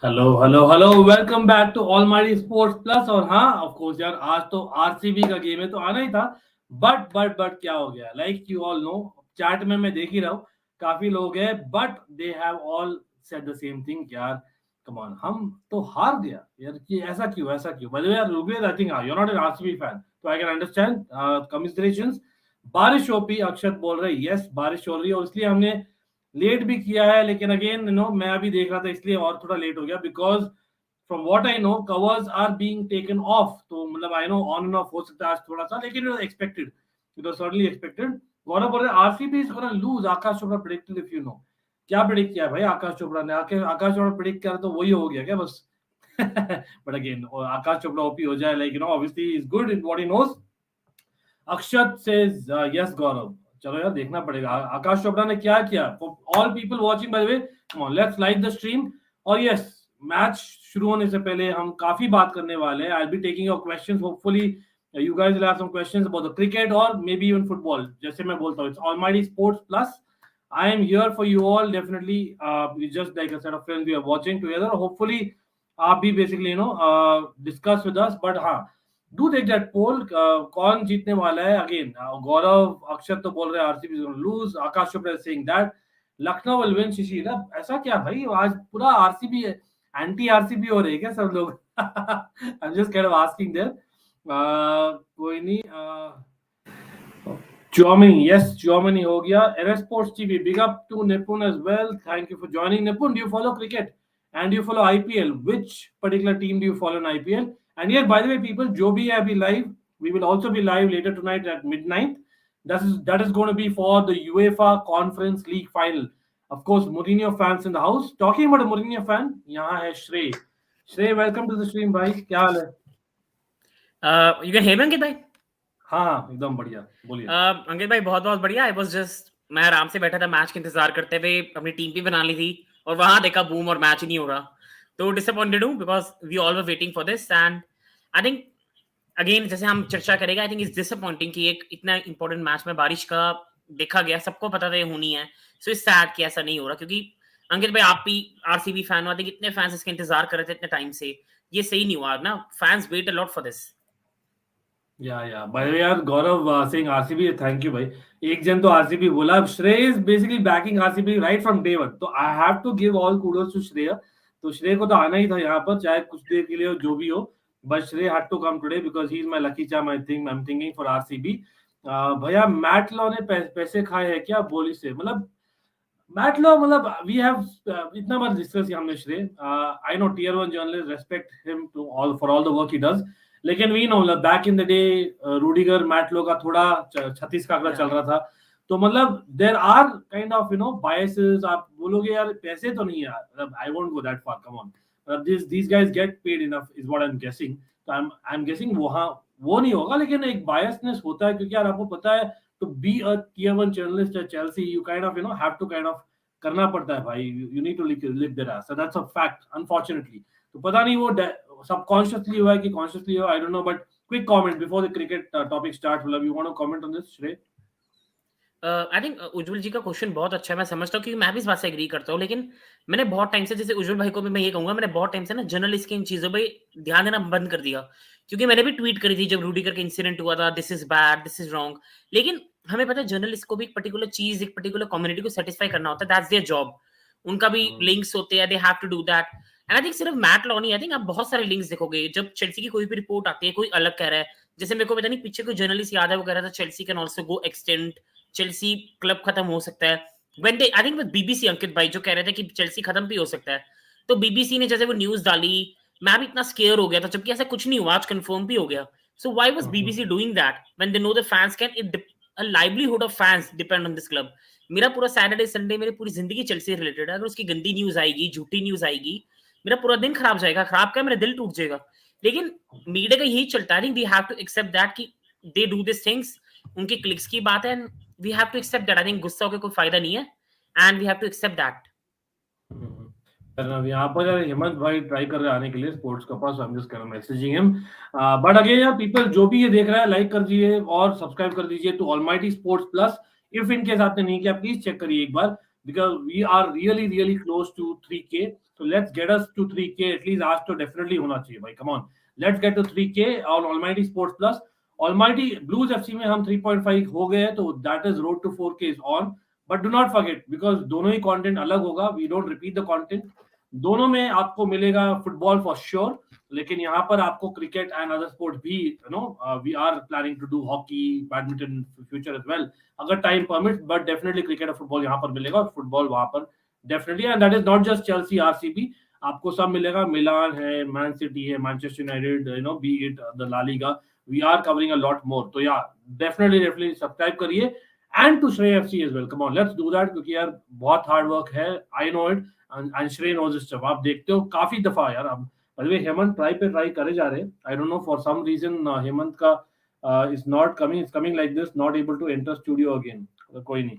Hello welcome back to almighty sports plus. और हाँ of course यार, आज तो आरसीबी का गेम है तो आना ही था। बट क्या हो गया, like you all know, chat में मैं देख ही रहा हूँ काफी लोग हैं, but they have all said the same thing यार। कम ऑन, हम तो हार गया यार, कि ऐसा क्यों बाय द वे यार। Rigved, I think you are not an RCB fan, तो आई कैन अंडरस्टैंड। कमिसरेशंस। बारिश हो पी, अक्षत बोल रहे यस बारिश हो रही है और इसलिए हमने लेट भी किया है, लेकिन अगेन मैं अभी देख रहा था इसलिए और थोड़ा लेट हो गया, because from what I know covers are being taken off. तो मतलब I know on and off हो सकता है आज थोड़ा सा, लेकिन expected, it was certainly expected. Gaurav बोल रहे RCB is gonna lose, Aakash Chopra predicted, if you know. क्या प्रेडिक्ट किया है भाई आकाश चोपड़ा ने? आकाश चोपड़ा प्रेडिक्ट किया तो वही हो गया क्या बस? But again Aakash Chopra OP हो जाए, like obviously is good in what he knows. Akshat says yes Gaurav. चलो यार देखना पड़ेगा आकाश चोपड़ा ने क्या किया। For all people watching by the way, come on let's like the stream. और यस, मैच शुरू होने से पहले हम काफी बात करने वाले हैं। I will be taking your questions, hopefully you guys will have some questions about the cricket और मे बी इवन फुटबॉल। जैसे मैं बोलता हूं, it's almighty sports plus. I am here for you all, definitely. We just like a set of friends we are watching together. Hopefully, आप भी basically discuss with us. But हाँ, do take that poll. कौन जीतने वाला है? Again, गौरव, अक्षत तो बोल रहे हैं RCB is going to lose. Akash Chopra is saying that Lucknow will win. शिशिर, ऐसा क्या भाई? आज पूरा आरसीबी है, एंटी आरसीबी हो रहे हैं क्या सब लोग? I'm just kind of asking there. कोई नहीं। Germany, yes, Germany हो गया। RS Sports TV, big up to Nipun as well. Thank you for joining. Nipun, do you follow cricket and do you follow IPL? Which particular team do you follow in IPL? And yeah, by the way, people, जो भी है अभी live, we will also be live later tonight at midnight. That is going to be for the UEFA Conference League final. Of course, Mourinho fans in the house. Talking about a Mourinho fan, यहाँ है श्रेय। श्रेय, welcome to the stream भाई, क्या हाल है? You can hear me, Ankit भाई? हाँ एकदम बढ़िया, बोलिए। अंकित भाई बहुत बहुत बढ़िया। मैं आराम से बैठा था, मैच का इंतजार करते हुए, अपनी टीम भी बना ली थी और वहां देखा बूम और मैच ही नहीं हो रहा, तो डिसअपॉइंटेड हूं because we all were waiting for this. And I think again जैसे हम चर्चा करेंगे, आई थिंक इट्स डिसअपॉइंटिंग कि एक इतना इंपॉर्टेंट मैच में बारिश का देखा गया, सबको पता था ये होनी है, सो इट्स सैड कि ऐसा नहीं हो रहा। क्योंकि अंकित भाई आप भी आरसीबी फैन हो, आई थिंक इतने फैंस इसका इंतजार कर रहे थे इतने टाइम से, ये सही नहीं हुआ ना। Fans wait a lot for this. Yeah. By the way, यार गौरव saying RCB, thank you भाई। एक जन तो RCB बोला। श्रेय is basically backing RCB right from day one, तो I have to give all kudos to श्रेय। तो श्रेय को तो आना ही था यहाँ पर, चाहे कुछ देर के लिए हो, जो भी हो, but श्रेय had to come today because he is my lucky charm. I'm thinking for RCB। भैया मैट लॉ ने पैसे खाए हैं क्या बोली से? मतलब मैट लॉ, मतलब we have इतना बार डिस्कस किया हमने श्रेय। I know tier 1 journalist, respect him to all for all the work he does, लेकिन we know back in the day Rudiger मैटलो का थोड़ा 36 का आंकड़ा चल रहा था, तो मतलब there are kind of biases. आप बोलोगे यार पैसे तो नहीं है, मतलब I won't go that far, come on, मतलब these guys get paid enough is what I'm guessing। तो I'm guessing वहां वो नहीं होगा, लेकिन एक बायसनेस होता है, क्योंकि यार आपको पता है to be a tier 1 journalist at Chelsea you kind of have to kind of करना पड़ता है भाई, you need to live their ass, so that's a fact unfortunately। तो पता नहीं वो subconsciously हुआ है कि consciously हुआ, I don't know, but quick comment before the cricket topic starts। मतलब you want to comment on this, Shrey? I think Ujjwal ji का क्वेश्चन बहुत अच्छा है, मैं समझता हूँ, क्योंकि मैं भी इस बात से एग्री करता हूँ। लेकिन मैंने बहुत टाइम से, जैसे उज्जवल भाई को भी मैं ये कहूंगा, मैंने बहुत टाइम से ना जर्नलिस्ट की इन चीजों पे ध्यान देना बंद कर दिया। क्योंकि मैंने भी ट्वीट करी थी जब रूडिगर का इंसिडेंट हुआ था, this is bad, this is wrong. लेकिन हमें पता है जर्नलिस्ट को भी एक पर्टिकुलर चीज, एक पर्टिकुलर कम्युनिटी को सेटिस्फाई करना होता है, दैट्स देयर जॉब। उनका भी लिंक्स होते हैं, they have to do that. And I think सिर्फ मैट लॉ नहीं, आई थिंक आप बहुत सारे लिंक्स देखोगे जब चेल्सी की कोई भी रिपोर्ट आती है, कोई अलग कह रहा है। जैसे मेरे को पता नहीं पीछे कोई जर्नलिस्ट याद है, वो कह रहा था Chelsea can also go extend, Chelsea club खत्म हो सकता है। When they, I think with BBC, Ankit भाई जो कह रहे थे कि चेल्सी खत्म भी हो सकता है, तो बीबीसी ने जैसे वो न्यूज डाली, मैं भी इतना स्केयर हो गया था, जबकि ऐसा कुछ नहीं हुआ, आज कंफर्म भी हो गया। So why was BBC doing that when they know the fans can, it a livelihood of fans depend on this club. मेरा पूरा सैटरडे संडे, मेरी पूरी जिंदगी चेल्सी से रिलेटेड है। अगर उसकी गंदी न्यूज आएगी, झूठी न्यूज आएगी, मेरा पूरा दिन खराब जाएगा। खराब क्या, मेरा दिल टूट जाएगा। लेकिन मीडिया का यही चलता है, I think we have to accept that कि दे डू दिस थिंग्स, उनके क्लिक्स की बात है, we have to accept that। I think गुस्सा होकर कोई फायदा नहीं है, and we have to accept that। यहाँ पर यार हेमंत भाई ट्राई कर रहे हैं आने के लिए स्पोर्ट्स का pass, I am just messaging him. But again यार पीपल जो भी ये देख रहा है, लाइक कर दीजिए और सब्सक्राइब कर दीजिए to almighty sports plus. If इनके साथ नहीं किया, प्लीज चेक करिए एक बार, because we are really close to 3K. So let's get us to 3K at least. आज तो definitely होना चाहिए भाई. Come on, let's get to 3K on Almighty Sports Plus. Almighty Blues FC में हम 3.5 हो गए, तो that is road to 4K is on. But do not forget, because दोनों ही content अलग होगा. We don't repeat the content. दोनों में आपको मिलेगा फुटबॉल फॉर श्योर, लेकिन यहाँ पर आपको क्रिकेट एंड अदर स्पोर्ट्स भी, you know, we are planning to do hockey, badminton future as well, अगर time permit. But definitely cricket और फुटबॉल यहाँ पर मिलेगा, और फुटबॉल वहां पर definitely. And that is not just Chelsea RCB, आपको सब मिलेगा. मिलान है, मैन सिटी है, Manchester United, you know, be it the La Liga. We are covering a lot more. तो या डेफिनेटली सब्सक्राइब करिए, and to Shrey FC as well. Come on, let's do that, क्योंकि यार बहुत hard work है. I know it, and Shrey knows this stuff. आप देखते हो काफी दफा यार. अब हेमंत ट्राई करे जा रहे. I don't know, for some reason Hemant का is not coming. It's coming like this, not able to enter studio again. कोई नहीं.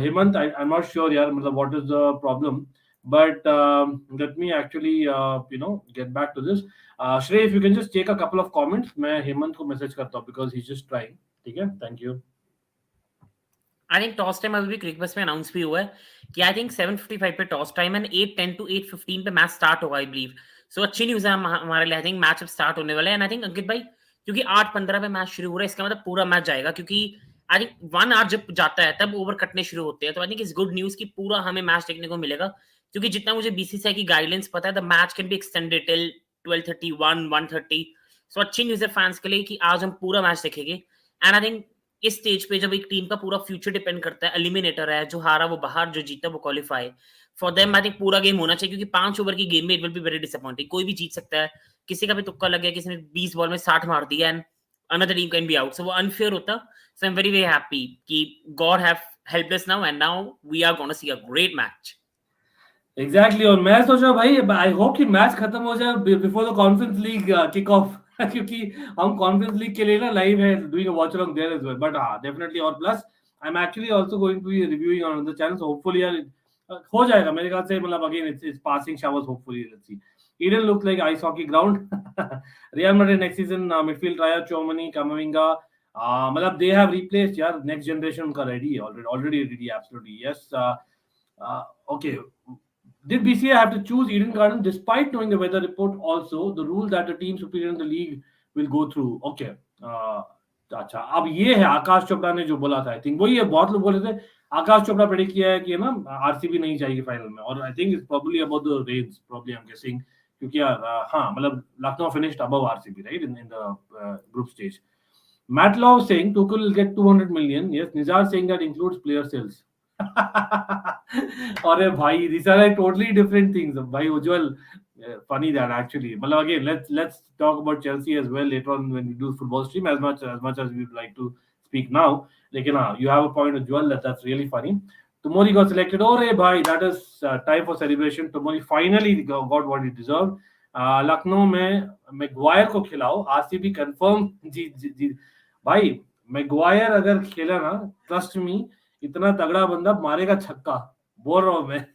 Hemant, I'm not sure यार, मतलब what is the problem, but let me actually you know, get back to this. Shrey, if you can just take a couple of comments, मैं हेमंत को message करता हूँ because he's just trying. ठीक है, thank you. I think toss time अभी भी क्रिक बस में अनाउंस भी हुआ है कि आई थिंक 7:55 पे टॉस टाइम एंड 8:10 to 8:15 पे मैच स्टार्ट होगा, आई बिलीव. सो अच्छी न्यूज़ है हमारे लिए. आई थिंक मैच अब स्टार्ट होने वाला है, एंड आई थिंक अंकित भाई, क्योंकि 8:15 पे मैच शुरू हो रहा है, इसका मतलब पूरा मैच जाएगा, क्योंकि आई थिंक 1 आवर जब जाता है तब ओवर कटने शुरू होते हैं. तो I think it's good news कि पूरा हमें मैच देखने को मिलेगा, क्योंकि जितना मुझे बीसीसीआई की गाइडलाइंस पता है, the match can be extended till 12:30, 1:30. सो अच्छी न्यूज़ है फैंस के लिए कि आज हम पूरा मैच देखेंगे. एंड आई थिंक इस स्टेज पे जब एक टीम का पूरा फ्यूचर डिपेंड करता है, एलिमिनेटर है, जो हारा वो बाहर, जो जीता वो qualify, for them I think पूरा गेम होना चाहिए, क्योंकि 5 ओवर की गेम में it will be very disappointing. कोई भी जीत सकता है, किसी का भी तुक्का लग गया, किसी ने 20 बॉल में 60 मार दिया, and another team can be out. So वो अनफेयर होता. So I am very very happy कि God have helped us now, and now we are gonna see a great match. Exactly. और मैं सोच रहा हूँ भाई, आई होप कि मैच खत्म हो जाए before the conference league kick off, क्योंकि हम कॉन्फ्रेंस लीग के लिए ना लाइव है, doing a watch along there as well. But हाँ, डेफिनेटली. और plus I am actually also going to be reviewing on the channel, so hopefully यार हो जाएगा मेरे ख्याल से. मतलब again it's passing showers, hopefully. Let's see. Eden looks like ice hockey ground. Real Madrid next season midfield trio Chomani, Camavinga, मतलब they have replaced यार, next generation उनका ready है, already ready, absolutely. Yes. Okay. Did BCA have to choose Eden Garden despite knowing the weather report? Also, the rule that the team superior in the league will go through. Okay. अच्छा, अब ये है आकाश चोपड़ा ने जो बोला था. I think वही है. बहुत लोग बोले थे, आकाश चोपड़ा प्रेडिक्ट किया है कि ना आरसीबी नहीं जाएगी फाइनल में, और I think it's probably about the range, probably I am guessing, क्योंकि यार हाँ, मतलब Lucknow finished above RCB, right, in the group stage. Matt Love saying Tuchel will get 200 million. Yes, Nizar saying that includes player sales. अरे भाई, these are like totally different things. भाई उज्जवल, funny that actually. मतलब again, let's talk about Chelsea as well later on when we do football stream, as much as we'd like to speak now. लेकिन हाँ, you have a point, Ujjwal, that's really funny. Tomori got selected. Oh रे भाई, that is time for celebration. Tomori finally got what he deserved. Lucknow में Maguire को खिलाओ, RCB confirm जी भाई. Maguire अगर खेला ना, ट्रस्ट मी, इतना तगड़ा बंदा मारेगा छक्का, बोल रहा हूं मैं.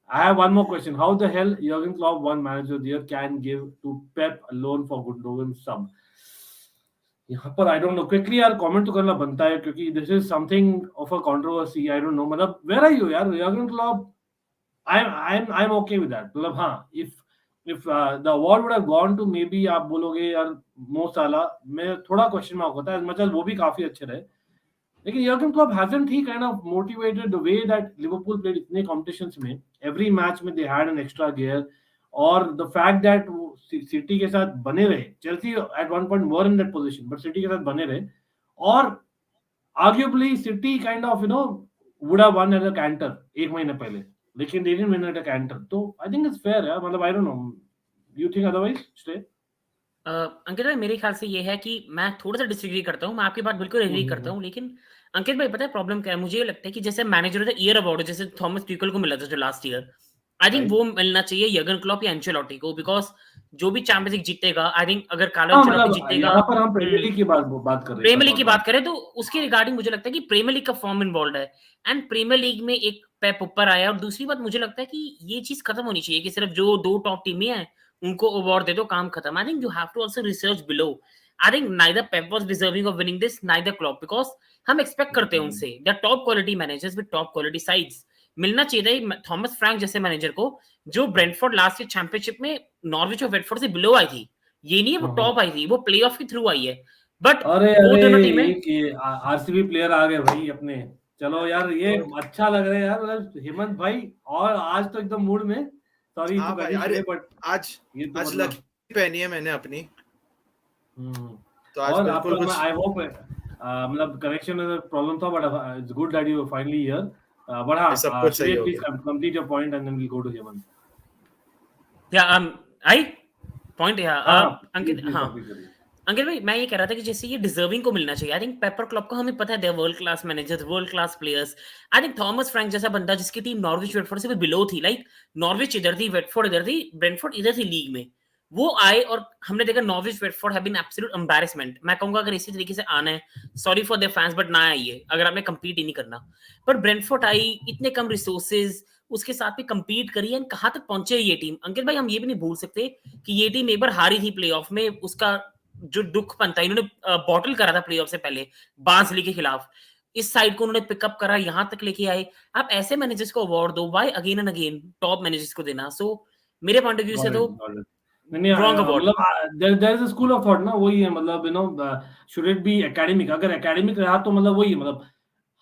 I have one more question. How the hell Jurgen Klopp, one manager of the year, can give to Pep alone for Gundogan sub? यहाँ पर आई डोंट नो, क्विकली यार कमेंट तो करना बनता है, क्योंकि this is something of a controversy. I don't know, मतलब where are you यार, Jurgen Klopp? I'm okay with that. मतलब हाँ, if the award would have gone to maybe, आप बोलोगे यार मो साला, मैं थोड़ा क्वेश्चन मार्क होता है, मतलब वो भी काफी अच्छे रहे. लेकिन Jurgen Klopp hasn't he kind of motivated the way that Liverpool played इतने competitions में, every match में they had an extra gear, और the fact that सिटी के साथ बने रहे, Chelsea at one point were in that position, but city के साथ बने रहे, और arguably City kind of, you know, would have won at a canter एक महीने पहले, लेकिन they didn't win at a canter. तो I think it's fair यार, मतलब I don't know, you think otherwise? Stay. अंकित भाई, मेरे ख्याल से ये है कि मैं थोड़ा सा डिसएग्री करता हूँ. मैं आपकी बात बिल्कुल एग्री करता हूँ, लेकिन अंकित भाई पता है प्रॉब्लम क्या है? मुझे ये लगता है कि जैसे manager of the year award जैसे थॉमस ट्यूकल को मिला था जो लास्ट ईयर, आई थिंक वो मिलना चाहिए यर्गन क्लॉप या एंचेलोटी को, बिकॉज जो भी चैंपियंस लीग जीतेगा, आई थिंक अगर कार्लो एंचेलोटी जीतेगा, यहाँ पर हम प्रीमियर लीग की बात कर रहे हैं, प्रीमियर लीग की बात करें तो उसके रिगार्डिंग मुझे लगता है कि प्रीमियर लीग का फॉर्म इन्वॉल्व है, एंड प्रीमियर लीग में एक पेप ऊपर आया. और दूसरी बात मुझे लगता है कि ये चीज खत्म होनी चाहिए कि सिर्फ जो 2 टॉप टीमें हैं उनको अवार्ड दे दो, काम खत्म. I think you have to also research below. I think neither Pep was deserving of winning this, neither Klopp, because हम एक्सपेक्ट करते हैं उनसे, they are top quality managers with top quality sides. मिलना चाहिए था थॉमस फ्रैंक जैसे manager को, जो ब्रेंटफोर्ड लास्ट ईयर चैंपियनशिप में नॉर्विच और वेटफोर्ड से बिलो आई थी। ये नहीं है वो टॉप आई थी, वो प्लेऑफ के थ्रू आई है। बट अरे वो अरे दोनों टीमें ये आरसीबी प्लेयर आ गए भाई अपने। चलो यार ये अच्छा लग रहा है यार, मतलब हेमंत भाई और आज तो एकदम मूड में। सॉरी हाँ टू भाई, कट अरे बट आज ये तो आज मतलब लकी पहनी है मैंने अपनी, तो आज और बिल्कुल आपका कुछ आई होप मतलब कनेक्शन में प्रॉब्लम था but it's good that you finally here. But सब हाँ कुछ सही श्रेय हो प्लीज गया। Complete your point and then we go to Hemant. I point हाँ अंकित। प्लीज हाँ कंप्लीट करिए। अंकित भाई, मैं ये कह रहा था कि जैसे ये डिजर्विंग को मिलना चाहिए। आई थिंक पेपर क्लब को हमें पता है, they are world class managers, world class players. I think Thomas Frank जैसा बंदा जिसकी टीम नॉर्विच वेटफोर्ड से भी बिलो थी, लाइक नॉर्विच इधर थी, वेटफोर्ड इधर थी, ब्रेंटफोर्ड इधर थी लीग में, वो आए और हमने देखा Norwich Watford have been absolute embarrassment. मैं कहूंगा अगर इसी तरीके से आना है, sorry for their fans but ना आइए अगर आपने कंपीट ही नहीं करना। पर ब्रेंटफोर्ड आई, इतने कम रिसोर्सेज, उसके साथ भी कंपीट करी एंड कहां तक पहुंचे ये टीम। अंकित भाई हम ये भी नहीं भूल सकते कि ये टीम एक बार हारी थी प्लेऑफ में, उसका जो दुख बनता है, इन्होंने बॉटल करा था प्लेऑफ से पहले बांसली के खिलाफ, इस साइड को उन्होंने पिकअप करा, यहां तक लेके आए। आप ऐसे मैनेजर्स को अवार्ड दो, why again and again top managers को देना? सो मेरे पॉइंट ऑफ व्यू से तो नहीं रॉन्ग अवार्ड। मतलब there is a school of thought ना, वही है मतलब शुड इट बी एकेडमिक? अगर एकेडमिक रहा तो मतलब वही है, मतलब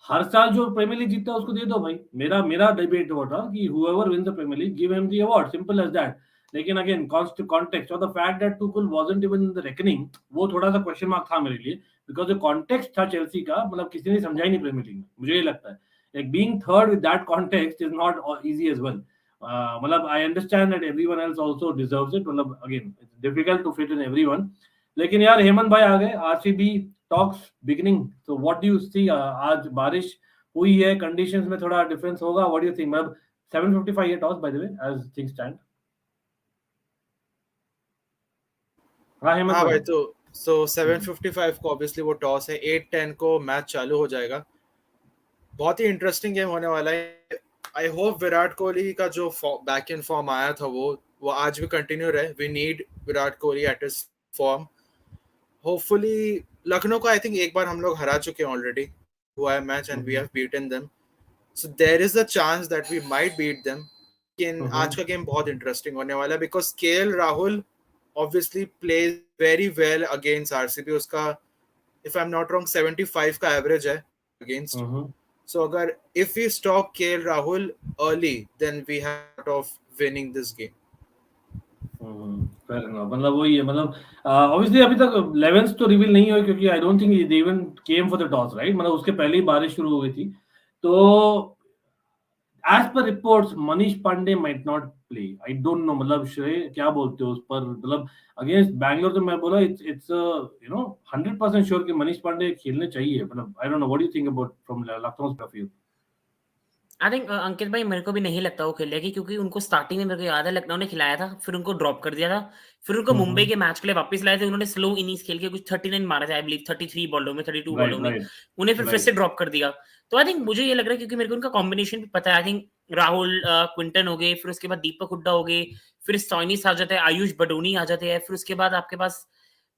हर साल जो प्रीमियर लीग जीतता है उसको दे दो भाई। मेरा मेरा डिबेट हुआ था कि whoever wins the Premier League, give him the award, simple as that. लेकिन अगेन कॉन्टेक्स्ट और the fact that Tuchel wasn't even in the reckoning, वो थोड़ा सा क्वेश्चन मार्क था मेरे लिए, बिकॉज जो कॉन्टेक्स्ट था चेल्सी का, मतलब किसी ने समझा ही नहीं प्रीमियर लीग में, मुझे ये लगता है। Like being third with that context is not easy as well. मतलब I understand that everyone else also deserves it, मतलब again it's difficult to fit in everyone. लेकिन यार हेमंत भाई आ गए, आरसीबी टॉक्स बिगिनिंग, तो व्हाट डू यू सी? आज बारिश हुई है, कंडीशंस में थोड़ा डिफरेंस होगा, व्हाट डू यू थिंक? मतलब 7:55 है toss by the way as things stand. हाँ हेमंत हाँ भाई। भाई, तो 7:55 को ऑब्वियसली वो टॉस है, 8:10 को मैच चालू हो जाएगा। बहुत ही इंटरेस्टिंग गेम होने वाला है। आई होप विराट कोहली का जो बैक इन फॉर्म आया था वो आज भी कंटिन्यू रहे। We need Virat Kohli at his form. Hopefully Lucknow को आई थिंक एक बार हम लोग हरा चुके हैं ऑलरेडी, हुआ है match and we have beaten them, so there is a chance that we might beat them. लेकिन आज का गेम बहुत इंटरेस्टिंग होने वाला है because KL Rahul obviously plays very well against RCB. उसका if I'm not wrong 75 का एवरेज है against. So अगर if we stop KL Rahul early, then we have of winning this game. मतलब वही है, मतलब ऑब्वियसली अभी तक 11th तो रिवील नहीं हुई क्योंकि आई don't think they even came for the toss, right? मतलब उसके पहले ही बारिश शुरू हो गई थी। तो as per reports Manish Pandey might not play, I don't know, मतलब श्रेय क्या बोलते हो उस पर? मतलब अगेंस्ट बैंगलोर तो मैं बोला इट्स 100% श्योर कि मनीष पांडे खेलने चाहिए। मतलब I don't know, what do you think about from Lucknow point of view? I think Ankit भाई मेरे को भी नहीं लगता वो खेलेगी, क्योंकि उनको स्टार्टिंग में मेरे को याद है लखनऊ ने खिलाया था, फिर उनको ड्रॉप कर दिया था, फिर उनको मुंबई के मैच के लिए वापस लाए थे, उन्होंने स्लो इनिंग्स खेल के कुछ 39 मारे थे आई बिलीव, 33 बॉलों में, 32 बॉलों में, उन्हें फिर से ड्रॉप कर दिया। तो आई थिंक मुझे ये लग रहा है, क्योंकि मेरे को उनका कॉम्बिनेशन भी पता है। आई थिंक राहुल क्विंटन हो गए, फिर उसके बाद दीपक हुड्डा हो गए, फिर स्टॉइनिस आ जाते हैं, आयुष बडोनी आ जाते हैं, फिर उसके बाद आपके पास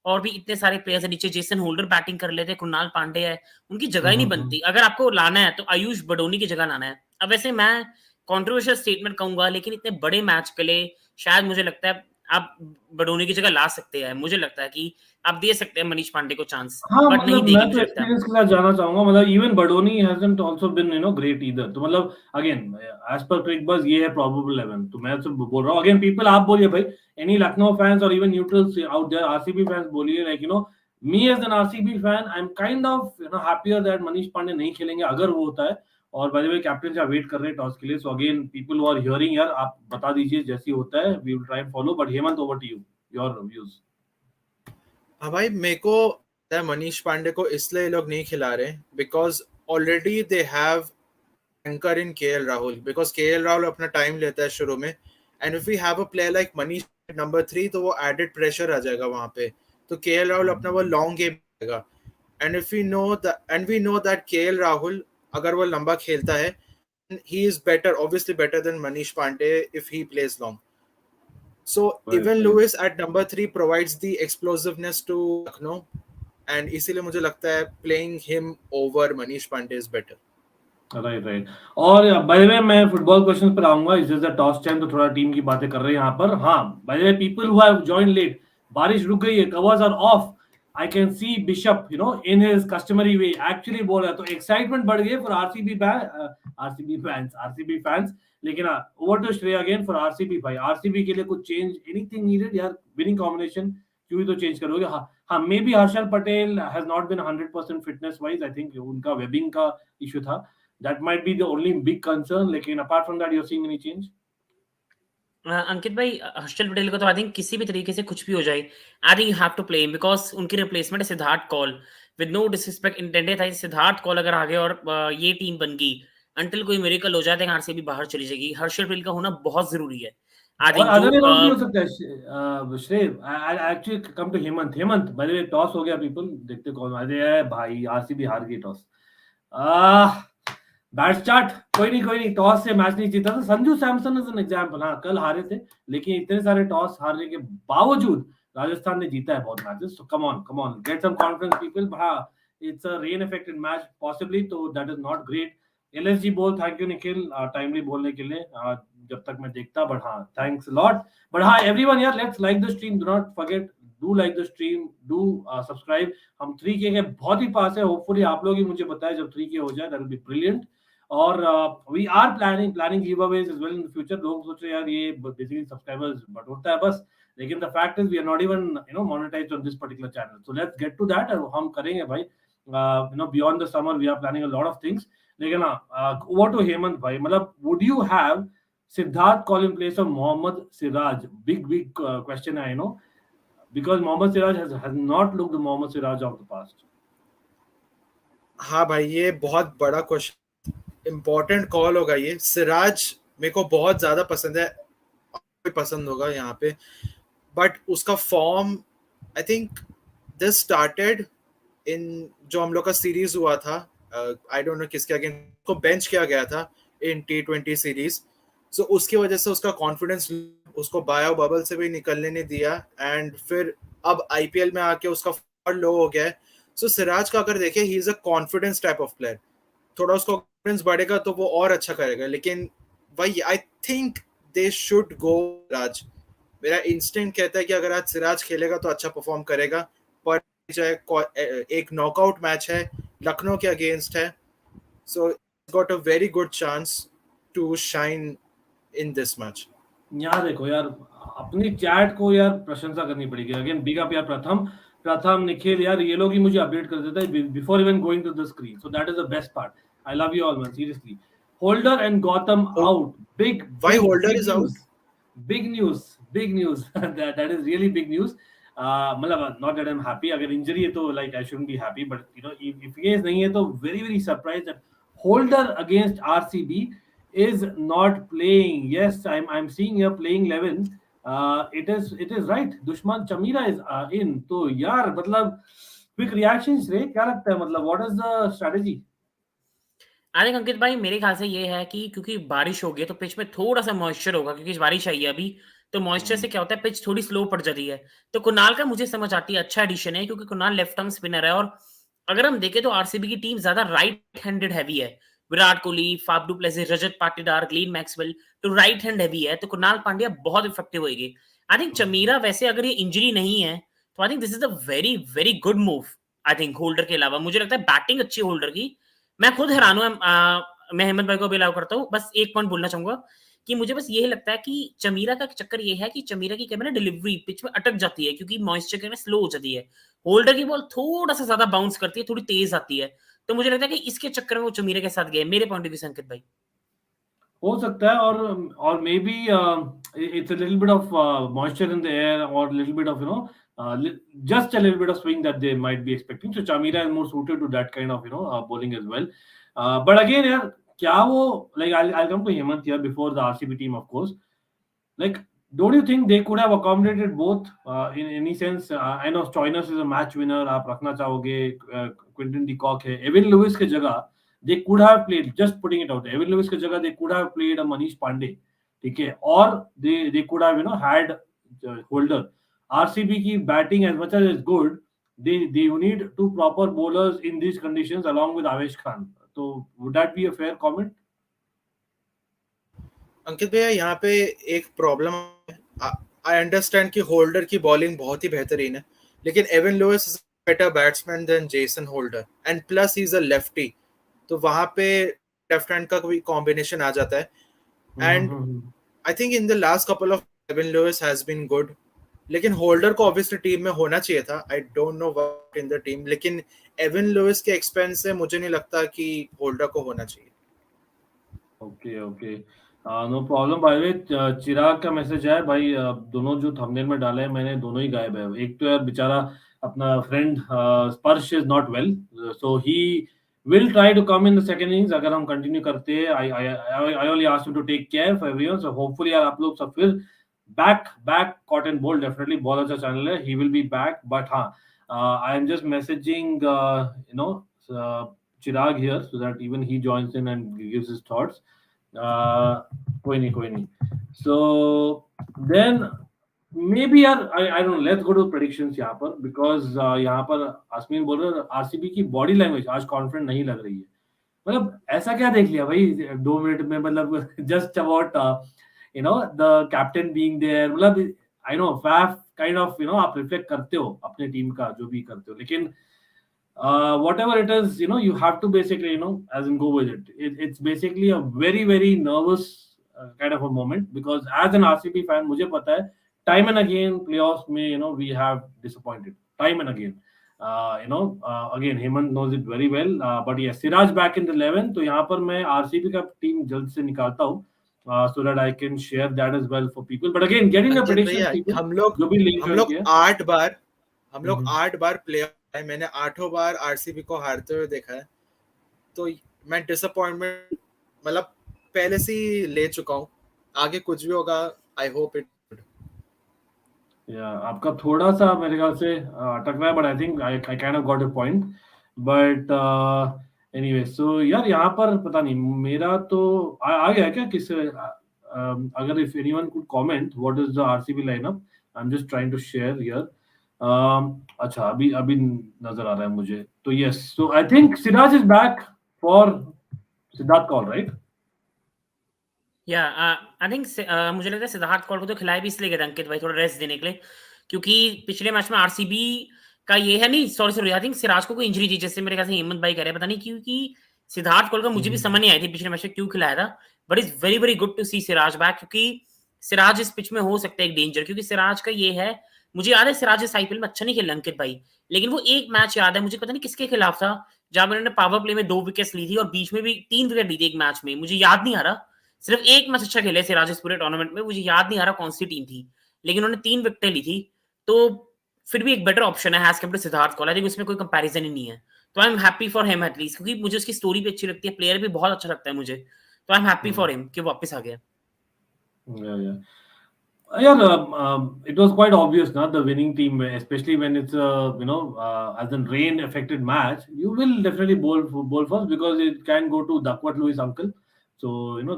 और भी इतने सारे प्लेयर्स हैं नीचे, जेसन होल्डर बैटिंग कर लेते हैं, कृणाल पांडे है, उनकी जगह ही नहीं बनती। अगर आपको लाना है तो आयुष बडोनी की जगह लाना है। अब वैसे मैं कंट्रोवर्शियल स्टेटमेंट कहूंगा, लेकिन इतने बड़े मैच के लिए शायद मुझे लगता है आप बडोनी की जगह ला सकते हैं। मुझे लगता है कि आप दे सकते हैं मनीष पांडे को चांस, हाँ बट नहीं मतलब देगी मैं तो मुझे लगता है। एक्सपीरियंस के साथ जाना चाहूंगा, मतलब even Badoni hasn't also been great either. तो मतलब अगेन एज पर क्रिक बस ये है प्रोबेबल 11, तो मैं तो बोल रहा हूँ अगेन पीपल, आप बोलिए भाई, एनी लखनऊ फैंस और even neutrals out there, RCB fans बोलिए, like me as an RCB fan I am kind of happier that Manish Pandey नहीं खेलेंगे अगर वो होता है। और बाय द वे कैप्टन से वेट कर रहे हैं टॉस के लिए, so again people who are hearing, यार आप बता दीजिए जैसी होता है, we will try and follow. But Hemant over to you, your views. हाँ भाई, मेरे को मनीष पांडे को इसलिए ये लोग नहीं खिला रहे because already they have anchor in KL Rahul, because KL Rahul अपना टाइम लेता है शुरू में, and if we have a player like Manish number 3 तो वो एडेड प्रेशर आ जाएगा वहां पे। तो केएल राहुल अपना वो लॉन्ग गेम खेलेगा, and if we know that KL Rahul अगर वो लंबा खेलता है, he is better, obviously better than Manish Pandey if he plays long. So even Lewis at number 3 provides the explosiveness to Lucknow. And इसीलिए मुझे लगता है playing him over Manish Pandey is better. Right. और बाय द वे मैं football questions पर आऊंगा. इस just the toss time, तो थोड़ा टीम की बातें कर रहे हैं यहाँ पर. हाँ, by the way people who have joined late, बारिश रुक गई है, covers are off. I can see Bishop in his customary way actually बोल रहा है, तो एक्साइटमेंट बढ़ गई फॉर आरसीबी फैंस. लेकिन over to Shrey again for RCB. भाई आरसीबी के लिए कुछ चेंज, एनीथिंग नीडेड यार? विनिंग कॉम्बिनेशन क्यों ही तो चेंज करोगे. हाँ, maybe Harshal Patel has not been 100% fitness wise. I think उनका वेबिंग का इशू था. That might be the only big concern. लेकिन apart from that, you're seeing any change? अंकित भाई, हर्षल पटेल को तो आई थिंक किसी भी तरीके से कुछ भी हो जाए, I think you have to play him because उनकी रिप्लेसमेंट है Siddharth Kaul. With no disrespect intended था, सिद्धार्थ कौल अगर आ गए और ये टीम बन गई, अंटिल कोई मिरेकल हो जाए तो आरसीबी बाहर चली जाएगी. हर्षल पटेल का होना बहुत जरूरी है. आई और थिंक अदर वे राउंड भी हो सकता है. श्रेय, I actually come to Hemant. Hemant, by the way, toss हो गया. पीपल देखते कौन. अरे भाई आरसीबी हार गई टॉस. Bat start. कोई नहीं, टॉस से मैच नहीं जीता था. Sanju Samson is an example. हाँ, कल हारे थे, लेकिन इतने सारे टॉस हारने के बावजूद राजस्थान ने जीता है बहुत matches. So come on, get some confidence people. हाँ, it's a rain affected match possibly, तो that is not great. LSG बोल, थैंक यू निखिल टाइमली बोलने के लिए. जब तक मैं देखता, बट हाँ, थैंक्स लॉट. बट हाँ, एवरीवन यार, let's like the stream. Do not forget, do like the stream, do subscribe. हम 3K के बहुत ही पास है. होपफुली आप लोग ही मुझे बताएं जब 3K हो जाए, दैट विल बी ब्रिलियंट. और we are planning giveaways as well in the future. लोग सोच रहे हैं यार ये बेसिकली सब्सक्राइबर्स बटोरता है बस, लेकिन the fact is we are not even monetized on this particular channel. So let's get to that. हम करेंगे भाई. Beyond the summer we are planning a lot of things. लेकिन ओवर टू हेमंत भाई, मतलब would you have Siddharth call in place of Mohammad Siraj? Big question, I know, because Mohammad Siraj has not looked the Mohammad Siraj of the past. हाँ भाई, ये बहुत बड़ा question, important call होगा ये. सिराज मेरे को बहुत ज्यादा पसंद है, पसंद होगा यहाँ पे, बट उसका form I think this started in जो हम लोग का सीरीज हुआ था, आई डोंट नो किसके अगेंस्ट को बेंच किया गया था इन T20 सीरीज. सो उसकी वजह से उसका कॉन्फिडेंस उसको बायो बबल से भी निकलने नहीं दिया, एंड फिर अब आईपीएल में आके उसका फॉर्म लो हो गया है. सो सिराज का अगर देखें, ही is a confidence type of player. थोड़ा उसका कॉन्फिडेंस बढ़ेगा तो वो और अच्छा करेगा. लेकिन भाई I think they should go Siraj. मेरा इंस्टिंक्ट कहता है कि अगर आज सिराज खेलेगा तो अच्छा परफॉर्म करेगा. पर एक नॉकआउट मैच है, लखनऊ के अगेंस्ट है, so got a very good chance to shine in this match. यहाँ देखो यार, अपनी चैट को यार प्रशंसा करनी पड़ेगी. अगेन बिग अप यार प्रथम निखिल यार, ये लोग ही मुझे अपडेट कर देता है before even going to the screen. So that is the best part. I love you all man, seriously. Holder and Gautam out. Big Why Holder is out? Big news. that is really big news. मतलब not that I'm happy. अगर injury है तो like I shouldn't be happy, but if ये नहीं है तो very surprised that Holder against RCB is not playing. Yes, I'm seeing here playing 11. It is right. दुश्मन Chameera is in. तो यार मतलब quick reactions रे, क्या लगता है, मतलब what is the strategy? I think Ankit भाई, मेरे ख्याल से ये है कि क्योंकि बारिश हो गई है तो पिच में थोड़ा सा मॉइस्चर होगा, क्योंकि बारिश आई है अभी, तो मॉइस्चर से क्या होता है, पिच थोड़ी स्लो पड़ जाती है. तो कुणाल का मुझे समझ आती है, अच्छा एडिशन है, क्योंकि कुणाल लेफ्ट आर्म स्पिनर है. और अगर हम देखें तो आरसीबी की टीम ज्यादा राइट हैंडेड हैवी है. Virat Kohli, Faf du Plessis, Rajat Patidar, Glenn Maxwell, तो राइट हैंड हैवी है. तो कुणाल पांड्या बहुत इफेक्टिव होगी. आई थिंक चमीरा, वैसे अगर ये इंजरी नहीं है तो I think this is a very very good move. I think holder के अलावा मुझे लगता है बैटिंग अच्छी होल्डर की. मैं खुद हैरान हूं. मैं हेमंत भाई को भी अलाउ करता हूं. बस एक पॉइंट बोलना चाहूंगा कि मुझे बस यही लगता है कि चमीरा का चक्कर ये है कि चमीरा की क्या है ना, डिलीवरी पिच में अटक जाती है, क्योंकि मॉइस्चर के स्लो हो जाती है. होल्डर की बॉल थोड़ा सा ज्यादा बाउंस करती है, थोड़ी तेज आती है. तो मुझे लगता है कि इसके चक्कर में वो चमीरा के साथ गए, मेरे पॉइंट ऑफ व्यू से अंकित भाई. हो सकता है. और maybe it's a little bit of moisture in the air, और little bit of just a little bit of swing that they might be expecting. So Chamira is more suited to that kind of bowling as well. But again यार, क्या वो, like I'll come to Hemant here before the RCB team, of course. Like, don't you think they could have accommodated both in any sense? I know Stoinis is a match winner, आप रखना चाहोगे. Quinton de Kock है. Evan Lewis के जगह they could have played, just putting it out there, Evan Lewis के जगह they could have played a Manish Pandey, ठीक है, और they could have had Holder. RCB की batting as much as is good, you need two proper bowlers in these conditions along with Avesh Khan. So would that be a fair comment? Ankit भैया यहाँ पे एक problem है. I understand कि Holder की bowling बहुत ही बेहतरीन है, लेकिन Evin Lewis is better batsman than Jason Holder and plus he is a lefty. तो वहां पे लेफ्ट हैंड का कोई कॉम्बिनेशन आ जाता है. And I think in the last couple of Evin Lewis has been good, लेकिन होल्डर को ऑब्वियसली टीम में होना चाहिए था. I don't know what in the team, लेकिन एवन लुइस के एक्सपेंस से मुझे नहीं लगता कि होल्डर को होना चाहिए. Okay okay, no problem. By the way Chirag का मैसेज है भाई, दोनों जो थंबनेल में डाले हैं मैंने दोनों ही गायब है. एक तो यार बेचारा अपना friend Sparsh is not well, so he will try to come in the second innings अगर हम कंटिन्यू करते हैं. I only ask you to take care for everyone. So hopefully यार आप लोग सब फिर back caught and bowled. Definitely बहुत अच्छा चैनल है, he will be back. But हाँ, I am just messaging Chirag here so that even he joins in and gives his thoughts. कोई नहीं. So then maybe यार I don't know, let's go to predictions यहाँ पर, because यहाँ पर आसमीन बोल रहे आरसीबी की बॉडी लैंग्वेज आज कॉन्फिडेंट नहीं लग रही है. मतलब ऐसा क्या देख लिया भाई 2 मिनट में? मतलब just about the captain being there. मतलब I know Faf kind of आप रिफ्लेक्ट करते हो अपने टीम का जो भी करते हो, लेकिन whatever it is, you have to basically, as in go with it. It's basically a very, very nervous kind of a moment, because as an RCB fan, मुझे पता है time and again playoffs में, we have disappointed time and again. Again, Hemant knows it very well. But yes, Siraj back in the 11. तो यहाँ पर मैं RCB का team जल्द से निकालता हूँ, so that I can share that as well for people. But again, getting the predictions, people, हम लोग 8 बार प्लेऑफ है. मैंने 8 बार आरसीबी को हारते हुए देखा है, तो मैं डिसअपॉइंटमेंट मतलब पहले से ही ले चुका हूँ. आगे कुछ भी होगा, आई होप इट. या आपका थोड़ा सा मेरे ख्याल से अटक रहा है, but I think I kind of got a point. But anyway, so यार यहाँ पर पता नहीं मेरा तो आ गया क्या किस अगर if anyone could comment what is the RCB lineup. I am just trying to share here. अच्छा, अभी नजर आ रहा है मुझे. तो yes, so I think Siraj is back for Siddharth Kaul, right? या आई थिंक मुझे लगता है सिद्धार्थ कौल को तो खिलाया भी इसलिए गया अंकित भाई, थोड़ा रेस्ट देने के लिए, क्योंकि पिछले मैच में आरसीबी का ये है नहीं, सॉरी आई थिंक सिराज को कोई इंजरी थी, जैसे मेरे ख्याल से हेमंत भाई कह रहे हैं, पता नहीं क्योंकि सिद्धार्थ कौल का मुझे भी समझ नहीं आई थी पिछले मैच में क्यों खिलाया था. But is very very good to see Siraj back, क्योंकि सिराज इस पिच में हो सकता है एक डेंजर, क्योंकि सिराज का ये है, मुझे याद है सिराज इस आईपीएल में अच्छा नहीं खेला अंकित भाई, लेकिन वो एक मैच याद है मुझे, पता नहीं किसके खिलाफ था, जहां उन्होंने पावर प्ले में 2 विकेट्स ली थी और बीच में भी 3 विकेट ली थी एक मैच में. मुझे याद नहीं आ रहा, सिर्फ एक मैच अच्छा खेले सिराज इस पूरे टूर्नामेंट में, मुझे याद नहीं आ रहा कौन सी टीम थी, लेकिन उन्होंने 3 विकेटें ली थी. तो फिर भी एक बेटर ऑप्शन है as compare to Siddharth Kaul. I think उसमें कोई कंपैरिजन ही नहीं है. तो I am happy for him at least, क्योंकि मुझे उसकी स्टोरी भी अच्छी लगती है, प्लेयर भी बहुत अच्छा लगता है मुझे. तो I am happy for him कि वापस आ गया. Yeah, it was quite obvious, not the winning team, especially when it's as a rain affected match, you will definitely bowl first, because it can go to Duckworth Lewis uncle. So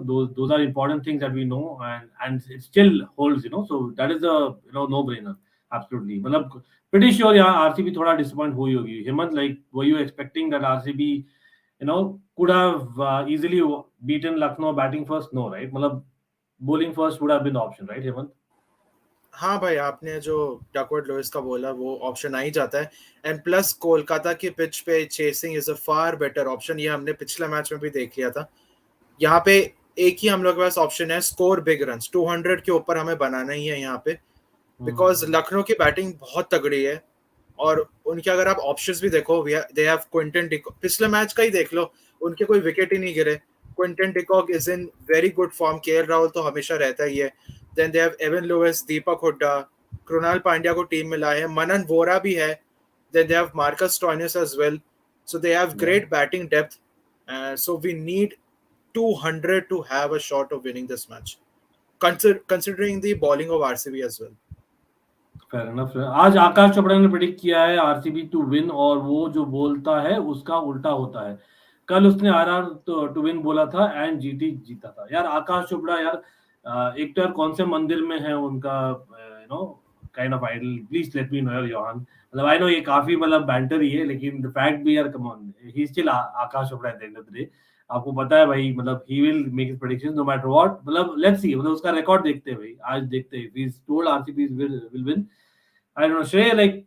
those are important things that we know, and it still holds, so that is a no brainer, absolutely. मतलब pretty sure यहाँ RCB थोड़ा disappoint हुई होगी. Hemant, like, were you expecting that RCB could have easily beaten Lucknow batting first? No, right? मतलब bowling first would have been the option, right, Hemant? हाँ भाई, आपने जो डकवर्थ लुइस का बोला वो ऑप्शन आ ही जाता है. एंड प्लस कोलकाता की पिच पे chasing is a far better option. ये हमने पिछले मैच में भी देख लिया था. यहाँ पे एक ही हम लोग के पास ऑप्शन है, स्कोर बिग रन्स. 200 के ऊपर हमें बनाना ही है यहाँ पे, बिकॉज लखनऊ की बैटिंग बहुत तगड़ी है. और उनके अगर आप ऑप्शंस भी देखो, दे हैव क्विंटन डिकॉक. पिछले मैच का ही देख लो, उनके कोई विकेट ही नहीं गिरे. Quinton de Kock is in very good form. KL Rahul तो हमेशा रहता ही है. Then they have Evin Lewis, Deepak Hooda, Krunal Pandya को टीम में लाए हैं, मनन वोरा भी है. Then they have Marcus Stoinis as well. So they have great batting depth. So we need 200 to have a shot of winning this match, considering the bowling of RCB as well. Fair enough. आज आकाश चोपड़ा ने predict किया है RCB to win, और वो जो बोलता है उसका उल्टा होता है. कल उसने आरआर टू विन बोला था एंड जीता था. यार आकाश चोपड़ा यार, एक तो यार कौन से मंदिर में है उनका kind of idle, please let me know, Johan. मतलब I know ये काफी मतलब banter ही है, लेकिन the fact भी यार, come on, he's still Akash Chopra at the end of the day. आपको पता है भाई, मतलब he will make his predictions no matter what. मतलब let's see, मतलब उसका record देखते हैं भाई, आज देखते हैं. If he's told RCB will win, I don't know, Shrey, like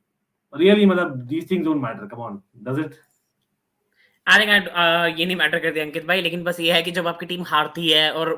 really, मतलब these things don't matter. Come on, does it? I think ये नहीं मैटर करती अंकित भाई, लेकिन बस ये है कि जब आपकी टीम हारती है और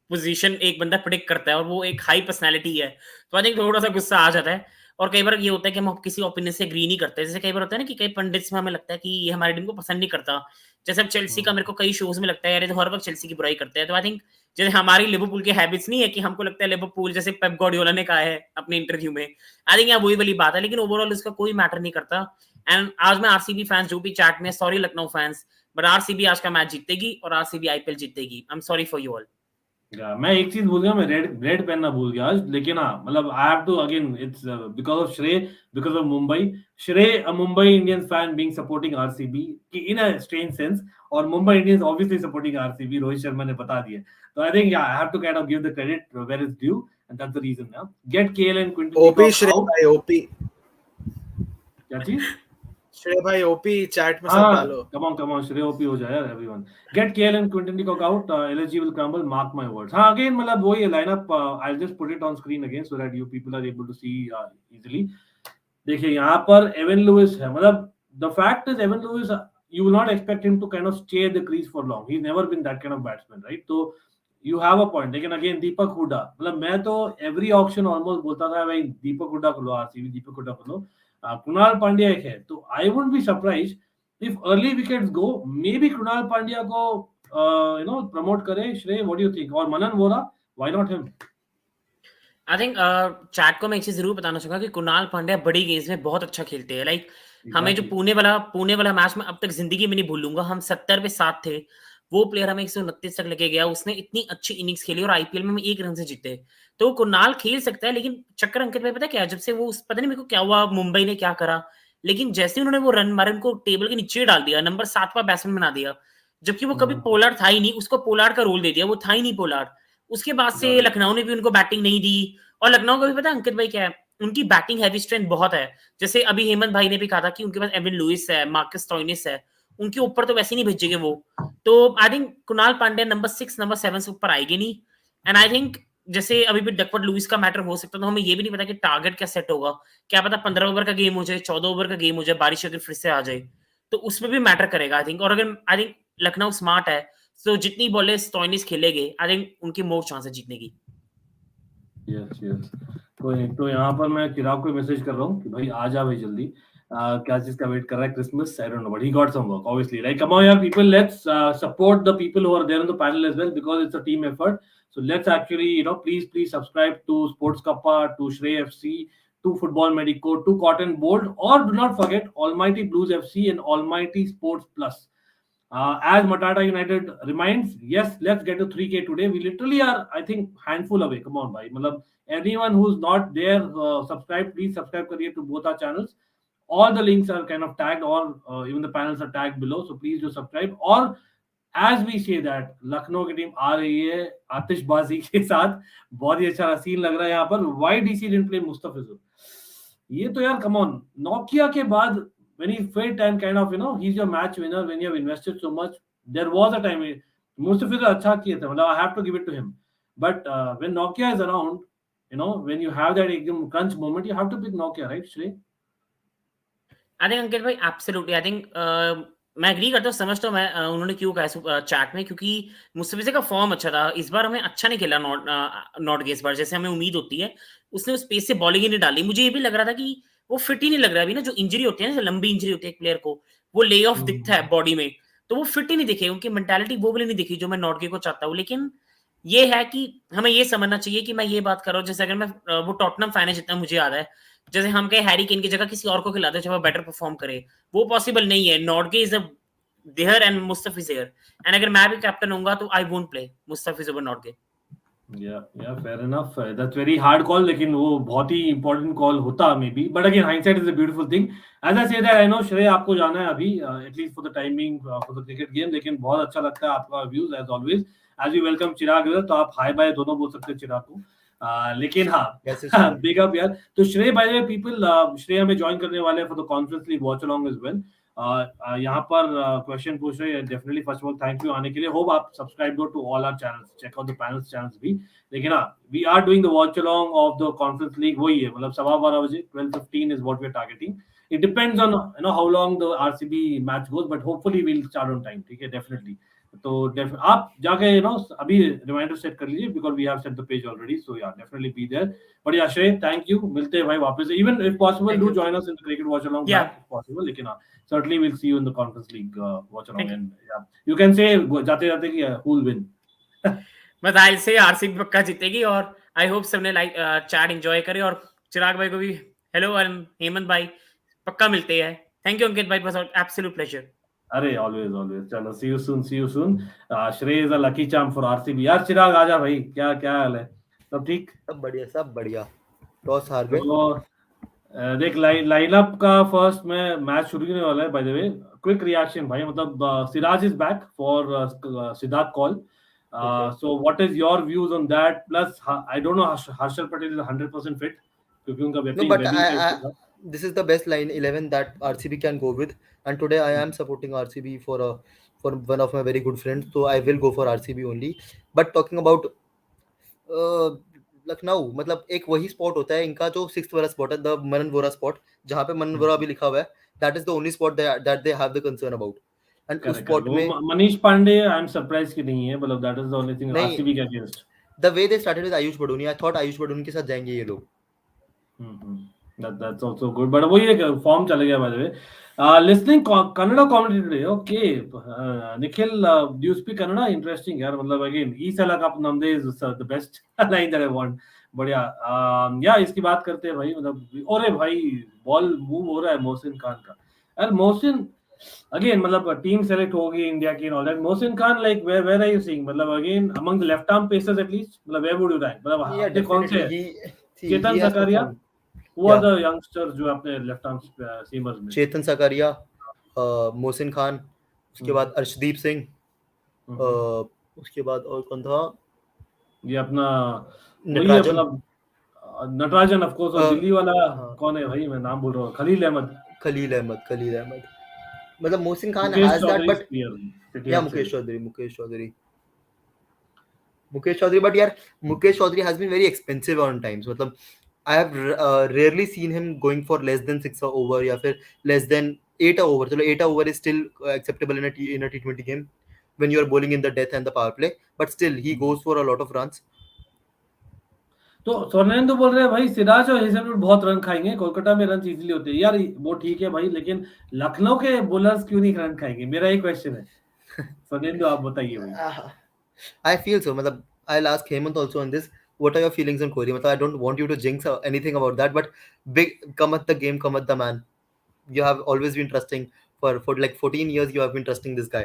पोजीशन एक बंदा प्रेडिक्ट करता है और वो एक हाई पर्सनालिटी है, तो आई थिंक थोड़ा सा गुस्सा आ जाता है. और कई बार ये होता है कि हम किसी ओपिनियन से एग्री नहीं करते. जैसे कई बार होता है ना कि कई पंडित्स में हमें लगता है कि ये हमारी टीम को पसंद नहीं करता. जैसे अब चेल्सी का मेरे को कई शोज में लगता है यार, ये तो हर वक्त चेल्सी की बुराई करते हैं. तो आई थिंक जैसे हमारी लिवरपूल की हैबिट्स नहीं है कि हमको लगता है लिवरपूल, जैसे पेप गार्डियोला ने कहा है अपने इंटरव्यू में, आई थिंक यहाँ वही वाली बात है. लेकिन ओवरऑल इसका कोई मैटर नहीं करता. एंड आज मैं आरसीबी फैंस जो भी चैट में, sorry Lucknow fans, but RCB आज का मैच जीतेगी और आरसीबी आईपीएल जीतेगी. I am sorry for you all. मैं एक चीज भूल गया, मैं रेड पहनना भूल गया आज. लेकिन हाँ, मतलब I have to again, it's because of Shrey, because of Mumbai. Shrey, a Mumbai Indians fan being supporting RCB in a strange sense, और Mumbai Indians obviously supporting RCB. Rohit Sharma ने बता दिया. तो I think I have to kind of give the credit where is due, and that's the reason. Now get KL and Quinton OP Shrey भाई, OP क्या चीज? श्रेय भाई ओपी चैट में सब डालो. Come on, Shrey OP हो जाए यार, everyone. Get KL and Quinton de Kock out. LSG will crumble. Mark my words. हाँ, again, मतलब वही lineup. I'll just put it on screen again so that you people are able to see easily. देखिए यहाँ पर Avon Louis है. मतलब the fact is Avon Louis, you will not expect him to kind of stay at the crease for long. He's never been that kind of batsman, right? तो you have a point. लेकिन again Deepak Hooda, मतलब मैं तो every auction almost बोलता था भाई दीपक हुडा को लो, RCB दीपक हुडा को लो. कुणाल पांड्या एक है, तो I would be surprise if early wickets go, maybe Kunal Pandya को प्रमोट करे. Shrey, what do you think? और Manan Vohra, why not him? I think chat को मैं एक चीज जरूर बताना चाहूंगा कि कुणाल पांड्या बड़ी गेम्स में बहुत अच्छा खेलते हैं. लाइक हमें जो पुणे वाला मैच में अब तक जिंदगी में नहीं भूलूंगा, हम 70 पे 7 थे, वो प्लेयर हमें 129 तक लेके गया. उसने इतनी अच्छी इनिंग्स खेली और आईपीएल में हम 1 रन से जीते. तो कुणाल खेल सकता है, लेकिन चक्कर अंकित भाई पता क्या, जब से वो पता नहीं मेरे को क्या हुआ, मुंबई ने क्या करा, लेकिन जैसे उन्होंने वो रन मारे, उनको टेबल के नीचे डाल दिया, नंबर 7वां बैट्समैन बना दिया. जबकि वो कभी पोलार्ड था ही नहीं, उसको पोलार्ड का रोल दे दिया, वो था ही नहीं पोलार्ड. उसके बाद से लखनऊ ने भी उनको बैटिंग नहीं दी. और लखनऊ का भी पता है अंकित भाई क्या है, उनकी बैटिंग हैवी स्ट्रेंथ बहुत है. जैसे अभी हेमंत भाई ने भी कहा था कि उनके पास एविन लुइस है, मार्कस स्टोइनिस है, उनके ऊपर तो वैसे नहीं भेजेंगे वो. तो I think Kunal Pandya number 6 number 7 से ऊपर आएगी नहीं. एंड आई थिंक जैसे अभी भी डकवर्थ लुइस का मैटर हो सकता है, तो हमें ये भी नहीं पता कि टारगेट क्या सेट होगा. क्या पता 15 ओवर का गेम हो जाए, 14 ओवर का गेम हो जाए, बारिश अगर फिर से आ जाए, तो उसमें भी मैटर करेगा आई थिंक. और अगर आई थिंक लखनऊ स्मार्ट है, तो जितनी बॉलें स्टोइनिस खेलेंगे, आई थिंक उनकी मोर चांस है जीतने की. यस. तो यहाँ पर मैं चिराग को मैसेज कर रहा हूँ कि भाई आ जा भाई जल्दी. क्या चीज का वेट कर रहा है? Christmas, I don't know, but he got some work obviously. Like come on यार people, let's support the people who are there in the panel as well, because it's a team effort. So let's actually, please subscribe to Sports Kappa, to Shrey FC, to Football Medico, to Cotton Bold, or do not forget Almighty Blues FC and Almighty Sports Plus. As Matata United reminds, yes, let's get to 3K today. We literally are, I think, handful away. Come on, bhai. Matlab, anyone who's not there, subscribe. Please subscribe kariye to both our channels. All the links are kind of tagged, or even the panels are tagged below. So please do subscribe. Or as we say that, Lucknow की team आ रही है आतिशबाजी के साथ. बहुत ही अच्छा scene लग रहा है यहाँ पर. Why DC didn't play Mustafizur? ये तो यार come on, नोकिया के बाद when he fit and kind of he's your match winner when you have invested so much. There was a time Mustafizur अच्छा किए थे, मतलब I have to give it to him. But when Nokia is around, when you have that एकदम crunch moment, you have to pick Nokia, right, Shrey? I think Ankit भाई absolutely, I think मैं agree करता हूँ. समझता हूँ मैं उन्होंने क्यों कहा चैट में, क्योंकि मुस्तफिजुर का फॉर्म अच्छा था. इस बार हमें अच्छा नहीं खेला नॉट इस बार, जैसे हमें उम्मीद होती है. उसने उस पेस से बॉलिंग ही नहीं डाली. मुझे ये भी लग रहा था कि वो फिट ही नहीं लग रहा. अभी ना जो इंजरी होती है ना, लंबी इंजरी होती है एक प्लेयर को, वो ले ऑफ दिखता है बॉडी में, तो वो फिट ही नहीं दिखे. उनकी मेंटालिटी वो वाली नहीं दिखी जो मैं नॉट को चाहता हूँ. लेकिन ये है कि हमें ये समझना चाहिए कि मैं ये बात कर रहा हूँ, जैसे अगर मैं वो टॉटनम फैन है, जितना मुझे याद है, जैसे हम कहे हैरी केन की जगह किसी और को खिलाते हैं जो बेटर परफॉर्म करे, वो पॉसिबल नहीं है. Nortje is a there and Mustafizur, and अगर मैं भी कैप्टन होऊंगा तो I won't play Mustafizur over Nortje. Yeah, fair enough. That's very hard call, लेकिन वो बहुत ही important call होता maybe. But again, hindsight is a beautiful thing. As I say that, I know श्रेय आपको जाना है अभी, at least for the timing for the cricket game. लेकिन बहुत अच्छा लगता है आपका views as always. As we welcome चिराग इधर, तो आप hi bye दोनों बोल सकते हैं चिराग को. लेकिन हाँ, big up यार. तो श्रेय, by the way, people, श्रेय हमें join करने वाले हैं for the Conference League watch along as well. यहाँ पर क्वेश्चन पूछ रहे हैं. Definitely first of all thank you आने के लिए. होप आप subscribe to all our channels, check out the panels channels भी. लेकिन हाँ, we are doing the watch along of the conference league. वही है, मतलब 12:15 बजे, 12:15 is what we are targeting. It depends on how long the RCB match goes, but hopefully we will start on time. ठीक है, definitely. तो आप जाके अभी रिमाइंडर सेट कर लीजिए, because we have set the page already. So yeah definitely be there. But या श्रेय, थैंक यू. मिलते हैं भाई वापस. Even if possible do join us in the cricket watch along if possible. लेकिन हाँ, certainly we'll see you in the Conference League watch along. And yeah, you can say जाते जाते कि who will win. बस आई से RCB पक्का जीतेगी, और आई होप सबने लाइक चैट एंजॉय करे. और चिराग भाई को भी हेलो, एंड हेमंत भाई पक्का मिलते हैं. थैंक यू अंकित भाई, बस एब्सोल्यूट प्लेजर. अरे ऑलवेज. चलो, see you soon. Shrey is a lucky charm for RCB. यार चिराग आजा भाई, क्या हाल है? सब ठीक? सब बढ़िया. टॉस हार गए. देख, लाइनअप का फर्स्ट में मैच शुरू होने वाला है. Bye the way, quick reaction भाई, मतलब Siraj is back for Siddharth call. So what is your views on that? Plus I don't know, Harshal Patel is 100% fit क्योंकि उनका No, but this is the best line 11 that RCB can go with, and today I am supporting RCB for one of my very good friends, so I will go for RCB only. But talking about Lucknow, मतलब एक वही spot होता है इनका जो 6th वाला spot है, the Manan Vora spot, जहाँ पे मनन वोरा भी लिखा हुआ है. That is the only spot that they have the concern about. And उस स्पॉट में Manish Pandey, I am surprise कि नहीं है, मतलब that is the only thing RCB के against. The way they started with Ayush Badoni, I thought Ayush Badoni के साथ जाएंगे ये लोग. That's also good, but वही एक फॉर्म चले गया. by the way, listening Kannada commentary today. Okay, Nikhil, do you speak Kannada? Interesting यार, मतलब again ई साला का नमदे is the best line that I want. बढ़िया. या इसकी बात करते हैं भाई, मतलब अरे भाई बॉल मूव हो रहा है मोहसिन खान का. यार मोहसिन अगेन, मतलब टीम सेलेक्ट होगी इंडिया की, all that. Mohsin Khan, like where are you seeing, मतलब again among the left arm pacers at least, मतलब वेयर वुड यू रैंक, मतलब आपने कौन से? चेतन Sakariya, who are the youngsters जो अपने लेफ्ट आर्म सीमर्स में? चेतन सकारिया, मोहसिन खान, उसके बाद अर्शदीप सिंह, उसके बाद और कौन था? ये अपना नटराजन. Natarajan of course. और दिल्ली वाला कौन है भाई, मैं नाम बोल रहा हूँ, खलील अहमद. मतलब Mohsin Khan has that, but या मुकेश चौधरी. But यार Mukesh Chaudhary has been very expensive on times. मतलब I have rarely seen him going for less than 6 over या फिर less than 8 over. चलो 8 over is still acceptable in a T20 game when you are bowling in the death and the power play, but still he goes for a lot of runs. तो सोनेन तो बोल रहे हैं भाई सिराज और Hazlewood बहुत run खाएंगे, कोलकाता में रन इजीली होते हैं. यार वो ठीक है भाई, लेकिन लखनऊ के बॉलर्स क्यों नहीं रन खाएंगे, मेरा एक क्वेश्चन है. सोनेन तो आप बताइए भाई. I feel so. मतलब I'll ask Hemant also on this. What are your feelings on Kohli? मतलब I don't want you to jinx anything about that, but big come at the game, come at the man. You have always been trusting for like 14 years. You have been trusting this guy.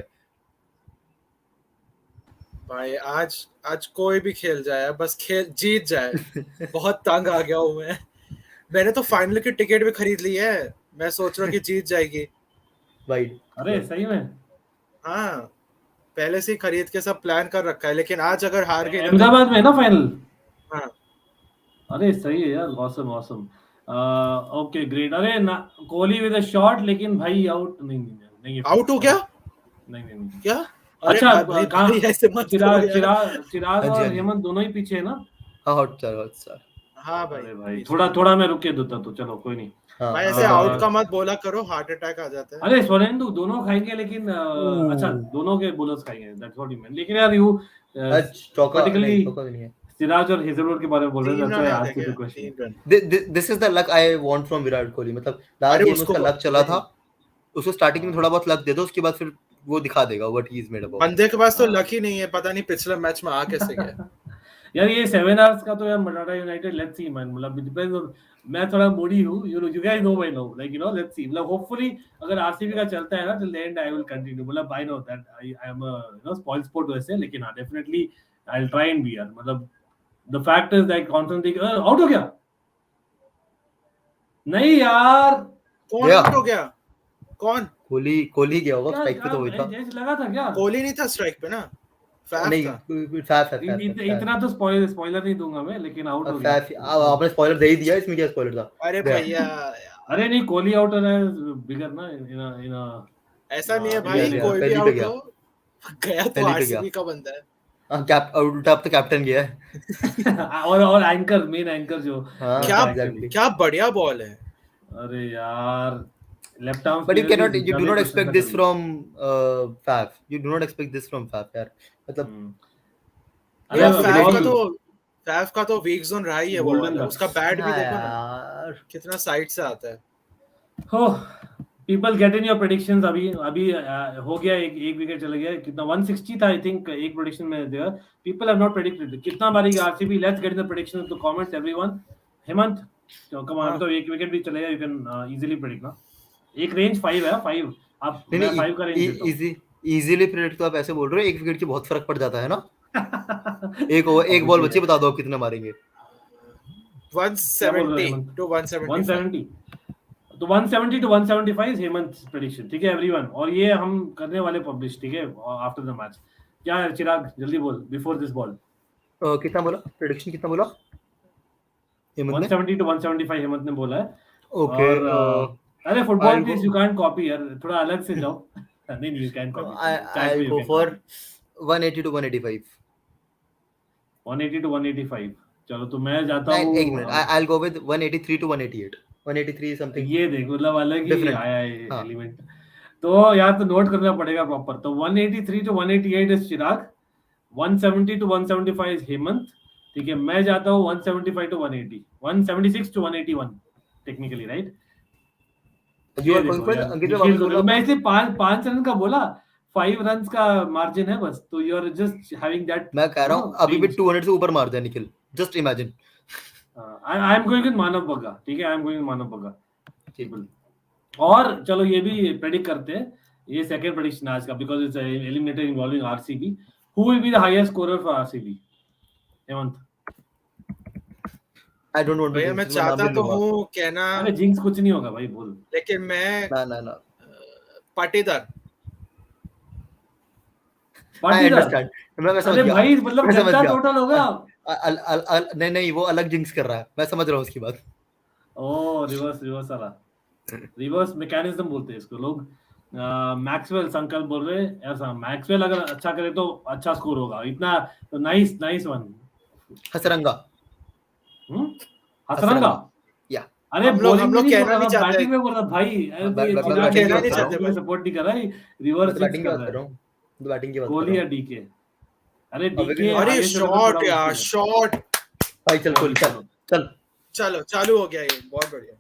भाई आज कोई भी खेल जाए, बस जीत जाए. बहुत तंग आ गया हूँ मैं. मैंने तो फाइनल की टिकट भी खरीद ली है. मैं सोच रहा हूँ कि जीत जाएगी. Right. अरे सही में? हाँ, पहले से खरीद के सब प्लान कर रखा है, लेकिन आज अगर हार गए अहमदाबाद में ना फाइनल. हाँ. अरे सही है यार, ऑसम. Okay great. अरे कोहली विद अ शॉट, लेकिन भाई आउट नहीं आउट हो गया. नहीं क्या? अच्छा, चिराग हाँ और जी. हेमंत दोनों ही पीछे है ना? हाँ हॉटस्टार. हाँ भाई थोड़ा मैं रुक के देता, तो चलो कोई नहीं. भाई ऐसे आउट का मत बोला करो, हार्ट अटैक आ जाता है. अरे स्वरेंदु दोनों खाएंगे, लेकिन अच्छा दोनों के बॉलर्स खाएंगे, दैट्स व्हाट यू मीन. लेकिन यार यू पर्टिकुलरली सिराज और हेजलवुड के बारे में बोल रहे हैं, that's why I asked the question. This is the luck I want from Virat Kohli. मतलब लास्ट गेम उसका लक चला था, उसको स्टार्टिंग में थोड़ा बहुत लक दे दो, उसके बाद फिर वो दिखा देगा what he is made about. बंदे के पास तो लक ही नहीं है, पता नहीं पिछले मैच में आ कैसे गया. यार ये 7 आवर्स का तो यार Maratha United, let's see man, मतलब डिपेंड्स ऑन. मैं थोड़ा मूडी हूं, you guys know by now, like let's see. मतलब होपफुली अगर आरसीबी का चलता है ना till the end, I will continue. मतलब I know that I am a spoil sport वैसे, लेकिन हां definitely I will try and be यार. मतलब the fact is that constantly out हो गया नहीं यार कौन गया। आउट हो गया? कौन? कोहली गया होगा, क्या स्ट्राइक पे तो वही था। ऐसे लगा था क्या कोहली नहीं था स्ट्राइक पे ना, फैफ नहीं, था। फैफ इतना तो स्पॉइलर नहीं दूंगा मैं, लेकिन आउट हो गया। फैफ आपने स्पॉइलर दे ही दिया, इसमें क्या स्पॉइलर था? अरे गया। भैया अरे नहीं, कोहली आउट होना है बिगर ना इन ऐसा नहीं है हाँ, भाई, गया, कोई भी पहली पे आउट गया। हो, गया तो पहली पे आरसीबी का बंदा है। हाँ, उल्टा अब तो कैप्टन गया है। और एंकर, मेन एंकर जो हाँ, क्या exactly. क्या बढ़िया बॉल है। अरे यार left arm But you spinner भी you do ज्यादा not प्रशंसा expect कर this the. from Faf. You do not expect this from Faf, यार। मतलब अरे यार बॉल फैफ का तो वीक जोन रहा ही है वो Golden वाला। duck। उसका बैट भी हाँ देखो ना, यार, कितना साइड से आता है। हो people get in your predictions. अभी अभी हो गया, एक विकेट चला गया, कितना 160 था आई थिंक एक प्रेडिक्शन में दिया। पीपल हैव नॉट प्रेडिक्टेड कितना मारेगी RCB. Let's get in the predictions to comments everyone. Hemant come on, तो एक विकेट भी चलेगा, यू कैन इजीली प्रेडिक्ट ना। एक रेंज 5 है, 5 आप, मैं 5 का रेंज देता हूं। इजीली प्रेडिक्ट तो आप ऐसे बोल रहे हो, एक विकेट की बहुत फर्क पड़ जाता है ना। एक बॉल बची, बता दो आप कितना मारेंगे। 170 to 175। 170 तो 170 to 175 हेमंत प्रेडिक्शन, ठीक है एवरीवन। और ये हम करने वाले पब्लिश, ठीक है, आफ्टर द मैच। क्या है चिराग, जल्दी बोल बिफोर दिस बॉल। कितना बोला प्रेडिक्शन, कितना बोला हेमंत ने? 170 to 175 हेमंत ने बोला है। ओके, और अरे football please you can't copy यार, थोड़ा अलग से जाओ। नहीं you can copy, I'll go for 180 to 185. 180 to 185। चलो तो मैं जाता एक हूँ, minute, I'll go with 183 to 188. 183 something ये देख मतलब अलग ही different. आया है हाँ। एलिमेंट। तो यार तो नोट करना पड़ेगा प्रॉपर। तो 183 to 188 is Chirag, 170 to 175 is Hemant, ठीक है। मैं जाता हूँ 175 to 180, 176 to 181 technically, right. You ये are going देखो for यार, अंकित निखिल वापस को बोलो देखो, मैं अपना। इसलिए 5 रन का बोला, 5 रन का मार्जिन है बस, तो you are just having that. मैं कह रहा हूँ अभी भी 200 से ऊपर मार दिया Nikhil, just imagine. I am going with Manav Bagga, ठीक है, I am going Manav Bagga, ठीक है। और चलो ये भी प्रेडिक्ट करते हैं, ये सेकंड प्रेडिक्शन आज का, because it's eliminator involving RCB. Who will be the highest scorer for RCB? Hemant. I don't want to भैया jinx मैं it, मैं नाम चाहता नहीं तो लूंगा। हूँ कहना, अरे जिंक्स कुछ नहीं होगा भाई, बोल। लेकिन मैं ना पाटीदार। I पाटीदार। understand, मैं समझ अरे गया, भाई मतलब मैं समझ जनता गया। टोटल होगा। नहीं वो अलग जिंक्स कर रहा है, मैं समझ रहा हूँ उसकी बात। ओ रिवर्स वाला, रिवर्स मैकेनिज्म बोलते हैं इसको लोग। मैक्सवेल संकल्प बोल रहे हैं ऐसा, मैक्सवेल अगर अच्छा करे तो अच्छा स्कोर होगा इतना। तो नाइस वन। हसरंगा, हसरंगा। या अरे हम बॉलिंग में लोग नहीं बोल कहना रहा नहीं था, चाहते। बैटिंग में बोल रहा भाई। अरे तो ये मैं चिराग कहना नहीं नहीं चाहते चाहते, भाई। सपोर्ट नहीं कर रहा है, मैं रिवर्स तो जिंक्स बैटिंग की कर बात रहा कर रहा है। हूँ, तो बैटिंग की बात कर कोहली रहा या हूँ। डीके? अरे अबे डीके अरे आगे चले तो शॉट बड़ा यार, मुश्किल है। शॉट। भाई चल कोहली, चल चल। चलो चालू हो गया ये, बहुत बढ़िया।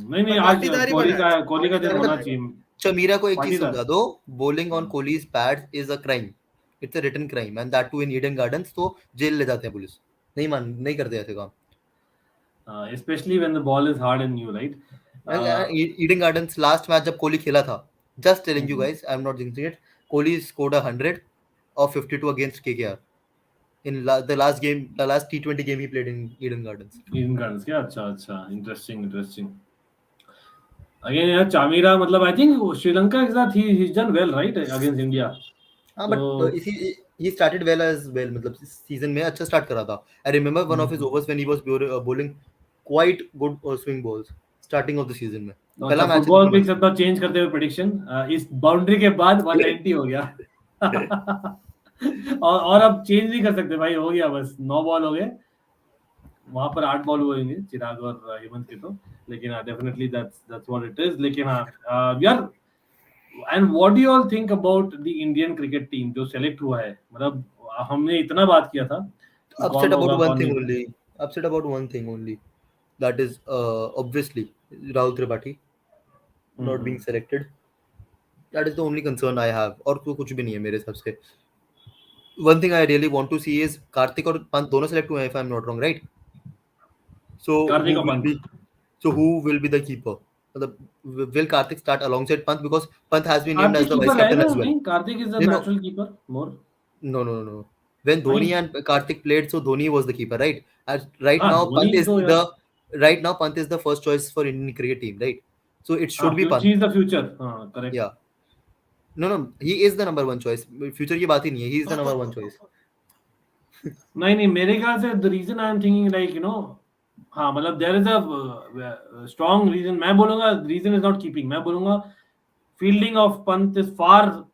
नहीं पर आज पाटीदार ही कोहली बनाया, का दिन पाटीदार होना बनाया। चाहिए। चमीरा को एक चीज पाटीदार। समझा दो, bowling on Kohli's pads is a crime. It's a written crime, and that too in Eden Gardens. तो जेल ले जाते हैं पुलिस, नहीं करते ऐसे काम। Especially when the ball is hard and new, right? Eden Gardens last match जब कोहली खेला था, just telling you guys, I'm not jinxing it. Kohli scored 100 of 52 against KKR in the last game, the last T20 game he played in Eden Gardens. In guns क्या? अच्छा interesting. Again यार चामीरा, मतलब I think Sri Lanka के साथ ही done well right against India. हाँ but he started well as well, मतलब season में अच्छा स्टार्ट करा था। I remember one of his overs when he was bowling quite good swing balls starting of the season में। पहला match football pics अपना change करते हुए प्रेडिक्शन, इस बाउंड्री के बाद 190 हो गया। और अब चेंज नहीं कर सकते भाई, हो गया बस 9 बॉल हो गए, वहां पर 8 बॉल हुएंगे चिराग और हेमंत के तो। लेकिन definitely that's what it is. लेकिन यार, and what do you all think about the Indian cricket team जो सेलेक्ट हुआ है? मतलब हमने इतना बात किया था, upset about one thing only, that is obviously Rahul Tripathi not being selected. That is the only concern I have, और तो कुछ भी नहीं है मेरे हिसाब से। One thing I really want to see is Kartik और पंत दोनों सेलेक्ट हुए हैं, if I'm not wrong, right? So Kartik और Pant. who will be the keeper? मतलब will Karthik start alongside Pant, because Pant has been named as Kartik the vice keeper है captain ना? as well. नहीं, Kartik is the No. Natural keeper more. No. when Dhoni Fine. and Karthik played, so Dhoni was the keeper, right? Right हाँ now, Dhoni तो यार Pant is the first choice for Indian cricket team, right? So it हाँ should be Pant. he is the future हाँ correct. Yeah. No, he is the number one choice. Future की बात ही नहीं है. He is the number one choice. नहीं मेरे ख्याल से the reason I am thinking like you know हाँ मतलब there is a strong reason. मैं बोलूँगा reason is not keeping. मैं बोलूँगा fielding of Pant is far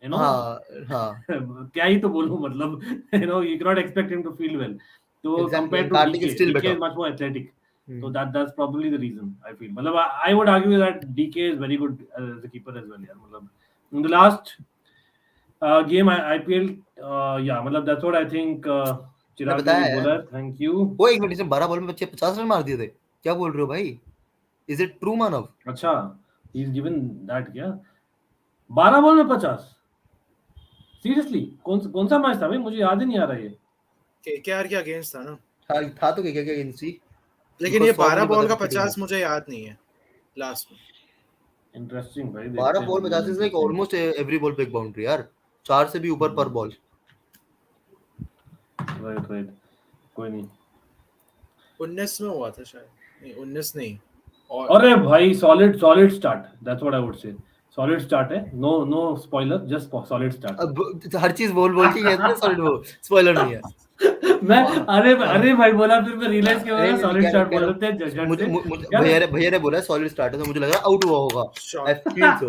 you know हाँ. क्या ही तो बोलूँ मतलब you know you cannot expect him to field well. So Exactly. compared And to Karthik is DK, still DK better. is much more athletic. So that's probably the reason I feel. मतलब I would argue that DK is very good as a keeper as well यार मतलब in the last game IPL yeah मतलब that's what I think चिराग ने भी बोला thank you. वो एक minute इसने 12 बॉल में बच्चे 50 रन मार दिए थे. क्या बोल रहे हो भाई? Is it true, मानव? अच्छा he's given that क्या 12 बॉल में 50 सीरियसली कौन सा मैच था भाई मुझे याद ही नहीं आ रहा ये केकेआर के अगेंस्ट था ना था तो क्या अगेंस्ट ही लेकिन ये 12 बॉल का 50 मुझे याद नहीं है लास्ट में इंटरेस्टिंग भाई 12 ball 50 is like almost every ball पे एक बाउंड्री यार 4 से भी ऊपर पर बॉल राइट कोई नहीं 19 में हुआ था शायद नहीं 19 नहीं अरे भाई solid start that's what I would say solid start है no spoiler just solid start हर चीज बोल के कहते हैं सॉलिड वो स्पॉइलर नहीं है मैं अरे भाई बोला फिर मैं रियलाइज किया मैंने सॉलिड स्टार्ट बोल रहे थे मुझे भैया ने बोला सॉलिड स्टार्ट है तो मुझे लग रहा आउट हुआ होगा आई फील सो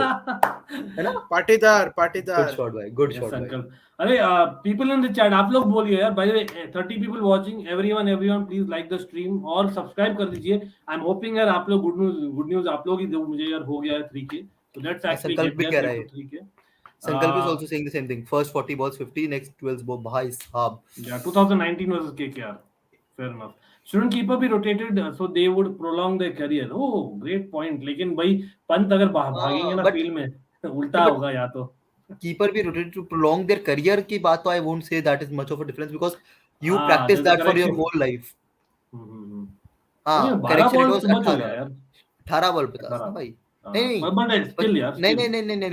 है ना पाटीदार गुड शॉट भाई गुड शॉट भाई अरे पीपल इन द चैट आप लोग बोलिए यार by the way 30 people watching everyone please like the stream और सब्सक्राइब कर दीजिए आई एम होपिंग यार आप लोग गुड न्यूज़ आप लोग ही दो मुझे यार हो गया है 3K so let's actually संकल्प भी कह रहा है 3K संकल्प is also saying the same thing first 40 balls 50 next 12 balls भाई साहब yeah 2019 versus KKR fair enough shouldn't keeper be rotated so they would prolong their career oh great point लेकिन भाई पंत अगर भागेंगे ना फील्ड में उल्टा होगा या तो keeper be rotated to prolong their career की बात तो I won't say that is much of a difference because you practice that for your whole life हाँ correction it was 18 बॉल 50 ना भाई नहीं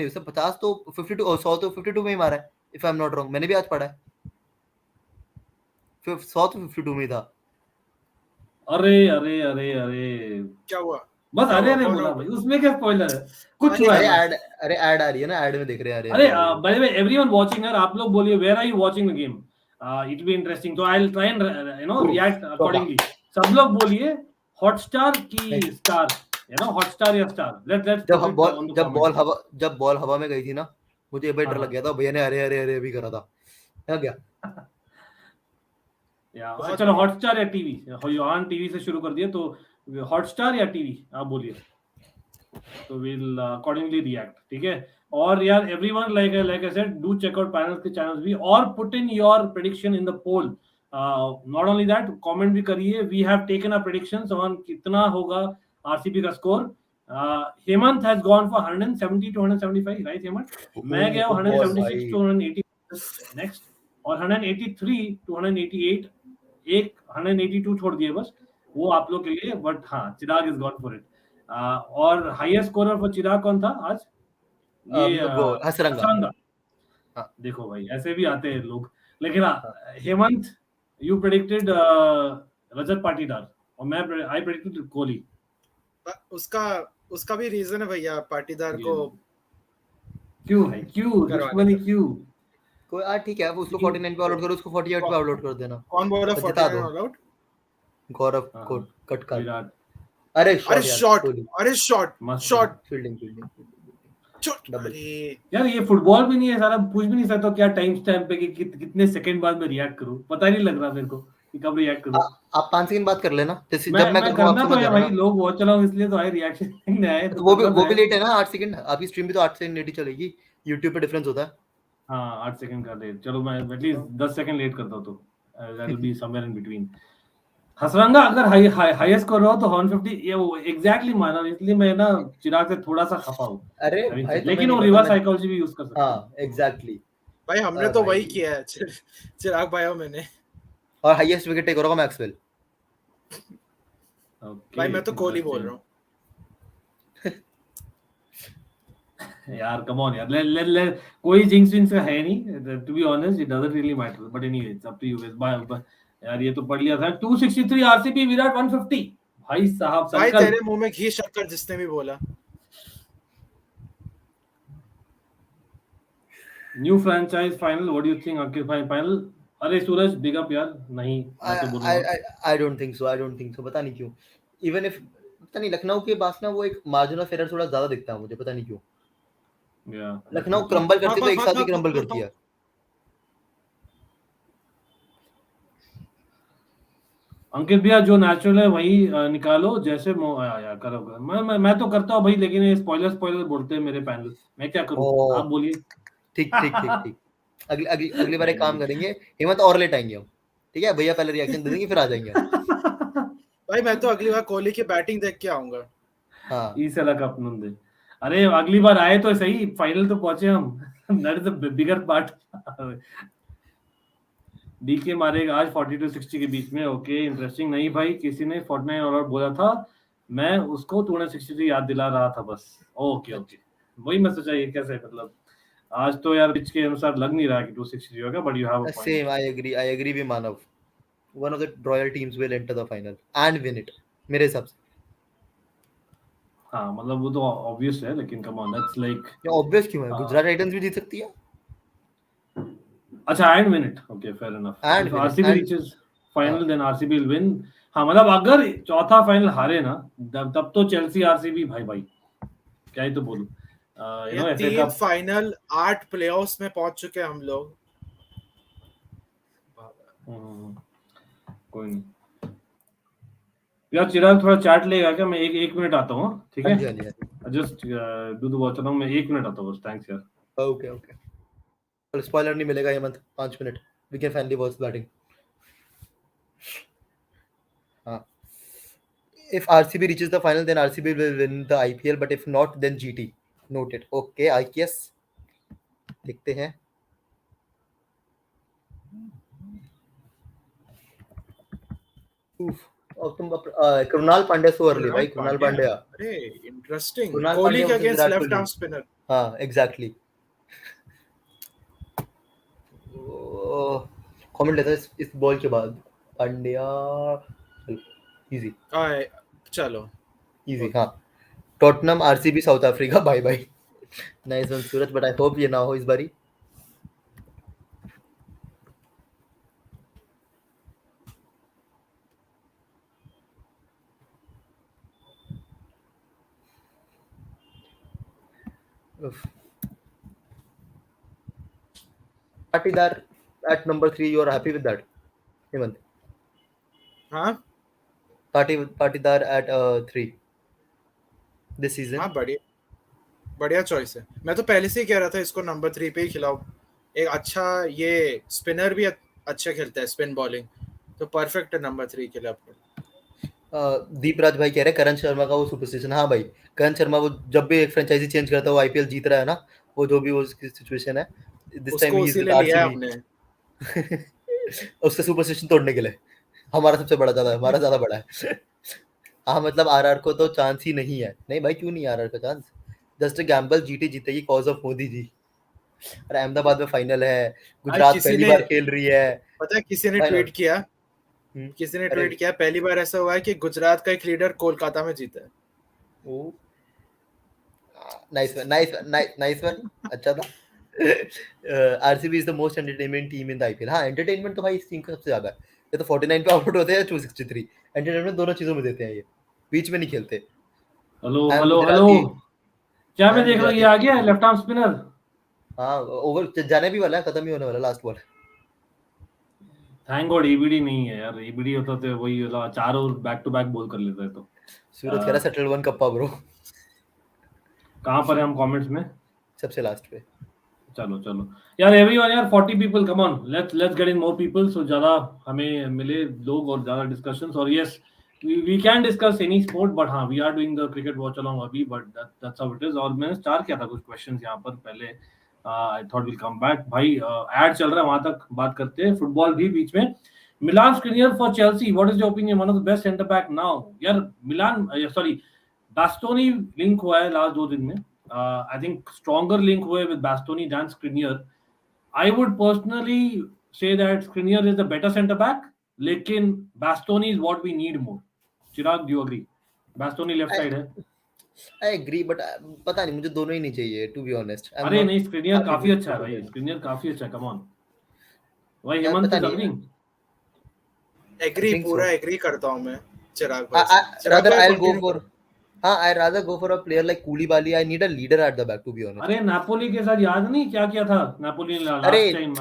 उसने 50 तो 52 और 100 तो 52 में ही मारा है if I'm not wrong मैंने भी आज पढ़ा है 100 तो 52 में ही था अरे क्या हुआ बस अरे बोला भाई उसमें क्या स्पॉइलर है कुछ हुआ है अरे ऐड आ रही है ना ऐड में देख रहे हैं अरे by the way everyone watching यार आप लोग बोलिए where are you watching the game it will be interesting तो I will try and you know react accordingly सब लोग बोलिए हॉटस्टार की स्टार यू नो हॉटस्टार या स्टार लेट्स जब बॉल हवा में गई थी ना मुझे बड़ा डर लग गया था भैया ने अरे भी करा था क्या या चलो हॉटस्टार या टीवी ऑन टीवी से शुरू कर दिया तो हॉटस्टार या टीवी आप बोलिए तो विल अकॉर्डिंगली रिएक्ट ठीक है और यार everyone like I said do check out panels के चैनल्स भी और put in your prediction in the poll not only that comment भी करिए we have taken a predictions on कितना होगा आरसीबी का score Hemant has gone for 170 to 175 right Hemant मैं गया 176 to 180 नेक्स्ट और 183 to 188 एक 182 छोड़ दिए बस वो आप लोग के लिए बट हाँ चिराग इज गॉन फॉर इट और हाईएस्ट स्कोरर फॉर चिराग कौन था आज ये हसरंगा देखो भाई ऐसे भी आते हैं लोग लेकिन हेमंत यू प्रेडिक्टेड रजत पाटीदार और मैं आई प्रेडिक्टेड कोहली उसका भी रीजन है भैया पाटीदार को क्यों दुश्मनी क्यों कोई ठीक है उसको 49 पे आउट करो उसको 48 पे आउट कर देना कौन बोल रहा 49 ऑल आउट गौरव कट कर अरे शॉट फील्डिंग यार ये फुटबॉल भी नहीं है सारा पूछ भी नहीं सकता क्या टाइम स्टैम्प पे कि कितने सेकंड बाद में रिएक्ट करूं पता नहीं लग रहा मेरे को कि कब रिएक्ट करूं आप 5 सेकंड बात कर लेना जैसे जब मैं करना तो है भाई लोग वॉच चलाओ इसलिए तो आए रिएक्शन नहीं आए तो वो भी लेट है ना 8 सेकंड आपकी स्ट्रीम भी तो 8 सेकंड लेट ही चलेगी YouTube पे डिफरेंस होता है हाँ 8 सेकंड का लेट चलो मैं एटलीस्ट 10 सेकंड लेट करता हूं तो that will be somewhere in between Hasaranga अगर हाईएस्ट कर रहा हो तो 150 ये वो एग्जैक्टली माना इसलिए मैं ना चिराग से थोड़ा सा खफा हूं अरे भाई लेकिन वो रिवर्स साइकोलॉजी भी यूज कर सकते हैं हां एग्जैक्टली भाई हमने तो वही किया है चिराग भाई और मैंने और हाईएस्ट विकेट टेकर होगा मैक्सवेल भाई मैं तो कोहली बोल रहा हूं यार कम ऑन यार, ले कोई जिंक्स विंक्स का है नहीं, to be honest it doesn't really matter, but anyway it's up to you guys. यार ये तो पढ़ लिया था। 263 आरसीबी, विराट 150। भाई साहब भाई संकल्प। तेरे मुंह में घी शक्कर जिसने भी बोला। New franchise final, what do you think Ankit भाई? फाइनल, अरे सूरज बिग अप यार। नहीं मैं तो बोलूंगा I don't think so. I don't think so. पता नहीं क्यों। Even if पता नहीं, लखनऊ के पास ना वो एक मार्जिन ऑफ एरर थोड़ा ज्यादा दिखता है मुझे, पता नहीं क्यों। या लखनऊ क्रम्बल करती तो एक साथ ही क्रम्बल करती है। अंकित भैया जो नेचुरल है वही निकालो, जैसे यार करो। मैं तो करता हूँ भाई, लेकिन ये स्पॉइलर बोलते हैं मेरे पैनल, मैं क्या करूँ? ओह। आप बोलिए। ठीक ठीक ठीक ठीक। अगली बार एक काम करेंगे, हेमंत और लेट आएंगे हम, ठीक है? भैया पहले रिएक्शन दे देंगे फिर आ जाएंगे हम। भाई मैं तो अगली बार कोहली की बैटिंग देख के आऊंगा। हाँ ई साला कप नंदे। अरे अगली बार आए तो सही, फाइनल तो पहुंचे हम। That is the bigger part. DK मारेगा आज 42-60 के बीच में। Okay interesting. नहीं भाई, किसी ने 49 और बोला था, मैं उसको 263 याद दिला रहा था बस। ओके ओके, वही मैं सोचा ये कैसे, मतलब आज तो यार पिच के अनुसार लग नहीं रहा कि 263 होगा, but you have a point. Same, I agree with Manav. One of the royal teams will enter the final and win it, मेरे हिसाब से। हाँ मतलब वो तो ऑब्वियस है, लेकिन कम ऑन दैट्स लाइक ये ऑब्वियस क्यों है? गुजरात टाइटंस भी जीत सकती है। अच्छा and win it. Okay fair enough. And if win it, RCB and reaches final then RCB will win. हाँ मतलब अगर चौथा फाइनल हारे ना, तब तो चेल्सी आरसीबी भाई भाई क्या ही तो बोलूं। You know FA 3 cup final 8 playoffs में पहुंच चुके हैं हम लोग। कोई नहीं यार। चिराग थोड़ा चैट लेगा क्या? मैं एक मिनट आता हूँ, ठीक हाँ है? जी हाँ जी हाँ जी। Just do the watch along, मैं 1 मिनट आता हूँ बस। थैंक्स यार। Okay okay. और स्पॉइलर नहीं मिलेगा Hemant, 5 minute. We can finally watch batting. हाँ। If RCB reaches the final, then RCB will win the IPL, but if not, then GT. Noted. Okay, I guess देखते हैं। उफ, और तुम कृणाल पांड्या सो अर्ली भाई, कृणाल पांड्या। अरे इंटरेस्टिंग। कृणाल कोहली पांड्या के versus against Virat left Kohli. Arm spinner. हाँ एग्जैक्टली। कमेंट लेता है इस बॉल के बाद। पांड्या इजी चलो इजी। हाँ, Tottenham RCB South Africa, bye bye. Nice one Suraj, but I hope ये ना हो इस बारी। Patidar at number 3, you are happy with that, Hemant? हाँ Patidar at 3 this season. हाँ बढ़िया चॉइस है। मैं तो पहले से ही कह रहा था इसको नंबर 3 पे ही खिलाओ। एक अच्छा ये स्पिनर भी अच्छा खेलता है स्पिन बॉलिंग, तो परफेक्ट है नंबर 3 के लिए आपको। दीपराज भाई कह रहे हैं करण शर्मा का वो सुपरस्टिशन। हाँ भाई, करण शर्मा वो जब भी एक फ्रेंचाइजी चेंज करता है वो आईपीएल जीत रहा है ना, वो जो भी वो उसकी सिचुएशन है, दिस टाइम उसको ही इज विद उसीलिए लिया है आरसीबी। हमने। उसका सुपरस्टिशन तोड़ने के लिए। हमारा सबसे बड़ा ज्यादा है, हमारा ज्यादा बड़ा है। हाँ मतलब आरआर को तो चांस ही नहीं है। नहीं भाई क्यों नहीं आरआर का चांस? जस्ट गैम्बल, जीटी जीतेगी कॉज ऑफ मोदी जी। अरे अहमदाबाद में फाइनल है, भाई गुजरात किसी पहली ने बार खेल रही है। पता है किसी ने Why ट्वीट not? किया अरे पहली बार ऐसा हुआ है कि गुजरात का एक लीडर कोलकाता में जीता है। ओ नाइस वन अच्छा था। RCB is the most entertainment team in the IPL. हाँ एंटरटेनमेंट तो भाई इस टीम का सबसे ज्यादा है। ये तो 49 पे आउट होते हैं, 263 एंटरटेनमेंट दोनों चीजों में देते हैं, ये बीच में नहीं खेलते। Hello I am hello hello, Gujarati. क्या आई मैं एम देख रहा हूँ ये गुजराती। आ गया लेफ्ट आर्म स्पिनर। हाँ ओवर जाने भी वाला है, खत्म ही होने वाला, last ball. Thank God EBD नहीं है यार, ईबीडी होता तो वही वाला चारों बैक टू बैक बॉल कर लेता है। तो सूरज कह रहा सेटल वन कप्पा ब्रो। कहाँ पर है हम कमेंट्स में? सबसे लास्ट पे। चलो चलो यार, एवरीवन यार 40 people, come on let's get in more people, so ज्यादा हमें मिले लोग और ज्यादा डिस्कशंस। और yes we can discuss any sport, but हाँ we are doing the cricket watch along अभी, but that's how it is. और मैंने स्टार्ट किया था कुछ क्वेश्चंस यहाँ पर पहले, I thought will come back. भाई ऐड चल रहा है, वहां तक बात करते हैं। फुटबॉल भी बीच में। Milan Skriniar for Chelsea, what is your opinion? One of the best centre back now यार। मिलान सॉरी बास्टोनी लिंक हुआ है लास्ट 2 दिन में, I think stronger link हुए with Bastoni than Skriniar. I would personally say that Skriniar is the better centre back, लेकिन Bastoni is what we need more. Chirag, do you agree? Bastoni left side है. I agree, but पता नहीं मुझे दोनों ही नहीं चाहिए to be honest. I'm अरे not नहीं, Skriniar happy काफी with अच्छा है both of भाई. them. Skriniar काफी अच्छा है. Come on. Why यार Hemant पता is नहीं. agreeing? एग्री, think पूरा so. एग्री करता हूँ मैं चिराग भाई से। चिराग Rather भाई I'll go continue for करो। I'd rather go for a player like Koulibaly. I need a leader at the back to be honest. अरे नापोली के साथ याद नहीं क्या किया था नापोली ने अरे लास्ट टाइम.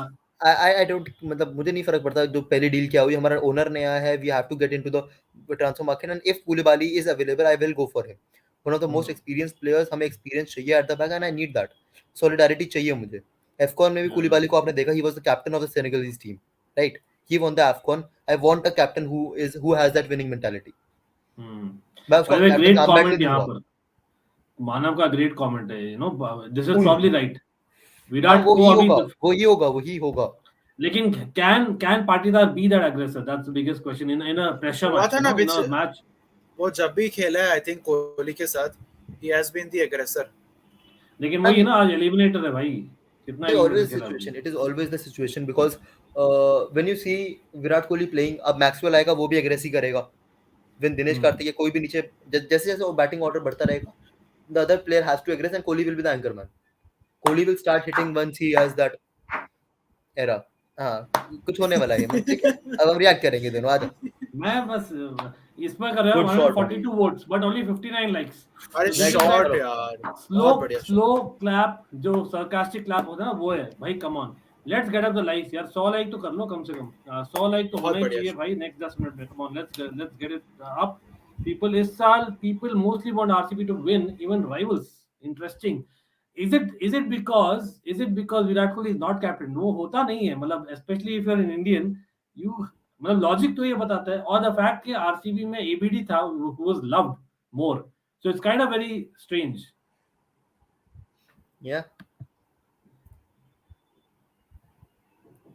I don't मतलब मुझे नहीं फर्क पड़ता जो पहली डील क्या हुई हमारा ओनर नया है we have to get into the transfer market and if Koulibaly is available I will go for him. One of the most experienced players, हमें experience चाहिए at the back and I need that. Solidarity चाहिए मुझे. AFCON में भी Koulibaly को आपने देखा, he was the captain of the Senegalese team, right? He won the AFCON. I want a captain who has that winning mentality. मैं उसको great captain armband comment नहीं यहाँ दूंगा. पर. मानव का ग्रेट कमेंट है. You know this is Ui. Probably right. हाँ विराट को अभी वही होगा. लेकिन can Patidar be that aggressor? That's the biggest question in a pressure हुआ match, था you ना know, in beach a match. वो जब भी खेला है आई थिंक कोहली के साथ he has been the aggressor. लेकिन वही है ना, आज एलिमिनेटर है भाई. कितना It is eliminator always the खेला situation. अभी. It is always the situation because when you see Virat Kohli playing, अब मैक्सवेल आएगा वो भी एग्रेसिव करेगा. When दिनेश कार्तिक या कोई भी नीचे जैसे जैसे वो बैटिंग ऑर्डर बढ़ता रहेगा, the other player has to aggress and Kohli will be the anchor man. Kohli will start hitting once he has that era. हाँ कुछ होने वाला है ठीक है. अब हम रिएक्ट करेंगे दोनों. आ जाओ. मैं बस इसमें कर रहा हूँ Good shot, 142 votes but only 59 likes. अरे Next, शॉट करो. यार, स्लो बहुत बढ़िया स्लो क्लैप जो सरकास्टिक क्लैप होता है ना वो है भाई. कम on, let's get up the likes यार. 100 लाइक तो कर लो कम से कम. 100 लाइक तो बहुत होना ही बढ़िया चाहिए shot. भाई नेक्स्ट 10 मिनट में. Come on, let's get it up. People इस साल people mostly want RCB to win, even rivals. Interesting. is it because Virat Kohli is not captain? वो होता नहीं है. मतलब specially if you are in Indian, you मतलब logic तो ये बताता है. और द फैक्ट कि आरसीबी में एबीडी था who was loved more, so it's kind of very strange. Yeah.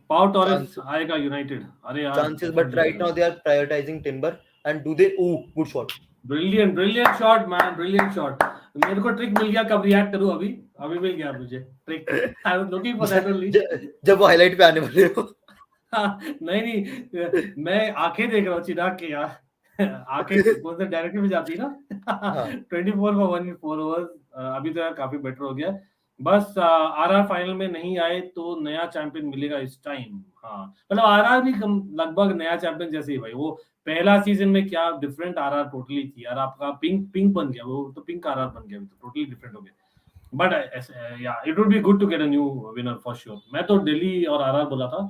Pav Torres आएगा यूनाइटेड. अरे यार Chances, but right now they are prioritizing Timber and do they? Oh, good shot. Brilliant shot man, brilliant shot. मेरे को trick मिल गया कब react करूं. अभी मिल गया मुझे trick. I was looking for that only. जब वो हाईलाइट पे आने वाले हो. नहीं मैं आंखें देख रहा हूँ चिराग के यार. आंखें कौन से डायरेक्टली में जाती है ना. 24 for 1 in 4 overs. अभी तो यार काफी बेटर हो गया. बस आरआर फाइनल में नहीं आए तो नया चैंपियन मिलेगा इस टाइम. हाँ मतलब आरआर भी लगभग नया चैंपियन जैसे ही भाई. वो पहला सीजन में क्या डिफरेंट आरआर टोटली थी यार. आपका पिंक बन गया, वो तो पिंक आरआर बन गया. तो टोटली डिफरेंट हो गया. But yeah it would be good to get a new winner for sure. मैं तो दिल्ली और आरआर बोला था.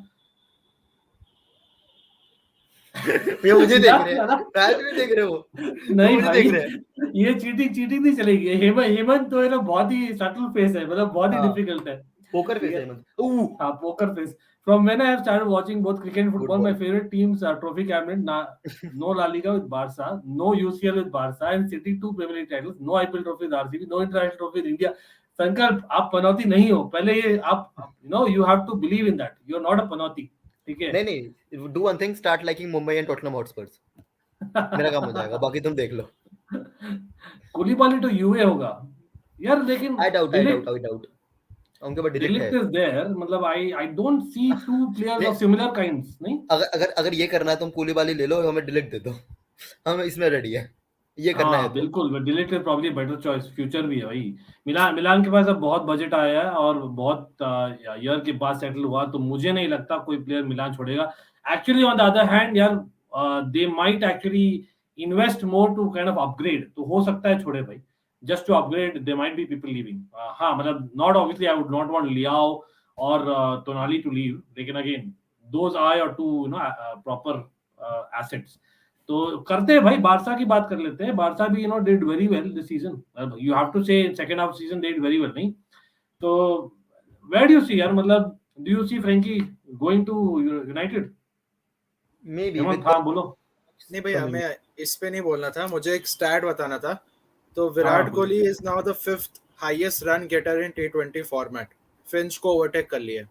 ये मुझे देख रहे हैं, मैच में देख रहे हो. नहीं मुझे भाई देख रहे हैं. ये चीटिंग नहीं चलेगी. हेमंत तो है ना बहुत ही सटल फेस है. मतलब बहुत ही हाँ. डिफिकल्ट है. पोकर फेस है मतलब. हाँ poker face. From when I have started watching both cricket and football, Good my ball. favorite teams are trophy cabinet. No La Liga with Barca, no UCL with Barca, and City 2 Premier League titles. No IPL trophy with RCB, no international trophy with India. संकल्प आप पनौती नहीं हो. पहले ये आप you have to believe in that. You are not a पनौती. ठीक है. नहीं do one thing, start liking Mumbai and Tottenham Hotspurs. मेरा काम हो जाएगा, बाकी तुम देख लो. कुलीबाली तो यूए होगा यार. लेकिन I doubt. उनके पास डिलीट है. Delict is there. मतलब I don't see two players of similar kinds. नहीं अगर ये करना है तुम कूलीबाली ले लो, हमें डिलीट दे दो. हम इसमें रेडी है. ये करना है तो बिल्कुल. Delete is probably better choice. Future भी है भाई. मिलान के पास अब बहुत बजट आया है और बहुत ईयर के बाद सेटल हुआ. तो मुझे नहीं लगता कोई प्लेयर मिलान छोड़ेगा. Actually on the other hand यार they might actually invest more to kind of upgrade. तो हो सकता है छोड़े भाई. Just to upgrade, there might be people leaving. हाँ मतलब not obviously I would not want Liao or Tonali to leave. लेकिन again those are your two proper assets. तो करते हैं भाई. बारसा की बात कर लेते हैं. बारसा भी did very well this season. You have to say second half season they did very well नहीं. तो where do you see यार मतलब do you see Frankie going to United? maybe हाँ बोलो. नहीं भैया मैं इस पे नहीं बोलना था, मुझे एक स्टैट बताना था. तो Virat Kohli is now the 5th highest run getter in T20 format. Finch को ओवरटेक कर लिया.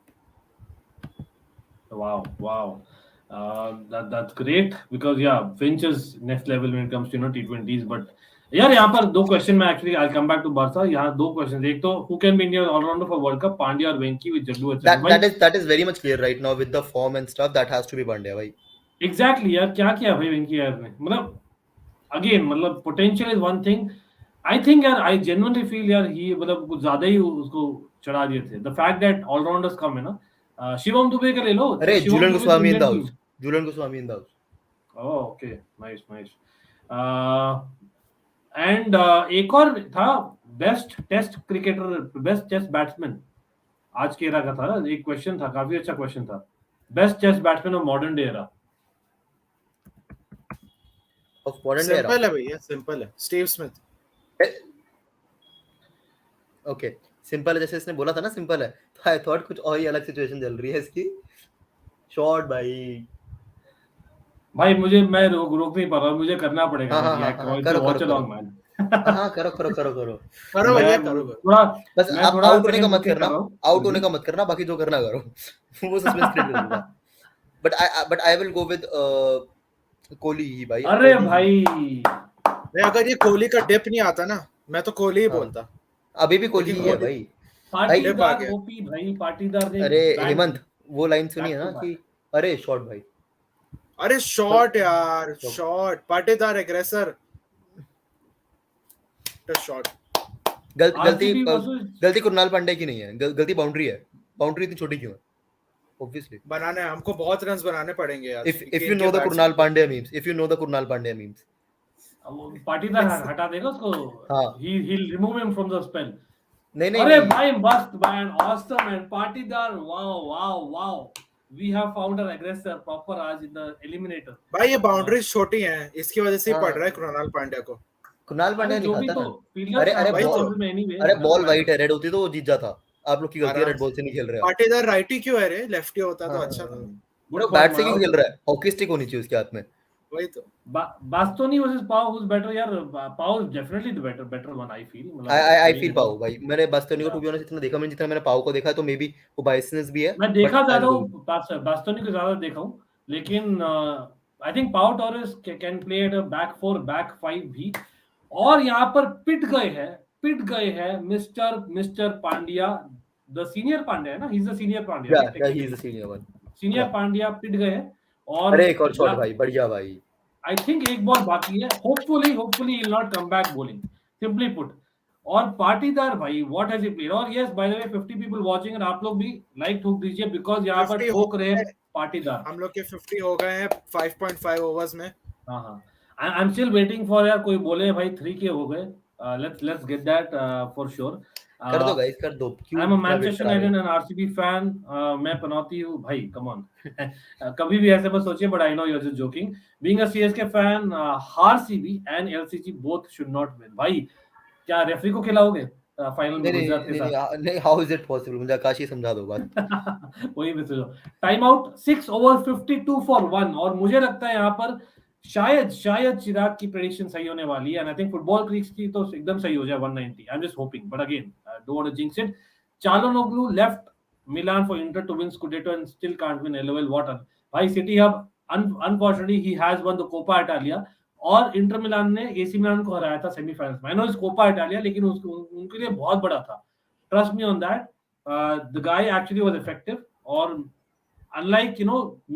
Wow. That's great because yeah, Finch is next level when it comes to T20s. But यार यहाँ पर दो क्वेश्चन में actually I come back to Barca. यहाँ दो क्वेश्चन. एक तो who can be Indian allrounder for world cup, Pandya और वेंकी विद जल्लू अच्छा. that is very much clear right now with the form and stuff. That has to be Pandya भाई. Exactly यार, क्या किया भाई वेंकी यार ने. मतलब अगेन मतलब potential is one thing. I think यार, आई जेन्युइनली फील यार ही मतलब कुछ ज्यादा ही उसको चढ़ा दिए थे. द फैक्ट दैट ऑलराउंडर्स कम है ना. शिवम दुबे का ले लो. अरे Shivam Julian Dubey Goswami in the Indian house. Julian Goswami in the house. team. Oh, okay, nice, nice. And एक और था best test cricketer, best test batsman आज के एरा का था. एक क्वेश्चन था, काफी अच्छा क्वेश्चन था. Best test batsman of modern day era. Of modern era. Simple है भैया, सिंपल है. Steve Smith. Okay, सिंपल है, जैसे इसने बोला था ना सिंपल है, तो आई थॉट कुछ और ही अलग सिचुएशन चल रही है इसकी. शॉट भाई. भाई मुझे, मैं रोक नहीं पा रहा, मुझे करना पड़ेगा. हाँ, करो वॉच अलोंग मैन. हाँ, करो भैया, करो. थोड़ा बस मैं आप थोड़ा आउट होने का second मत booking करना, कर रहा हूँ. आउट होने का मत करना, बाकी जो करना करो. वो सस्पेंस क्रिएट कर दूंगा. But I will go with Kohli ही भाई. अरे भाई अगर ये कोहली का डिप नहीं आता ना, मैं तो कोहली ही बोलता. अभी भी कोहली ही है भाई. पाटीदार ओपी भाई, पाटीदार ने. अरे हेमंत, वो लाइन सुनी है ना कि अरे शॉट भाई. अरे शॉट यार, शॉट. पाटीदार एग्रेसर. शॉट. गलती कुणाल पांड्या की नहीं है, गलती बाउंड्री है. बाउंड्री इतनी छोटी क्यों है? Obviously बनाने हमको बहुत रन्स बनाने पड़ेंगे यार. if you know the Kunal Pandya memes, if you know the Kunal Pandya memes. Patidar हटा देगा उसको. हाँ. he'll remove him from the spell. नहीं अरे भाई मस्त man, awesome man. Patidar, wow. We have found an aggressor proper आज in the eliminator. भाई ये बाउंड्रीज छोटी हैं, इसकी वजह से ही पड़ रहा है कुणाल पांड्या को. कुणाल पांड्या नहीं खाता ना. अरे बॉल वाइट है, रेड होती तो वो जीत जाता. आप लोग की गलती है, रेड बॉल से नहीं खेल रहे. पाटीदार राइटी क्यों है रे? लेफ्टी होता तो अच्छा था. वो बैट से क्यों खेल रहा है? हॉकी स्टिक होनी चाहिए उसके हाथ में. वही तो. बास्तोनी वर्सेस पाओ, who's better यार? पाओ is definitely the better one I feel. I feel पाओ भाई. मैंने बास्तोनी को टू बी ऑनेस्ट इतना देखा मैंने जितना मैंने पाओ को देखा, तो मे बी वो बायसनेस भी है. मैं देखा ज्यादा हूं, बास्तोनी को ज्यादा देखा हूं, लेकिन I think Pau Torres can play at a back 4 back 5 भी. और यहाँ पर पिट गए हैं mister Pandya. The senior Pandya है ना, he is the senior Pandya. He is the senior one. Senior Pandya पिट गए. और अरे एक और शॉट भाई, बढ़िया भाई. आई थिंक एक बॉल बाकी है. Hopefully he will not come back bowling, simply put. और पाटीदार भाई, व्हाट हैज ही प्लेड. और yes bye the way 50 people watching, और आप लोग भी लाइक ठोक दीजिए बिकॉज़ यहां पर ठोक रहे हैं पाटीदार. हम लोग के 50 हो गए हैं 5.5 ओवर्स में. हां I am still waiting for यार कोई बोले भाई 3 के हो गए. Let's get that for sure. कर दो गाइस, कर दो. आई am a Manchester United and RCB fan. मैं पनौती हूं भाई, कम ऑन. कभी भी ऐसे मत सोचिए, but I know you are just joking. Being a CSK fan, RCB and LSG both should not win. भाई क्या रेफरी को खिलाओगे फाइनल में गुजरात के साथ? नहीं, हाउ इज इट पॉसिबल? मुझे आकाश ही समझा दो बात. वही मैं सोच. Time out 6 over 52 for 1. और मुझे लगता है यहाँ पर शायद चिराग की प्रेडिक्शन सही होने वाली है. एंड आई थिंक फुटबॉल क्रिक्स की तो एकदम सही हो जाए 190. I am just hoping, but again don't want to jinx it. Calhanoglu left Milan for Inter to win Scudetto and still can't win LOL. What भाई city hub, unfortunately he has won the Coppa Italia. और Inter Milan ने AC Milan को हराया था semifinals में. I know इस Coppa Italia, लेकिन उसको उनके लिए बहुत बड़ा था. Trust me on that. The guy actually was effective. और unlike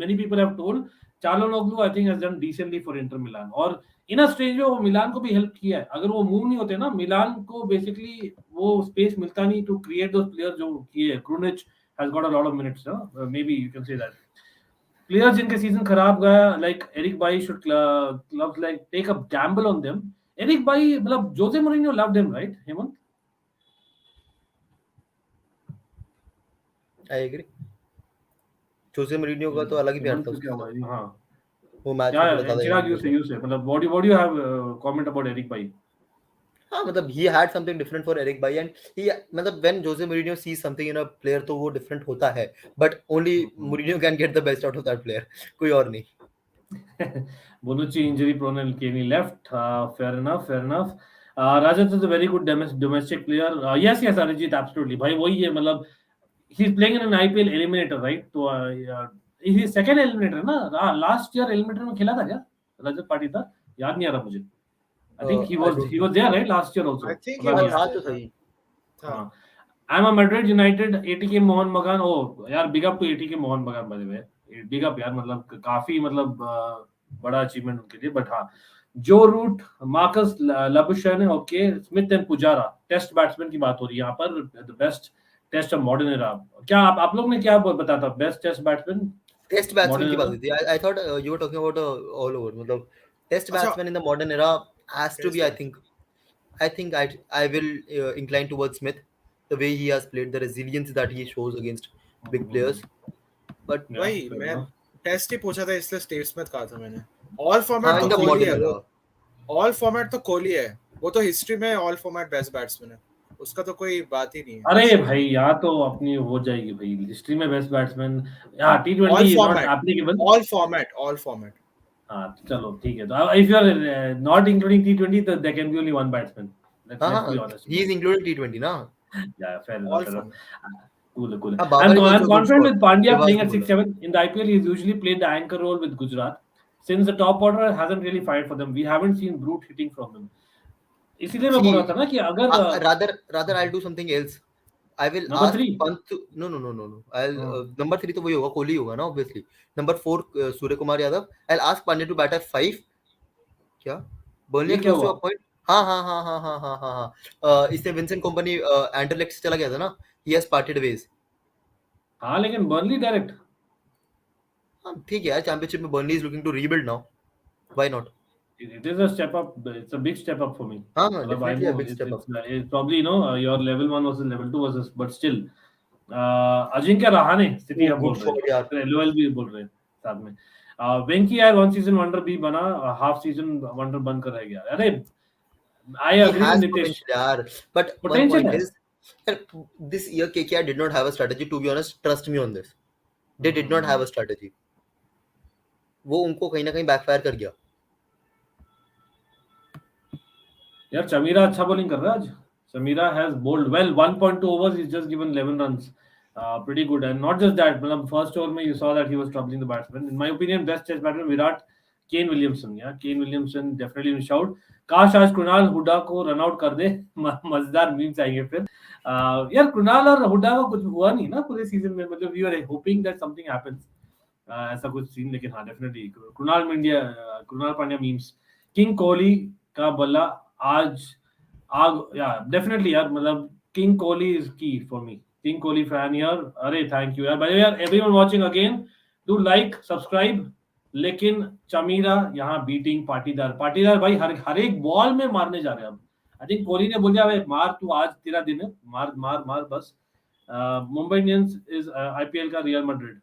many people have told, Calhanoglu I think has done decently for Inter Milan. और इन अ स्टेज में वो मिलान को भी हेल्प किया है. अगर वो मूव नहीं होते ना, मिलान को बेसिकली वो स्पेस मिलता नहीं टू क्रिएट दोस प्लेयर जो किए. क्रूनिच has got a lot of minutes, maybe you can say that. Players जिनके सीजन खराब गया, like Eric Bailly should clubs like take a gamble on them. Eric Bailly, मतलब Jose Mourinho loved him, right, Hemant? I agree. Jose Mourinho का तो अलग ही प्यार था उसका. हाँ. वो मैच चिराग यू से मतलब what do you have comment about Eric Bailly? हाँ, मतलब he had something different for Eric Bailly, and he मतलब when Jose Mourinho sees something in a player तो वो different होता है, but only Mourinho can get the best out of that player, कोई और नहीं. Bonucci injury prone and Kenny left. Fair enough. Rajat is a very good domestic player. Yes, Arijit, absolutely. भाई वही है, मतलब he's playing in an IPL Eliminator, right? तो he's second Eliminator ना. Last year Eliminator में खेला था क्या रजत पाटीदार? याद नहीं आ रहा मुझे. I think he I was don't he know. was there right last year also. I think he मतलब was yeah. था there, तो सही. हाँ. I'm a Madrid United ATK Mohan बगान. Oh यार big up to ATK Mohan बगान by the way. Big up यार, मतलब काफी मतलब बड़ा अचीवमेंट उनके लिए. बट हाँ, Joe Root Marcus Labuschagne, okay, Smith and Pujara, test batsman की बात हो रही है यहाँ पर. The best test of modern era. क्या आप लोग ने क्या बताया था best test batsman test batsman की मॉडर्न बात एरा? हुई थी. I thought you were talking about all over. मतलब टेस्ट अच्छा, batsman in the modern era has to Test be, batsman. I think I will incline towards Smith. The way he has played, the resilience that he shows against big players. But वही fair मैं enough. Test ही पूछा था इसलिए Steve Smith कहा था मैंने. All हाँ, format in तो the कोहली modern है era. वो. ऑल फॉर्मेट तो कोहली है. वो तो हिस्ट्री में ऑल फॉर्मेट बेस्ट बैट्समैन है. उसका तो कोई बात ही नहीं है. अरे भाई यहाँ तो अपनी हो जाएगी भाई, हिस्ट्री में बेस्ट बैट्समैन. हाँ, T20 all is not format, applicable. All format. हाँ चलो ठीक है. तो if you are not including T20 तो there can be only one batsman. हाँ लेट्स बी हाँ, honest. he is included T20 ना. Yeah, fair all enough. Format. Cool. हाँ, Babar is I'm also a good confident scorer. with Pandya Rivas playing ने at बोला. 6-7 in the IPL. He's usually played the anchor role with Gujarat. Since the top order hasn't really fired for them, we haven't seen brute hitting from him. इसीलिए मैं बोल रहा See, था ना कि अगर rather I'll do something else. I will number ask 3. Pant to, no. I'll number 3 तो वही होगा, कोहली होगा ना obviously. Number 4 Surya Kumar Yadav. I'll ask Pandya to bat at 5. क्या? Burnley ये are क्या close to हुआ? a point. हाँ. इसने विंसेंट कंपनी एंडरलेक्ट चला गया था ना. He has parted ways. हाँ लेकिन बर्नली डायरेक्ट. हाँ ठीक है यार, चैंपियनशिप में Burnley is looking to rebuild now. Why not? It is a step up. It's a big step up for me. हाँ, मतलब I definitely a know big step up. it's probably your level 1 versus level 2 versus, but still Ajinkya Rahane city अब बोल Good रहे shot यार. हैं, LOL भी बोल रहे हैं साथ में. वेंकी यार वन सीजन वंडर भी बना, हाफ सीजन वंडर बन कर रह गया. अरे I He agree with has Nitish. potential यार. But one Potential point है. is, this year KKR did not have a strategy, to be honest. Trust me on this. They did not have a strategy. वो उनको कहीं ना कहीं backfire कर गया. यार चमीरा अच्छा बॉलिंग कर रहा है आज. Samira has bowled well. 1.2 overs, he's just given 11 runs. Pretty good. And not just that, मतलब first over में you saw that he was troubling the batsman. In my opinion, best test batsman Virat, Kane Williamson. Yeah, Kane Williamson definitely in shout. काश आज कृणाल हुड्डा को run out कर दे. मजेदार memes आएंगे फिर. यार कृणाल और हुड्डा का कुछ हुआ नहीं ना पूरे सीजन में. मतलब we are hoping that something happens. ऐसा कुछ सीन. लेकिन हाँ definitely Krunal Pandya memes. King Kohli का बल्ला आज डेफिनेटली यार. मतलब king Kohli is key for me. King Kohli fan यार. अरे थैंक यू यार. बाय द वे यार, everyone watching again do like subscribe. लेकिन चमीरा यहाँ बीटिंग पाटीदार भाई हर एक बॉल में मारने जा रहे हैं अब. आई थिंक कोहली ने बोल दिया भाई मार तू, आज तेरा दिन है, मार बस. मुंबई इंडियंस इज आईपीएल का रियल मैड्रिड.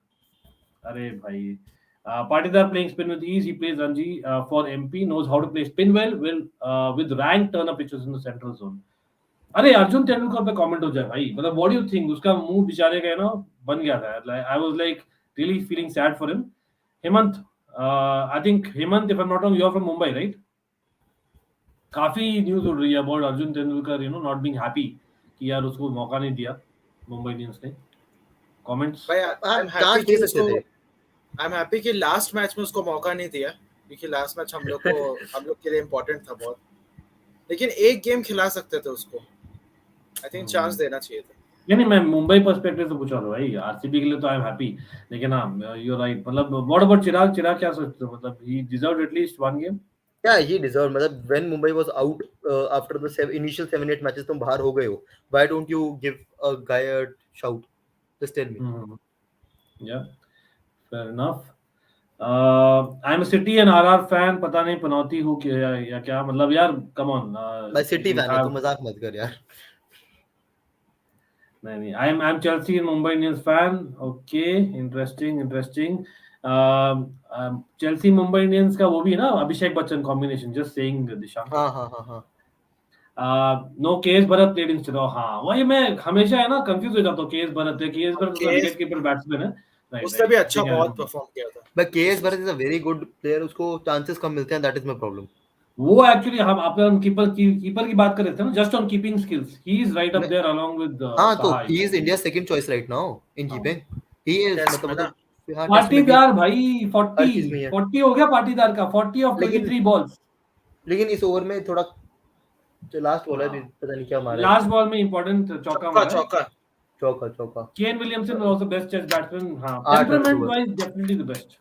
अरे भाई Patidar playing spin with ease. He plays Ranji for MP. Knows how to play spin well. With rank turn up pitches in the central zone. अरे अर्जुन तेंदुलकर पे कमेंट हो जाए भाई. मतलब what do you think? उसका मुंह बेचारे का ना बन गया था. I was like really feeling sad for him. Hemant, I think Hemant, if I am not wrong, you are from Mumbai right? काफी न्यूज उड़ रही है about Arjun Tendulkar not being happy कि यार उसको मौका नहीं दिया मुंबई इंडियंस ने. कमेंट्स? भाई आई एम हैप्पी कि लास्ट मैच में उसको मौका नहीं दिया, क्योंकि लास्ट मैच हम लोग के लिए इम्पोर्टेंट था बहुत. लेकिन एक गेम खिला सकते थे उसको. आई थिंक चांस देना चाहिए था. नहीं मैं मुंबई पर्सपेक्टिव से पूछ रहा हूँ भाई. आरसीबी के लिए तो आई एम हैप्पी. लेकिन हाँ यू आर राइट. मतलब व्हाट अबाउट चिराग क्या सोचते हो? मतलब he deserved at least one game. Yeah, he deserved. मतलब when Mumbai was out after the initial 7-8 matches, तुम बाहर हो गए हो. Why don't you give a guy a shout? Just tell me. Yeah, fair enough. I'm a City and RR fan. पता नहीं पनौती हूँ या क्या. मतलब यार come on. मैं City fan हूँ, तो मजाक मत कर यार. नहीं I'm Chelsea and Mumbai Indians fan. Okay, interesting. Chelsea Mumbai Indians का वो भी है ना Abhishek Bachchan combination. Just saying Dishank. हाँ. No KS Bharat played instead. हाँ वही मैं हमेशा है ना कंफ्यूज हो जाता हूँ. KS Bharat wicket keeper batsman है. उसने भी अच्छा बहुत परफॉर्म किया था. But KS Bharat is a very good player. उसको चांसेस कम मिलते हैं. That is my problem. वो एक्चुअली हम कीपर की बात कर रहे थे ना. Just on keeping skills he is right up there along with. हाँ तो he is India's second choice right now in keeping. He is मतलब पाटीदार भाई 40 हो गया पाटीदार का. 40 of 23 balls. लेकिन इस ओवर में थोड़ा जो लास्ट बॉलर भी हाँ। पता नहीं क्या मारा है लास्ट बॉल में इंपॉर्टेंट चौका चौका मारा है। चौका चौका Kane Williamson was also best chess batsman. हाँ, 8 temperament October wise definitely the best.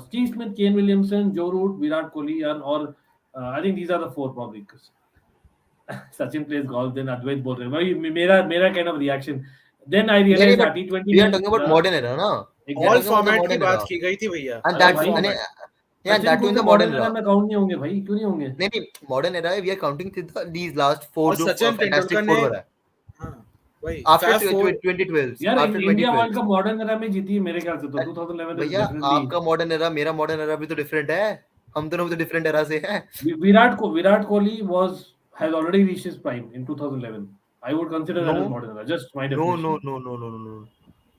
Steve Smith, Kane Williamson, Joe Root, Virat Kohli, और I think these are the four probably. Sachin plays golf, then Advait बोल रहे हैं भाई, मेरा kind of reaction. Then I नहीं realized but that T20 we are में talking about modern era ना all talking about the format की modern बात era की गई थी भैया and अरे that's भाई, and yeah Sachin that too in को the modern modern era era में काउंट नहीं होंगे भाई, क्यों नहीं होंगे? नहीं modern era we are counting these last 4 और जो सचिन fantastic तेंदुलकर 4 ने वर है हाँ वही after फैफ फोर 2012 यार after India world 2012 cup modern era में जीती है मेरे ख्याल से, तो 2011 इज भैया डेफिनेटली। आपका मॉडर्न एरा मेरा मॉडर्न एरा भी तो डिफरेंट है हम दोनों भी तो डिफरेंट एरा से हैं Virat Kohli has already reached his prime in 2011. I would consider that as no modern era, just my no definition. no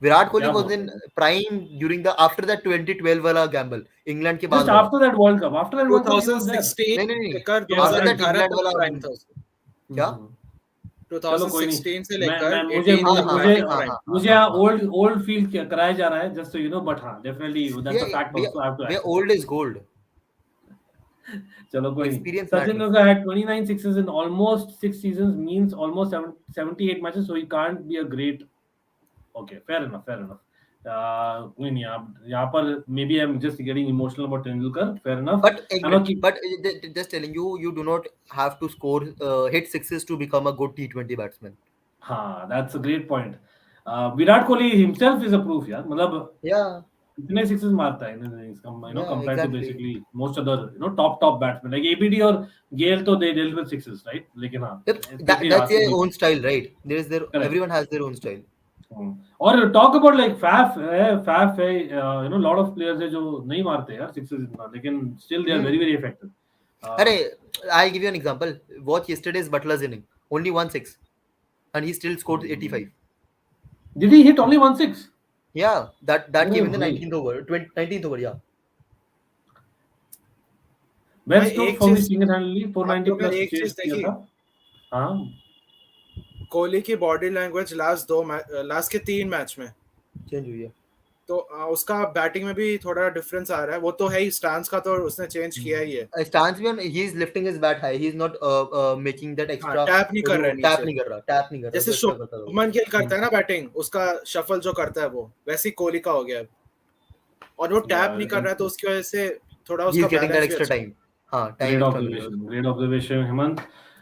Virat Kohli क्या was बोल in रहे हो? prime during the after that 2012 वाला gamble England के Just बाद वाला after that World Cup, he was there. 2016 नहीं लेकर Yes, after that 2018 England तक वाला प्राइम था उसका क्या चलो कोई नहीं, 2016 से मैं लेकर मुझे 18 मुझे तक मुझे प्राइम मुझे यहाँ ओल्ड फील कराया जा रहा है, just so you know, but हाँ definitely that's a fact also, I have to भैया accept. old is gold चलो कोई नहीं। experience Sachin matters Tendulkar had 29 sixes in almost 6 seasons, means almost 78 matches, so he can't be a great. Okay, fair enough. कोई नहीं, आप यहाँ पर maybe I'm just getting emotional about Tendulkar. Fair enough. but I know कि but just telling you do not have to score hit sixes to become a good T20 batsman हाँ, that's a great point. Virat Kohli himself is a proof यार, मतलब yeah कितने sixes मारता है yeah compared to exactly basically most other top batsmen like ABD और गेल, तो they dealt with sixes, right? लेकिन हाँ, especially that's their RCB. own style right there is their Correct. everyone has their own style और talk about like Faf है, lot of players है जो नहीं मारते यार sixes इतना, लेकिन still they are very effective. अरे I'll give you an example watch yesterday's Butler's inning only 1 6 and he still scored 85 Did he hit only 1 6? yeah that came in the भाई 19th over 19th over yeah Ben भाई Stokes एक for me चीज single handedly आप 490 लोगों plus ने एक chase चीज किया देखी था। हाँ, कोहली की बॉडी लैंग्वेज लास्ट के 3 मैच में चेंज हुई है तो उसका बैटिंग में भी थोड़ा डिफरेंस आ रहा है वो तो है ही स्टांस का तो उसने चेंज किया ही है stance भी on he is lifting his bat high he is not making that extra tap नहीं कर रहा है tap नीचे नहीं कर रहा जैसे जो extra करता था वो। शुभमन गिल करता है ना बैटिंग उसका शफल जो करता है वो वैसे ही कोहली का हो गया है और वो टैप नहीं कर रहा है तो उसकी वजह से थोड़ा he is उसका getting that बैलेंस भी extra अच्छा time हाँ time great observation Hemant.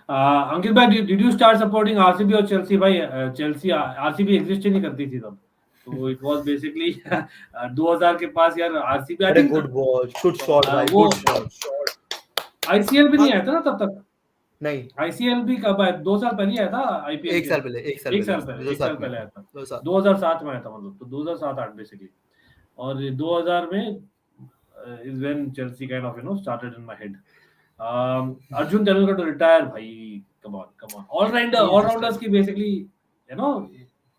Ankit bhai, did you start supporting RCB और Chelsea? भाई Chelsea RCB exist ही नहीं करती थी तब, तो it was basically 2000 के पास यार RCB I अरे think good ball good shot भाई वो good shot ICL भी नहीं आया था ना तब तक, नहीं ICL भी कब आया, 2 साल पहले आया था IPL एक साल पहले एक साल पहले आया था, 2007 2007 में आया था, मतलब तो 2007-8 बेसिकली, और 2000 में is when Chelsea kind of started in my head. Arjun Tendulkar to retire, भाई come on all-rounders की basically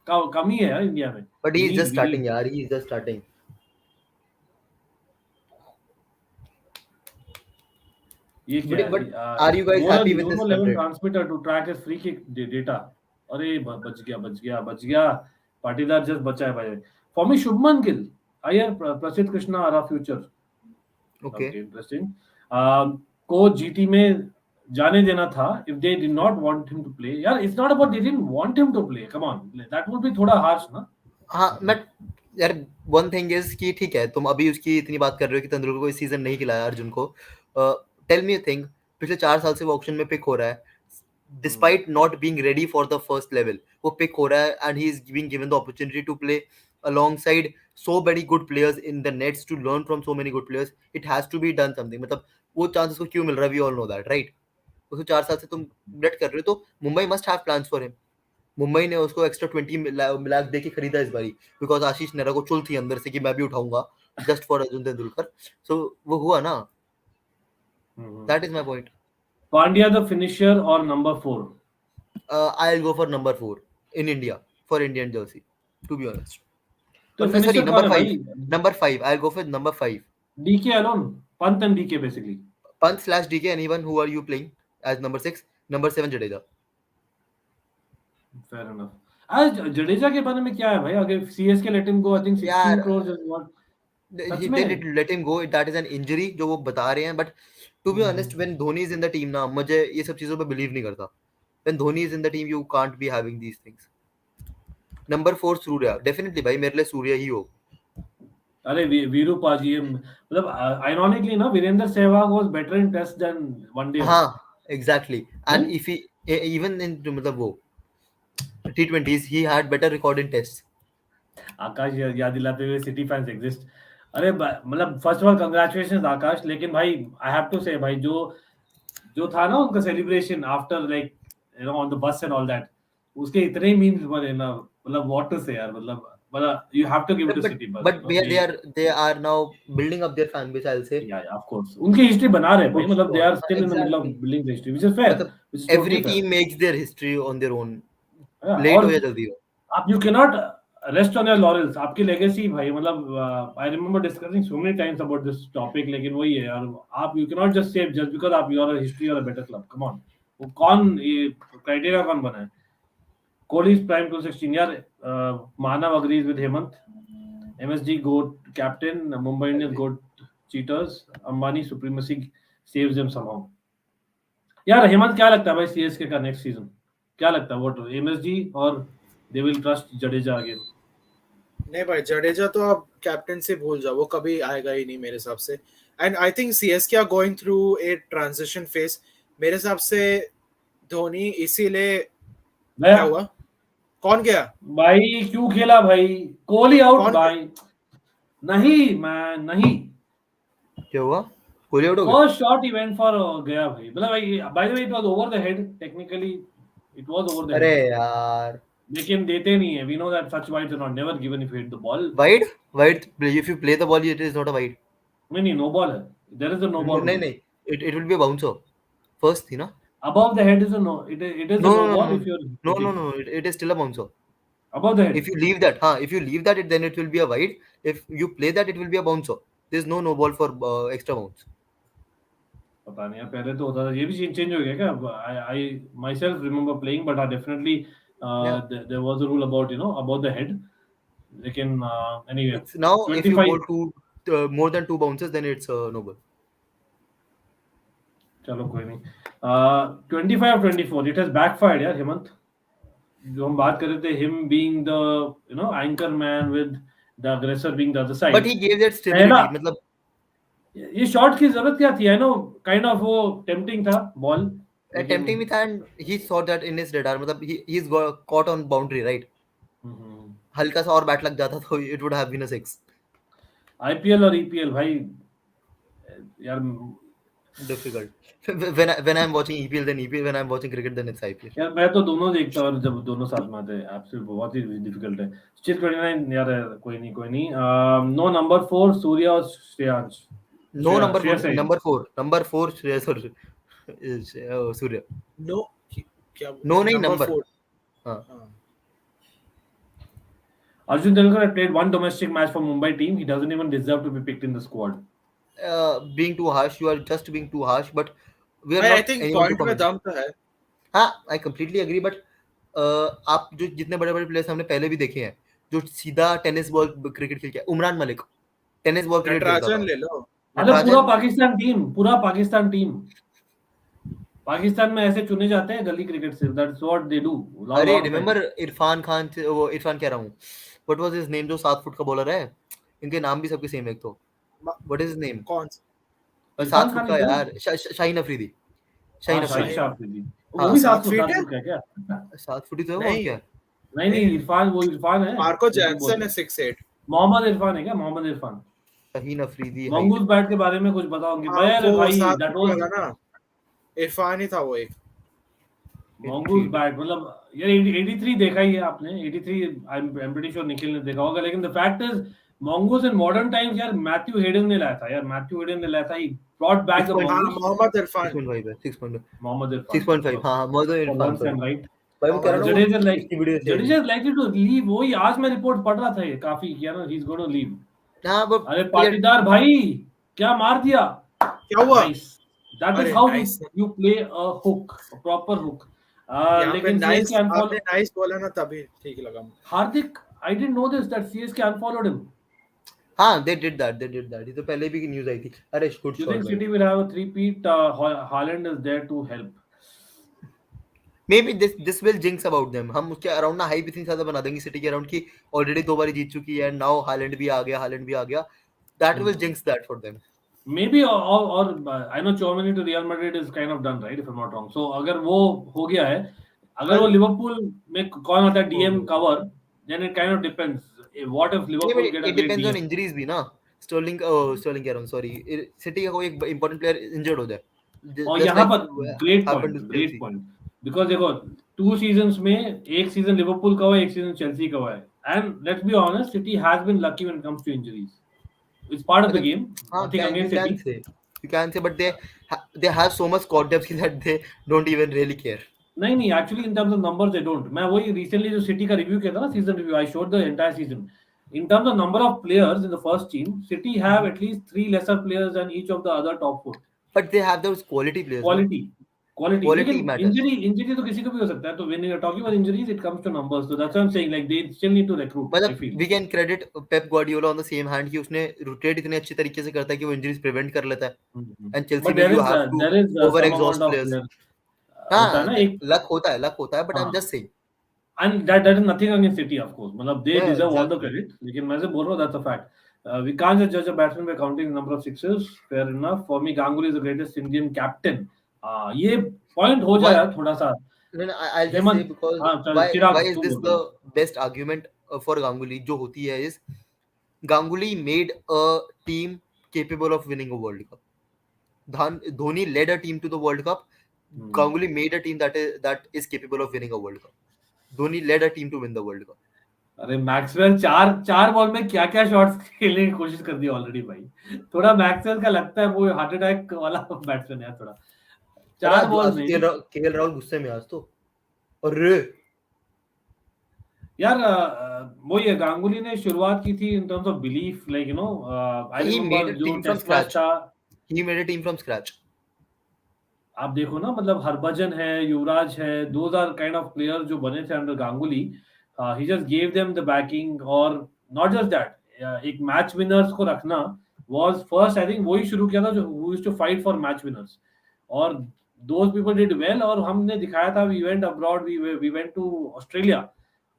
कमी है यार इंडिया में, but he is just starting यार he is just starting ये क्या but are you guys happy with this level 100 transmitter to track his free kick data? अरे बच गया पाटीदार जस्ट बचा है भाई। For me Shubman Gill, Iyer, Prasidh Krishna are future. okay interesting. को जीटी में जाने देना था if they did not want him to play. यार it's not about they didn't want him to play, come on, that would be थोड़ा harsh ना। हाँ मैं यार वन थिंग इज कि ठीक है तुम अभी उसकी इतनी बात कर रहे हो कि तेंदुलकर को इस सीजन नहीं खिलाया अर्जुन को टेल मी अ थिंग पिछले 4 साल से वो ऑक्शन में पिक हो रहा है despite not being ready for the first level वो पिक हो रहा है and he is being given the opportunity to play alongside so many good players in the nets to learn from so many good players it has to be done something मतलब वो chance को क्यों मिल रहा है we all know that right उसको 4 साल से तुम बेट कर रहे हो तो Mumbai must have plans for him Mumbai ने उसको एक्स्ट्रा 20 लाख दे के खरीदा इस बारी बिकॉज आशीष नेहरा को चुल थी अंदर से कि मैं भी उठाऊंगा just for Arjun Tendulkar so वो हुआ ना that is my point Pandya the finisher और number 4 I will go for number 4 in India for Indian jersey to be honest तो sorry फिनिशर number कौन है 5 भाई? number 5 I'll go for number 5 DK alone, Pant and DK basically. Pant/DK anyone who are you playing as number 6 number 7 Jadeja fair enough. आज जडेजा के बारे में क्या है भाई, अगर CSK let him go I think 16 crores is what they did let him go that is an injury जो वो बता रहे हैं but To be honest, when Dhoni is in the team ना, मुझे ये सब चीजों पे believe नहीं करता. When Dhoni is in the team, you can't be having these things. Number 4 Surya, definitely भाई मेरे लिए सूर्या ही हो. अरे वीरू पाजी मतलब ironically ना Virendra Sehwag was better in test than one day. हाँ, exactly. And if he even in मतलब वो T20s, he had better record in tests. आकाश याद दिलाते हुए सिटी फैंस एग्जिस्ट. अरे मतलब फर्स्ट ऑफ ऑल कंग्रेचुलेशंस आकाश, लेकिन भाई आई हैव टू से भाई जो था ना उनका celebration after like you know on the bus and all that, उसके इतने मीम्स बने ना, मतलब व्हाट टू से यार, मतलब you have to give it to City bus. But they are now building up their fan base, I'll say. Yeah, of course. उनकी history बना रहे हैं भाई, मतलब they are still in the middle of building the history, which is fair. Which is Every totally team fair. makes their history on their own. Yeah, Late हो या जल्दी हो. आप you cannot rest on your laurels. आपकी legacy भाई, मतलब I remember discussing so many times about this topic, लेकिन वही है यार, आप you cannot just say just because आप you are a history or a better club. Come on. वो कौन ये criteria कौन बना है? Kohli's prime 216 यार. Manav agrees with Hemant. MSG GOAT captain, Mumbai Indians GOAT cheaters, Ambani supremacy saves them somehow. यार हेमंत क्या लगता है भाई सीएसके का नेक्स्ट सीजन क्या लगता है? व्हाट एमएसजी और they will trust Jadeja again? नहीं भाई, जडेजा तो आप कैप्टन से भूल जाओ, वो कभी आएगा ही नहीं मेरे हिसाब से. And I think CSK are going through a transition phase. मेरे हिसाब से धोनी इसीलिए क्या हुआ, कौन गया भाई, क्यों खेला भाई? कोहली आउट भाई. नहीं मैं नहीं, क्या हुआ? कोहली आउट हो गया. फर्स्ट शॉट ही वेंट फॉर गया भाई. मतलब भाई by the way it was over the head, technically it was over the head. अरे यार, लेकिन देते नहीं है. We know that such wides are not never given if you hit the ball. wide if you play the ball it is not a wide. नहीं no ball है. There is a no ball. नहीं it will be a bouncer first थी ना. Above the head is a no. It is a no ball if you're no it is still a bouncer. above the head. If you leave that then it will be a wide. If you play that it will be a bouncer. There is no ball for extra bounce. पता नहीं यार, पहले तो होता था. ये भी change हो गया क्या? I myself remember playing, but definitely there was a rule about about the head. लेकिन anyway, It's now 25, if you go to more than 2 bounces then it's no ball. चलो कोई नहीं. 25-24 it has backfired यार हेमंत. जो हम बात कर रहे थे, him being the anchor man with the aggressor being the other side. But he gave that stability. मतलब ये शॉट की जरूरत क्या थी? काइंड ऑफ वो टेम्पटिंग था ball. tempting me and he saw that in his radar. मतलब he's got caught on boundary, right? हल्का सा और बैट लग जाता तो it would have been a 6. IPL और ईपीएल भाई यार difficult. when I'm watching EPL then EPL, when I'm watching cricket then it's IPL. यार मैं तो दोनों देखता हूँ, और जब दोनों साथ में आते हैं एब्सोल्युटली बहुत ही डिफिकल्ट है. स्टिल 29 यार, कोई नहीं. नो नंबर 4 सूर्या और Shreyansh. No number 4 Surya. No क्या No नहीं number 4. हाँ. Arjun Telkar had played one domestic match for Mumbai team. He doesn't even deserve to be picked in the squad. Being too harsh, you are just being too harsh. But we are I not. think anyone point to में दम तो है. हाँ, I completely agree. But आप जो जितने बड़े players हमने पहले भी देखे हैं जो सीधा टेनिस बॉल क्रिकेट खेल के, Umran Malik tennis ball cricket खेलता था. ले लो. मतलब पूरा पाकिस्तान टीम पाकिस्तान में ऐसे चुने जाते हैं गली क्रिकेट से. That's what they do. अरे रिमेंबर इरफान खान, वो इरफान कह रहा हूँ, व्हाट वाज हिज नेम, जो 7 फुट का बॉलर है. इनके नाम भी सबके सेम है. तो व्हाट इज हिज नेम? कौन 7 फुट का यार, शाहीन अफरीदी. वो भी 7 फुट का क्या? 7 फुट ही तो है वो. क्या नहीं इरफान है. मार्को जैनसन है 6'8". मोहम्मद इरफान है क्या? मोहम्मद इरफान. शाहीन अफरीदी. मंगूस बैट के बारे में कुछ बताओगे भाई? दैट वाज ना इरफान ही था वो एक. Mongoose bat. मतलब यार 83 देखा ही है आपने. 83 I am pretty sure Nikhil ने देखा होगा. लेकिन द फैक्ट इज मंगूस इन मॉडर्न टाइम्स यार मैथ्यू हेडन ने लाया था. He brought back the Mohammad Irfan 6.5 है. 6.5 मोहम्मद इरफान 6.5. हां, मोहम्मद इरफान राइट. भाई वो कह रहा हूं जडेजा लाइकली टू लीव. वही आज मैं रिपोर्ट पढ़ रहा था ये काफी किया ना. He is gonna leave. हां, बट अरे पाटीदार भाई क्या मार दिया. क्या हुआ? That is how you play a hook, a proper hook. लेकिन नाइस बोला ना, तभी ठीक लगा. हार्दिक, I didn't know this that CSK unfollowed him. हाँ, they did that. ये तो पहले भी न्यूज आई थी. अरे गुड You शॉट think भाई. City will have a three-peat? Haaland is there to help. Maybe this will jinx about them. हम उसके अराउंड ना हाइप इतनी ज्यादा बना देंगे सिटी के अराउंड की ऑलरेडी 2 बार जीत चुकी है. नाउ हालैंड भी आ गया. That will jinx that for them. Maybe or I know Chouameni to Real Madrid is kind of done, right? If I'm not wrong. So अगर वो हो गया है, अगर वो लिवरपूल में कौन होता है DM cover, then it kind of depends. What if Liverpool get a It great depends on DM? injuries भी ना. स्टर्लिंग कह रहा हूँ, सॉरी. सिटी का कोई एक इंपॉर्टेंट प्लेयर इंजर्ड हो जाए. और Just यहाँ like पर great happened point, to great Chelsea. point. Because देखो 2 seasons में एक सीजन लिवरपूल का हुआ, एक सीजन चेल्सी का हुआ है. And let's be honest, City has been lucky when it comes to injuries. It's part of the game. Nothing against City. You can say, but they have so much squad depth that they don't even really care. नहीं actually in terms of numbers they don't. मैं वही recently जो city का review किया था ना, season review, I showed the entire season. In terms of number of players in the first team, City have at least 3 lesser players than each of the other top 4. But they have those quality players. Quality Quality लेकिन matters. Injury तो किसी को भी हो सकता है. तो when you are talking about injuries, it comes to numbers. So that's why I am saying like they still need to recruit. I मतलब feel we can credit Pep Guardiola on the same hand कि उसने rotate इतने अच्छे तरीके से करता है कि वो इंजरीज प्रिवेंट कर लेता है. And Chelsea बट में you have there to is over some exhaust amount of players. होता है ना हाँ, एक. लक होता है, but I'm हाँ. just saying. And that is nothing against City, of course. मतलब they Yeah, deserve all the exactly. credit. लेकिन मैं से बोल रहा हूँ, that's a fact. We can't just judge a batsman by counting the number of sixes. Fair enough. For me, Ganguly is the greatest Indian captain. ये point हो Why? जाए थोड़ा सा. No, I'll just say Hemant, because हाँ चल why Chirag is तू this बोल the रहा. best argument for Ganguly जो होती है is Ganguly made a team capable of winning a World Cup. Dhoni led a team to the World Cup. Ganguly made a team that is capable of winning a World Cup. Dhoni led a team to win the World Cup. अरे Maxwell चार ball में क्या क्या shots खेलने की कोशिश कर दी already भाई. थोड़ा मैक्सवेल का लगता है वो हार्ट अटैक वाला बैट्समैन है थोड़ा. 4 बॉल में केएल राहुल गुस्से में आज तो. अरे यार वो ये गांगुली ने शुरुआत की थी in terms of belief, like you know. I he made remember a जो team from test match scratch. था. He made a team from scratch. आप देखो ना, मतलब हरभजन है, युवराज है, those are kind of player जो बने थे under Ganguly. He just gave them the backing. और नॉट जस्ट दैट, एक मैच विनर्स को रखना वाज फर्स्ट, आई थिंक वही शुरू किया था जो who used to fight for match winners. और दोज पीपल डिड वेल. और हमने दिखाया था, we went abroad, we went to Australia.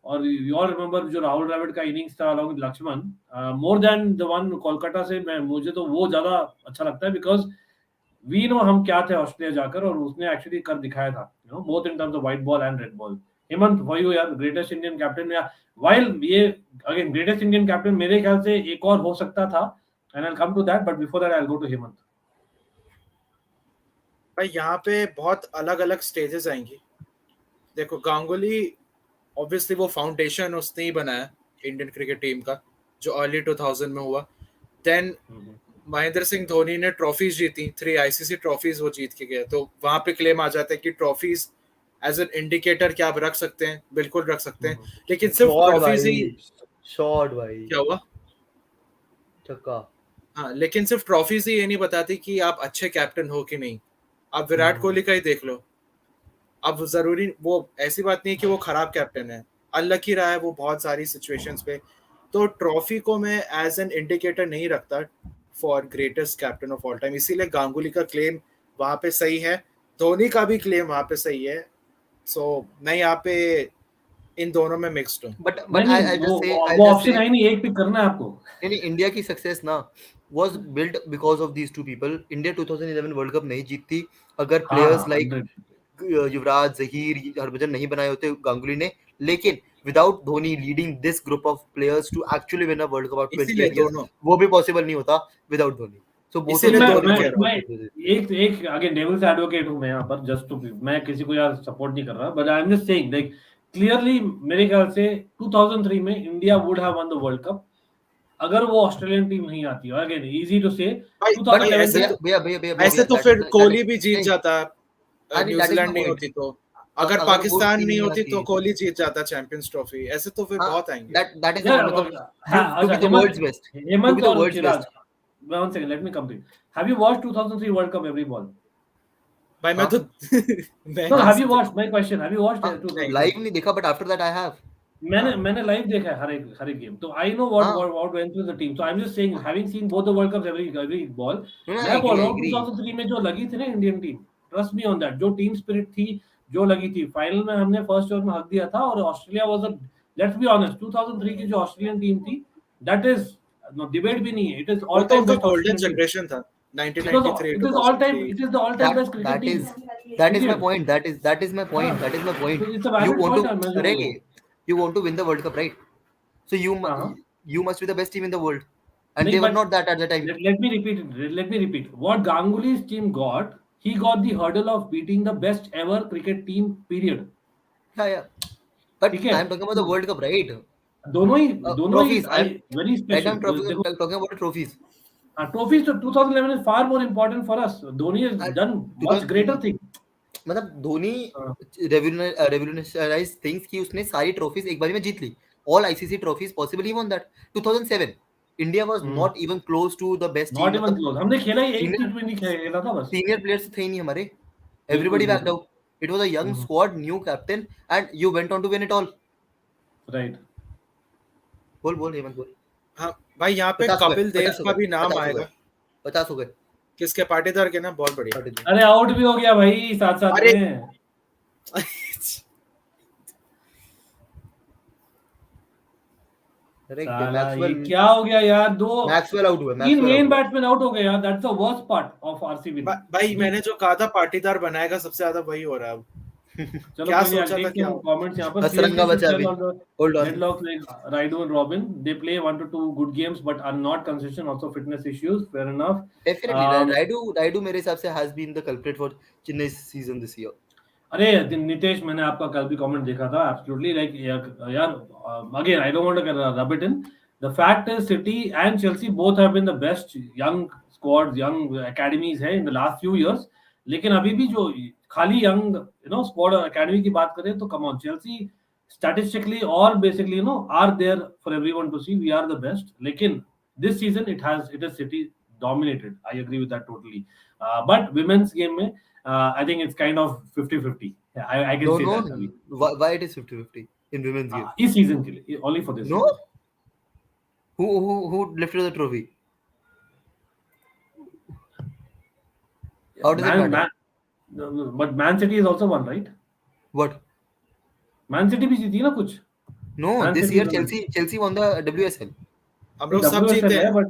और यू ऑल रिमेंबर जो राहुल द्रविड़ का इनिंग्स था along with Laxman, more than the one Kolkata से. मुझे तो वो ज्यादा अच्छा लगता है बिकॉज वी नो हम क्या थे ऑस्ट्रेलिया जाकर, और उसने एक्चुअली कर दिखाया था, you know, both in terms of white ball and red ball. Hemant, for you यार, greatest Indian captain. Yeah while ये अगेन ग्रेटेस्ट इंडियन कैप्टन मेरे ख्याल से एक और हो सकता था, and I will come to that, but before that I will go to Hemant. भाई यहाँ पे बहुत अलग अलग स्टेजेस आएंगी. देखो गांगुली ऑब्वियसली वो फाउंडेशन उसने ही बनाया इंडियन क्रिकेट टीम का जो अर्ली 2000 में हुआ. देन महेंद्र सिंह धोनी ने ट्रॉफीज जीती, 3 आईसीसी ट्रॉफीज वो जीत के गए. तो वहां पे क्लेम आ जाता है कि ट्रॉफीज एज एन इंडिकेटर क्या आप रख सकते हैं, बिल्कुल रख सकते हैं. लेकिन सिर्फ ट्रॉफीज ही. शॉट भाई, क्या हुआ? छक्का. हाँ, लेकिन सिर्फ ट्रॉफीज ही ये नहीं बताती कि आप अच्छे कैप्टन हो कि नहीं. आप विराट कोहली का ही देख लो. अब जरूरी वो ऐसी बात नहीं है कि वो खराब कैप्टन है, अनलकी रहा है वो बहुत सारी सिचुएशंस पे. तो ट्रॉफी को मैं एज एन इंडिकेटर नहीं रखता for greatest captain of all time. इसीलिए गांगुली का क्लेम वहां पे सही है, धोनी का भी क्लेम वहां पे सही है. सो मैं यहाँ पे इन दोनों में मिक्स्ड हूँ. But I just say वो ऑप्शन है नहीं, एक पिक करना है आपको. नहीं, इंडिया की सक्सेस ना was built because of these two people. India 2011 world cup नहीं जीतती अगर प्लेयर्स लाइक युवराज, जहीर, हरभजन नहीं बनाए होते गांगुली ने. लेकिन without Dhoni leading this group of players to actually win a world cup after 28 years, वो भी पॉसिबल नहीं होता विदाउट धोनी. सो एक अगेन डेविल्स एडवोकेट हूं मैं यहाँ पर, जस्ट टू, मैं किसी को यार सपोर्ट नहीं कर रहा, but I am just saying like clearly मेरे ख्याल से 2003 में India would have one the world cup अगर वो ऑस्ट्रेलियन टीम नहीं आती. अगेन इजी टू से, ऐसे तो फिर कोहली भी जीत जाता, न्यूजीलैंड नहीं होती तो. अगर पाकिस्तान नहीं होती तो कोहली जीत जाता चैंपियंस ट्रॉफी. ऐसे तो फिर बहुत आएंगे. That is the world's best. Hemant और चिराग, one second, let me complete. Have you watched 2003 World Cup every ball? भाई मैं तो No, have you watched? My question, have you watched live नहीं देखा, but after that I have. मैंने live देखा है हर एक गेम, तो आई know what went through the team, so I am just saying having seen both the world cups every ball, मैं बोल रहा हूँ 2003 में जो लगी थी ना Indian team, trust me on that, जो टीम स्पिरिट थी जो लगी थी, फाइनल में हमने फर्स्ट ओवर में हक दिया था, और Australia was a, let's be honest, 2003 की जो ऑस्ट्रेलियन टीम थी, दैट इज नो डिबेट भी नहीं है, इट इज वो ऑल तो टाइम उनका best golden Australian team, generation था 1993 it is all time, 2003। it is the all time best cricket team. That is my Period. point. That is my point. हाँ, That is my point. तो it's a You valid want point, to, मैं जो बोल रहा हूँ. you want to win the World Cup, right? So हाँ, you must be the best team in the world, and नहीं, they were but not that at the time. let me repeat it. Let me repeat. What Ganguly's team got, he got the hurdle of beating the best ever cricket team. Period. Yeah. But ठीक है, I'm talking about the World Cup, right? दोनों ही Trophies. very Right now special. I'm talking देखो, about the trophies. trophies to 2011 is far more important for us. Dhoni has And done much greater thing. मतलब धोनी हाँ. Revolutionise things कि उसने सारी trophies एक बार में जीत ली, ऑल आईसीसी ट्रॉफीज पॉसिबल ही one that 2007 India was not even close to the best Not team, even मतलब close. हमने खेला ही एक सीनियर T20 खेला था बस. सीनियर प्लेयर्स थे ही नहीं हमारे, बिल्कुल एवरीबॉडी बैक्ड बिल्कुल. Out, it was a young squad, new captain, and you went on to win it all. Right. बोल हेमंत बोल. हाँ भाई, यहाँ पे 50 हो गए, कपिल देव 50 हो का गए, भी नाम 50 हो आएगा। गए, 50 हो गए. किसके? पाटीदार के ना, बहुत बढ़िया। अरे आउट भी हो गया भाई साथ साथ अरे में. अरे साला ये मैक्सवेल क्या हो गया यार, मैक्सवेल आउट हुए, तीन मैक्सवेल मेन आउट हुए. बैट्समैन आउट हो गए यार, that's the worst part of RCB. भाई मैंने जो कहा था पाटीदार बनाएगा सबसे ज्यादा, वही हो रहा है अब। चलो क्या कोई नहीं, सोचा I'll था take क्या some comments यहाँ पर. असरंगा CSK should बचा sell अभी, all the hold on. deadlocks like Raidu and Robin. They play 1 to 2 good games but are not consistent. Also fitness issues. Fair enough. Definitely Rayudu मेरे हिसाब से has been the culprit for Chennai season this year. अरे नितेश, मैंने आपका कल भी comment देखा था. एब्सोल्युटली लाइक यार, again I don't want to rub it in. The fact is city and Chelsea both have been the best young squads, young academies है in the last few years. लेकिन अभी भी जो खाली young squad academy की बात करें तो come on, Chelsea statistically or basically are there for everyone to see. We are the best. Lekin this season it is City dominated. I agree with that totally. But women's game mein, I think it's kind of 50-50. Yeah, I can say that. Abhi. Why it is 50-50 in women's game? This season ke liye, only for this. No. Season. Who lifted the trophy? How does it matter? But Man City is also one, right? What? Man City भी जीती ना कुछ. No, Man this City year Chelsea won the WSL. हम लोग सब जीते हैं, but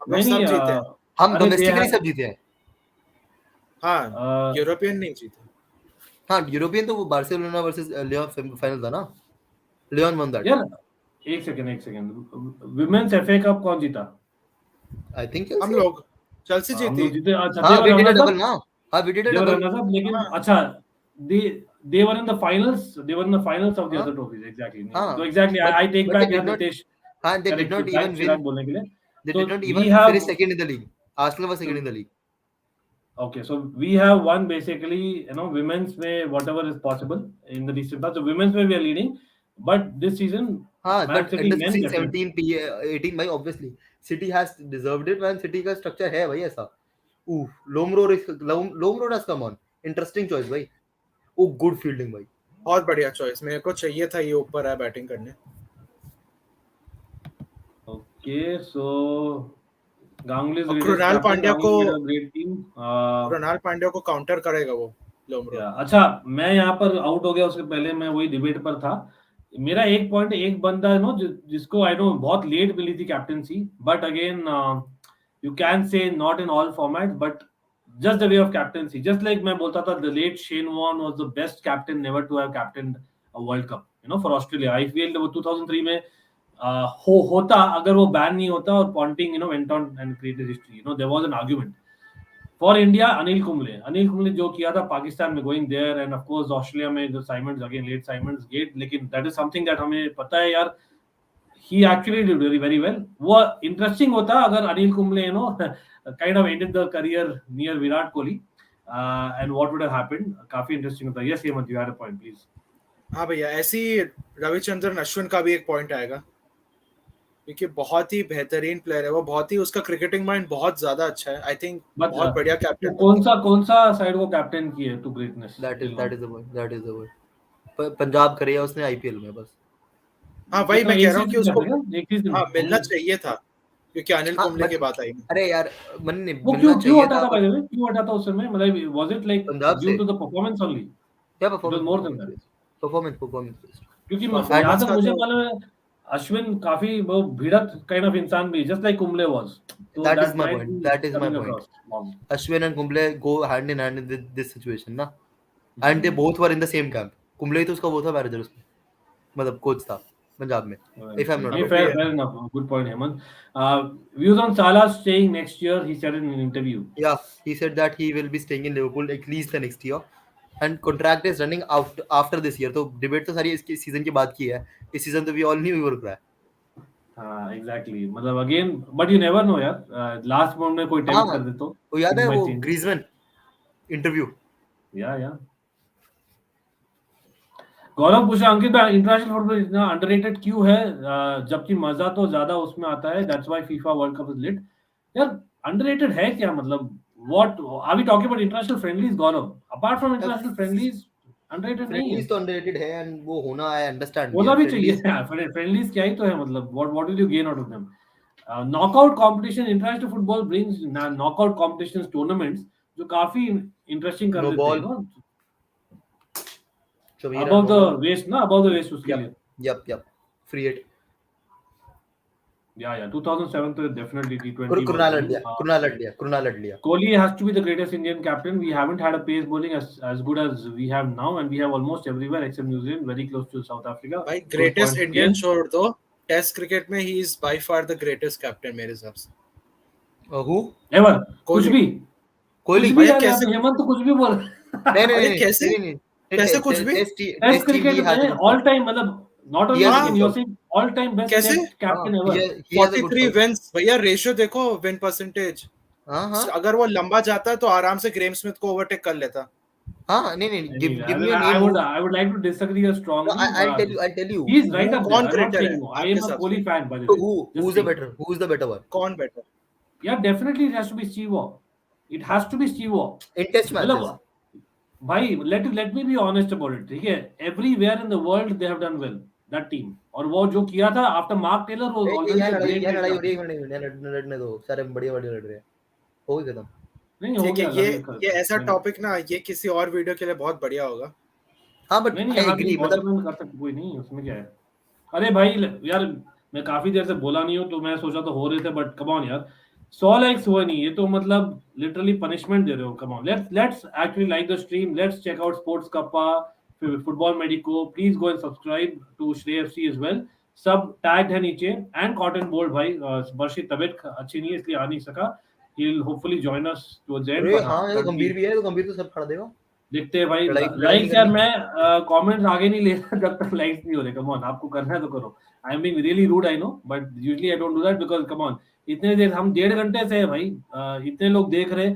हम लोग सब जीते हैं। हम डोमेस्टिकली सब जीते हैं. हाँ, यूरोपियन नहीं जीते. हाँ, यूरोपियन तो वो बार्सिलोना वर्सेस लियोन फाइनल था ना, लियोन वन दैट. यार एक सेकंड, विमेंस एफए कप कौन जीता? आई थिंक हम लोग चेल्सी जीती. जीते. अच्छा, हाँ, we did a double ना. हाँ, we did a double. लेकिन अच्छा, they were in the finals. They were in the finals of the other trophies. Exactly. So exactly, I take back यार नितेश. हाँ, they did not even win. बोलने के लिए. They So did not we even have finish second in the league. Arsenal was second in the league. okay. So we have won basically, women's में whatever is possible in the recent past. So women's में we are leading, but this season, हाँ, Man but City under men 16, definitely. 17, 18 भाई obviously City has deserved it. Man, City का structure है भाई ऐसा. Lomro has come on. Interesting choice भाई. Good fielding भाई. बहुत बढ़िया चॉइस. मेरे को चाहिए था ये ऊपर है बैटिंग करने. Okay, so Ganguly is Krunal Pandya को, great team. कृणाल पांड्या को काउंटर करेगा वो लोमरो. अच्छा, मैं यहाँ पर आउट हो गया, उसके पहले मैं वही डिबेट पर था. मेरा एक पॉइंट, एक बंदा जिसको आई नो बहुत लेट मिली थी captaincy, but again you can से not in all format, but just the way of captaincy, just like मैं बोलता था the late Shane Warne was the best captain never to have captained a World Cup, for Australia. I feel वो 2003 में होता अगर वो ban नहीं होता और Ponting went on and created history. There was an argument for India. Anil Kumble जो किया था पाकिस्तान में, going there, and of course Australia में the Simons, again late Simons gate. लेकिन that is something that हमें पता है यार, he actually did very very well. वो interesting होता अगर Anil Kumble kind of ended the career near Virat Kohli, and what would have happened. काफी interesting होता. Yes, Hemant, you had a point, please. हाँ भैया, ऐसी रविचंद्रन अश्विन का भी एक पॉइंट आएगा, क्योंकि बहुत ही बेहतरीन प्लेयर है वो. बहुत ही उसका क्रिकेटिंग माइंड बहुत ज्यादा अच्छा है. आई थिंक बहुत बढ़िया कैप्टन. कौन सा साइड को कैप्टन किए to greatness? That is the point. Punjab करेगा उसने आईपीएल में बस. हाँ वही मैं एक कह रहा हूँ कि सीजन उसको कर देगा, एक सीजन। हाँ मिलना चाहिए था, क्योंकि अनिल हाँ, कुंबले but की बात आई। अरे यार मन नहीं वो मिलना क्यों चाहिए हटा था था but by the way? क्यों हटा था उस समय? मतलब was it like Punjab due से to the performance only? क्या It was more than that. Performance based क्योंकि And जहां परफॉर्मेंस तक का मुझे तो मालूम है, अश्विन काफी वो भिड़त काइंड ऑफ इंसान भी, जस्ट लाइक कुंबले वाज, तो that is that my might point, be that is my coming point. Across. Ashwin and Kumble go hand in hand in this situation ना, and they both were in the same camp. Kumble ही तो उसका वो था manager उसमें, मतलब coach था पंजाब में, if I'm not नहीं, अभी wrong. भी fair है। fair enough, good point Hemant. Views on Salah staying next year, he said in an interview. Yeah, he said that he will be staying in Liverpool at least the next year, and contract is running out after this year. तो debate तो सारी इसके season के बाद की है, इस season तो we all knew he will cry. हाँ एग्जैक्टली, मतलब again but you never know यार, लास्ट मोमेंट में कोई टेम्प्ट हाँ कर दे तो वो याद है things वो might change. ग्रीजमैन इंटरव्यू, या गौरव पूछा, अंकित भाई इंटरनेशनल फुटबॉल इतना अंडररेटेड क्यों है, जबकि मजा तो ज्यादा उसमें आता है, that's why FIFA world cup is lit. यार अंडररेटेड है क्या, मतलब what are we talking about? International friendlies Gaurav, apart from international friendlies underrated नहीं है। फ्रेंडलीज तो अंडररेटेड है एंड वो होना, आई अंडरस्टैंड भी होना यार भी चाहिए फ्रेंडलीज। फ्रेंडलीज क्या ही तो है, मतलब what will you gain out of them? Knockout competition, international football brings knockout competitions, tournaments जो काफी इंटरेस्टिंग कर नो देते हैं, ball, no Shamira, above no the ball. Waist ना, अबव द वेस्ट उसके लिए। Yep. Free it. Yeah, 2007 तो definitely T20 Kurna World लड़ लिया, Cup. Kurna लड़ लिया. Kohli has to be the greatest Indian captain. We haven't had a pace bowling as good as we have now, and we have almost everywhere except New Zealand, very close to South Africa. भाई Good greatest point. Indian Yes. छोड़ दो, test cricket में he is by far the greatest captain मेरे हिसाब से। Who? Ever. कुछ कोहली। भी कोहली। यार, कैसे यहाँ पे हेमंत तो कुछ भी बोल नहीं अरे कैसे नहीं कैसे कुछ भी? टेस्ट क्रिकेट में ऑल टाइम, मतलब not only has a in good your job. Seen, all time best कैसे? Test captain ever. he has a good 43 job. Vince भैया, रेशियो देखो, विन परसेंटेज। हाँ अगर वो लंबा जाता तो आराम से ग्रेम स्मिथ को ओवरटेक कर लेता। नहीं give me a I name. would like to disagree strongly. I'll tell you. He's right up there. कौन I'm not ग्रेटर है saying no. I आपके am a हिसाब Kohli से? fan, by the So way. who's the better one? कौन better? Yeah, definitely it has to be Steve Waugh. It has to be Steve Waugh. In test matches. मतलब भाई let me be honest about it, ठीक है? Everywhere in the world they have done well, that team. और वो जो किया था after Mark Taylor was already a great लड़ाई हो रही captain. है, लड़ने दो, सारे बढ़िया लड़ रहे हैं, हो गई खत्म। नहीं हो ठीक है, गया, ये ऐसा टॉपिक ना, ये किसी और वीडियो के लिए बहुत बढ़िया होगा। हाँ बट नहीं आई यहाँ एग्री, पे मतलब कर सकते, कोई नहीं उसमें क्या है। अरे भाई यार, मैं काफी देर से बोला नहीं हूँ, तो मैं सोचा तो हो रहे थे, बट कम ऑन यार, 100 लाइक्स हुए नहीं, ये तो मतलब लिटरली पनिशमेंट दे रहे हो। Come on, let's actually like the stream, let's check out sports kappa, football medico, please go and subscribe to Shrey FC as well, सब टैग है नीचे, एंड कॉटन बोल्ड भाई, स्पर्श की तबीयत अच्छी नहीं है इसलिए आ नहीं सका, he will hopefully join us towards the end. अरे हाँ ये तो गंभीर भी है, तो गंभीर तो सब खड़ा देगा। देखते हैं भाई, लड़ाई लाइक्स यार, करनी। मैं कमेंट्स आगे नहीं ले रहा जब तक लाइक्स नहीं हो रहे। कम ऑन, आपको करना है तो करो। I am being really rude, I know, but usually I don't do that, because come on, इतने देर हम 1.5 घंटे से है भाई, इतने लोग देख रहे,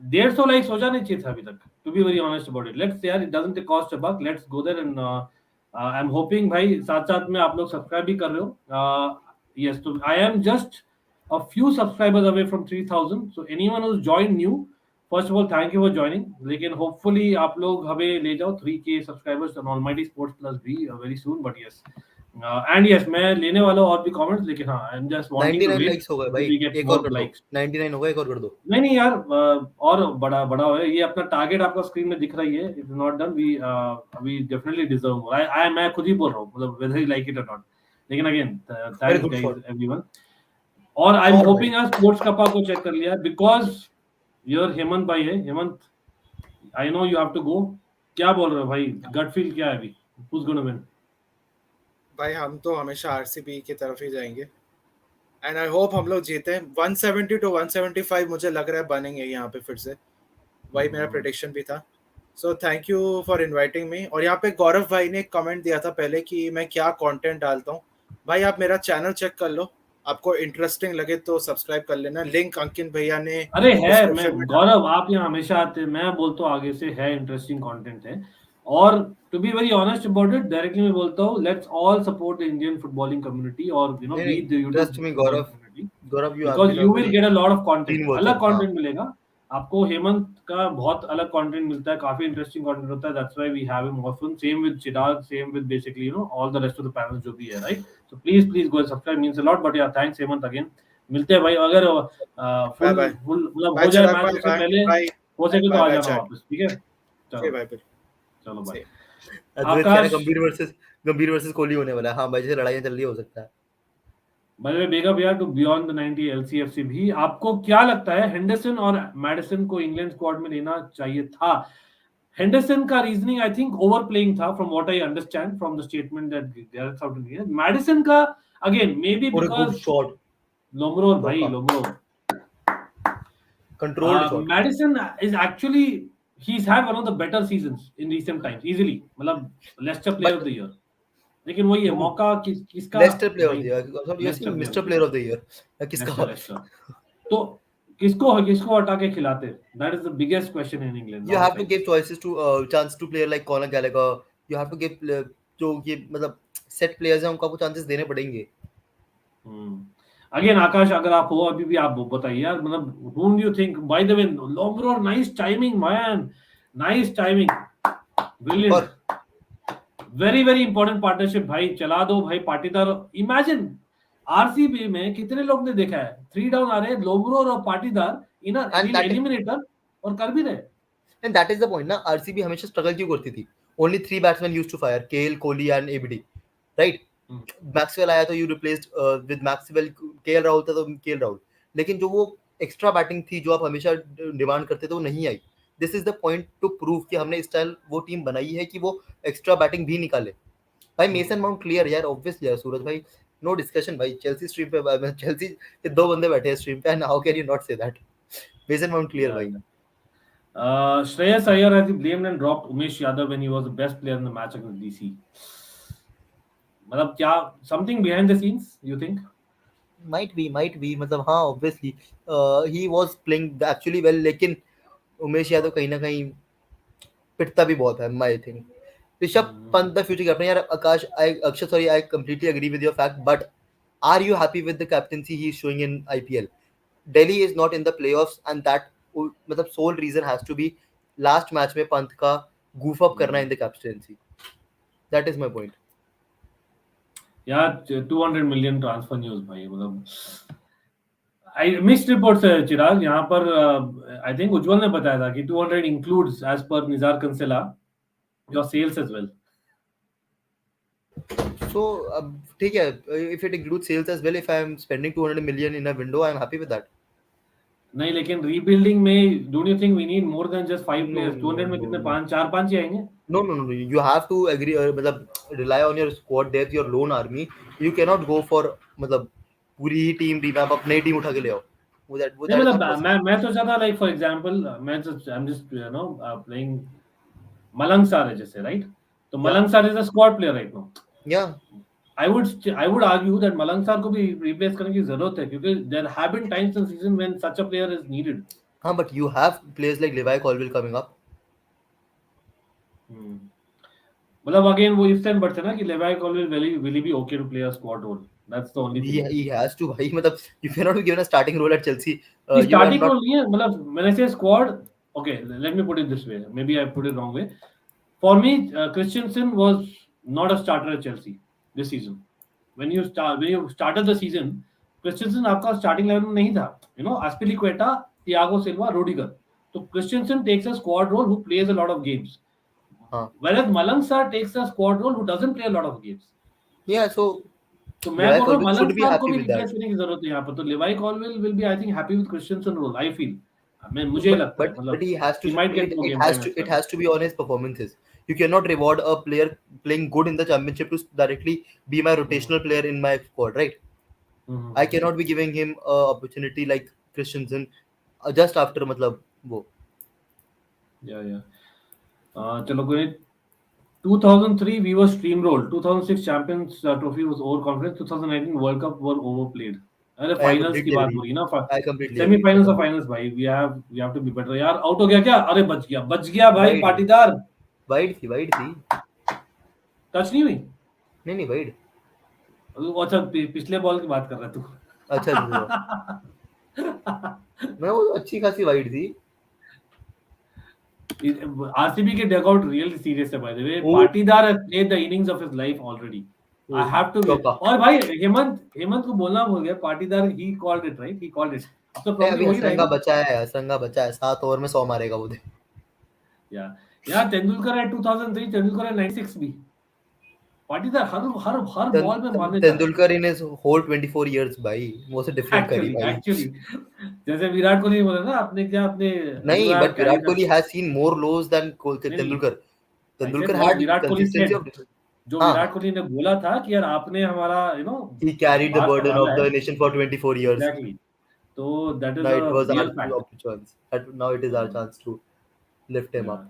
150 लाइक्स हो जाने चाहिए था अभी तक, to be very honest about it. Let's यार, it doesn't cost a buck, let's go there, and I am hoping भाई साथ साथ में आप लोग सब्सक्राइब भी कर रहे हो। यस, तो I am just a few subscribers away from 3000, so anyone who's joined new, first of all thank you for joining, लेकिन hopefully आप लोग हमें ले जाओ 3k subscribers on Almighty Sports Plus भी very soon, but yes, and yes, मैं लेने वाला हूँ और भी comments, लेकिन हाँ, I'm just wanting to 99 wait likes हो गए भाई, till we get एक more और कर दो। likes. 99 हो गए, एक और कर दो। नहीं यार, और बड़ा है ये, अपना टारगेट आपका स्क्रीन में दिख रही है, it is not done, we definitely deserve more. I मैं खुद ही बोल रहा हूँ, मतलब whether you like it or not, लेकिन again Very thanks good guys shot. Everyone. और आई एम और होपिंग आज स्पोर्ट्स कपा को चेक कर लिया, बिकॉज योर हेमंत भाई है। Hemant, I know you have to go, क्या बोल रहे हो भाई, गट फील क्या है अभी, who's going to win? भाई हम तो हमेशा आरसीबी की तरफ ही जाएंगे, एंड आई होप हम लोग जीते। 170 to 175 मुझे लग रहा है बनेंगे यहाँ पे फिर से, वही मेरा प्रेडिक्शन भी था। So thank you for inviting me. और यहाँ पे गौरव भाई ने एक कमेंट दिया था पहले कि मैं क्या कंटेंट डालता हूँ। भाई आप मेरा चैनल चेक कर लो, आपको इंटरेस्टिंग लगे तो सब्सक्राइब कर लेना, लिंक अंकित भैया ने अरे है, मैं description में गौरव, आप यहाँ हमेशा आते हैं, मैं बोलता हूँ आगे से है, इंटरेस्टिंग कंटेंट है। और to be very honest about it, directly मैं बोलता हूँ, let's all support the Indian footballing community, और you know lead the YouTube Trust me, Gaurav, you have because been a you will very get a lot of clean content, watcher. अलग हाँ. Content मिलेगा, आपको हेमंत का बहुत अलग content मिलता है, काफी इंटरेस्टिंग कंटेंट होता है, that's why we have him often, same with Chirag, same with basically you know all the rest of the panel जो भी है, right? So please go subscribe, means a lot, but yeah thanks Hemant again. मिलते हैं भाई, अगर bye full bye full मतलब bye हो जाए चिराग मैच बाय उससे बाय पहले बाय हो सके तो बाय आ बाय जाना चैट वापस, ठीक है? से बाय चलो चलो बाय। अद्वैत कह रहा है आकाश, गंभीर वर्सेस कोहली होने वाला है। हाँ भाई, जैसे लड़ाइयाँ चल रही है, हो सकता है। Bye the way big up यार टू बियॉन्ड द 90 एलसीएफसी भी। आपको क्या लगता है हेंडरसन और मैडिसन को इंग्लैंड स्क्वाड में लेना चाहिए था? हेंडरसन का reasoning I think over playing था, from what I understand from the statement that Gareth Southgate दिया। मैडिसन का अगेन मे बी और एक गुड बिकॉज शॉट, लोमरोर भाई, मौका, Lomror controlled shot. Madison is actually he's had one of the better seasons in recent times easily, मतलब Leicester player of but the year। लेकिन वही है, मौका किसका लेस्टर प्लेयर ऑफ द भाई? Year, you Leicester player mister player of the year Leicester किसका? Leicester तो किसको किसको हटा के खिलाते? That is the biggest question in England You long have to time. give choices to chance to player like Conor Gallagher. You have to give जो ये मतलब सेट प्लेयर्स हैं उनको आपको चांसेस देने पड़ेंगे। अगेन आकाश, अगर आप हो अभी भी, आप बताइए यार, मतलब whom do you think? By the way, Lomro, nice timing man, nice timing, brilliant, और वेरी वेरी इंपॉर्टेंट पार्टनरशिप भाई। चला दो भाई पाटीदार। इमेजिन आरसीबी में कितने लोग ने देखा है 3 डाउन आ रहे हैं, लोमरो और Patidar in and that eliminator, और कर भी रहे। And that is the point ना, आरसीबी हमेशा स्ट्रगल क्यों करती थी? Only 3 batsmen used to fire, KL, Kohli and ABD, right? Maxwell आया तो you replaced with Maxwell, KL Rahul था तो केएल राहुल, लेकिन जो वो एक्स्ट्रा बैटिंग थी जो आप हमेशा डिमांड करते थे वो नहीं आई। This is the point to prove कि हमने इस स्टाइल वो टीम बनाई है कि वो एक्स्ट्रा बैटिंग भी निकाले। भाई मेसन माउंट क्लियर यार, ऑब्वियसली यार सूरज भाई, नो डिस्कशन भाई। चेल्सी स्ट्रीम पे, चेल्सी के 2 बंदे बैठे हैं स्ट्रीम पे, and how can you not say that? Mason mount clear भाई। Shreyas Iyer has been blamed and dropped Umesh Yadav when he was the best player in the match against DC. मतलब क्या something behind the scenes you think? might be मतलब हाँ, obviously he was playing actually well, लेकिन उमेश यादव कहीं ना कहीं पिटता भी बहुत है, my think. Rishabh Pant the future captain यार, Aakash, I Akshay, sorry, I completely agree with your fact, but are you happy with the captaincy he is showing in IPL? Delhi is not in the playoffs and that मतलब sole reason has to be last match में पंत का goof up करना in the captaincy. That is my point. यार 200 million transfer news भाई, मतलब I missed reports है चिराग यहाँ पर। आई थिंक उज्जवल ने बताया था कि 200 इंक्लूड्स एज पर निजार Cancelo your sales as well. So ठीक है, if it includes sales as well, if I am spending 200 million in a window, I am happy with that. नहीं, लेकिन रीबिल्डिंग में don't you think we need more than just 5 No, players? 200 में no, कितने, no. 5 4 5 ही आएंगे? No. You have to agree, मतलब rely on your squad depth, your lone army. You cannot go for मतलब पूरी ही team revamp, अपनी team उठा के ले आओ। वो नहीं that is मतलब not possible. मैं तो चाहता, लाइक फॉर एग्जांपल, मैं just I am just you know playing मलंग सार है जैसे, राइट? तो Yeah, मलंग सार is a squad player right now. yeah. I would argue that मलंग सार को भी रिप्लेस करने की जरूरत है, क्योंकि there have been times in season when such a player is needed. हाँ, but you have players like Levi Colwill coming up. मतलब अगेन वो इफ एंड बट्स है ना कि Levi Colwill will he be okay to play a squad role? That's the only thing. He has to भाई, मतलब you cannot be given a starting role at Chelsea. कि You are starting not. Role नहीं है, मतलब मैंने से squad, okay let me put it this way, maybe I put it wrong way. For me Christensen was not a starter at Chelsea this season. When you started the season, Christensen आपका starting 11 में नहीं था, you know, Azpilicueta, Thiago Silva, Rudiger. तो Christensen takes a squad role who plays a lot of games, हाँ, whereas Malang Sar takes a squad role who doesn't play a lot of games. yeah. So तो मैं Levi बोल रहा हूँ Colwill Malang should be सार को happy भी with replace that. करने की जरूरत है यहाँ पर। तो Levi Colwill will be I think happy with Christensen role, I feel. मैं मुझे लगता है, But मतलब he has to he might get more it game has time to as it well. has to be on his performances. You cannot reward a player playing good in the championship to directly be my rotational player in my squad, right? I cannot be giving him a opportunity like Christensen just after मतलब वो। Yeah. चलो कोई 2003 we were steamrolled, 2006 champions trophy was overconfident, 2019 world cup were overplayed। अरे I finals की completely बात agree. हो रही है ना, I completely agree. सेमीफाइनल्स और फाइनल्स भाई, we have to be better. यार आउट हो गया क्या? अरे बच गया भाई Wide पाटीदार। wide थी। टच नहीं हुई? नहीं wide। अच्छा पिछले बॉल की बात कर रहा है तू? अच्छा मैं वो अच्छी खासी wide थी। RCB के डगआउट रियली सीरियस है, bye the way. Who- Patidar has played the innings of his life already. I have to. चौका. और भाई हेमंत को बोलना भूल गया. Patidar he called it, right? He called it. अब तो नहीं, probably अभी वही असरंगा रहेगा. बचा है 7 ओवर में 100 मारेगा वो. Yeah, तेंदुलकर है 2003, तेंदुलकर है 96 भी. पाटीदार हर बॉल में मारने जा रहा है. Tendulkar in his whole 24 years भाई वो से डिफरेंट करी भाई. Actually, जैसे विराट कोहली बोला ना, आपने नहीं, अनुराग but Virat carry Kohli has seen more lows than Tendulkar. Tendulkar had Virat Kohli consistency said, of. जो हाँ. विराट कोहली ने बोला था कि यार आपने हमारा He carried the बात burden संभाला of the है. nation for 24 years. Exactly. तो that is Now a it was real our fact. chance. Now it is our chance to lift him up.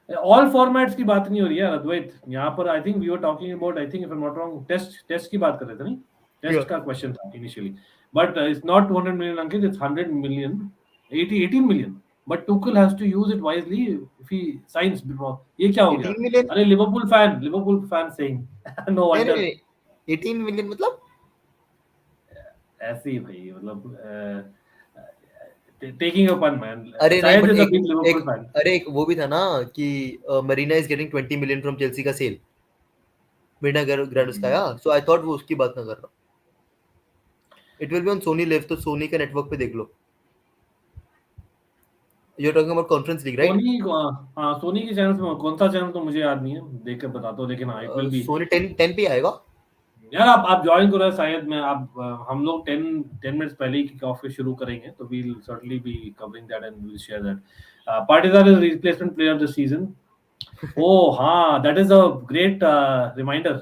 All formats की बात नहीं हो रही है अद्वैत. यहाँ पर I think we were talking about, I think if I am not wrong, test की बात कर रहे थे. नहीं, टेस्ट का क्वेश्चन था initially, but it's not 200 million Ankit, it's 100 million, 18 million. But Tuchel has to use it wisely if he signs. ये क्या हो गया? 18 million? अरे Liverpool fan saying no wonder. 18 million मतलब ऐसे ही भाई, मतलब टेकिंग अ पन मैन. अरे नहीं, but लिवरपूल फैन. अरे एक वो भी था ना कि Marina is getting 20 million from Chelsea का सेल. मरीना ग्रैंड का, या सो आई थॉट वो उसकी बात ना कर रहा. It will be on Sony Liv, तो सोनी के नेटवर्क पे देख लो. You are talking about conference league, right? Sony, हां, सोनी के चैनल्स में कौन सा चैनल तो मुझे याद नहीं है, देख के बताता हूं, लेकिन इट विल बी सोनी 10 पे आएगा यार. आप ज्वाइन करो शायद. मैं आप हम लोग 10 मिनट्स पहले ही किक ऑफ शुरू करेंगे, तो we will certainly be covering that and we will share that. Patidar is replacement player of the season. Oh हां, that is a great reminder.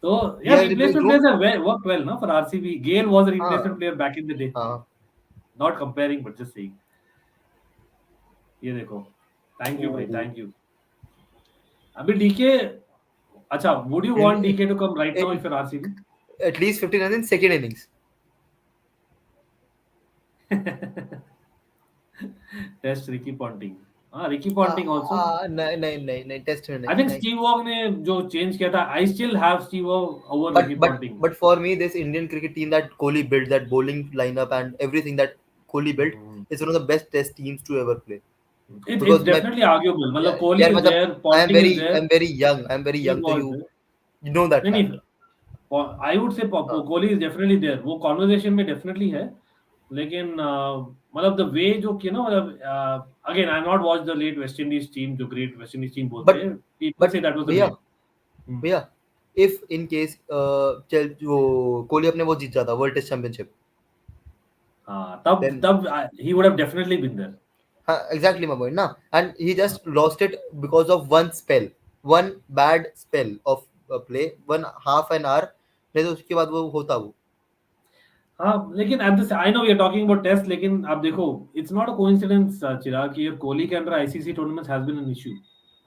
तो यार replacement players are work well ना for RCB. Gayle was a replacement player back in the day. Not comparing but just saying. ये देखो, thank you भाई, thank you. अभी DK, अच्छा, would you want DK to come right now if you're RCB? At least 15 runs in second innings. Test Ricky Ponting. Ricky Ponting also. नहीं, test में नहीं. I think Steve Waugh ने जो change किया था, I still have Steve Waugh over Ricky Ponting. But for me, this Indian cricket team that Kohli built, that bowling lineup and everything that Kohli built, is one of the best test teams to ever play. It's definitely arguable. मतलब Kohli is there, Ponting is there. I'm very young, so you know that. नहीं, I would say Kohli is definitely there. वो conversation में definitely है, लेकिन मतलब the way जो किया ना, मतलब again I have not watched the late West Indies team, जो great West Indies team बोलते हैं. People say that was the भैया, if in case जो कोहली अपने वो जीत जाता वर्ल्ड टेस्ट चैंपियनशिप, तब he would have definitely been there. Exactly my point, na. And he just lost it because of one bad spell of play, 1/2 an hour. नहीं तो उसके बाद वो होता वो. हाँ, लेकिन I know we are talking about test, लेकिन आप देखो, it's not a coincidence चिराग कि कोहली के अंदर ICC tournaments has been an issue.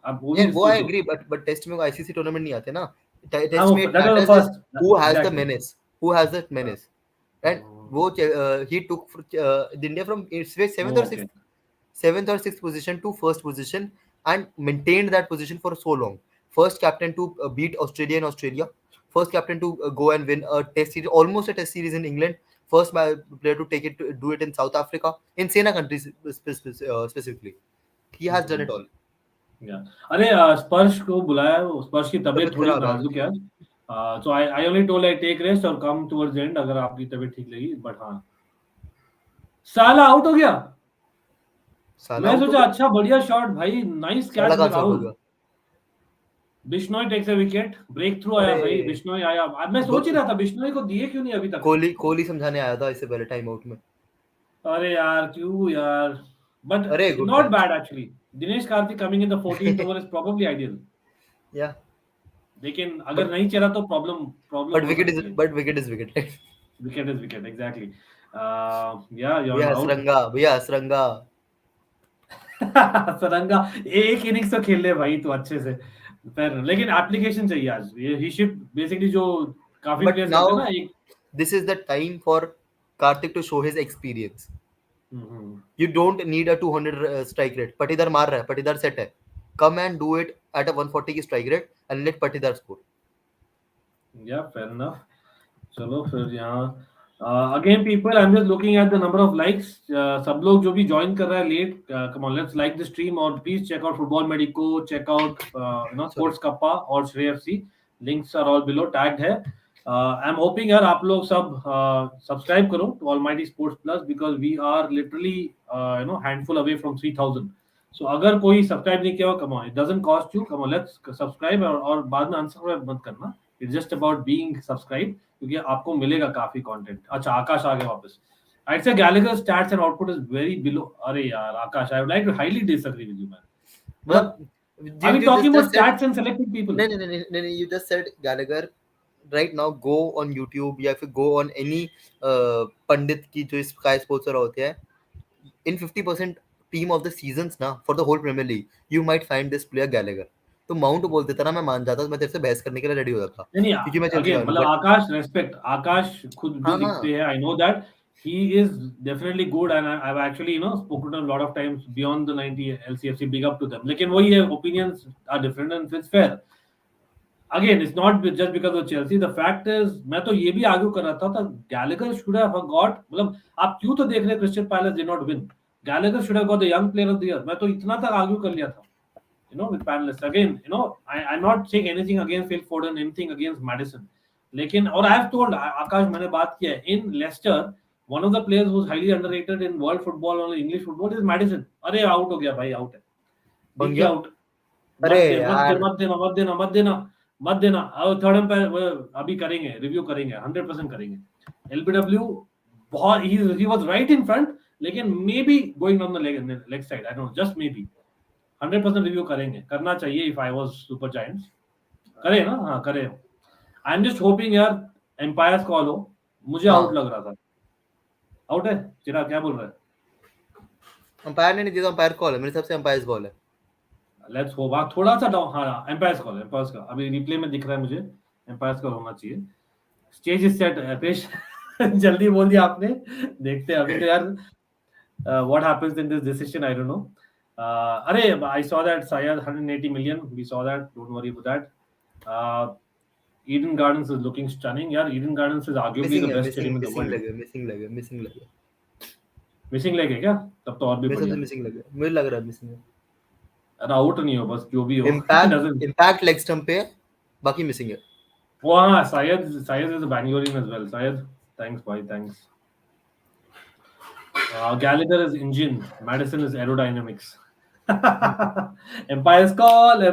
आप वो I agree, but test में ICC tournament नहीं आते ना. Test में that was the first. Who has the menace? Who has that menace? And वो he took India from 7th or 6th position to first position and maintained that position for so long. First captain to beat Australia in Australia. First captain to go and win a test series, almost a test series in England. First player to do it in South Africa, in Sena countries specifically. He has done it all. Yeah. अरे स्पर्श को बुलाया, स्पर्श की तबीयत थोड़ी नाजुक है. So I only told I take rest और come towards the end अगर आपकी तबीयत ठीक लगी. But हाँ, साला आउट हो गया. मैं सोचा अच्छा बढ़िया शॉट भाई, nice catch Rahul. Bishnoi takes a wicket, breakthrough आया भाई. बिश्नोई आया. अब मैं सोच ही रहा था बिश्नोई को दिए क्यों नहीं अभी तक. कोहली समझाने आया था इससे पहले टाइम आउट में. अरे यार क्यों यार. But not bad actually. Dinesh Karthik coming in the 14th over is probably ideal. Yeah. लेकिन अगर नहीं चला तो problem. But wicket is wicket. Wicket is wicket, exactly. Yeah, you're out. भैया सरंगा. सरंगा एक इनिंग्स तो खेल ले भाई तू अच्छे से. लेकिन एप्लीकेशन चाहिए आज. He should basically जो काफी प्लेयर्स करते हैं ना, एक this is the time for Karthik to show his experience. You don't need a 200 strike rate. Patidar मार रहा है, Patidar set है. Come and do it at a 140 की strike rate and let Patidar score. Yeah, fair enough. चलो फिर यहाँ Again, people, I'm just looking at the number of likes. सब लोग जो भी join कर रहा है late, come on, let's like the stream or please check out Football Medico, check out Sports Kappa or Shrey FC. Links are all below, tagged है. I'm hoping यार आप लोग सब subscribe करो to Almighty Sports Plus because we are literally handful away from 3,000. So अगर कोई subscribe नहीं किया हो, come on, it doesn't cost you. Come on, let's subscribe और बाद में unsubscribe मत करना. It's just about being subscribed. क्योंकि आपको मिलेगा काफी कंटेंट. अच्छा, आकाश आ गया वापस. I'd say Gallagher's stats and output is very below. अरे यार आकाश, I would like to highly disagree with you, man. But Are we talking about stats and selected people? No, you just said Gallagher. Right now, go on YouTube या फिर go on any पंडित की जो Sky Sports पर होते हैं. In 50% team of the seasons ना for the whole Premier League, you might find this player Gallagher. तो mount बोल देता ना, मैं मान जाता, मैं तेरे से बहस करने के लिए रेडी हो जाता. नहीं, क्योंकि मैं again, मतलब आकाश रेस्पेक्ट, आकाश खुद भी लिखते हैं. I know that he is definitely good and I've actually spoken to him a lot of times beyond the 90 LCFC. Big up to them. लेकिन वही है, opinions are different and it's fair. Again, it's not just because of Chelsea. The fact is, मैं तो ये भी argue कर रहा था Gallagher should have got, मतलब आप क्यों तो देख रहे Crystal Palace did not win. Gallagher should have got the young player of the year. मैं तो इतना तक आर्ग्यू कर लिया था. With panelists. Again, I'm not saying anything against Phil Foden, anything against Madison. लेकिन और I have told आकाश, मैंने बात किया है, in Leicester, one of the players who's highly underrated in world football or English football is Madison. अरे out हो गया भाई, आउट है. बन गया आउट. अरे यार मत देना. और थर्ड एम्पायर अभी करेंगे, रिव्यू करेंगे, 100% करेंगे. LBW बहुत, he was right in front, लेकिन maybe going on the leg side. I don't know, just maybe. 100% review करेंगे, करना चाहिए. If I was super giants करे ना, हाँ करे. आई एम जस्ट होपिंग यार एम्पायर्स कॉल हो. मुझे आउट लग रहा था. आउट है. चिराग क्या बोल रहा है? अंपायर ने नहीं दिया, अंपायर कॉल है मेरे हिसाब से, अंपायर्स कॉल है. Let's hope. थोड़ा सा डाउन. हाँ, एम्पायर्स कॉल है, एम्पायर्स का. अभी रिप्ले में दिख रहा है मुझे, एम्पायर्स कॉल होना चाहिए. Stage is set. पेश जल्दी बोल दिया आपने. देखते हैं अभी तो यार what happens in this decision. I don't no. Arey, I saw that Syed 180 million. We saw that. Don't worry about that. Eden Gardens is looking stunning. Yeah, Eden Gardens is arguably the best stadium in the world. Missing leg है क्या? तब तो और भी बढ़िया. Missing लगे, मुझे लग रहा है मिसिंग है. अरे आउट नहीं हो, बस जो भी हो. Impact leg stump पे, बाकी मिसिंग है. वो हाँ, Syed is a Bangalorean as well. Syed, thanks bhai, thanks. Gallagher is engine, Madison is aerodynamics. Empire's call.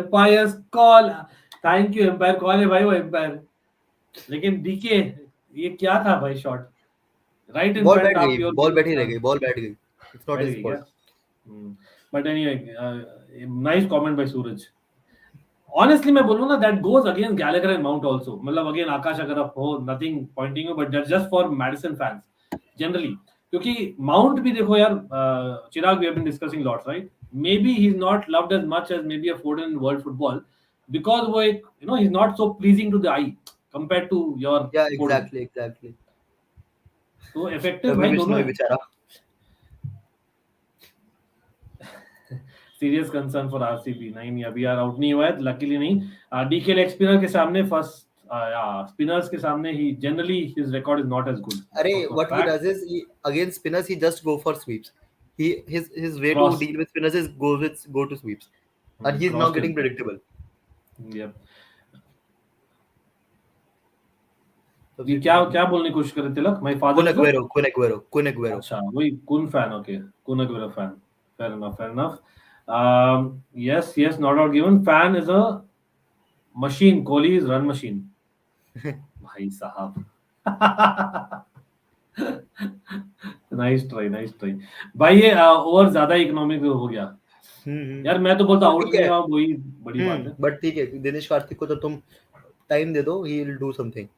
Thank you, Empire call है भाई वो Empire. लेकिन DK ये क्या था भाई shot? Right in front of your ball बैठी रह गई, बॉल बैठ गई. It's not his fault. But anyway, nice comment by Suraj. Honestly मैं बोलूँ ना, that goes against Gallagher and Mount also. मतलब again आकाश अगर आप हो, nothing pointing you, but that's just for Madison fans generally. क्योंकि माउंट भी देखो यार, चिराग, we have been discussing lots, right? Maybe he's not loved as much as maybe a Foden in world football because वो एक, he's not so pleasing to the eye compared to your Foden. Exactly. तो effective भाई दोनों है. बेचारा. Serious concern for RCB. नहीं अभी यार आउट नहीं हुआ है, luckily नहीं. DK लेग स्पिनर के सामने फर्स्ट spinners के सामने he generally his record is not as good. अरे what he does is against spinners he just go for sweeps. His way to deal with spinners is go to sweeps, and he's now getting predictable. Yep. तो ये क्या बोलने की कोशिश कर रहे थे तिलक? My father. Kun Aguero. अच्छा, वही Kun fan. Okay, Kun Aguero fan. Fair enough. Yes, not all given. Fan is a machine. Kohli is run machine. भाई साहब. नाइस ट्राई भाई. ये ओवर ज्यादा इकोनॉमिक हो गया यार. मैं तो बोलता आउट नहीं हुआ, वही बड़ी बात है. बट ठीक है, दिनेश कार्तिक को तो तुम टाइम दे दो, he will do something.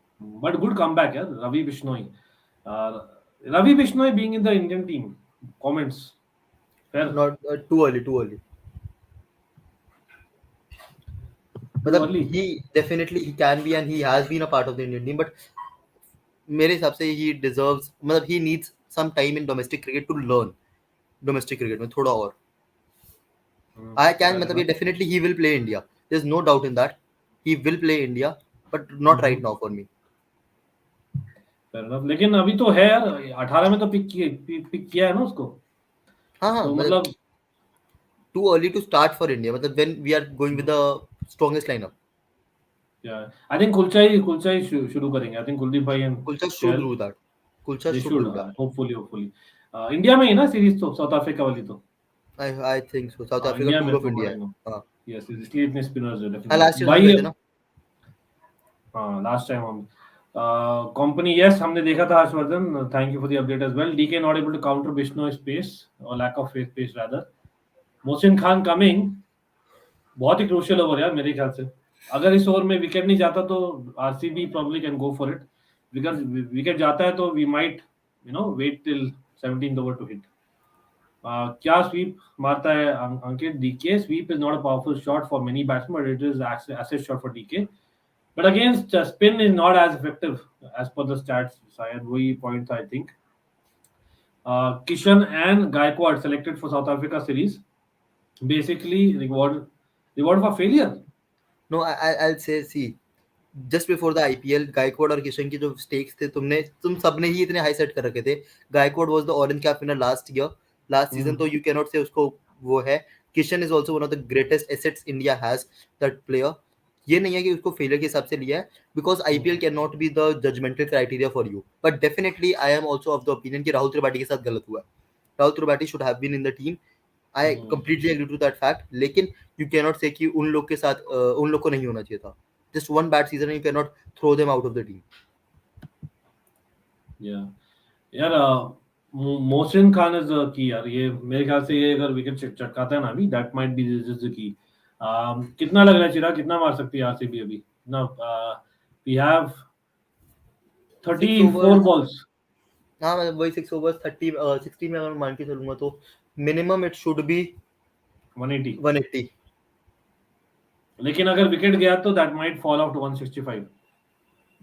But good comeback यार. Ravi Bishnoi being in the Indian team. Comments? Fair. Not too early. मतलब he definitely he can be and he has been a part of the Indian team, but मेरे हिसाब से he deserves, मतलब he needs some time in domestic cricket to learn domestic cricket में थोड़ा और. मतलब ये definitely he will play India. There's no doubt in that. He will play India, but not right now for me. fair enough. लेकिन अभी तो है यार 18 में तो पिक किया है ना उसको, हाँ हाँ तो मतलब मतलब too early to start for India, मतलब when we are going with the strongest lineup. I think कुलचाई शुरू करेंगे, आई थिंक कुलदीप भाई and Kulcha should Chahal, do that. Kulcha दे should should, do that. Hopefully India में ही ना सीरीज, तो साउथ अफ्रीका वाली तो I think so. South Africa India tour में of तो India है. करेंगे। हाँ यस, इसलिए इतने स्पिनर्स है हाँ डेफिनेटली लास्ट ईयर हम भाई। गए थे ना. हाँ लास्ट टाइम हम कंपनी, यस हमने देखा था Harshvardhan, thank you for the update as well. DK not able to counter Bishnoi space और lack of pace rather. Mohsin Khan coming, बहुत ही क्रूशियल ओवर यार मेरे ख्याल से। अगर इस ओवर में विकेट नहीं जाता तो RCB probably can go for it, because wicket जाता है तो we might wait till 17th over to hit. क्या स्वीप मारता है Ankit DK? Sweep is not a powerful shot for many batsman, but it is asset shot for DK, but against spin is not as effective as per the stats. शायद वही point था I think. Kishan and Gaikwad selected for South Africa series, basically reward for failure. No, I'll say, see, just before the IPL, Gaikwad और किशन की जो stakes थे तुम सबने ही इतने हाई सेट कर रखे थे. Gaikwad was the orange cap winner last season, तो यू कैन नॉट से उसको वो है. Kishan is also one of the greatest assets India has, that player. ये नहीं है कि उसको फेलियर के हिसाब से लिया है, because IPL can not be the judgmental criteria for you. But definitely I am also of the opinion कि राहुल त्रिपाठी के साथ गलत हुआ है. Rahul Tripathi should have been in the team. I completely agree to that fact, लेकिन यू कैन नॉट से कि उन लोग के साथ उन लोग को नहीं होना चाहिए था. Just one bad season and you cannot throw them out of the team. Yeah, यार मोहसिन खान इज की यार, ये मेरे ख्याल से ये अगर विकेट चटकाता है ना अभी, that might be just the key. कितना लग रहा है चिराग, कितना मार सकती है आरसीबी अभी? ना वी हैव 34 balls. हाँ मतलब वही 6 overs 60 में अगर मान के चलूंगा तो मिनिमम इट शुड बी 180. लेकिन अगर विकेट गया तो that might fall out to 165.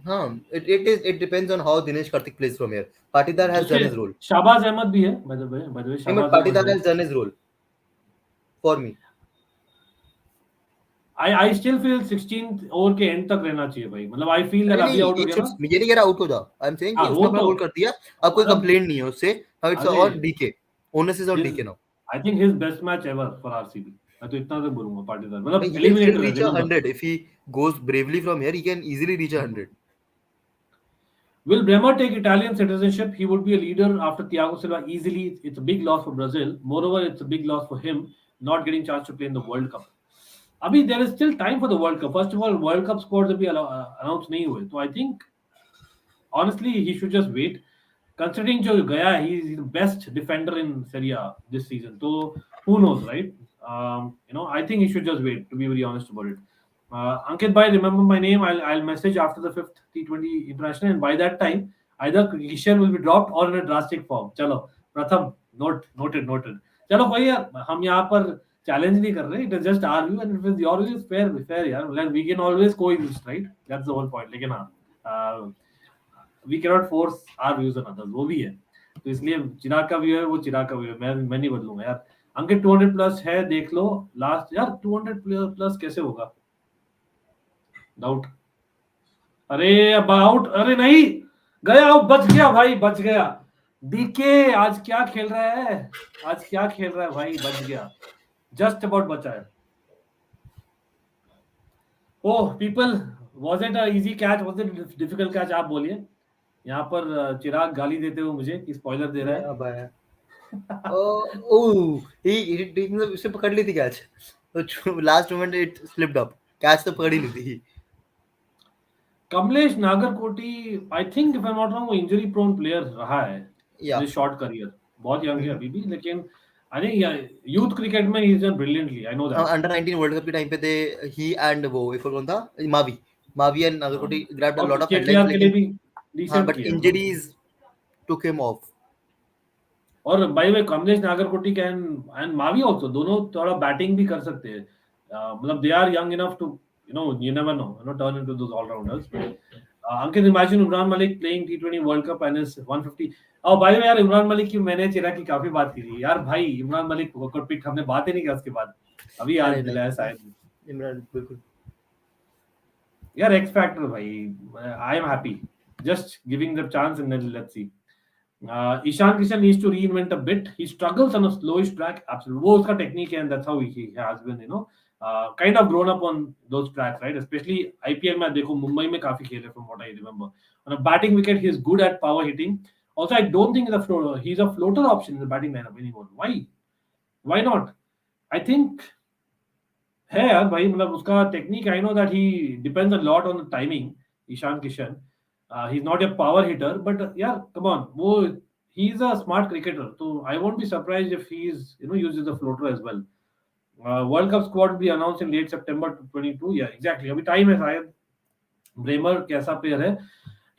हाँ it depends on how Dinesh Karthik plays from here. Patidar has done his role. Shahbaz Ahmad भी है by the way, But Shahbaz Patidar Ahmed has done his role for me. I still feel 16th over के and तक रहना चाहिए भाई, मतलब I feel that अभी out हो गया ना. ये नहीं कह रहा आउट हो जा, आई एम सेइंग कि उसने अपना गोल कर दिया, अब कोई कंप्लेंट नहीं है उससे. Now it's on DK, onus is on DK now. I think his best match ever for RCB, मैं तो इतना तक बोलूंगा. पाटीदार मतलब He can still eliminator reach 100 if he goes bravely from here. He can easily reach 100. Will Bremer take Italian citizenship? He would be a leader after Thiago Silva easily. It's a big loss for Brazil. Moreover, it's a big loss for him not getting chance to play in the World Cup. अभी there is still time for the World Cup. First of all, World Cup squads अभी announce नहीं हुए, तो I think honestly he should just wait. Considering जो गया है, he is the best defender in Serie A this season. So who knows, right? I think he should just wait, to be very honest about it. Ankit bhai, remember my name. I'll message after the 5th T20 international, and by that time either Kishan will be dropped or in a drastic form. चलो प्रथम noted. चलो भाई यार, हम यहाँ पर challenge नहीं कर रहे. It is just our view, and if your view is fair यार. Like we can always coexist, right? That's the whole point. लेकिन हाँ, we cannot force our views on others, वो भी है. तो इसलिए चिराग का व्यू है वो चिराग का व्यू है, मैं नहीं बदलूंगा यार. अंकित 200 प्लस है, देख लो लास्ट यार. 200 प्लस कैसे होगा? डाउट. अरे अब आउट, अरे नहीं गया, बच गया भाई, बच गया. डीके आज क्या खेल रहा है भाई, बच गया, जस्ट अबाउट बचा है. Oh people, was it a easy catch, was it difficult catch? आप बोलिए. यहाँ पर चिराग गाली देते हुए मुझे कि स्पॉइलर दे रहा है. अब आया. मतलब उससे पकड़ ली थी कैच, तो last moment it slipped up. Catch तो पकड़ ही ली थी. कमलेश नागरकोटी, आई think if I am not wrong, वो इंजरी प्रोन प्लेयर रहा है इन शॉर्ट करियर. बहुत यंग है अभी भी, लेकिन आई थिंक यूथ क्रिकेट में he is done brilliantly. I know that. Under 19 world cup के टाइम पे थे ही एंड वो एक और कौन था, Mavi and Nagarkoti grabbed a lot of headlines, लेकिन हां but injuries took him off. और by the way Kamlesh Nagarkoti can and Mavi also, दोनों थोड़ा बैटिंग भी कर सकते हैं. मतलब they are young enough to you never know, turn into those all-rounders. Ankit, imagine Imran Malik playing T20 World Cup and is 150. Oh, by the way, यार इमरान मलिक की मैंने चिराग की काफी बात की थी यार. भाई इमरान मलिक को पिक हमने बात ही नहीं की उसके बाद, अभी याद दिलाया शायद. इमरान बिल्कुल यार एक्स फैक्टर भाई, आई am happy. just giving the chance and then let's see. Ishan Kishan needs to reinvent a bit. He struggles on a slowish track. Absolutely, वो उसका technique है, and that's how he has been, kind of grown up on those tracks, right? Especially IPL में देखो मुंबई में काफी खेले from what I remember. On a batting wicket, he is good at power hitting. Also, I don't think he's a floater option in the batting lineup anymore. Why? Why not? I think है यार भाई, मतलब उसका technique, I know that he depends a lot on the timing. Ishan Kishan, he is not a power hitter, but यार come on, वो he is a smart cricketer, तो I won't be surprised if he is uses the floater as well. World cup squad be announce in late September 22. या exactly, अभी time है शायद. Bremer कैसा player है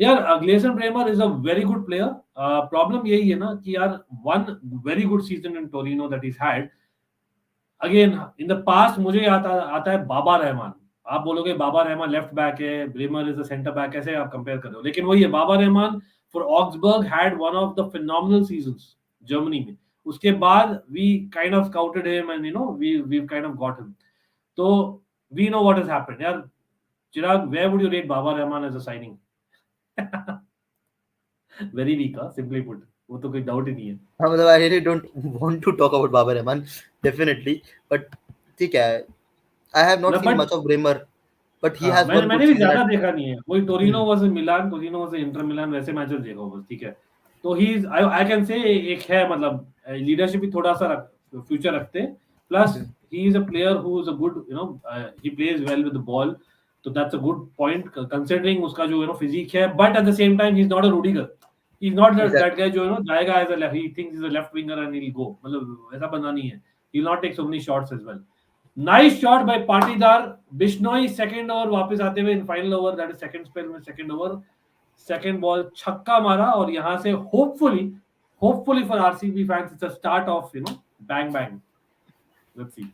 यार? Gleison Bremer is a very good player. Problem यही है ना कि यार one very good season in Torino that is had. Again in the past मुझे आता है बाबा रहमान. आप बोलोगे बाबा रहमान लेफ्ट बैक है, Bremer is a centre back, कैसे आप कंपेयर कर रहे हो? लेकिन वही है, Baba Rahman for Augsburg had one of the phenomenal seasons Germany में. उसके बाद we kind of scouted him and we kind of got him. तो we know what has happened यार. Chirag, where would you rate Baba Rahman as a signing? Very weak, simply put. वो तो कोई doubt ही नहीं है. हाँ, मतलब I really don't want to talk about Babar Rahman definitely, but ठीक है, I have not seen much of Bremer, but he has one. मैंने भी ज्यादा देखा नहीं है. वही टोरिनो वर्सेस मिलान, टोरिनो वर्सेस इंटर मिलान, वैसे मैचेस देखा बस, ठीक है. तो he is, I can say एक है, मतलब लीडरशिप भी थोड़ा सा फ्यूचर रखते हैं. Plus he is a player who is a good, he plays well with the ball. तो that's a good point considering उसका जो फिजिक है. But at the same time he is not a Rudiger. He is not that guy जो जाएगा as a, he thinks is a left winger and he will go. मतलब ऐसा बंदा नहीं है. He will not take so many shots as well. Nice shot by Patidar. Bishnoi second over वापस आते हुए in final over, that is second spell में second over, second ball छक्का मारा. और यहां से hopefully for RCB fans it's a start of bang bang. Let's see.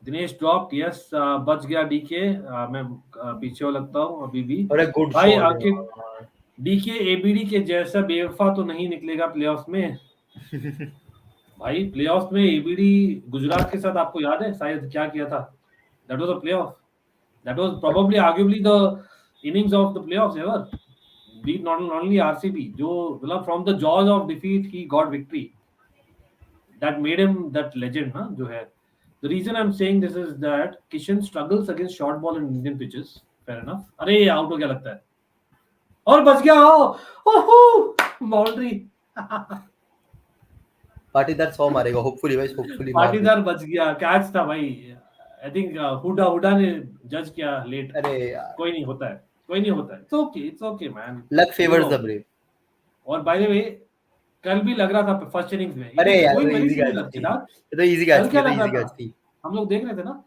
Dinesh drop, yes, बच गया डीके. मैं पीछे लगता हूं अभी भी. अरे गुड भाई शॉट आखिर डीके एबीडी के जैसा बेवफा तो नहीं निकलेगा प्लेऑफ्स में. भाई प्लेऑफ्स में एबीडी गुजरात के साथ आपको याद है शायद क्या किया था? That was a playoff. That was probably arguably the innings of the playoffs ever. Beat not only RCB, जो मतलब from the jaws of defeat he got victory. That made him that legend ना जो है. The reason I'm saying this is that Kishan struggles against short ball in Indian pitches. Fair enough. अरे out हो गया लगता है. और बच गया. बाउंड्री. पाटीदार 100 मारेगा होपफुली भाई, होपफुली पाटीदार बच गया. कैच था भाई. आई थिंक हुडा ने जज किया लेट. अरे यार, कोई नहीं होता है, कोई नहीं होता है. It's okay man. Luck favours the brave. और बाय द वे कल भी लग रहा था फर्स्ट इनिंग्स में. अरे यार, कोई तो मेरी इजी चीजें कैच लगती थी, ना. ये तो इजी कैच कल थी, क्या ये तो लग रहा इजी कैच था? थी. हम लोग देख रहे थे ना.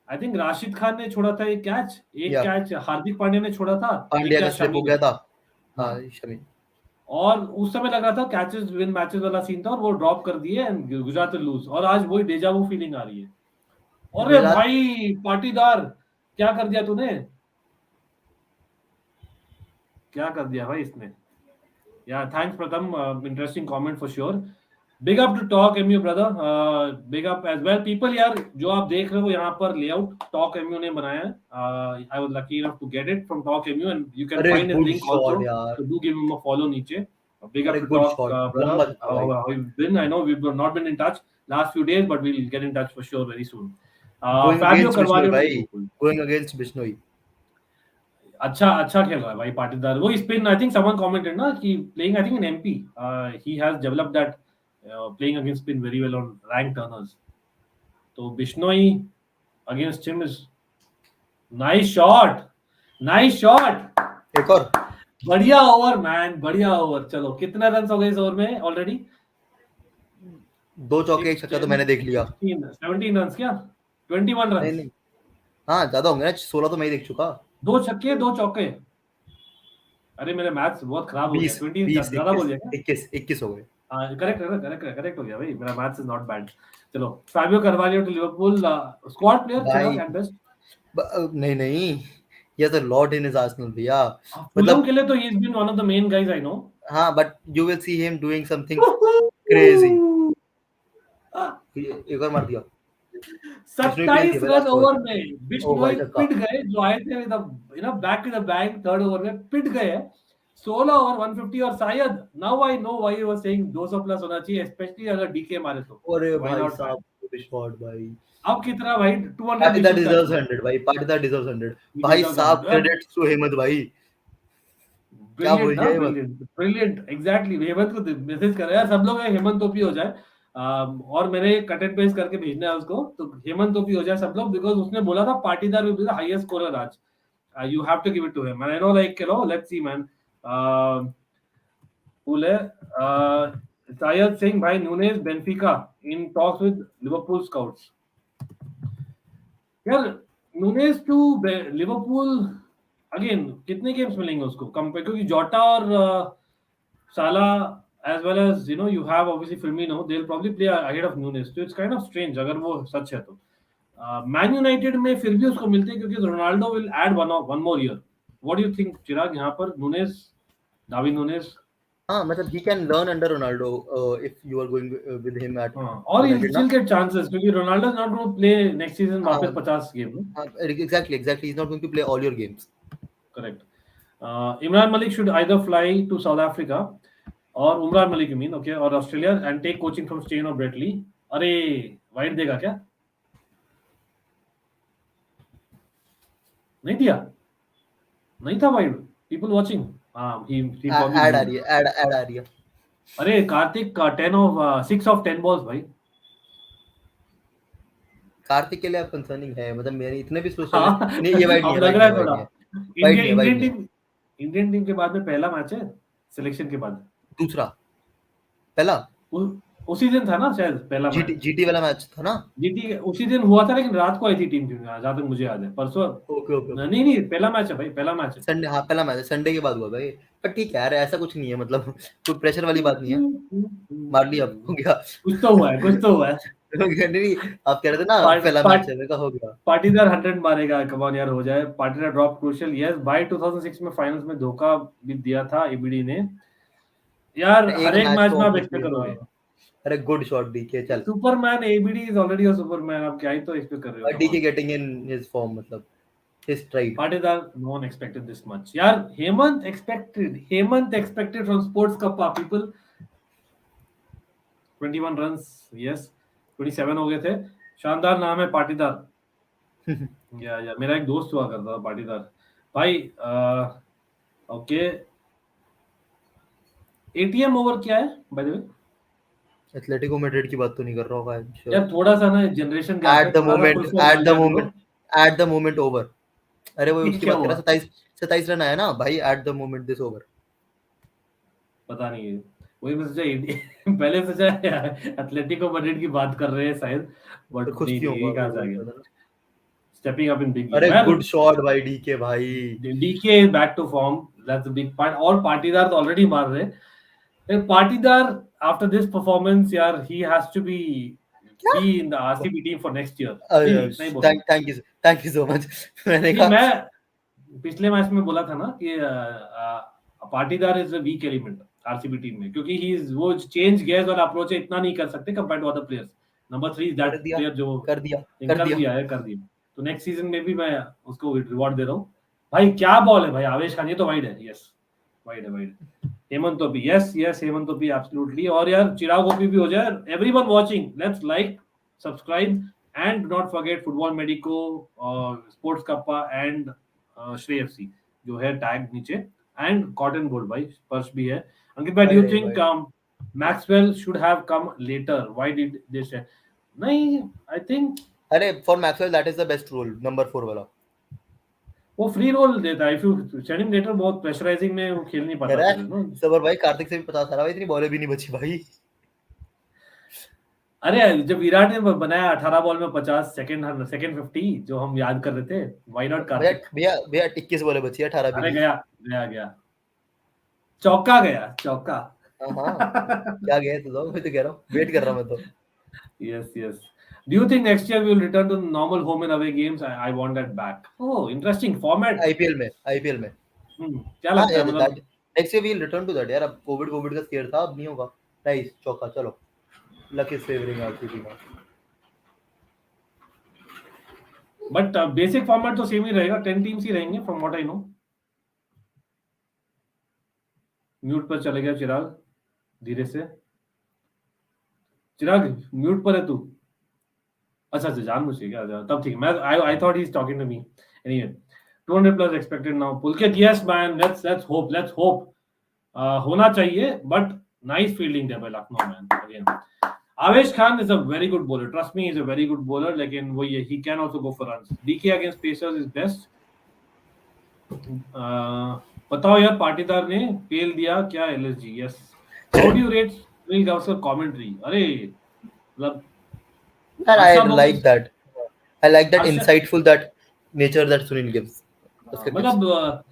आई थिंक राशिद खान ने छोड़ा था एक कैच, या कैच हार्दिक पांड्या ने छोड़ा था, एक पांड्या का कैच स्लिप हो शमी गया ने. था. हाँ. हाँ शमी. और उस समय लग रहा था कैचेस विन मैचेस वाला सीन था, और वो ड्रॉप कर दिए एंड गुजरात लूज. और आज वही डेजावू फीलिंग आ रही है. अरे गुजरात भाई पाटीदार, क्या कर दिया तूने? क्या कर दिया भाई इसने? Yeah thanks Pratham, interesting comment for sure. Big up to TalkMU brother, big up as well people. यार जो आप देख रहे हो यहाँ पर लेआउट TalkMU ने बनाया है. I was lucky enough to get it from TalkMU and you can अरे find his good link shot also. यार. So do give him a follow नीचे. Big up अरे to good Talk, shot, brother. लंबा था भाई. How you've been? I know we've not been in touch last few days, but we'll get in touch for sure very soon. Going Fabio against Bishnoi Carvalho to भाई, Liverpool. Going against Bishnoi. अच्छा खेल रहा है भाई पाटीदार. वो spin, I think someone commented ना कि playing I think in MP, he has developed that playing against spin very well on rank turners. तो Bishnoi against him is nice shot. एक और बढ़िया ओवर मैन, बढ़िया ओवर. चलो कितने रन हो गए इस ओवर में ऑलरेडी? 2 चौके 1 छक्का तो मैंने देख लिया. 17 रन क्या? 21 रन. नहीं, हाँ ज्यादा होंगे ना, 16 तो मैं ही देख चुका. 2 छक्के 2 चौके. अरे मेरे मैथ्स बहुत खराब हो गया. 20 ज्यादा बोल दिया क्या? 21 हो गए. करेक्ट हो गया भाई. मेरा मैथ्स इज नॉट बैड. चलो Fabio Carvalho to Liverpool, squad player at best. नहीं, he has a lot in his arsenal भैया. मतलब के लिए तो he has been one of the main guys I know. हाँ, but you will see him doing something crazy. एक और मार दिया. 27 रन ओवर में बिश्नोई पिट गए, जो आए थे back to the bank third over में पिट गए. 16 ओवर 150 और शायद now I know why he was saying 200 plus होना चाहिए, स्पेशली अगर डीके मारे तो। अरे व्हाई भाई नॉट? साहब, good shot भाई। अब कितना भाई 200 पाटीदार डिशेस deserves टच 100 भाई, पाटीदार deserves 100 He भाई deserves साहब। 100. credits to हेमंत भाई, क्या बोल ब्रिलियंट दिया ना, हेमंत। Brilliant exactly. हेमंत को मैसेज कर रहा है सब लोग, हेमंत टोपी हो जाए। और मैंने कट एंड पेस्ट करके भेजना है उसको, तो हेमंत टोपी हो जाए सब लोग, बिकॉज उसने बोला था Patidar will be the highest scorer आज। You have to give it to him, and I know like you know let's see man. पुले शायद सिंह भाई Nunez Benfica in talks with Liverpool scouts. यार नूनेज टू लिवरपूल अगेन कितने games मिलेंगे उसको compare, क्योंकि जोटा और साला as well as you know you have obviously Firmino, they'll probably play ahead of Nunes, so it's kind of strange अगर वो सच है तो। मैन यूनाइटेड में फिर भी उसको मिलते हैं क्योंकि Ronaldo will add one more year. What do you think Chirag, यहाँ पर नूनेज, डार्विन नूनेज? हाँ मतलब he can learn under Ronaldo if you are going with him at और he'll United ना। still get chances क्योंकि Ronaldo is not going to play next season वापस हाँ 50 game में। हाँ, exactly he's not going to play all your games। Correct. Imran Malik should either fly to South Africa, और Umran Malik you mean, okay, और Australia and take coaching from Steyn और Brett Lee. अरे wide देगा क्या? नहीं दिया, नहीं था wide. People watching, he probably add ah didn't. रही है, ऐड आ रही है। अरे कार्तिक का 6 ऑफ 10 बॉल्स भाई। कार्तिक के लिए अब कंसर्निंग है, मतलब मेरे इतने भी सोशल हाँ, नहीं, ये वाइड नहीं है, अब लग वाइड रहा नहीं है है, थोड़ा। वाइड नहीं है, वाइड इंडियन नहीं है। टीम, इंडियन टीम के बाद में पहला मैच है सिलेक्शन के बाद। दूसरा, पहला उसी दिन था ना शायद पहला मैच। जीटी वाला मैच था ना। जीटी उसी दिन हुआ था, लेकिन रात को आई थी टीम, जहां तक मुझे याद है, परसों। ओके ओके ओके, नहीं नहीं, पहला मैच है भाई, पहला मैच है। संडे, हाँ पहला मैच है, संडे के बाद हुआ भाई। पर ठीक है यार, ऐसा कुछ नहीं है, मतलब कोई प्रेशर वाली बात नहीं है। मार लिया, हो गया। कुछ तो हुआ है, कुछ तो हुआ है। नहीं, आप कह रहे थे ना पहला मैच है, मेरा हो गया। पाटीदार 100 मारेगा, कम ऑन यार, हो जाए। पाटीदार ड्रॉप क्रूशियल, यस भाई 2006 में फाइनल्स में धोखा भी दिया था एबीडी ने। यार एक हर एक मैच मैच तो में आप ऑब्वियसली, एक्सपेक्ट करोगे। हाँ। अरे गुड शॉट डीके, चल। Superman ABD is already a superman, आप क्या ही तो एक्सपेक्ट कर रहे हो? DK getting in his form, मतलब his stride. Patidar, no one expected this much यार। Hemant expected from sports cup people. 21 runs, yes 27 हो गए थे। शानदार नाम है पाटीदार। या मेरा एक दोस्त हुआ करता था पाटीदार भाई। ओके, एटीएम ओवर क्या है bye the way? Atletico Madrid की बात तो नहीं कर रहा होगा यार थोड़ा सा ना जनरेशन गैप है, एट द थोड़ा सा मोमेंट, फुल फॉर्म आ जाए bro. At the moment over. अरे वो उसकी क्या बात कर हुआ? रहा है, 27 रन आया ना भाई, at the moment this over. पता नहीं है, वही मैं सोचा पहले सोचा एथलेटिको मैड्रिड की बात कर रहे हैं शायद, बट तो खुश नहीं क्यों नहीं, हुआ ये कहाँ से आ भाई, गया? पता ना। स्टेपिंग अप इन बिग अरे गेम यार। गुड शॉट भाई डीके भाई। DK is back to form, that's a big point. और पाटीदार तो ऑलरेडी मार रहे हैं। पाटीदार आफ्टर दिस परफॉर्मेंस यार, he has to be in the RCB team for next year. नहीं बोल रहा थैंक यू सो मच। मैंने नहीं, कहा मैं पिछले मैच में बोला था ना कि Patidar is a weak element RCB team में, क्योंकि ही इज वो चेंज गेयर्स वाला अप्रोच है, इतना नहीं कर सकते compare to other players. Number 3 is that player जो कर दिया कर दिया। तो नेक्स्ट सीजन में भी मैं उसको रिवॉर्ड दे रहा हूँ। भाई क्या बॉल है भाई, आवेश खान, ये तो वाइड है, यस वाइड है। हेमंत टोपी, यस हेमंत टोपी एब्सोल्युटली। और यार चिराग ओपी भी हो जाए। Everyone watching, let's like, subscribe and do not forget football medico, sports kappa and श्रेय एफसी जो है टैग नीचे, एंड कॉटन बोल्ट भाई, स्पर्श भी है। अंकित भाई, do you think Maxwell should have come later? Why did they say? नहीं, आई थिंक अरे for Maxwell that is the best role, number 4 वाला। वो फ्री रोल देता है। If you send him later, बहुत प्रेशराइजिंग में वो खेल नहीं पाता फिर, नो। सबर भाई, कार्तिक से भी पता था भाई, इतनी बॉलें भी नहीं बची भाई। अरे जब विराट ने बनाया 18 बॉल में 50, सेकंड 50 जो हम याद कर रहे थे, व्हाई नॉट कार्तिक? भैया 21 बॉलें बची है, 18 भी अरे नहीं। गया चौका गया, चौका। हाँ क्या गए तो मैं तो कह रहा हूँ, वेट कर रहा मैं तो। yes. Do you think next year we will return to normal home and away games? I want that back. Oh, interesting format. IPL में क्या लगता है मतलब? Next year we will return to that यार। अब कोविड का square था, अब नहीं होगा। नाइस चौका, चलो luck is favouring RCB now. But basic format तो सेम ही रहेगा, 10 टीम्स ही रहेंगे from what I no. Mute पर चले गया चिराग धीरे से। चिराग म्यूट पर है तू? अच्छा जान मुझे क्या तब ठीक। मैं I thought he's talking to me. Anyway, 200 plus expected now. Pulkit, yes man, let's hope. होना चाहिए, but nice fielding there by Lucknow man again. Avesh Khan is a very good bowler. Trust me, he's a very good bowler. Lekin वो he can also go for runs. DK against Pacers is best. बताओ यार पाटीदार ने fail दिया क्या LSG? Yes. How do you rate Sunil Gavaskar commentary? अरे मतलब And I Harsha like Bogle that. I like that Harsha insightful that nature that Sunil gives. उसके tips. मतलब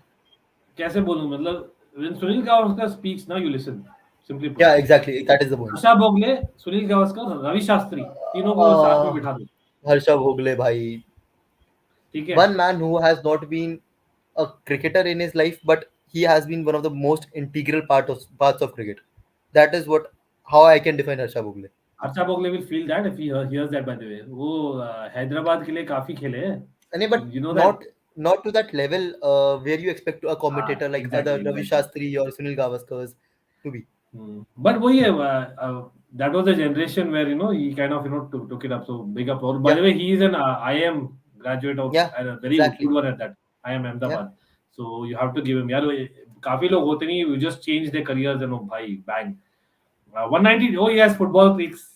कैसे बोलूं मतलब when Sunil Gavaskar speaks now you listen. Simply put. Yeah, exactly. That is the point. Harsha Bhogle, Sunil Gavaskar, Ravi Shastri तीनों को साथ में बिठा दो। हर्षा भोगले भाई, ठीक है। one man who has not been a cricketer in his life, but he has been one of the most integral parts of cricket. That is how I can define Harsha Bhogle. Harsha Bogle will feel that if he hears that by the way. वो हैदराबाद के लिए काफी खेले हैं। And but You know that? not to that level where you expect a commentator like exactly, either Ravi Shastri or Sunil Gavaskar to be. But वही है that was the generation where he kind of took it up. So big up. और by the way he is an IIM graduate of and a very good one at that. IIM Ahmedabad. So you have to give him यार काफी लोग होते नहीं you just change their careers and भाई bang. 190. Oh yes, football freaks.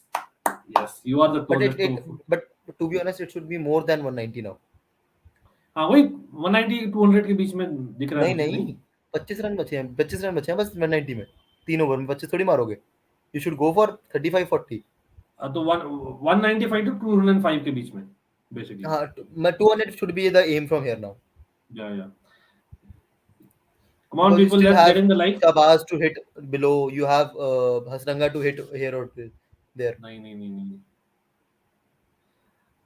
Yes, you are the closest. But to be honest, it should be more than 190 now. हाँ वही 190 200 के बीच में दिख रहा है। नहीं 25 रन बचे हैं बस 190 में 3 ओवर में 25 थोड़ी मारोगे। You should go for 35-40. तो 195 to 205 के बीच में basically. हाँ 200 should be the aim from here now. Yeah. Come on people, let's get in the like. Shabazz to hit below. You have Hasranga to hit here or there. नहीं.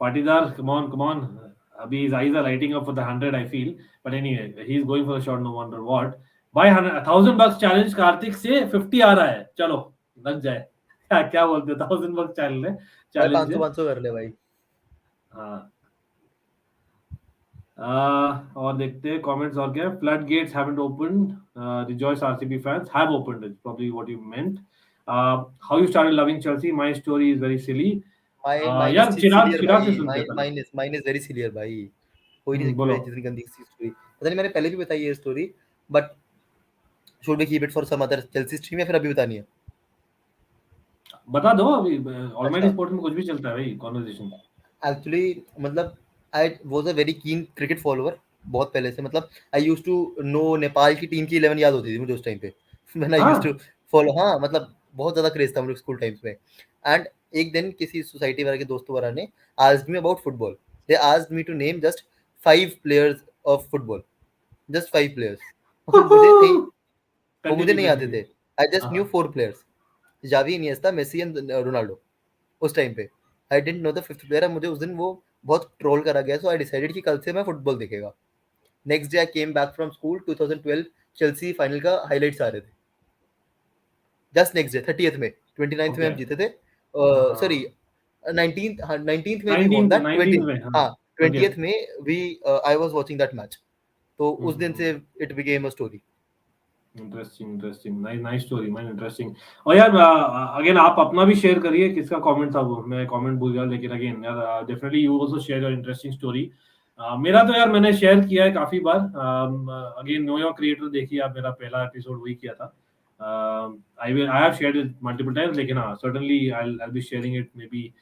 Patidar, come on. Abhi his eyes are lighting up for the 100 I feel. But anyway, he's going for a shot, no wonder what. By $1,000 challenge Kartik से 50 आ रहा है। चलो लग जाए। क्या बोलते हैं $1,000 चैलेंज 500 कर ले भाई। हाँ और देखते हैं comments और क्या। Flood gates haven't opened. Rejoice RCB fans have opened. It's probably what you meant. How you started loving Chelsea? My story is very silly. यार चिराग से सुनते हैं। Mine is very silly भाई। कोई नहीं सकता है जितनी गंदी सी स्टोरी। पता नहीं मैंने पहले भी बताई ये story, but should we keep it for some other Chelsea stream या फिर अभी बतानी है? बता दो अभी। ऑलमाइटी स्पोर्ट में कुछ भी चलता है भाई कन्वर्सेशन। Actually मतलब I was a very keen cricket follower बहुत पहले से। मतलब I used to know Nepal की टीम की 11 याद होती थी मुझे उस टाइम पे when I used to follow। हाँ मतलब बहुत ज्यादा क्रेज था मुझे स्कूल टाइम्स में। एंड एक दिन किसी सोसाइटी वाले के दोस्तों वगैरह ने asked me about football. They asked me to name just 5 players of football. Just 5 players. मुझे नहीं आते थे। I just knew 4 players. Xavi, Iniesta, Messi and Ronaldo उस टाइम पे। I didn't know the 5th player। मुझे उस दिन वो बहुत ट्रोल करा गया। So I decided कि कल से मैं फुटबॉल देखेगा। Next day I came back from school 2012 Chelsea final का हाइलाइट्स आ रहे थे। Just next day 30th में 29th में हम जीते थे। Sorry 19th में we won that। 20th में I was watching that match। तो उस दिन से it became a story। Interesting nice story man interesting. और यार अगेन आप अपना भी शेयर करिए किसका कमेंट था वो मैं कमेंट भूल गया। लेकिन अगेन यार definitely you also share your interesting story. मेरा तो यार मैंने शेयर किया है काफी बार। अगेन नो योर क्रिएटर देखिए आप, मेरा पहला एपिसोड वही किया था। I have shared it multiple times. लेकिन हाँ certainly I will be sharing it. May be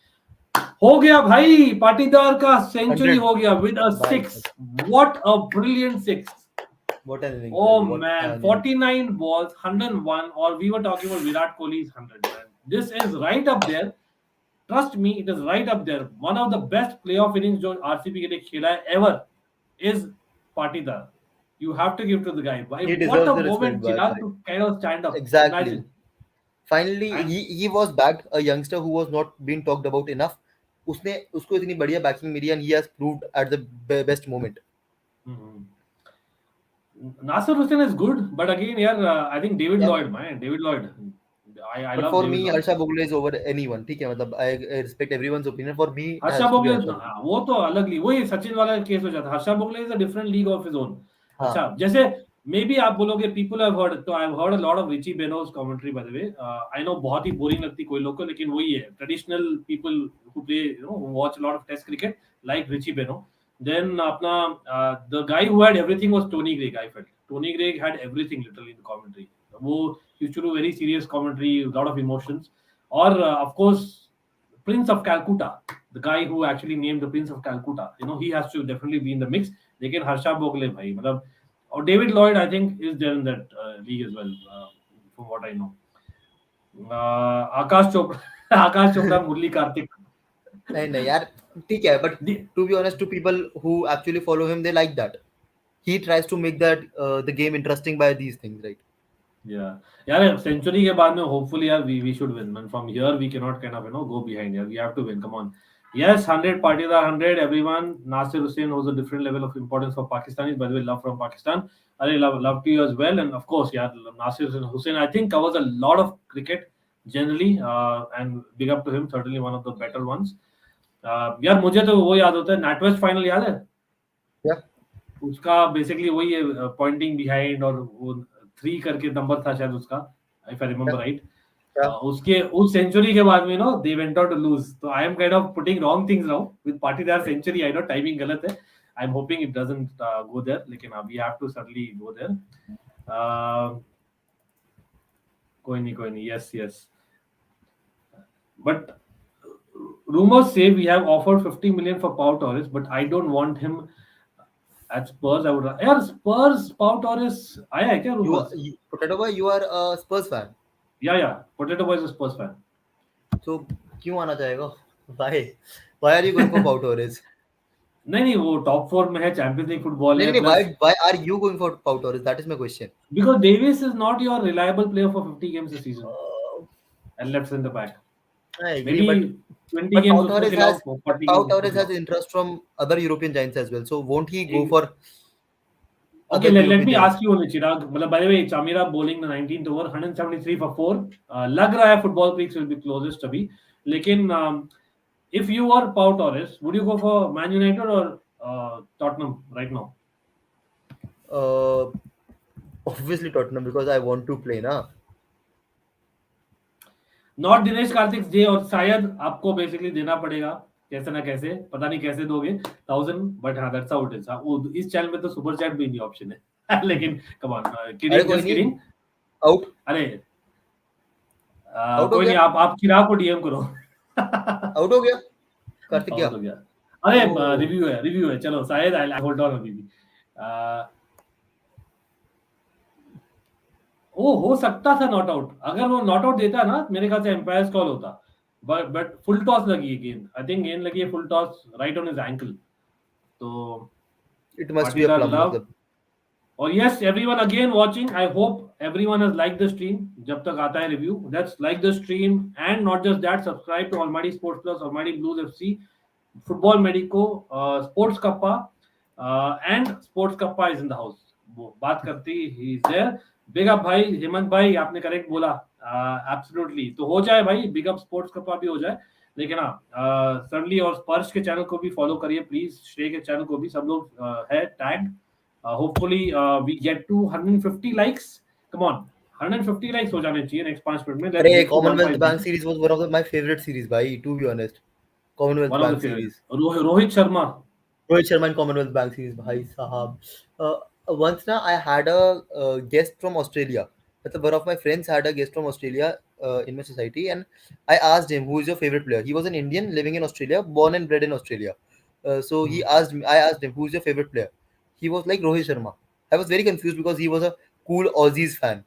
हो गया भाई पाटीदार का सेंचुरी हो गया with a 6। What a brilliant 6। What an inning! Oh man, 49 balls, 101, or we were talking about Virat Kohli's 100. Man, this is right up there. Trust me, it is right up there. One of the best playoff innings जो RCB के लिए खेला है ever is Patidar. You have to give to the guy. What a moment, Chirag, to kind of stand up. Exactly. Imagine. Finally, he was back, a youngster who was not being talked about enough. उसने उसको इतनी बढ़िया backing मिली and he has proved at the best moment. Nasser Hussain is good, but again, I think David Lloyd, man, David Lloyd. I but love for David me, Lloyd. Harsha Bhogle is over anyone. ठीक है मतलब I respect everyone's opinion. For me, Harsha Bhogle वो तो अलग league, वही सचिन वाला case हो जाता है। Harsha Bhogle is a different league of his own. अच्छा जैसे मे बी आप बोलोगे पीपल हैव हर्ड, तो I have heard a lot of Richie Benaud's commentary by the way. I know बहुत ही बोरिंग लगती कोई लोग को, लेकिन वही है traditional people who play watch a lot of test cricket like Richie Benaud. Then अपना the guy who had everything was Tony Greig. I felt Tony Greig had everything literally in the commentary. वो used to do very serious commentary, lot of emotions. और of course Prince of Calcutta, the guy who actually named the Prince of Calcutta, he has to definitely be in the mix. लेकिन हर्षा भोगले भाई मतलब, और David Lloyd I think is there in that league as well, from what I know. आकाश चोपड़ा आकाश चोपड़ा मुरली कार्तिक. नहीं यार ठीक है, but to be honest, to people who actually follow him, they like that. He tries to make that the game interesting by these things, right? Yeah, यार century के बाद में hopefully यार we should win, and from here we cannot kind of go behind. यार we have to win, come on. Yes, 100 parties are 100. Everyone, Nasir Hussain was a different level of importance for Pakistanis. By the way, love from Pakistan. I love to you as well, and of course, yeah, Nasir Hussain I think covers a lot of cricket generally, and big up to him. Certainly one of the better ones. यार मुझे तो वो याद होता है NatWest final याद है? Yeah. उसका बेसिकली वही है, पॉइंटिंग बिहाइंड और वो 3 करके नंबर था शायद उसका, इफ आई रिमेंबर राइट. उसके उस सेंचुरी के बाद में they went out to lose. तो I am kind of putting wrong things now with Patidar century. I know timing गलत है. I am hoping it doesn't go there, लेकिन we have to certainly go there. कोई नहीं. Yes but rumors say we have offered 50 million for Pau Torres, but I don't want him at Spurs. I would यार Spurs Pau Torres आया है क्या rumors? Potato Boy, you are a Spurs fan. Yeah, Potato Boy is a Spurs fan. So क्यों आना चाहेगा? Why are you going for Pau Torres? नहीं वो top 4 में है, चैंपियंस लीग फुटबॉल है. Why are you going for Pau Torres? That is my question. Because Davies is not your reliable player for 50 games this season. And left in the back. I agree, maybe 20 games. Pau Torres has interest from other European giants as well. So won't he go for? Okay, let me ask you only, Chirag. मतलब by the way, Chamira bowling the 19th over, 173 for 4. लग रहा है football peaks will be closest अभी. लेकिन if you are Pau Torres, would you go for Man United or Tottenham right now? Obviously Tottenham, because I want to play ना. Not Dinesh Karthik जे, और शायद आपको basically देना पड़ेगा कैसे ना कैसे, पता नहीं कैसे दोगे 1000, बट हाँ दैट्स हाउ इट इज. वो इस चैनल में तो सुपर चैट भी नहीं ऑप्शन है. लेकिन कम ऑन, किडिंग आउट. अरे कोई नहीं, आप चिराग को डीएम करो. आउट हो गया कार्तिक, क्या हो गया? अरे रिव्यू है चलो, शायद आई होल्ड ऑन अभी भी. वो हो सकता था नॉट आउट. अगर वो नॉट आउट देता ना, मेरे ख्याल से एम्पायर्स कॉल होता. बट फुल टॉस लगी है गेंद. आई थिंक गेंद लगी है full toss right on his ankle. तो it must be a plum. और yes everyone again watching, I hope everyone has like the stream. जब तक आता है review, that's like the stream and not just that, subscribe to almighty sports plus, almighty blues FC, football medico, sports kappa, and sports kappa is in the house. वो बात करती ही is there. Big up भाई हेमंत भाई, आपने correct बोला. Absolutely, तो हो जाए भाई, बिग अप स्पोर्ट्स कप्पा भी हो जाए. लेकिन हाँ सडनली, और स्पर्श के चैनल को भी फॉलो करिए प्लीज, श्रेय के चैनल को भी, सब लोग है tag. Hopefully we get to 150 likes. Come on, 150 likes हो जाने चाहिए नेक्स्ट 5 मिनट में. अरे Commonwealth Bank series was one of my favourite series भाई, to be honest. Commonwealth Bank series, Rohit Sharma in Commonwealth Bank series भाई साहब. Once na I had a guest from Australia. One of my friends had a guest from Australia in my society, and I asked him, who is your favorite player? He was an Indian living in Australia, born and bred in Australia. So I asked him, who is your favorite player? He was like Rohit Sharma. I was very confused because he was a cool Aussies fan.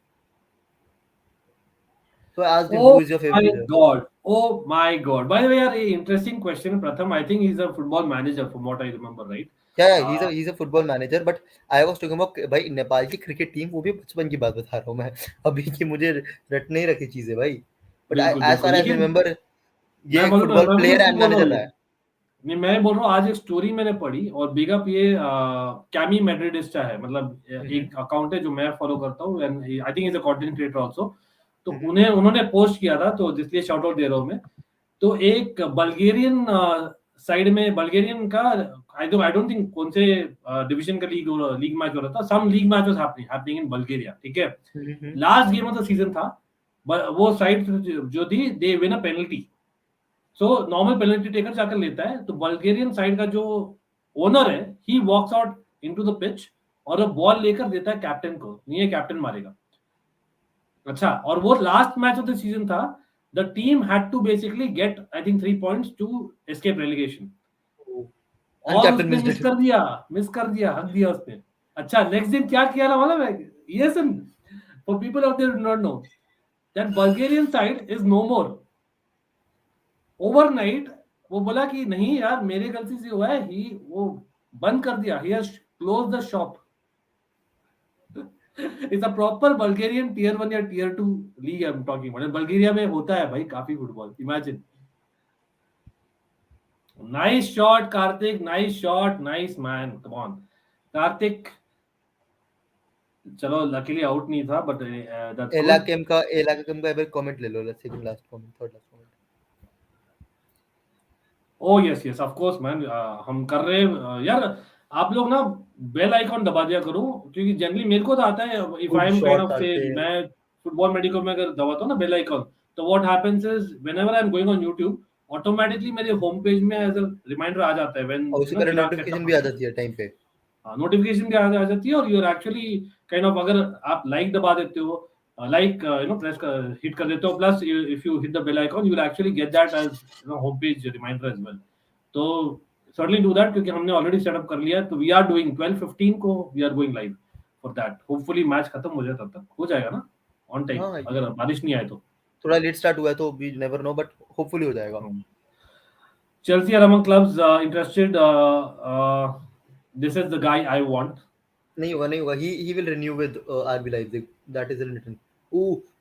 So I asked him, who is your favorite player? Oh my god. By the way, interesting question. Pratham, I think he's a football manager from what I remember, right? Yeah, he's a football manager, but I was talking about भाई नेपाल की cricket team, वो भी बचपन की बात बता रहा हूँ मैं अभी की, मुझे रट नहीं रखी चीजें भाई. But as far as I remember, ये फुटबॉल प्लेयर एंड मैनेजर रहा है. नहीं, मैं बोल रहा हूँ, आज एक स्टोरी मैंने पढ़ी, और बिग अप ये कैमी मैड्रिडिस्टा है, मतलब एक अकाउंट है जो मैं फॉलो करता हूँ, and I think is a content creator also. तो उन्होंने पोस्ट किया था, तो इसलिए शाउट आउट दे रहा हूँ मैं. तो एक बल्गेरियन साइड में, बल्गेरियन का I don't think कौन से डिवीजन का लीग मैच हो रहा था. Some league match was happening in Bulgaria. ठीक है. Last game of the season था. वो साइड जो थी they win a penalty. So normal penalty taker जाकर लेता है. तो Bulgarian साइड का जो ओनर है he walks out into the pitch और बॉल लेकर देता है कैप्टन को. नहीं है कैप्टन मारेगा. अच्छा, और वो last match of the season था. The team had to basically get I think 3 points to escape relegation. और उसने मिस कर दिया, हक दिया उसने. अच्छा, नेक्स्ट दिन क्या किया ना मालूम है? Yes, for people out there do not know that Bulgarian side is no more. Overnight वो बोला कि नहीं यार मेरे गलती से हुआ है. वो बंद कर दिया. He has close the shop. It's a proper Bulgarian tier 1 या tier 2 league I'm talking about. Bulgaria में होता है भाई काफी football. Imagine. Nice shot, Karthik. Nice shot. Nice man. Come on, Karthik. चलो luckily out नहीं था, but that's good. LAKM का एक comment ले लो. Let's second last comment, third last comment. Oh yes, of course man. हम कर रहे हैं यार. आप लोग ना बेल आइकॉन दबा दिया करो, क्योंकि जनरली मेरे को तो आता है. If I am kind of से मैं फुटबॉल मेडिको में अगर दबाता हूं ना बेल आइकॉन, तो what happens is whenever I am going on YouTube, automatically मेरे होम पेज में एज अ रिमाइंडर आ जाता है. व्हेन और उसी पर नोटिफिकेशन भी आ जाती है टाइम पे. नोटिफिकेशन भी आ जाती है. और you are actually kind of, अगर आप लाइक दबा देते हो, लाइक प्रेस हिट कर देते हो, plus if you hit the bell icon you will actually get that as home page reminder as well. तो certainly do that, क्योंकि हमने ऑलरेडी सेटअप कर लिया है. तो we are doing 12:15 को we are going live for that. hopefully match खत्म हो जाए तब तक हो जाएगा ना ऑन टाइम. अगर बारिश नहीं आए तो थोड़ा लेट स्टार्ट हुआ है तो we never know, but hopefully हो जाएगा. Chelsea are among clubs interested. This is the guy I want. नहीं होगा. He will renew with RB Leipzig. That is written.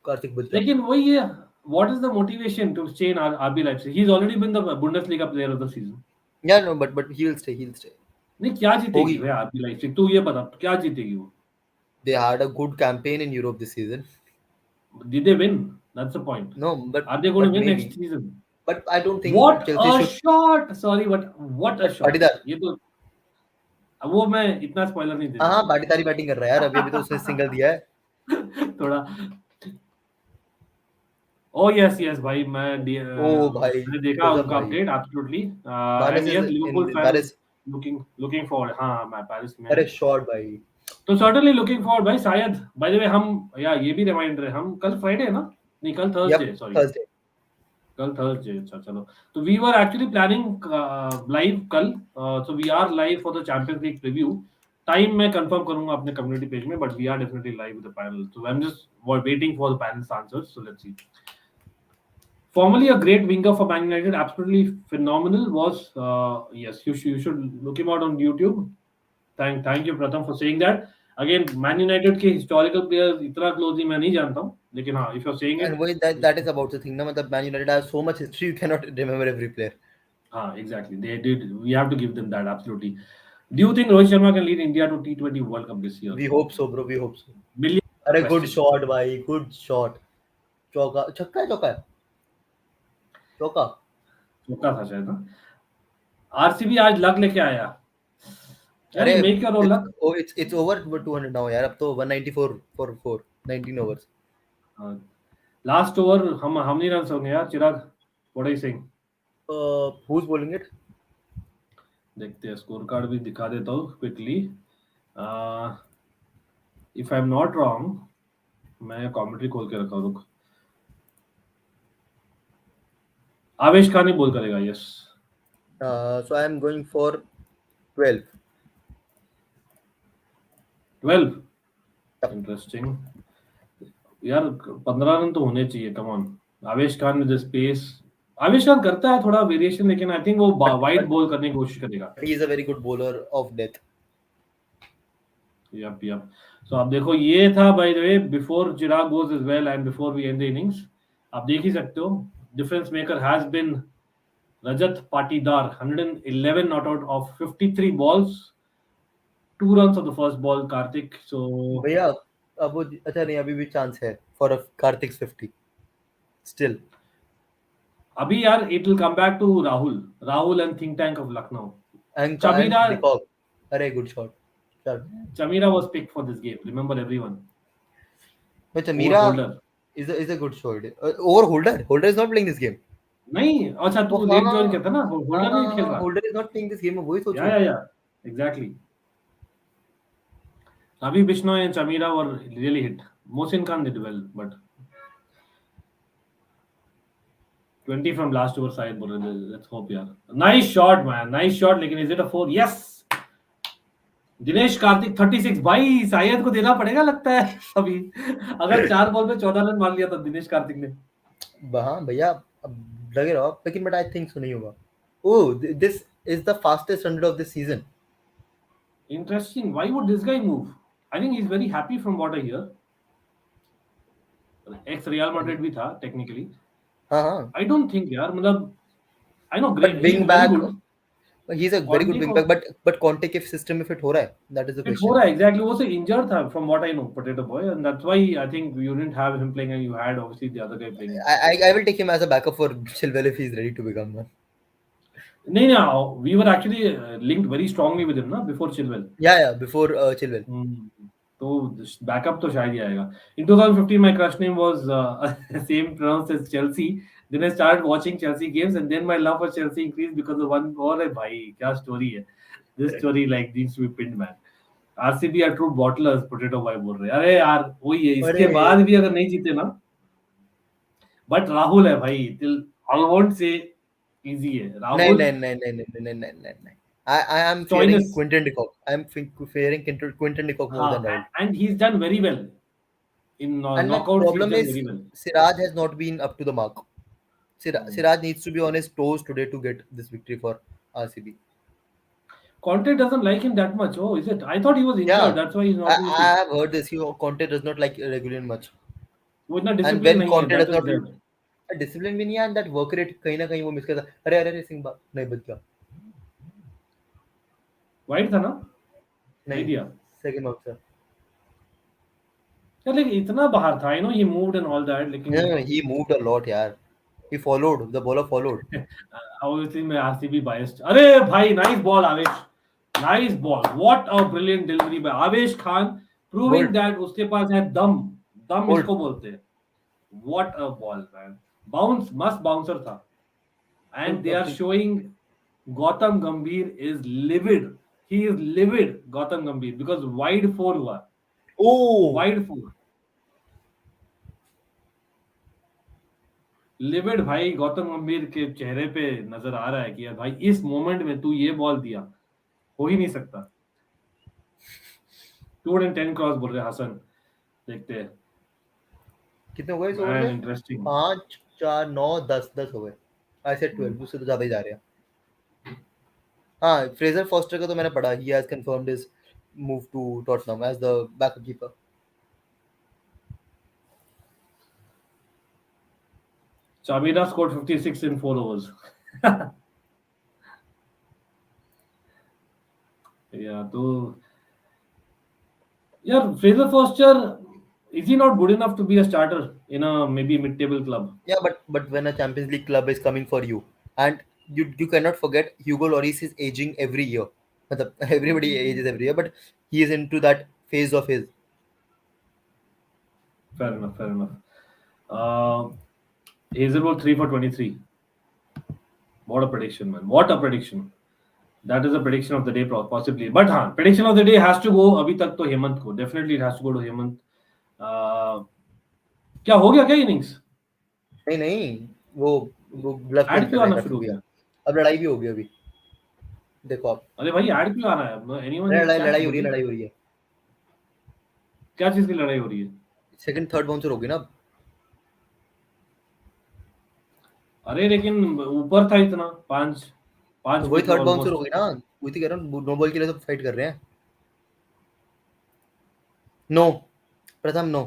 Kartik बच गया. लेकिन वही है, what is the motivation to stay in RB Leipzig? He's already been the Bundesliga player of the season. Yeah, no, but he will stay. नहीं, क्या जीतेगी भाई RB Leipzig? तू ये बता क्या जीतेगी वो? They had a good campaign in Europe this season. Did they win? That's the point. No, but are they going to win maybe next season? But I don't think what Chelsea a should... shot. Sorry, but what a shot. Patidar. ये तो अब वो मैं इतना spoiler नहीं दे. हाँ, Patidar batting कर रहा है यार. अभी तो उसने सिंगल दिया है थोड़ा. Oh yes भाई मैं मैंने देखा उनका update. Absolutely. And yes Liverpool fans looking forward. हाँ मैं पेरिस में. अरे शॉट भाई. तो certainly looking forward भाई. शायद बाय द वे हम यार ये भी रिमाइंडर है, हम कल फ्राइडे है ना? नहीं कल थर्सडे. सॉरी कल थर्सडे. अच्छा चलो. तो we were actually planning live कल. So we are live for the Champions League preview. Time मैं कंफर्म करूंगा अपने कम्युनिटी पेज में, but we are definitely live with the panel. So I am just waiting for the panel's answers. So let's see. Formerly a great winger for Man United, absolutely phenomenal. Was yes, you should look him out on YouTube. Thank you Pratham for saying that. Again, Man United के historical players इतना closely मैं नहीं जानता हूँ, लेकिन हाँ, if you're saying it. And that is about the thing ना, मतलब Man United has so much history, you cannot remember every player. हाँ, exactly. They did. We have to give them that absolutely. Do you think Rohit Sharma can lead India to T20 World Cup this year? We hope so, bro. We hope so. Million. अरे good shot भाई, good shot. चौका है. चौका था शायद ना. RCB आज luck लेके आया. अरे make your own luck. It's over 200 now यार. अब तो 194 for 4 19 overs. लास्ट ओवर हम नहीं रन होंगे यार. Chirag, what are you saying? Who's bowling it? देखते हैं. स्कोर कार्ड भी दिखा देता हूँ quickly. If I am not wrong, मैं कमेंट्री खोल के रखा हूँ. रुक. आवेश खान ही बोल करेगा. Yes. So I am going for 12. Interesting यार. 15 रन तो होने चाहिए. Come on. आवेश खान विद स्पेस. आवेश खान करता है थोड़ा वेरिएशन, लेकिन आई थिंक वो वाइड बॉल करने की कोशिश करेगा. He is a very good bowler of death. Yep. So आप देखो, ये था by the way before Chirag goes as well and before we end the innings. आप देख ही सकते हो. Difference maker has been Rajat Patidar. 111 not out of 53 balls. 2 runs of the first ball. Karthik. So भैया अब वो अच्छा नहीं, अभी भी चांस है for a Karthik's 50 still. अभी यार it will come back to Rahul and think tank of Lucknow. And Chamira- De Kock. Arey, good shot. Chal. Chamira was picked for this game. Remember everyone. But Over Chamira Holder. is a good shot. Over Holder. Holder is not playing this game. नहीं अच्छा तू Oh, late हाँ, join करता ना holder नहीं खेल रहा Holder is not playing this game. मैं वही सोच या रहा या हूँ. या exactly Ravi Bishnoi and Chamira were really hit. Mohsin Khan did well, but 20 from last over side. Let's hope, yeah. Nice shot, man. Nice shot. लेकिन is it a 4? Yes. Dinesh Karthik 36 भाई शायद को देना पड़ेगा लगता है अभी अगर 4 बॉल में 14 रन मार लिया था दिनेश कार्तिक ने. हाँ भैया अब लगे रहो लेकिन बट आई थिंक सो नहीं होगा. Oh, this is the fastest 100 of this season. Interesting. Why would this guy move? I think he's very happy from what I hear. Ex Real Madrid भी था technically. हाँ. I don't think यार मतलब I know But great. wing He's back, very good. he's a very good Conte wing को- back. But Conte के system में fit हो रहा है? That is the It question. हो रहा है exactly. वो से injured था from what I know, Potato Boy, and that's why I think you didn't have him playing and you had obviously the other guy playing. I will take him as a backup for Chilwell if he's ready to become one. नहीं ना, we were actually linked very strongly with him ना before Chilwell. Yeah, before Chilwell. तो backup तो शायद ही आएगा. In 2015 my crush name was same pronounced as Chelsea. Then I started watching Chelsea games and then my love for Chelsea increased because of one. और भाई क्या story है. This story like needs to be pinned, man. RCB are true bottlers, Potato Boy बोल रहे हैं. अरे यार वही है. इसके अरे. बाद भी अगर नहीं जीते ना, but राहुल है भाई. Till I won't say easy है. राहुल. नहीं. I am Join fearing us. Quinton de Kock. I am fearing Quinton de Kock more than Rahul. And he's done very well in And the knockouts. problem He's done is very well. Siraj has not been up to the mark. Siraj needs to be on his toes today to get this victory for RCB. Conte doesn't like him that much. Oh, is it? I thought he was injured. Yeah. That's why he's not. I have heard this. Conte does not like Regulian much. वो इतना And discipline when नहीं है. Conte That does is not there. discipline भी नहीं है and that work rate कहीं ना कहीं वो मिस करता. अरे सिंह नहीं बच गया. White था ना? नहीं दिया. Second out sir. यार लेकिन इतना बाहर था. I know he moved and all that. लेकिन Yeah, he moved a lot यार. He followed. The bowler followed. obviously मैं RCB biased. अरे भाई nice ball आवेश. Nice ball. What a brilliant delivery by Avesh Khan, proving Hold. that उसके पास है दम. दम Hold. इसको बोलते हैं. What a ball, man. Bounce, must bouncer था. And they are showing Gautam Gambhir is livid. He is livid, Gautam Gambhir, because wide 4 हुआ. Oh. Wide 4. Levied भाई गौतम गंभीर के चेहरे पे नजर आ रहा है कि यार भाई इस मोमेंट में तू ये बॉल दिया हो ही नहीं सकता. 210 क्रॉस बोल रहे हसन. देखते हैं कितने हो गए इस ओवर में? इंटरेस्टिंग. 5 4 9 10 हो गए. आई सेड 12 उससे तो ज्यादा ही जा रहे हैं. हाँ फ्रेजर फॉस्टर का तो मैंने पढ़ा. He has confirmed his move to Tottenham as the backup keeper. Chamira scored 56 in 4 overs. Yeah, तो यार Fraser Foster, is he not good enough to be a starter in a maybe mid-table club? Yeah, but when a Champions League club is coming for you, and you cannot forget Hugo Lloris is aging every year. मतलब everybody ages every year, but he is into that phase of his. Fair enough. Hazelwood 3 for 23. What a prediction, man. What a prediction. That is a prediction of the day, possibly. But हाँ, prediction of the day has to go अभी तक तो हेमंत को. Definitely it has to go to Hemant. क्या हो गया क्या innings? नहीं वो ब्लफ ऐड क्यों आना शुरू हो गया? अब लड़ाई भी हो गई अभी. देखो आप. अरे भाई ऐड क्यों आना है? Anyone? लड़ाई हो रही है. क्या चीज की लड़ाई हो रही है? सेकंड थर्ड बाउंसर हो गई ना अब. अरे लेकिन ऊपर था इतना 5 वही थर्ड बाउंसर हो गई ना. वही तो कह रहा हूँ नो बॉल के लिए तो फाइट कर रहे हैं. No Pratham no.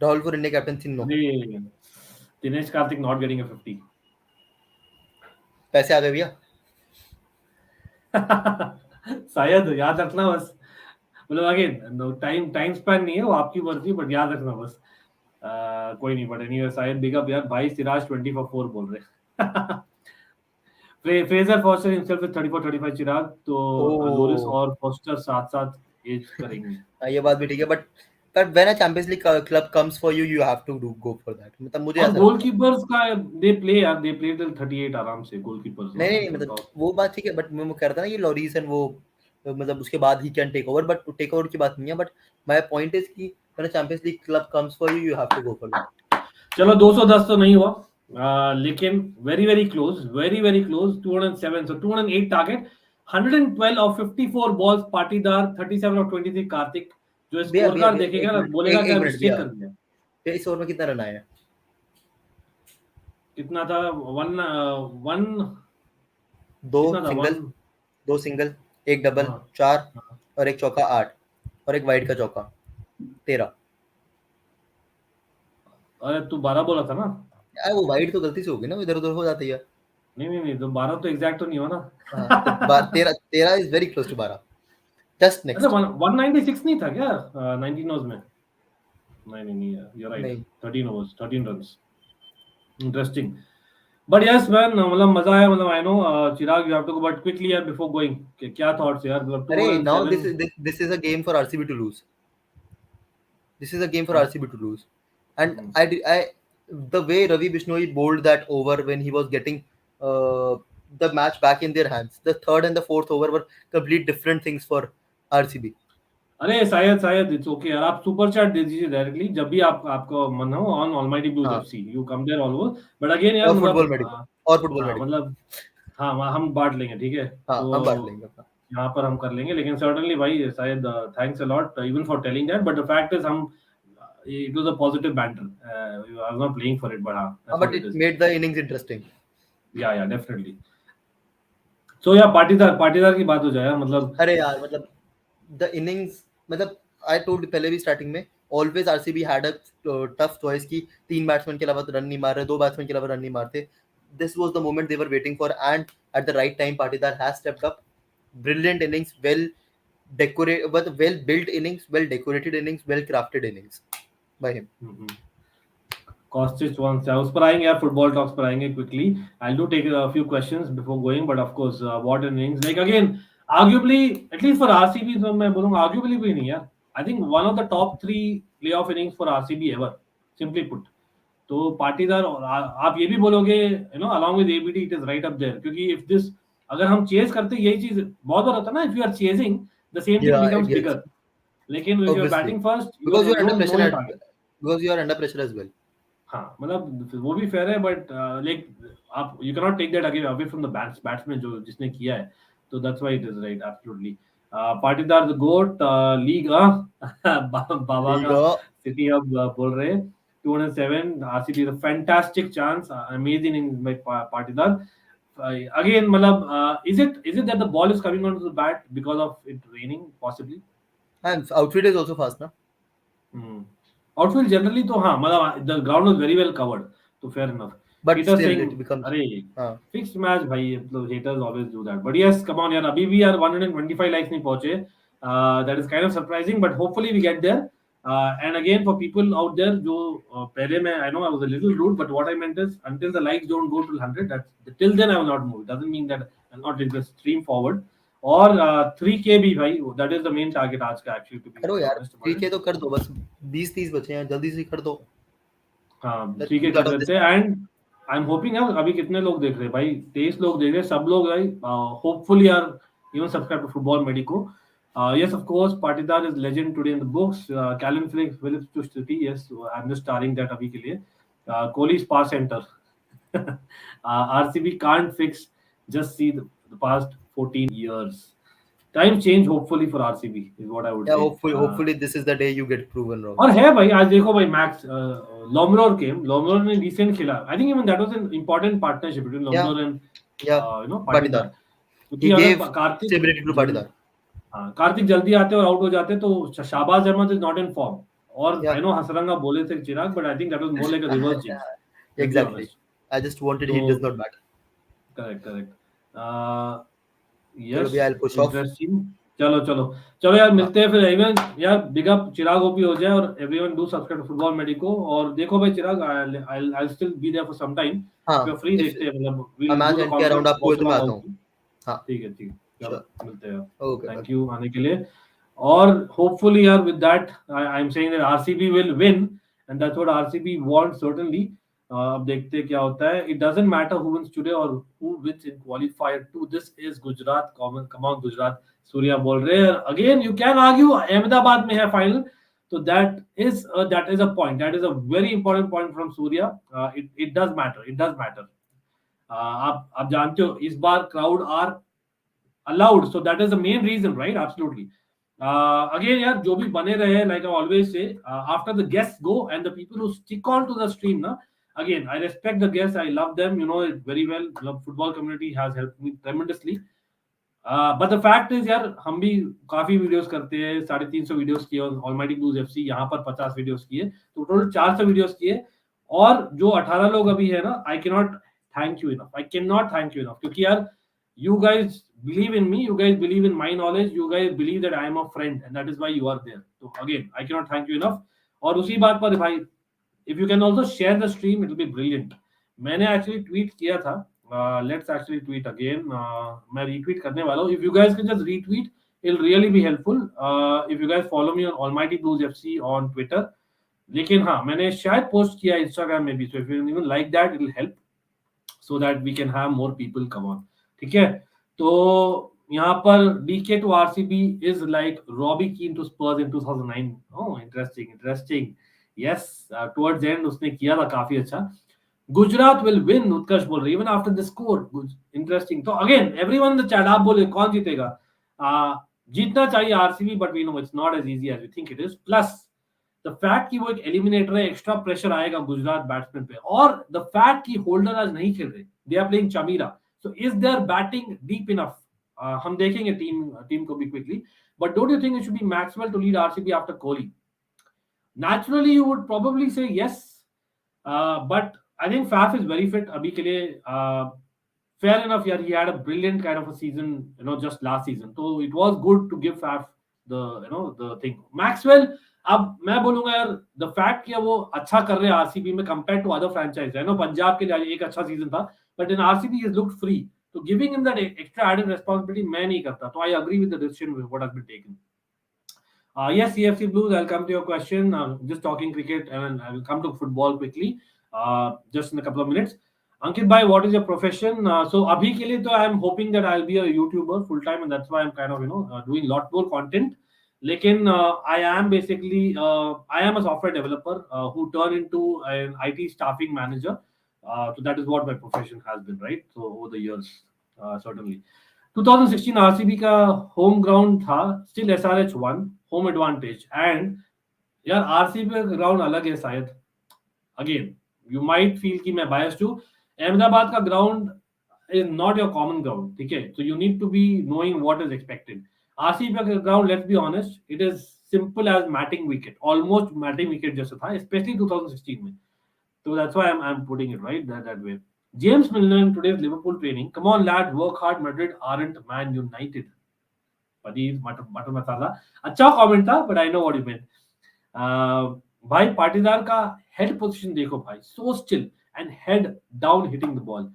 Rahul for India captaincy no. Dinesh Karthik not getting a 50. पैसे आ गए भैया. शायद याद रखना बस. मतलब अगेन टाइम स्पैन नहीं है वो आपकी मर्जी बट याद रखना बस. कोई नहीं बट एनीवे शायद बिग अप यार भाई. सिराज 20 for 4 बोल रहे. Fraser Foster himself is 34-35 चिराग, तो लोरिस Oh. और फोस्टर साथ-साथ एज करेंगे. ये बात भी ठीक है, but when a Champions League club comes for you, you have to go for that. मतलब मुझे और ऐसा लगता है. गोलकीपर्स का they play यार, they play till 38 आराम से गोलकीपर्स. नहीं मतलब वो बात ठीक है, बट मैं कह रहा था ना कि लॉरिस एंड वो मतलब उसके बाद he can take over, but take over की बात नहीं है, बट माय पॉइंट इज कि when a champions league club comes for you, you have to go for that. चलो 210 तो नहीं हुआ, लेकिन very close, very close. 207, so 208 target, 112 off 54 balls Patidar, 37 off 23 Karthik. जो स्कोर कार्ड देखेगा ना बोलेगा कि अब चेक कर दिया. इस ओवर में कितना रन आया? कितना था? वन दो सिंगल, एक डबल, 4 और एक चौका, 8 और एक वाइड का चौका, 13. अरे तू 12 बोला था ना यार वो वाइड तो गलती से हो गई ना, इधर उधर हो जाती है. नहीं तो 12 तो एग्जैक्ट तो नहीं हो ना. 13 is very close to 12. Just next. अच्छा 196 नहीं था क्या 19 ओवर्स में? नहीं you are right. 13 overs 13 runs. Interesting. But yes man, मतलब मजा आया. मतलब I know Chirag you have to go, but quickly यार बिफोर गोइंग, क्या थॉट्स यार? मतलब अरे now this is a game for RCB to lose. This is a game for RCB to lose. And I the way Ravi Bishnoi bowled that over when he was getting the match back in their hands, the third and the fourth over were complete different things for RCB. अरे शायद it's okay यार, आप super chat दे दीजिए directly जब भी आपको मन हो on almighty blues FC. You come there always. But again यार फुटबॉल मेडिकल मतलब हाँ हम बांट लेंगे, ठीक है. तो हम बांट लेंगे यहाँ पर, हम कर लेंगे. लेकिन सर्टेनली भाई शायद thanks a lot even for telling that. But the fact is हम it was a positive banter. I was not playing for it, but it made the innings interesting. Yeah, definitely. So yeah, Patidar की बात हो जाए मतलब. अरे यार मतलब the innings, मतलब I told पहले भी स्टार्टिंग में, always RCB had a tough choice कि 3 बैट्समैन के अलावा रन नहीं मार रहे, 2 बैट्समैन के अलावा रन नहीं मारते. This was the moment they were waiting for, and at the right time Patidar has stepped up. Brilliant innings, well built innings, well decorated innings, well crafted innings by him. Costis wants, उस पर आएंगे यार, football talks पर आएंगे quickly. I'll do take a few questions before going, but of course what an innings. Like again, arguably at least for RCB, तो मैं बोलूँगा arguably भी नहीं यार. I think one of the top 3 playoff innings for RCB ever, simply put. तो पाटीदार, आप ये भी बोलोगे along with ABD it is right up there, क्योंकि if this, अगर हम चेज करते, यही चीज बहुत बार होता है ना, if you are chasing the same thing becomes bigger. लेकिन if you are batting first, because you are under pressure, because you are under pressure as well. हाँ मतलब वो भी फेयर है, बट लाइक आप you can not take that away from the batsman जो जिसने किया है. तो that's why it is right absolutely. Patidar the goat league बाबा का सिटी अब बोल रहे. 207 RCB is a fantastic chance, amazing in by Patidar. Again मतलब is it that the ball is coming onto the bat because of it raining possibly? And outfield is also fast ना. Outfield generally तो हाँ मतलब the ground was very well covered, तो fair enough. But Peter still saying, it becomes fixed match भाई, मतलब haters always do that. But yes, come on यार, अभी भी यार 125 likes नहीं पहुंचे. That is kind of surprising, but hopefully we get there. And again for people out there जो पहले मैं, I know I was a little rude, but what I meant is until the likes don't go to 100, till then I will not move. It doesn't mean that I'll not take the stream forward. और 3K भी भाई, that is the main target आज का actually. करो यार 3K तो कर दो, बस 20-30 बचे हैं, जल्दी से कर दो. हाँ 3K कर देते हैं. एंड आई एम होपिंग यार, अभी कितने लोग देख रहे हैं भाई? 23 लोग देख रहे हैं, सब लोग भाई होपफुली यार even subscribe to Football Medico. Yes, of course, Patidar is legend today in the books. Calvin Phillips to City. Yes, I'm just starring that अभी के लिए. Kohli Spa Center. RCB can't fix. Just see the past 14 years. Time change hopefully for RCB is what I would say. Hopefully this is the day you get proven wrong. और है भाई, आज देखो भाई max Lomror ने recent खेला. I think even that was an important partnership between Lombroor and Patidar. He gave stability to Patidar. Kartik जल्दी आते और आउट हो जाते तो Shahbaz Ahmed is not in form. और आई नो हसरंगा बोले थे Chirag, but I think that was more like a reverse jinx. Exactly. I just wanted he does not bat. Correct. Yes. I'll push off. चलो चलो चलो यार, मिलते हैं फिर एवरीवन यार। बिग अप चिराग ओपी हो जाए, और everyone do subscribe to football medico. और देखो भाई Chirag, I still be there for some time, हाँ, if you are free if देखते हैं, मतलब we'll match do the end के अराउंड कॉन्फ्रेंस आप पूरे तो मैं आता हूँ। ऑल्सो। हाँ, ठीक है ठीक है, चलो sure. मिलते हैं। Okay, thank bye. यू आने के लिए। और होपफुली यार with that I am saying that RCB will win, and that's what RCB want certainly. अब देखते हैं क्या होता है। It doesn't matter who wins today और who wins in qualifier 2, this is Gujarat. Come on Gujarat, Surya बोल रहे हैं। Again you can argue Ahmedabad में है फाइनल, तो that is a point, that is a very important point from Surya. It does matter, it does matter. आप जानते हो इस बार crowd are allowed, so that is the main reason, right? Absolutely. Again यार, जो भी बने रहे, like I always say, after the guests go and the people who stick on to the stream na, again I respect the guests, I love them, you know it very well. The football community has helped me tremendously. But the fact is यार, हम भी काफी videos करते हैं, 350 videos किए almighty blues FC, यहाँ पर 50 videos किए, तो टोटल 400 वीडियोस किए। और जो 18 लोग अभी है ना, I can not thank you enough, I can not thank you enough, क्योंकि यार you guys believe in me, you guys believe in my knowledge, you guys believe that I am a friend, and that is why you are there. So again I cannot thank you enough. और उसी बात पर भाई, if you can also share the stream, it will be brilliant. मैंने actually tweet किया था, let's actually tweet again. मैं retweet करने वाला हूँ. If you guys can just retweet, it'll really be helpful. If you guys follow me on Almighty Blues FC on Twitter. लेकिन हाँ, मैंने शायद post किया Instagram में भी, so if you even like that, it'll help, so that we can have more people come on. ठीक है, तो यहाँ पर DK to RCB is like Robbie Keane to Spurs in 2009. Oh, interesting. Yes, towards the end उसने किया था काफी अच्छा. गुजरात will win, उत्कर्ष बोल रहे, even after the score. Interesting. तो again, everyone in the chat, आप बोले कौन जीतेगा? जीतना चाहिए RCB, but we know it's not as easy as we think it is. Plus the fact कि वो एक एलिमिनेटर है, एक्स्ट्रा प्रेशर आएगा गुजरात बैट्समैन पे, और द फैक्ट कि होल्डर आज नहीं खेल रहे, they are playing Chameera, so is there batting deep enough? हम देखेंगे टीम को भी quickly, but don't you think it should be Maxwell to lead RCB after Kohli? Naturally you would probably say yes, but I think Faf is very fit अभी के लिए. Fair enough यार, he had a brilliant kind of a season, you know, just last season, so it was good to give Faf the thing. Maxwell, अब मैं बोलूंगा यार, the fact कि वो अच्छा कर रहे हैं आरसीबी में कंपेयर टू अदर फ्रेंचाइज, है ना, पंजाब के लिए एक अच्छा सीजन था, but in RCB he looked free, तो giving him that extra added responsibility मैं नहीं करता. तो I agree with the decision what has been taken. Yes, CFC Blues, I'll come to your question. Just talking cricket, and I will come to football quickly, just in a couple of minutes. Ankit bhai, what is your profession? So abhi ke liye to I am hoping that I'll be a YouTuber full time, and that's why I'm kind of doing lot more content. Lekin I am basically I am a software developer who turned into an IT staffing manager. So that is what my profession has been, right? So over the years, certainly. 2016 RCB का home ground था, still SRH one, home advantage. And यार RCB का ground अलग है शायद. Again you might feel कि मैं biased हूं. अहमदाबाद का ground is not your common ground, ठीक है, so you need to be knowing what is expected. RCB का ground, let's be honest, it is simple as matting wicket, almost matting wicket जैसा था, especially 2016 में. So that's why I'm putting it right that way. James Milner in today's Liverpool training. Come on, lad, work hard. Madrid aren't Man United. Paneer butter masala. अच्छा comment था, but I know what you meant. भाई पाटीदार का head position देखो भाई, so still and head down hitting the ball.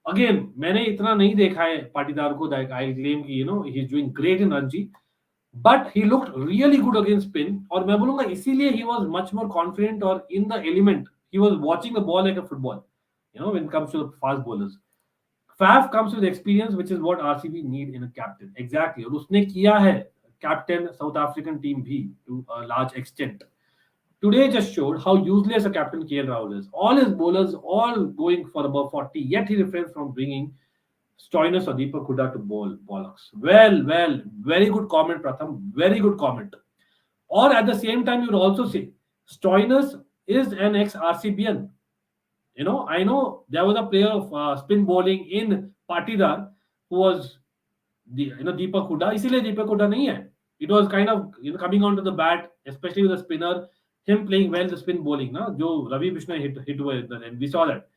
Again, मैंने इतना नहीं देखा है पाटीदार को that I'll claim कि he's doing great in Ranji, but he looked really good against spin. और मैं बोलूँगा इसीलिए he was much more confident, or in the element, he was watching the ball like a football. When it comes to the fast bowlers, Faf comes with experience, which is what RCB need in a captain. Exactly. और उसने किया है captain South African team भी to a large extent. Today just showed how useless a captain KL Rahul is. All his bowlers all going for above 40, yet he refrains from bringing Stoinis or Deepak Hooda to bowl bollocks. Well, very good comment, Pratham. Very good comment. Or at the same time, you would also say Stoinis is an ex-RCBian. I know there was a player of spin bowling in Patidar who was Deepak Hooda. इसीलिए Deepak Hooda नहीं है. It was kind of coming onto the bat, especially with the spinner, him playing well the spin bowling, ना जो Ravi Krishna hit with, and we saw that.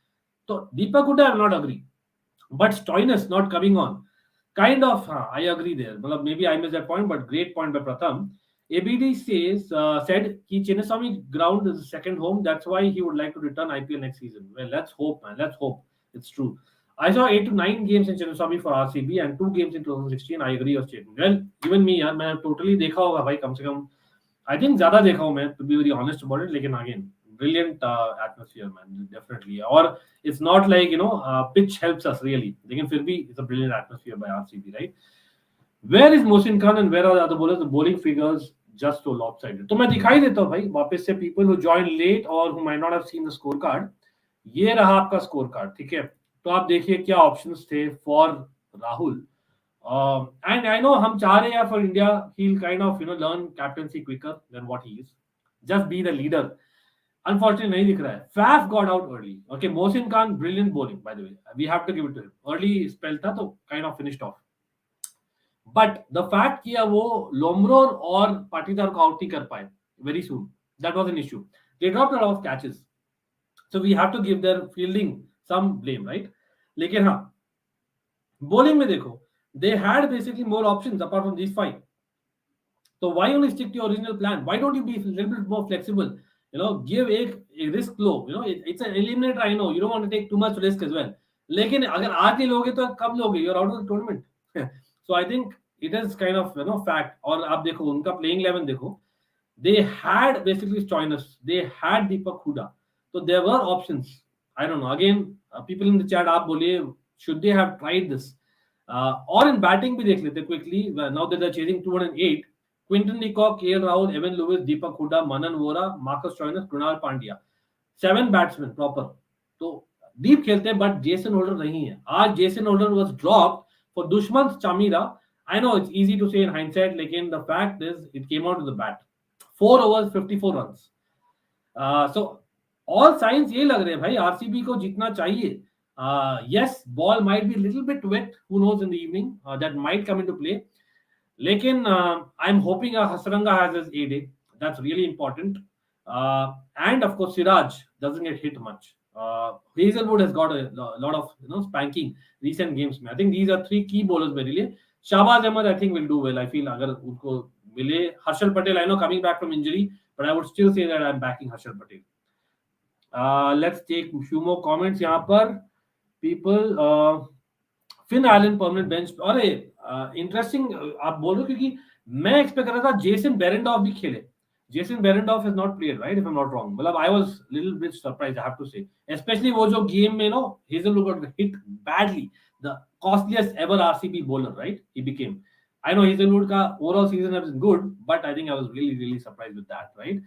So Deepak Hooda I will not agree, but Stoinis not coming on. Kind of, I agree there. Well, maybe I missed that point, but great point by Pratham. ABD said कि Chinnaswamy ground is his second home. That's why he would like to return IPL next season. Well, let's hope, man. Let's hope it's true. I saw 8 to 9 games in Chinnaswamy for RCB and 2 games in 2016. I agree your statement. Well, even me, यार मैं totally देखा होगा भाई कम से कम. I think ज़्यादा देखा हूँ मैं, to be very honest about it. लेकिन again, brilliant atmosphere, man. Definitely. Or it's not like pitch helps us really. लेकिन फिर भी it's a brilliant atmosphere by RCB, right? Where is Mohsin Khan and where are the other bowlers? The bowling figures just so lopsided. तो मैं दिखाई देता हूँ भाई वापस से people who join late or who might not have seen the scorecard. ये रहा आपका scorecard, ठीक है? तो आप देखिए क्या options थे for Rahul. And I know हम चाह रहे हैं for India, he'll kind of learn captaincy quicker than what he is. Just be the leader. Unfortunately नहीं दिख रहा है. Faf got out early. Okay, Mohsin Khan brilliant bowling by the way. We have to give it to him. Early spell था तो kind of finished off. But the fact कि वो लोमरोर और पाटीदार को आउट नहीं कर पाए very soon, that was an issue. They dropped a lot of catches, so we have to give their fielding some blame, right? लेकिन हाँ, bowling में देखो, they had basically more options apart from these 5. So why only stick to your original plan? Why don't you be a little bit more flexible? Give a risk low. It's an eliminator. I know you don't want to take too much risk as well. लेकिन अगर आज नहीं लोगे तो कब लोगे? You're out of the tournament. So I think it is kind of fact. और आप देखो उनका playing 11 देखो, they had basically Stoinis, they had Deepak Huda, so there were options. I don't know. Again, people in the chat आप बोलिए should they have tried this? और in batting भी देख लेते quickly. Now that they're chasing 208, Quinton de Kock, KL Rahul, Evan Lewis, Deepak Huda, Manan Vora, Marcus Stoinis, Krunal Pandya, 7 batsmen proper. तो deep खेलते हैं, but Jason Holder नहीं है. आज Jason Holder was dropped for Dushman Chamira. I know it's easy to say in hindsight, लेकिन the fact is it came out to the bat. 4 overs, 54 runs. So all signs ये लग रहे हैं भाई RCB को जीतना चाहिए. Yes, ball might be a little bit wet. Who knows in the evening? That might come into play. लेकिन I'm hoping Hasaranga has his A day. That's really important. And of course Siraj doesn't get hit much. Hazelwood has got a lot of spanking recent games. I think these are 3 key bowlers मेरे लिए. Shahbaz Ahmed I think will do well. I feel अगर उनको मिले. Harshal Patel I know coming back from injury, but I would still say that I'm backing Harshal Patel. Let's take a few more comments यहाँ पर. People Finn Allen permanent bench. अरे interesting आप बोलो क्योंकि मैं expect कर रहा था Jason Behrendorff भी खेले. Jason Behrendorff has not played, right? If I'm not wrong. मतलब I was a little bit surprised, I have to say. Especially वो जो game में Hazelwood got hit badly. The costliest ever RCB bowler, right? He became. I know Hazelwood का overall season has been good, but I think I was really, really surprised with that, right?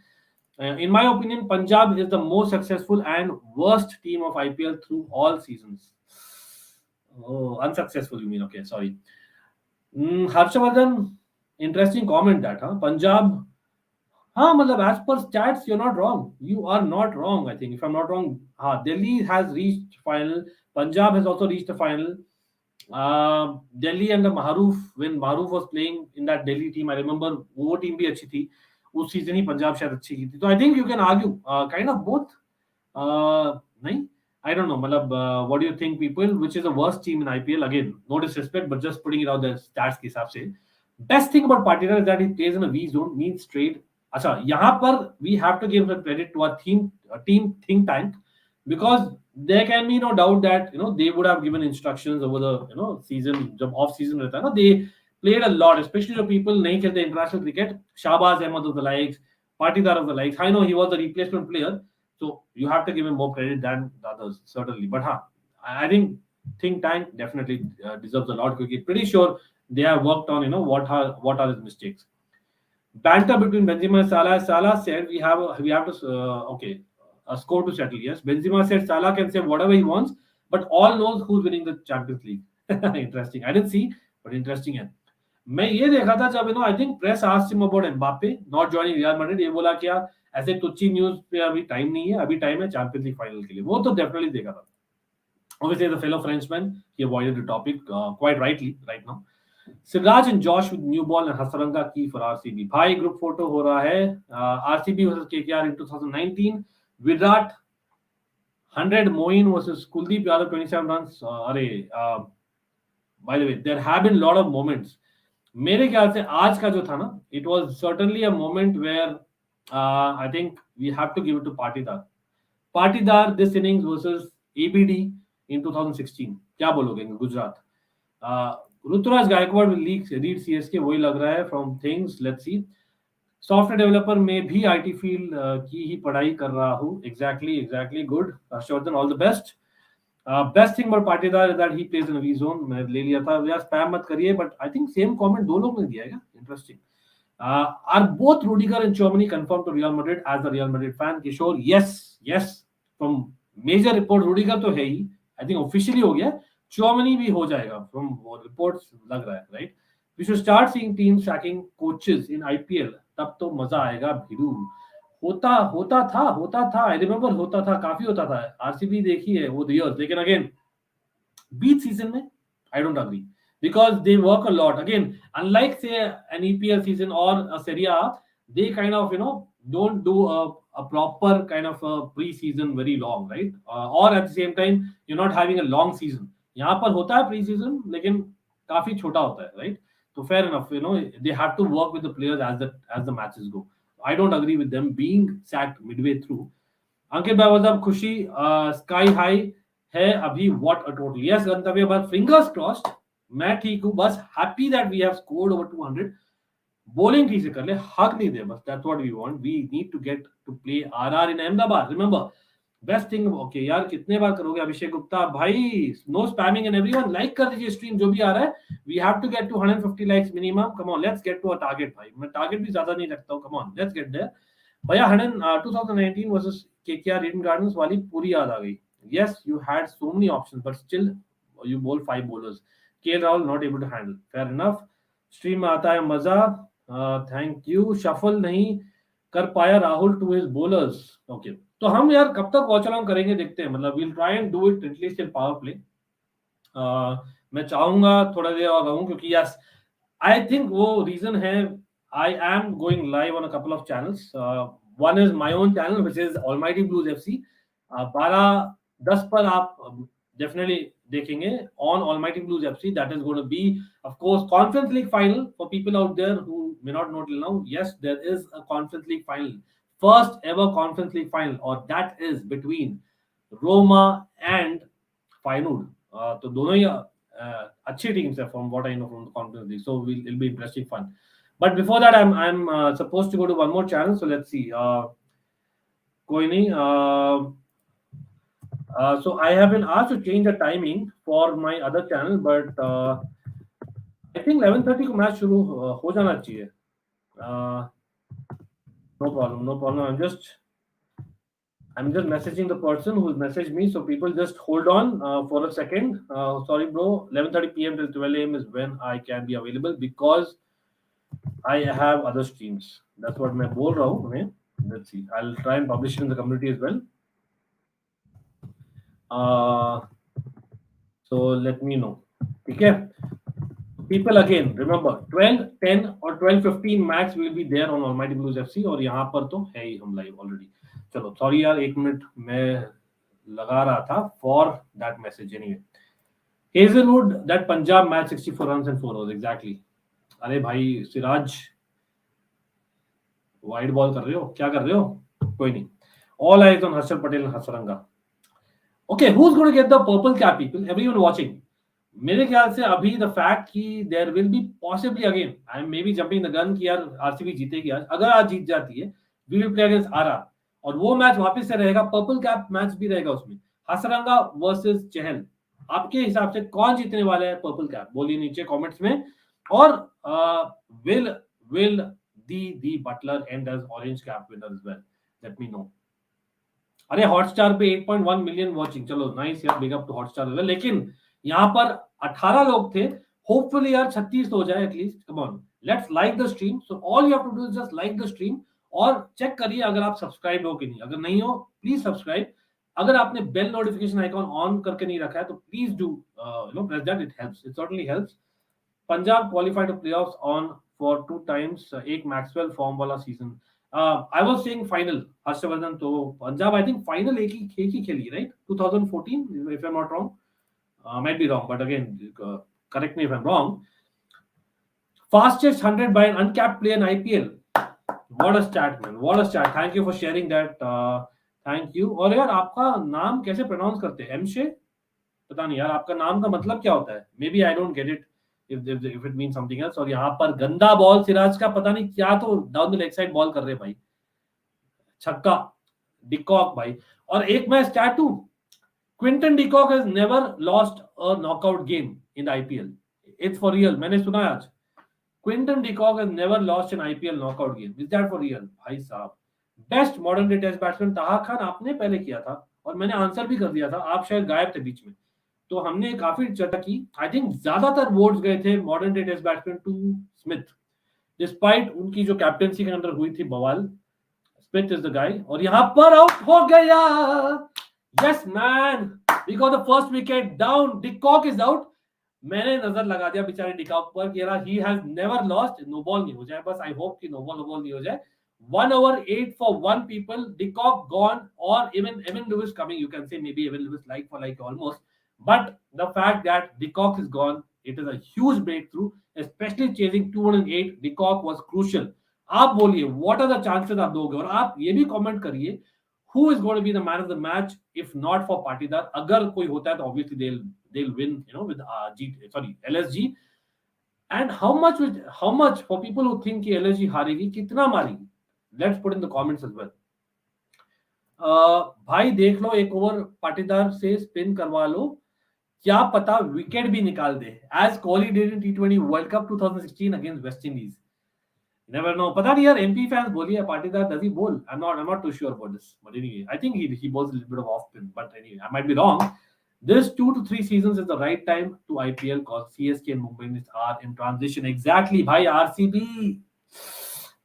In my opinion, Punjab is the most successful and worst team of IPL through all seasons. Oh, unsuccessful, you mean? Okay, sorry. Harshavardhan, interesting comment that, huh? Punjab, मतलब as per stats, you're not wrong. You are not wrong, I think. If I'm not wrong, Delhi has reached final. Punjab has also reached the final. Delhi and the Maharoof, when Maharoof was playing in that Delhi team, I remember वो team भी अच्छी थी. उस season ही पंजाब शायद अच्छी की थी. So I think you can argue kind of both. नहीं? I don't know. मतलब what do you think, people? Which is the worst team in IPL? Again, no disrespect, but just putting it out there stats के हिसाब से. Best thing about Patidar is that he plays in a V zone, means trade. अच्छा, यहाँ पर we have to give the credit to our team think tank, because there can be no doubt that they would have given instructions over the season. जब off season रहता है ना, they played a lot, especially the people नहीं खेलते international cricket. Shahbaz Ahmed of the likes, Patidar of the likes. I know he was the replacement player, so you have to give him more credit than the others, certainly. But I think think tank definitely deserves a lot, because pretty sure they have worked on what are his mistakes. Banter between Benzema and Salah. Salah said we have to a score to settle. Yes, Benzema said Salah can say whatever he wants, but all knows who's winning the Champions League. Interesting. I didn't see, but interesting है. मैं ये देखा था जब I think press asked him about Mbappe not joining Real Madrid. ये बोला क्या ऐसे तुच्छी न्यूज पे अभी टाइम नहीं है, अभी टाइम है चैंपियंस लीग फाइनल के लिए. वो तो डेफिनेटली देखा था. Obviously, the fellow Frenchman, he avoided the topic quite rightly right now. Siraj and Josh with new ball and Hasaranga key for RCB. भाई group photo हो रहा है. RCB versus KKR in 2019. Virat 100, Moeen versus Kuldeep Yadav 27 runs. by the way, there have been a lot of moments. मेरे ख्याल से आज का जो था ना, it was certainly a moment where I think we have to give it to Patidar. Patidar this innings versus ABD in 2016. क्या बोलोगे Gujarat? Rituraj Gaekwad will lead CSK, वही लग रहा है from things. Let's see. Software developer में भी आईटी फील्ड की ही पढ़ाई कर रहा हूँ. Exactly good Harshvardhan, all the best. Best thing about Patidar is that he plays in V zone. मैं ले लिया था यार, स्पैम मत करिए, but I think same comment दो लोग ने दिया है. Interesting. Are both Rudiger and Chouameni confirm to Real Madrid as the Real Madrid fan? Kishore, yes from major report Rudiger तो है ही, आई थिंक ऑफिशियली हो गया. चौमनी भी हो जाएगा फ्रॉम रिपोर्ट्स लग रहा है, right? We should start seeing teams sacking coaches in IPL, तब तो मजा आएगा भिड़ू. होता था. आई रिमेम्बर होता था, काफी होता था. आरसीबी देखी है वो ईयर्स, लेकिन अगेन बीच सीजन में आई don't agree because they work a lot. Again, unlike say an EPL season or a Serie A, they kind of don't do a proper kind of a pre-season very long, right? Or at the same time you're not having a long season. यहाँ पर होता है pre-season, लेकिन काफी छोटा होता है, right? So fair enough, they have to work with the players as the matches go. I don't agree with them being sacked midway through. अंकित भाई वजह खुशी sky high है अभी. What a total. Yes गंतव्य, but fingers crossed. मैं ठीक हूँ, बस happy that we have scored over 200. Bowling ठीक से कर ले, हक नहीं दे, बस that's what we want. We need to get to play RR in Ahmedabad. Remember best thing. Okay यार, कितने बार करोगे अभिषेक गुप्ता भाई? No spamming and everyone like कर दीजिए स्ट्रीम जो भी आ रहा है. We have to get to 150 likes minimum. Come on, let's get to a target भाई. मैं टारगेट भी ज्यादा नहीं रखता हूँ. Come on, let's get there भैया. 2019 वर्सेस केकेआर ईडन गार्डन्स वाली पूरी याद आ गई. Yes, you had so many options but still you बोल 5 bowlers. KL Rahul not able to handle. Fair enough. Stream में आता है मजा. Thank you. शफल नहीं कर पाया Rahul to his bowlers. Okay, तो हम यार कब तक वॉच अलोंग करेंगे देखते हैं. मतलब we'll try and do it at least in power play. मैं चाहूंगा थोड़ा देर और रहूं, क्योंकि यस आई थिंक वो रीजन है. I am going live on a couple of channels. One is my own channel which is almighty blues FC. 12:10 पर आप definitely देखेंगे on Almighty Blues FC. That is going to be, of course, Conference League final for people out there who may not know till now. Yes, there is a Conference League final, first ever Conference League final, or that is between Roma and Feyenoord. तो दोनों ही अच्छी teams है from what I know from the Conference League. So it'll be interesting fun. But before that, I'm supposed to go to one more channel. So let's see. कोई नहीं. So I have been asked to change the timing for my other channel, but I think 11:30 को match शुरू हो जाना चाहिए. No problem. I'm just messaging the person who's messaged me, so people just hold on for a second. Sorry bro, 11:30 p.m. till 12 a.m. is when I can be available because I have other streams. That's what मैं बोल रहा हूँ. Okay? Let's see. I'll try and publish it in the community as well. So let me know. Okay, people again remember 12:10 or 12:15 max will be there on Almighty Blues FC. और यहाँ पर तो है ही हम live already. चलो sorry यार, 1 minute मैं लगा रहा था for that message. Anyway, Hazelwood that Punjab match 64 runs and 4 overs exactly. अरे भाई सिराज वाइड बॉल कर रहे हो, क्या कर रहे हो? कोई नहीं. All eyes on Harshal Patel and Hasaranga. Okay, who's going to get the purple cap, people? Everyone watching. मेरे ख्याल से अभी the fact कि there will be possibly again, I am maybe jumping the gun कि यार RCB जीतेगी आज. अगर आज जीत जाती है, we will play against RR. और वो मैच वापस से रहेगा, पर्पल कैप मैच भी रहेगा उसमें. हसरंगा वर्सेस चहल. आपके हिसाब से कौन जीतने वाला है पर्पल कैप? बोलिए नीचे कमेंट्स में. और will the Butler end as orange cap winner as well? Let me know. अरे हॉटस्टार पे 8.1 मिलियन वॉचिंग. चलो नाइस यार, बिग अप टू हॉटस्टार. लेकिन यहाँ पर 18 लोग थे. होपफुली यार 36 तो हो जाए at least. Come on, let's like the stream. So all you have to do is just like the stream और चेक करिए अगर आप सब्सक्राइब हो कि नहीं. अगर नहीं हो प्लीज सब्सक्राइब. अगर आपने बेल नोटिफिकेशन आइकॉन ऑन करके नहीं रखा है तो please do press that. It helps, it certainly helps. Punjab qualified to playoffs on for 2 times. एक मैक्सवेल फॉर्म वाला season. I was saying final, Harshvardhan. तो पंजाब आई थिंक फाइनल एक ही खेली, right? 2014 if I'm not wrong. Might be wrong, but again correct me if I'm wrong. Fastest 100 by an uncapped player in IPL. What a stat, man. What a stat. Thank you for sharing that. Thank you. और यार आपका नाम कैसे pronounce करते हैं? एमशे? पता नहीं यार आपका नाम का मतलब क्या होता है? Maybe I don't get it if it means something else. और यहाँ पर गंदा बॉल सिराज का पता नहीं क्या तो down the leg side ball कर रहे भाई. छक्का. डिकॉक भाई. और एक मैं स्टैट हूँ. Quinton de Kock has never lost a knockout game in the IPL. It's for real. मैंने सुना है आज. Quinton de Kock has never lost an IPL knockout game. Is that for real? भाई साहब. Best modern day test batsman ताहा खान आपने पहले किया था और मैंने आंसर भी कर दिया था. आप शायद गायब थे बीच में. तो हमने काफी चर्चा की. आई थिंक ज्यादातर वोट्स गए थे modern day test batsman to Smith. Despite उनकी जो कैप्टेंसी के अंदर हुई थी बवाल. स्मिथ इज द गाय और यहाँ पर आउट हो गया. Yes man. We got the first wicket down. De Kock is out. मैंने नजर लगा दिया बेचारे डिकॉक पर कि यार he has never lost. No ball नहीं हो जाए बस. आई होप कि नो बॉल नहीं हो जाए. 1 over 8 for 1 people. Dickok gone or even Evan Lewis coming. You can say maybe Evan Lewis like for like almost. But the fact that Dickok is gone, it is a huge breakthrough, especially chasing 208. Dickok was crucial. आप बोलिए what are the chances आप दोगे और आप ये भी comment करिए who is going to be the man of the match if not for Patidar. अगर कोई होता है तो obviously they'll win, you know, with LSG. And how much for people who think कि LSG हारेगी, कितना मारेगी? Let's put in the comments as well. भाई देख लो एक ओवर पाटीदार से स्पिन करवा लो, क्या पता विकेट भी निकाल दे. As Kohli did in T20 World Cup 2016 against West Indies. Never know. पता नहीं यार MP fans बोलिए Patidar does he bowl? I'm not too sure about this. But anyway, I think he bowls a little bit of off spin. But anyway, I might be wrong. This 2 to 3 seasons is the right time to IPL because CSK and Mumbai Indians are in transition. Exactly, bhai. RCB.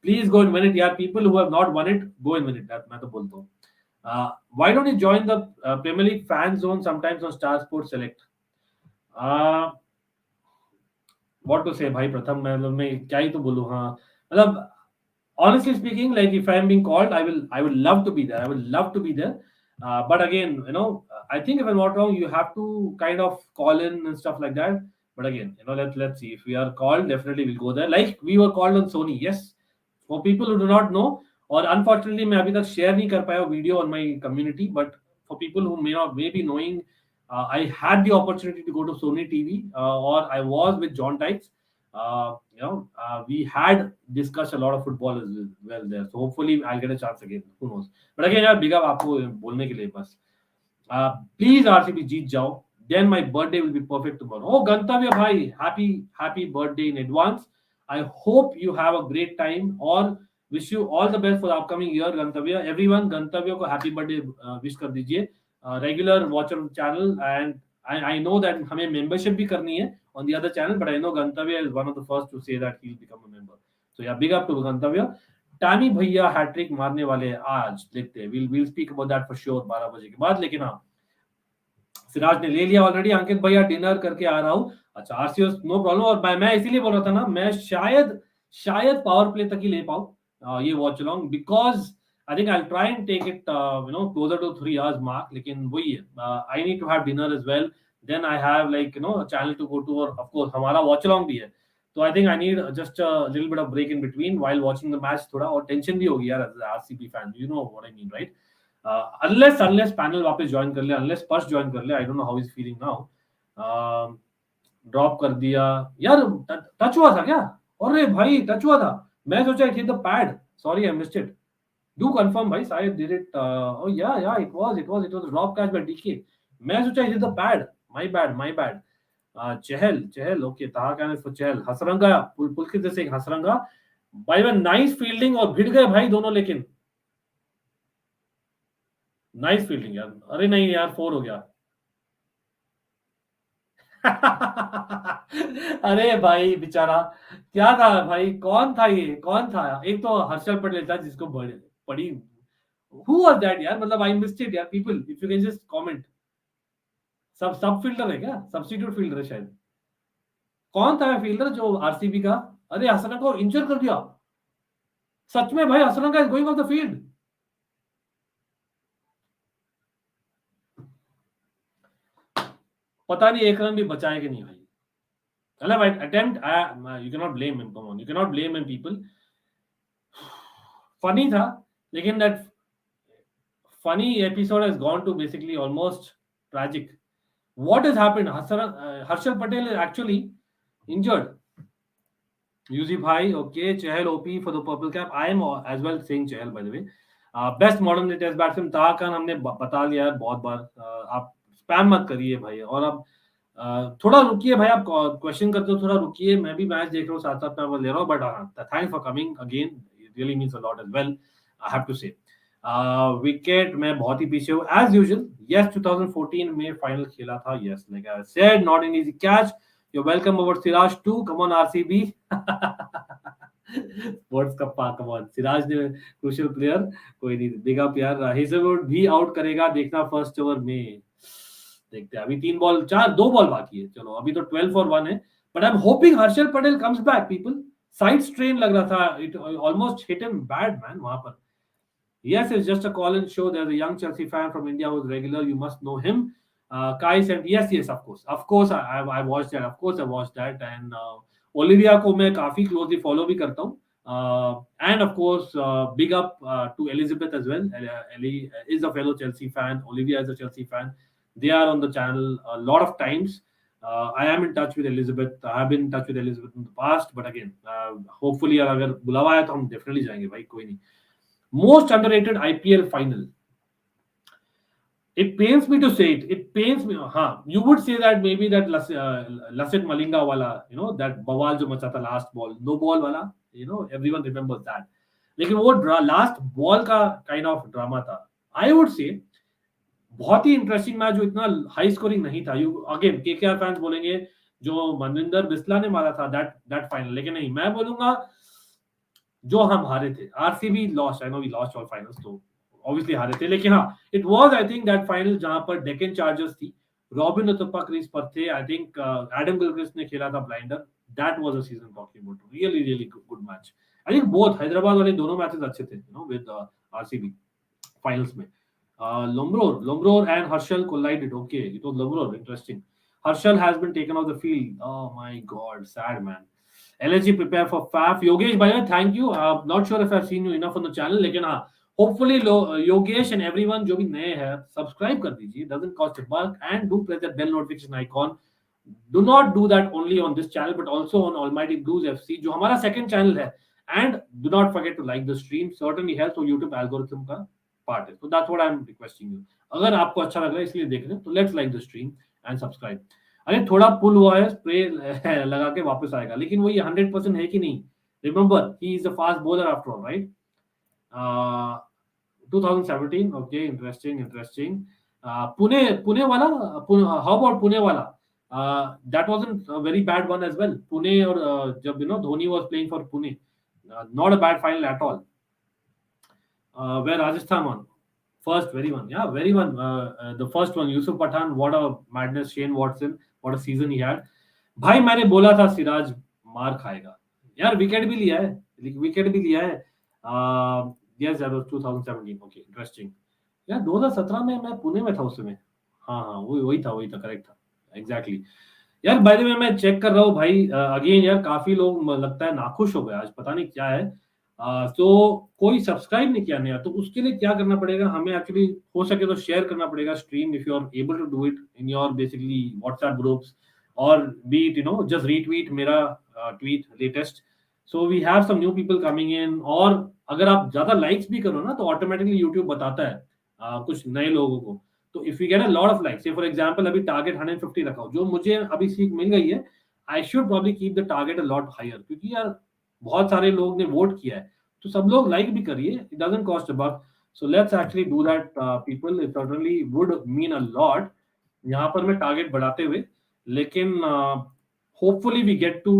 Please go and win it, yaar. People who have not won it, go and win it. That मैं तो बोलता हूँ. Why don't you join the Premier League fan zone sometimes on Star Sports Select? What to say, bhai? Pratham, मैं क्या ही तो बोलूँ. हाँ, मतलब honestly speaking, like if I am being called, I will love to be there. I will love to be there. But again, you know, I think if I'm not wrong, you have to kind of call in and stuff like that. But again, you know, let's see. If we are called, definitely we'll go there. Like we were called on Sony. Yes. For people who do not know, और unfortunately मैं अभी तक share नहीं कर पाया video on my community. But for people who may be knowing, I had the opportunity to go to Sony TV, or I was with John Tykes. We had discussed a lot of football as well there. So hopefully I'll get a chance again. Who knows? But again, यार big up आपको बोलने के लिए बस. Please RCB जीत जाओ. Then my birthday will be perfect tomorrow. Oh, Gantavya bhai, happy birthday in advance. I hope you have a great time or wish you all the best for the upcoming year, Gantavya. Everyone, Gantavya को happy birthday wish कर दीजिए. Regular watcher channel, and I know that हमें membership भी करनी है on the other channel, but I know Gantavya is one of the first to say that he'll become a member. So yeah, big up to Gantavya. Tammy भैया hat trick मारने वाले हैं आज, देखते हैं. We'll speak about that for sure 12 बजे के बाद. लेकिन हाँ, सिराज ने ले लिया ऑलरेडी. अंकित भैया डिनर करके आ रहा हूँ. अच्छा, आरसीओ नो प्रॉब्लम. और मैं इसीलिए बोल रहा था ना, मैं शायद पावर प्ले तक ही ले पाऊँ ये watch along, because I think I try and take it closer to 3 hours mark. लेकिन वही है, I need to have dinner as well. Then I have like channel to go to, और of course हमारा watch along भी है. तो I think I need just a little bit of break in between while watching the match. थोड़ा और tension भी होगी यार as RCB fan. You know what I mean, right? Unless panel वापस ज्वाइन कर ले, unless स्पर्श ज्वाइन कर ले. आई don't know how is feeling now. Drop कर दिया यार. टच हुआ था क्या? अरे भाई टच हुआ था. मैं सोचा it hit the pad. Sorry I missed it. Do confirm भाई, शायद did it. Oh yeah it was drop catch by DK. मैं सोचा it hit the pad. My bad. Chahal okay. Taha can for Chahal. Hasaranga Pulkit जैसे एक हसरंगा भाई में नाइस फील्डिंग और भिड़ गए भाई दोनों. लेकिन नाइस फील्डिंग यार. अरे नहीं यार, 4 हो गया. अरे भाई बेचारा, क्या था भाई? कौन था? एक तो हर्षल पटेल था जिसको पड़ी. हु वाज दैट यार? मतलब आई मिस्ड इट यार. People if you can just comment. सब फील्डर है क्या? सब्स्टिट्यूट फील्डर है शायद. कौन था फील्डर जो आरसीबी का? अरे हसरंगा को इंजर कर दिया. सच में भाई, Hasaranga is going of the field. पता नहीं एक रन भी बचाए कि नहीं भाई. attempt, you cannot blame him. Come on, you cannot blame him, people. Funny था, लेकिन that funny episode has gone to basically almost tragic. What has happened? Harshal Patel is actually injured. Yuzi Bhai, okay. Chahal OP for the purple cap. I am as well saying Chahal, by the way. Best modern day test batsman Taha Khan हमने बता लिया है बहुत बार. आप spam मत करिए भाई. और अब थोड़ा रुकिए भाई, आप क्वेश्चन करते हो, थोड़ा रुकिए. मैं भी मैच देख रहा हूँ, साथ साथ मैं ले रहा हूँ. But thanks for coming again. It really means a lot as well, I have to say. Wicket में बहुत ही पीछे हूँ एज यूजुअल. यस, 2014 में फाइनल खेला था. Yes, like I said, not an easy catch. You're welcome over Siraj too. Come on, RCB. Sports Kappa, come on. Siraj ने crucial player. कोई नहीं, big up यार. Hazelwood भी out करेगा, देखना first over में. देखते हैं. अभी 2 बॉल बाकी है. चलो, अभी तो 12 for 1 है. But I'm hoping Harshal Patel comes back, people. Side strain लग रहा था. It almost hit him bad, man. वहाँ पर. Yes, it's just a call-in show. There's a young Chelsea fan from India who's regular. You must know him. Kai said, yes, of course, I watched that. Of course, I watched that. And Olivia को मैं काफी closely follow भी करता हूँ. And of course, big up to Elizabeth as well. Ellie is a fellow Chelsea fan. Olivia is a Chelsea fan. They are on the channel a lot of times. I am in touch with Elizabeth. I have been in touch with Elizabeth in the past. But again, hopefully अगर बुलावा आया तो हम definitely जाएंगे भाई, कोई नहीं. Most underrated IPL final. It pains me to say it. It pains me. You would say that maybe that Lassit Malinga wala, that bawal jo macha tha last ball, no ball wala, everyone remembers that. लेकिन वो last ball का kind of drama था. I would say बहुत ही interesting match, जो इतना high scoring नहीं था. You again KKR fans बोलेंगे जो मनविंदर बिस्ला ने मारा था दैट फाइनल, लेकिन नहीं, मैं बोलूंगा जो हम हारे थे. RCB lost. I know we lost all finals, तो ऑब्वियसली हारे थे. लेकिन हाँ, it was I think that final जहां पर डेक्कन चार्जर्स थी, रॉबिन उथप्पा क्रीज पर थे. आई थिंक एडम गिलक्रिस्ट ने खेला था blinder. That was a season talking about. Really really good match. I think both Hyderabad वाले दोनों मैचेस अच्छे थे, विद आरसीबी फाइनल्स में. Lombror and Harshal collided. Okay, it was Lombror. Interesting. Harshal has been taken off the field. Oh my God, sad man. LSG prepare for FAF. Yogesh bhaiya, thank you. Not sure if I've seen you enough on the channel, लेकिन हाँ, hopefully Yogesh and everyone जो भी नए हैं, subscribe कर दीजिए. Doesn't cost a buck, and do press that bell notification icon. Do not do that only on this channel, but also on Almighty Blues FC, जो हमारा second channel है. And do not forget to like the stream. Certainly helps for YouTube algorithm का part है. So that's what I'm requesting you. अगर आपको अच्छा लग रहा है इसलिए देख रहे हैं, तो let's like the stream and subscribe. अरे थोड़ा पुल हुआ है, स्प्रे लगा के वापस आएगा, लेकिन वो ये 100% है कि नहीं. Remember, he is a fast bowler after all, right. 2017, okay, interesting. Pune वाला, हाउ अबाउट पुणे वाला? That wasn't a very bad one as well. Pune, और जब Dhoni was playing for Pune, not a bad final at all. Where Rajasthan won. First, very one. Yeah, very one. The first one, Yusuf Pathan, what a madness. Shane Watson, what a season he had. भाई मैंने बोला था सिराज मार खाएगा यार. Wicket भी लिया है. Yes, that was 2017. Okay, interesting. यार 2017 में मैं पुणे में था उस समय. हाँ, वही था, करेक्ट था, एग्जैक्टली. यार बाय द वे मैं चेक कर रहा हूँ भाई, अगेन यार काफी लोग लगता है नाखुश हो गए आज, पता नहीं क्या है. तो कोई सब्सक्राइब नहीं किया नया, तो उसके लिए क्या करना पड़ेगा हमें? एक्चुअली हो सके तो शेयर करना पड़ेगा stream, if you are able to do it in your basically WhatsApp groups, और बी इट जस्ट रीट्वीट मेरा tweet latest. So we have some new people coming in. और अगर आप ज्यादा लाइक्स भी करो ना, तो ऑटोमेटिकली यूट्यूब बताता है कुछ नए लोगों को. तो if you get a lot of likes, for example अभी टारगेट 150 रखा हो, जो मुझे अभी सीख मिल गई है, I should probably keep the target a lot higher, क्योंकि यार बहुत सारे लोग ने वोट किया है, तो सब लोग लाइक भी करिए. It doesn't cost a buck. So let's actually do that people. It certainly would mean a lot. यहाँ पर मैं टारगेट बढ़ाते हुए, लेकिन hopefully we get to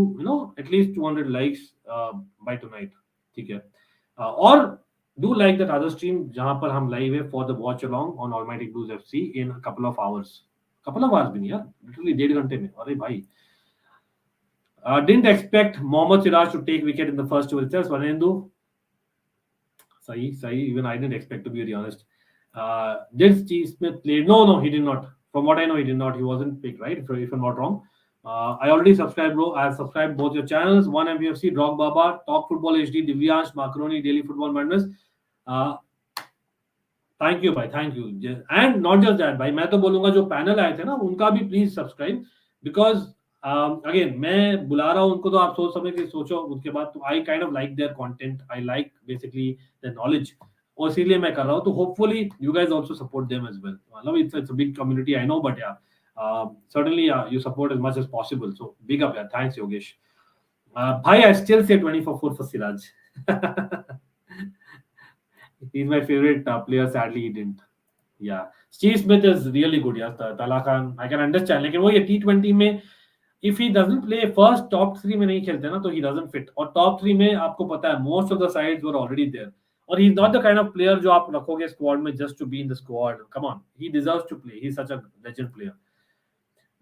at least 200 likes by tonight. ठीक है. और do like that other stream जहां पर हम लाइव है for the watch along on almighty blues FC in couple of hours भी नहीं यार, लिटरली 1.5 घंटे में. अरे भाई, didn't expect Mohammad Siraj to take wicket in the first over itself. Swanendu, sahi. Even I didn't expect, to be very honest. Did Steve Smith play? No, he did not. From what I know, he did not. He wasn't picked, right? If I'm not wrong. I already subscribed, bro. I have subscribed both your channels. One MPFC, Drog Baba, Talk Football HD, Divyansh, Macaroni, Daily Football Madness. Thank you भाई, thank you. And not just that भाई, मैं तो बोलूंगा जो panel आए थे ना उनका भी प्लीज सब्सक्राइब, बिकॉज अगेन मैं बुला रहा हूँ उनको, तो आप सोच समझ के सोचो उसके बाद. तो I kind of like their content, I like basically their knowledge, और इसीलिए मैं कर रहा हूँ. तो hopefully you guys also support them as well. मतलब it's a big community, I know, but yeah certainly you support as much as possible. So big up, yeah. Thanks, Yogesh. Bhai, I still say 24 for Siraj. He's my favorite player. Sadly, he didn't. Yeah, Steve Smith is really good. Yes, Tala Khan, I can understand. लेकिन वो ये T20 में if he doesn't play first top 3 में नहीं खेलते ना, तो he doesn't fit. और top 3 में आपको पता है most of the sides were already there. और he's not the kind of player जो आप रखोगे squad में just to be in the squad. Come on, he deserves to play. He's such a legend player.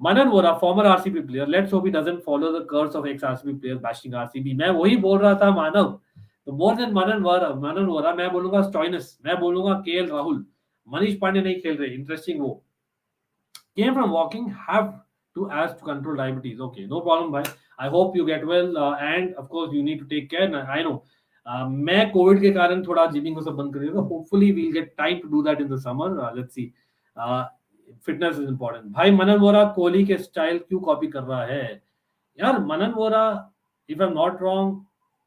Manan Vora, former RCB player. Let's hope he doesn't follow the curse of ex-RCB players bashing RCB. मैं वही बोल रहा था मानव. तो more than Manan Vora मैं बोलूंगा Stoinis, मैं बोलूंगा KL Rahul. मनीष पांडे नहीं खेल रहे. Interesting वो. Came from walking, have to ask to control diabetes. Okay, no problem bhai. I hope you get well, and of course you need to take care. I know. मैं Covid के कारण थोड़ा gymming को सब बंद कर दिया था. Hopefully we'll get time to do that in the summer. Let's see. Fitness is important. भाई मनन वोरा कोहली के स्टाइल क्यों कॉपी कर रहा है यार? Manan Vohra, if I am not wrong,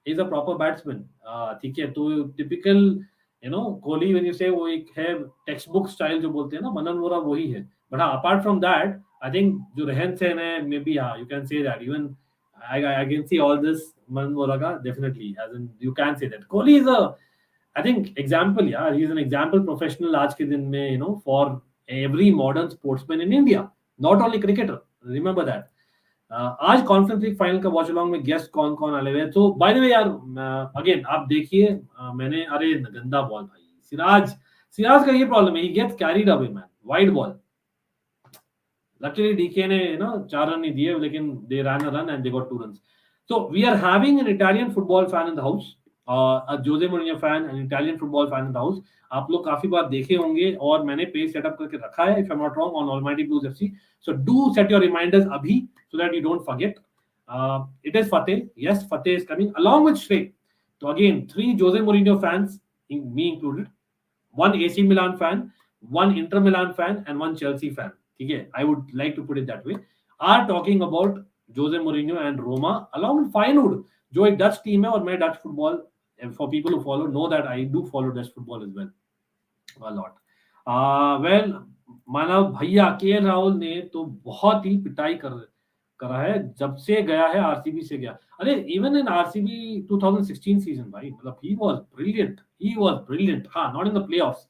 is a proper batsman. ठीक है, तो टिपिकल कोहली व्हेन यू से वो एक है टेक्स्ट बुक स्टाइल जो बोलते हैं ना, मनन वोरा वही है. बट हाँ, apart from that I think जो रहन सहन है, मे बी हाँ, you can say that. Even I can see all this Manan Vohra का, definitely, as in you can say that Kohli is a, I think, example. यार, he is an example professional आज के दिन में, for every modern sportsman in India, not only cricketer. Remember that. आज conference league final का watch along में guest कौन कौन आए हुए हैं? तो बाय द वे यार, अगेन आप देखिए, मैंने, अरे गंदा बॉल भाई, सिराज का ये प्रॉब्लम है, he gets carried away man, wide ball. Luckily DK ने 4 रन नहीं दिए, लेकिन they run a run and they got 2 runs. So we are having an Italian football fan in the house, Jose Mourinho fan, an Italian football fan in the house. आप लोग काफी बार देखे होंगे और मैंने पेज सेटअप करके रखा है, if I am not wrong, on almighty blues FC. So do set your reminders अभी, so that you don't forget. It is Fateh. Yes, Fateh is coming along with Shrey. So again, 3 Jose Mourinho fans, me included, 1 AC Milan fan, 1 Inter Milan fan, and 1 Chelsea fan. Okay, I would like to put it that way. Are talking about Jose Mourinho and Roma along with Feyenoord, जो एक Dutch team है, और मैं Dutch football, for people who follow know that I do follow Dutch football as well a lot. Well, मानव भैया KL Rahul ने तो बहुत ही पिटाई करा है जब से गया है, आरसीबी से गया. अरे इवन इन आरसीबी 2016 सीजन भाई, मतलब he was brilliant. हाँ, not in the playoffs,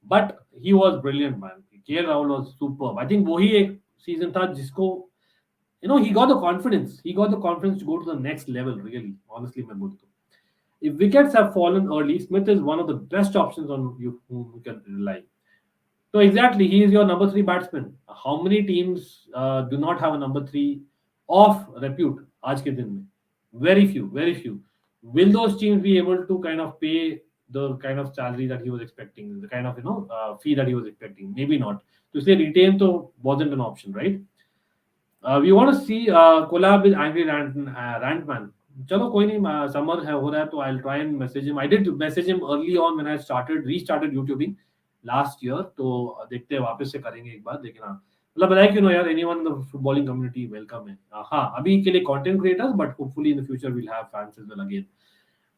but he was brilliant man. KL Rahul was superb. I think वही एक सीजन था जिसको he got the confidence to go to the next level, really, honestly मैं बोलता हूँ. If wickets have fallen early, Smith is one of the best options on whom you can rely. So exactly, he is your number 3 batsman. How many teams do not have a number 3 of repute आज के दिन में? Very few. Will those teams be able to kind of pay the kind of salary that he was expecting, the kind of fee that he was expecting? Maybe not. To say retain तो wasn't an option, right? We want to see collab with Angry Rantman. चलो कोई नहीं, summer है हो रहा है, तो I'll try and message him. I did message him early on when I restarted YouTubing last year. तो देखते हैं, वापस से करेंगे एक बार. लेकिन हाँ, मतलब लाइक यार, anyone in the footballing community welcome है. हाँ, अभी के लिए content creators, but hopefully in the future we'll have fans as well again.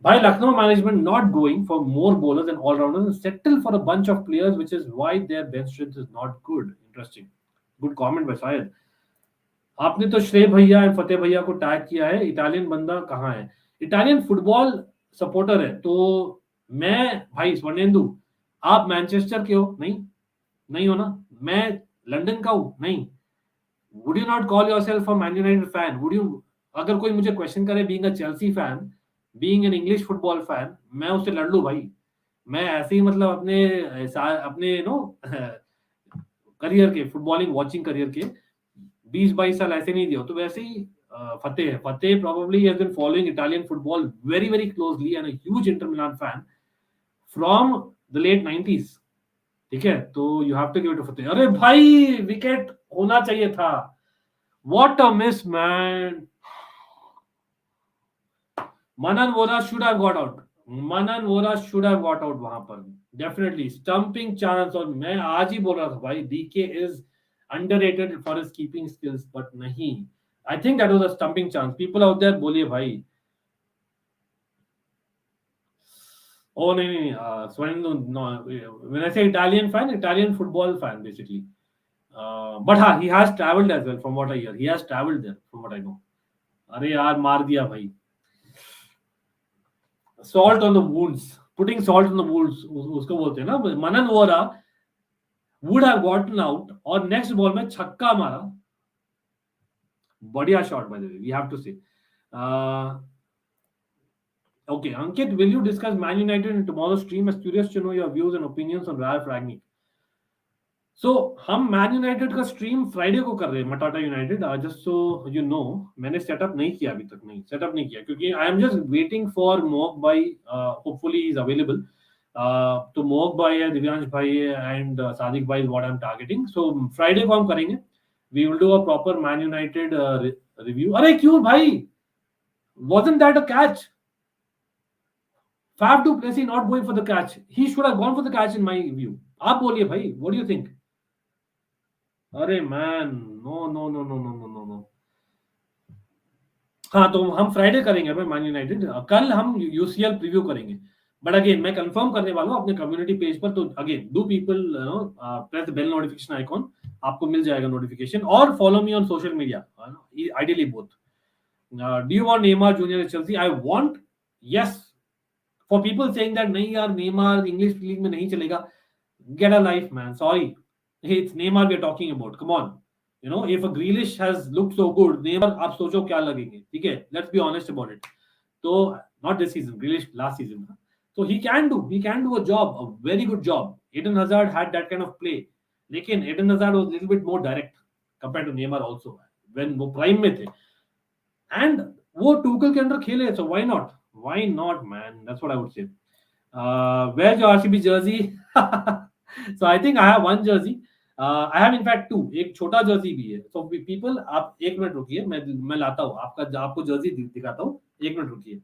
By Lucknow management not going for more bowlers and all-rounders and settle for a bunch of players, which is why their bench strength is not good. Interesting. Good comment by Syed. आपने तो श्रेय भैया और फतेह भैया को tag किया है, Italian बंदा कहाँ है? इटालियन फुटबॉल सपोर्टर है. तो मैं भाई स्वर्णेंदु, आप मैनचेस्टर के हो? नहीं हो ना. मैं लंदन का हूँ? नहीं. Would you not call yourself a man United fan? Would you? अगर कोई मुझे क्वेश्चन करे being a Chelsea fan, being an English football fan, मैं उससे लड़ लूं भाई. मैं ऐसे ही, मतलब अपने करियर के, फुटबॉलिंग वॉचिंग करियर के 20-22 साल ऐसे नहीं दिया. तो वैसे ही फतेह probably has been following Italian football very closely and a huge Inter Milan fan from the late 90s. ठीक है, तो you have to give it to फतेह. अरे भाई, विकेट होना चाहिए था. What a miss, man. Manan Vora should have got out. Manan Vora should have got out वहां पर. Definitely stumping chance. और मैं आज ही बोल रहा था भाई, DK is underrated for his keeping skills, but नहीं. I think that was a stumping chance. People out there बोलिए भाई. Oh नहीं, Swanendu, no. When I say Italian fan, Italian football fan basically. But हाँ, he has travelled as well from what I hear. He has travelled there from what I know. अरे यार मार दिया भाई. Salt on the wounds, putting salt on the wounds, उसको बोलते हैं ना. मनन Vora would have gotten out और next ball में छक्का मारा. बढ़िया shot by the way, we have to say. Okay, Ankit, will you discuss Man United in tomorrow's stream? I'm curious to know your views and opinions on Ralph Rangnick. So हम Man United का stream Friday को कर रहे हैं, मटाटा United. Just so you know, मैंने setup नहीं किया अभी तक, नहीं सेटअप नहीं किया क्योंकि I am just waiting for Mohak भाई. Hopefully is available. तो मोहक भाई है, दिव्यांश भाई है एंड सादिक भाई is what I am targeting. So Friday को हम करेंगे. We will do a proper Man United review. अरे क्यों भाई, wasn't that a catch? Faf du Plessis not going for the catch. He should have gone for the catch in my view. आप बोलिए भाई, what do you think? अरे man, no no no no no no no no. हाँ तो हम Friday करेंगे भाई man United. कल हम यूसीएल प्रीव्यू करेंगे. बट अगेन मैं कंफर्म करने वाला हूँ अपने कम्युनिटी पेज पर. तो again do people press the bell notification icon, आपको मिल जाएगा नोटिफिकेशन. और follow me on social media, ideally both. Do you want Neymar junior Chelsea? I want, yes. For people saying that नहीं यार Neymar English league में नहीं चलेगा, get a life man. Sorry, it's Neymar we are talking about. Come on, you know, if a Grealish has looked so good, Neymar आप सोचो क्या लगेंगे. ठीक है, let's be honest about it. So not this season, Grealish last season. So he can do a job, a very good job. Eden Hazard had that kind of play. लेकिन Eden Hazard was a little bit more direct compared to Neymar also when वो prime में थे. And वो Tuchel के अंदर खेले, so why not? Why not, man? That's what I would say. Where's your RCB jersey? So I think I have one jersey. I have in fact two. एक छोटा Jersey भी है. So people, आप एक minute रुकिए, मैं लाता हूँ आपको जर्सी दिखाता हूँ. एक मिनट रुकिए.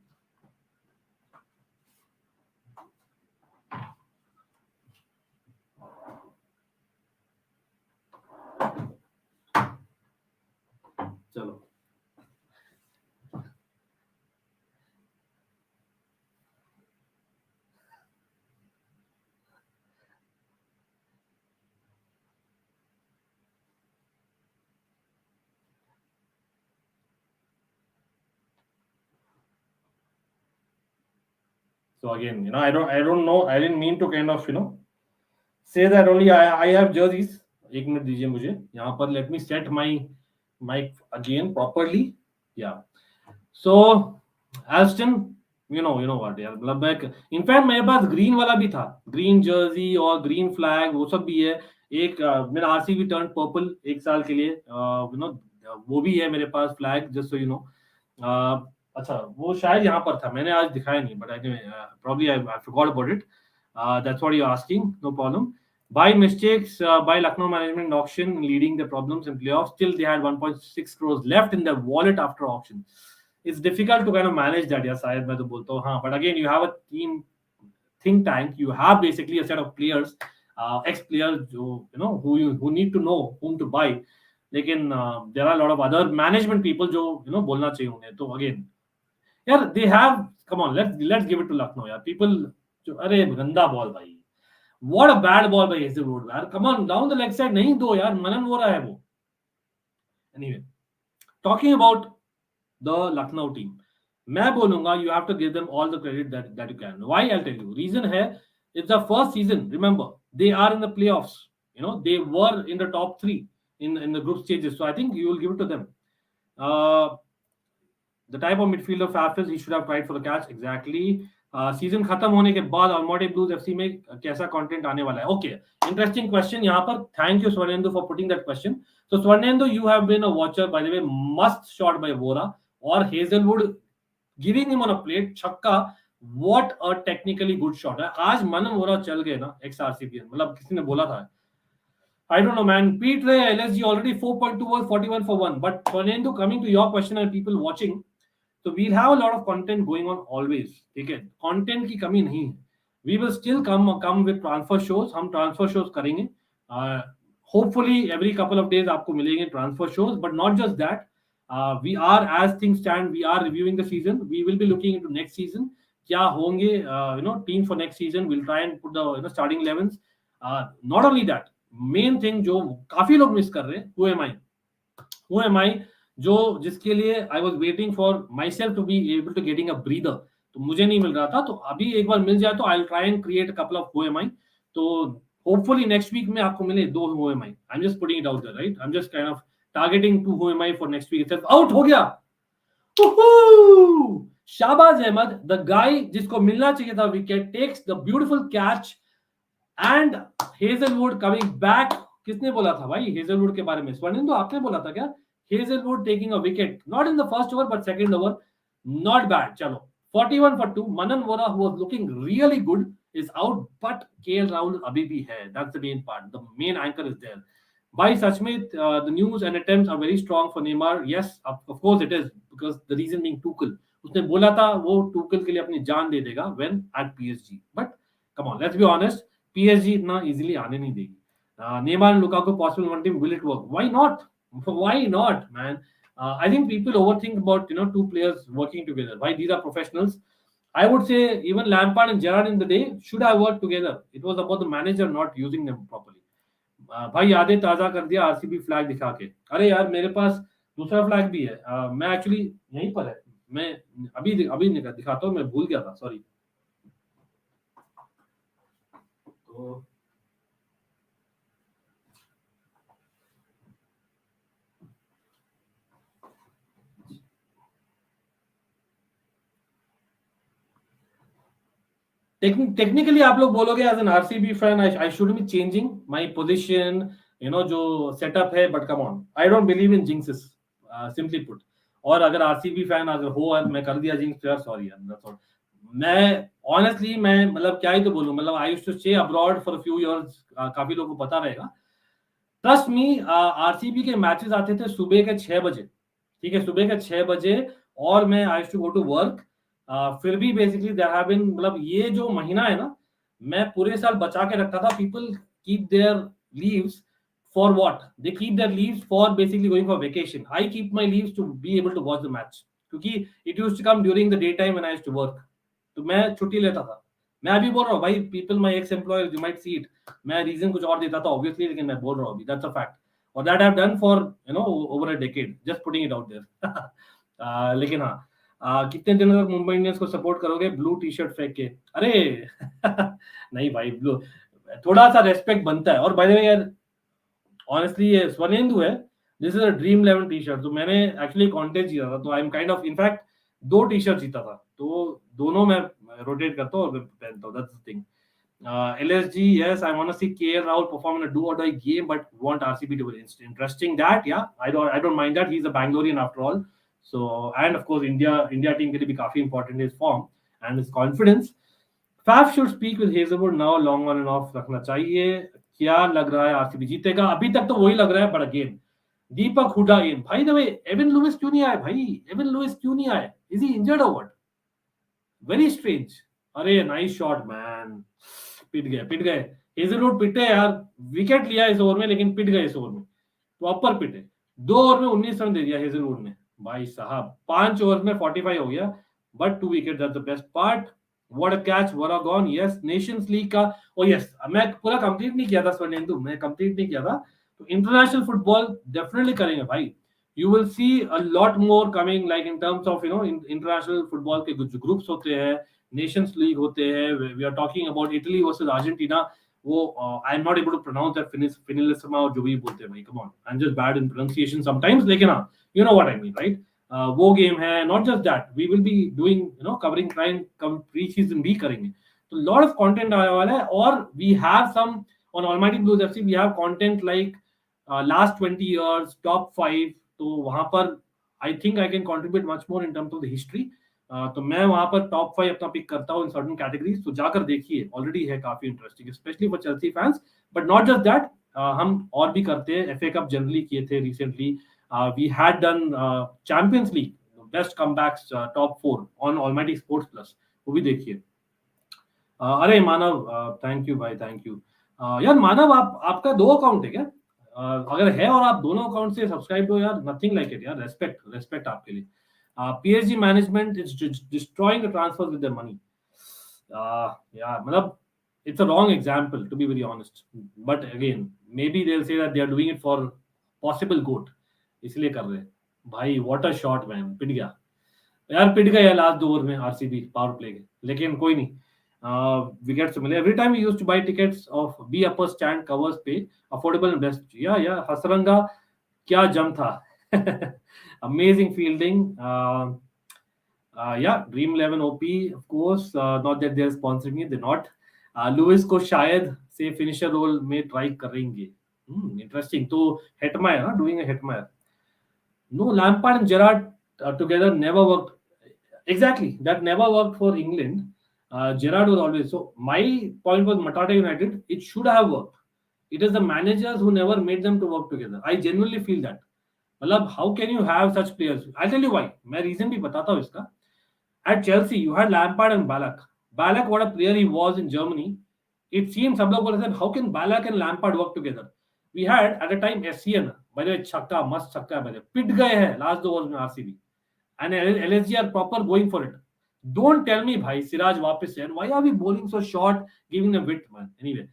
चलो. So again, you know, I don't know. I didn't mean to kind of, you know, say that only I have jerseys. एक मिनट दीजिए मुझे यहाँ पर. Let me set my mic again properly. Yeah. So Aston, you know what यार, मतलब in fact मेरे पास green वाला भी था, ग्रीन जर्सी और ग्रीन फ्लैग वो सब भी है. एक मेरा आरसीबी टर्न पर्पल एक साल के लिए, यू नो, वो भी है मेरे पास flag, just so you know. अच्छा वो शायद यहाँ पर था, मैंने आज दिखाया नहीं, but I probably I forgot about it. That's what you're asking. No problem. By mistakes, by Lucknow management in auction, leading the problems in playoffs. Still, they had 1.6 crores left in their wallet after auction. It's difficult to kind of manage that. Yeah, शायद मैं तो बोलता हूँ हाँ. But again, you have a team think tank. You have basically a set of players, ex-players, you know, who need to know whom to buy. लेकिन there are a lot of other management people जो you know बोलना चाहिए उन्हें. तो again, यार they have, come on, let's give it to Lucknow यार. People जो, अरे गंदा बॉल भाई. What a bad ball by Hazelwood यार. Come on, down the leg side नहीं दो यार, मनन हो रहा है वो. Anyway, talking about the Lucknow team, मैं बोलूंगा you have to give them all the credit that you can. Why? I'll tell you. Reason है, it's the first season. Remember, they are in the playoffs. You know, they were in the top 3 in the group stages. So I think you will give it to them. The type of midfielder Faf is, he should have tried for the catch. Exactly. Season खत्म होने के बाद ऑलमोटे blues FC में कैसा content आने वाला है? Okay, interesting question यहाँ पर. Thank you Swarnendu for putting that question. So Swarnendu, you have been a watcher by the way. मस्त शॉट बाय वोरा और Hazlewood giving him on a plate छक्का. What a technically good shot है. आज मनन वोरा चल गए ना एक्स आरसीबी, मतलब किसी ने बोला था I don't know, man. Pete Ray, LSG already 4.2 was 41 for 1. But Fernando, coming to your question and people watching, so we'll have a lot of content going on always. ठीक है, content की कमी नहीं है. We will still come with transfer shows. हम transfer shows करेंगे. Hopefully every couple of days आपको मिलेंगे transfer shows. But not just that. We are, as things stand, we are reviewing the season. We will be looking into next season. क्या होंगे team for next season. We'll try and put the starting 11s. Not only that, main thing जो काफी लोग miss कर रहे हैं, who am I जो जिसके लिए I was waiting for myself to be able to getting a breather, तो मुझे नहीं मिल रहा था, तो अभी एक बार मिल जाए तो I will try and create a couple of who am I. तो होपफुली नेक्स्ट वीक में आपको मिले 2 who am I. I am just putting it out there, right. I am just kind of targeting 2 who am I for next week itself. Out हो गया, शाबाश Ahmad, the guy जिसको मिलना चाहिए था wicket, takes the beautiful catch. And Hazlewood coming back. किसने बोला था भाई हेजलवुड के बारे में? स्वर्णिंदु आपने बोला था क्या? Hazlewood taking a wicket, not in the first over but second over. Not bad. चलो 41 for 2. Manan Vora, who was looking really good, is out, but KL Rahul अभी भी है. That's the main part. The main anchor is there. भाई सच में the news and attempts are very strong for Neymar. Yes, of course it is, because the reason being Tuchel. उसने बोला था वो Tuchel के लिए अपनी जान दे देगा when at PSG. But come on, let's be honest. PSG इतना easily आने नहीं देगी. Neymar and Lukaku possible one team, will it work? Why not? Why not, man? I think people overthink about two players working together. Why? These are professionals. I would say even Lampard and Gerrard in the day should have worked together. It was about the manager not using them properly. भाई यादें ताजा कर दिया RCB flag दिखा के. अरे यार मेरे पास दूसरा फ्लैग भी है. मैं एक्चुअली यहीं पर है. मैं अभी दिखाता हूँ. मैं भूल गया था, सॉरी. तो टेक्निकली आप लोग बोलोगे as an RCB fan I should be changing my position, जो सेटअप है, but come on, I don't believe in jinxes, simply put. और अगर आरसीबी फैन अगर हो और मैं कर दिया जिंक्स, यार सॉरी यार, दैट्स ऑल. मैं ऑनेस्टली मैं मतलब क्या ही तो बोलूं. मतलब I used to stay abroad for a few years. काफी लोगों को पता रहेगा. ट्रस्ट मी, आरसीबी के मैचेस आते थे सुबह के 6 बजे. ठीक है, सुबह के 6 बजे. और मैं I used to go to work. फिर भी बेसिकली देयर हैव बीन, मतलब ये जो महीना है ना, मैं पूरे साल बचा के रखता था. People keep their leaves for what? They keep their leaves for basically going for vacation. I keep my leaves to be able to watch the match, क्योंकि it used to come during the day time when I used to work. तो मैं छुट्टी लेता था. मैं अभी बोल रहा हूँ भाई, people, my ex employers, you might see it, मैं रीजन कुछ और देता था ऑब्वियसली, लेकिन मैं बोल रहा हूँ अभी, दैट्स अ फैक्ट. और that I have done for over a decade, just putting it out there. लेकिन हाँ, कितने दिनों तक मुंबई इंडियंस को सपोर्ट करोगे ब्लू टी शर्ट फेंक के? अरे नहीं भाई, ब्लू थोड़ा सा रेस्पेक्ट बनता है. और बाय द वे यार, ऑनेस्टली ये स्वर्णेंदु है, this is a dream 11 T shirt. तो मैंने एक्चुअली कॉन्टेस्ट जीता था, तो I am kind of, in fact 2 T shirt जीता था, तो दोनों मैं रोटेट करता हूँ और पहनता हूँ. That's the thing. LSG, yes, I want to see KL Rahul perform in a do or die game, but want RCB to be interesting. That, yeah, I don't mind that. He's a Bangalorean after all. So, and of course, India team के लिए भी काफी important his form and his confidence. Faf should speak with Hazelwood now. Long on and off रखना चाहिए. क्या लग रहा है RCB जीतेगा? अभी तक तो वही लग रहा है, but again, Deepak Hooda in. By the way, Evin Lewis क्यों नहीं आए भाई? एविन लुइस क्यों नहीं आए? Is he injured or what? Very strange. अरे नाइस शॉट मैन. पिट गए. हेजलवुड पिटे यार. विकेट लिया इस ओवर में, लेकिन पिट गए इस ओवर में. प्रॉपर पिटे. 2 ओवर में 19 रन दे दिया हेजलवुड ने भाई साहब. 5 ओवर में 45 हो गया, but 2 wicket. That's the best part. What a catch, what a gone. Yes, Nations League का. ओ यस, मैं पूरा कंप्लीट नहीं किया था स्वर्णेंदु, मैं कंप्लीट नहीं किया था. तो इंटरनेशनल फुटबॉल डेफिनेटली करेंगे भाई. You will see a lot more coming, like in terms of international football के कुछ groups होते हैं, Nations League होते हैं. We are talking about Italy versus Argentina. वो I'm not able to pronounce that finalissima और जो भी बोलते हैं भाई. Come on, I'm just bad in pronunciation sometimes. लेकिन हाँ, you know what I mean, right? वो game है. Not just that, we will be doing covering, trying pre-season भी करेंगे. तो lot of content आने वाला है. और we have some on Almighty Blues FC. We have content like last 20 years, top 5. तो वहां पर I think I can contribute much more in terms of the history. तो मैं वहां पर टॉप 5 अपना पिक करता हूँ इन सर्टेन कैटेगरीज. तो जाकर देखिए, ऑलरेडी है काफी interesting, specially for Chelsea fans. But not just that, हम और भी करते हैं, FA कप जनरली किए थे recently, we had done champions league best comebacks top 4 on Almighty sports plus, वो भी देखिए। अरे मानव, थैंक यू भाई, थैंक यू। यार मानव, आपका 2 अकाउंट है क्या? अगर है और आप दोनों अकाउंट से सब्सक्राइब हो यार, नथिंग लाइक इट यार, रेस्पेक्ट आपके लिए। PSG management is destroying the transfers with their money. यार मतलब it's a wrong example to be very honest, but again maybe they'll say that they are doing it for possible good, इसलिए कर रहे हैं भाई। what a shot man, पिट गया यार, पिट गया लास्ट 2 ओवर में RCB पावर प्ले के, लेकिन कोई नहीं, विकेट्स मिले। Every time used to buy tickets of B upper stand covers पे अफोर्डेबल एंड बेस्ट। या हसरंगा क्या जम था। Amazing fielding. Yeah, Dream 11 OP, of course. Not that they're sponsoring me, they're not. Lewis को शायद से फिनिशर रोल में try करेंगे। इंटरेस्टिंग। तो हेटमायर, ना doing a Hetmyer. No, Lampard and Gerrard together never worked. Exactly, that never worked for England. Gerrard was always so. My point was Matata United, it should have worked. It is the managers who never made them to work together. I genuinely feel that. मतलब how can you have such players? I'll tell you why. मैं reason भी बताता हूँ इसका। At Chelsea, you had Lampard and Ballack. Ballack, what a player he was in Germany. It seems सब लोग बोल रहे थे, how can Ballack and Lampard work together? We had at a time SCN, by the way, छक्का, मस्त छक्का, by the way, पिट गए हैं लास्ट 2 ओवर में RCB. And LSG are proper going for it. Don't tell me, bhai, Siraj वापस से. Why are we bowling so short, giving them width, man? Anyway,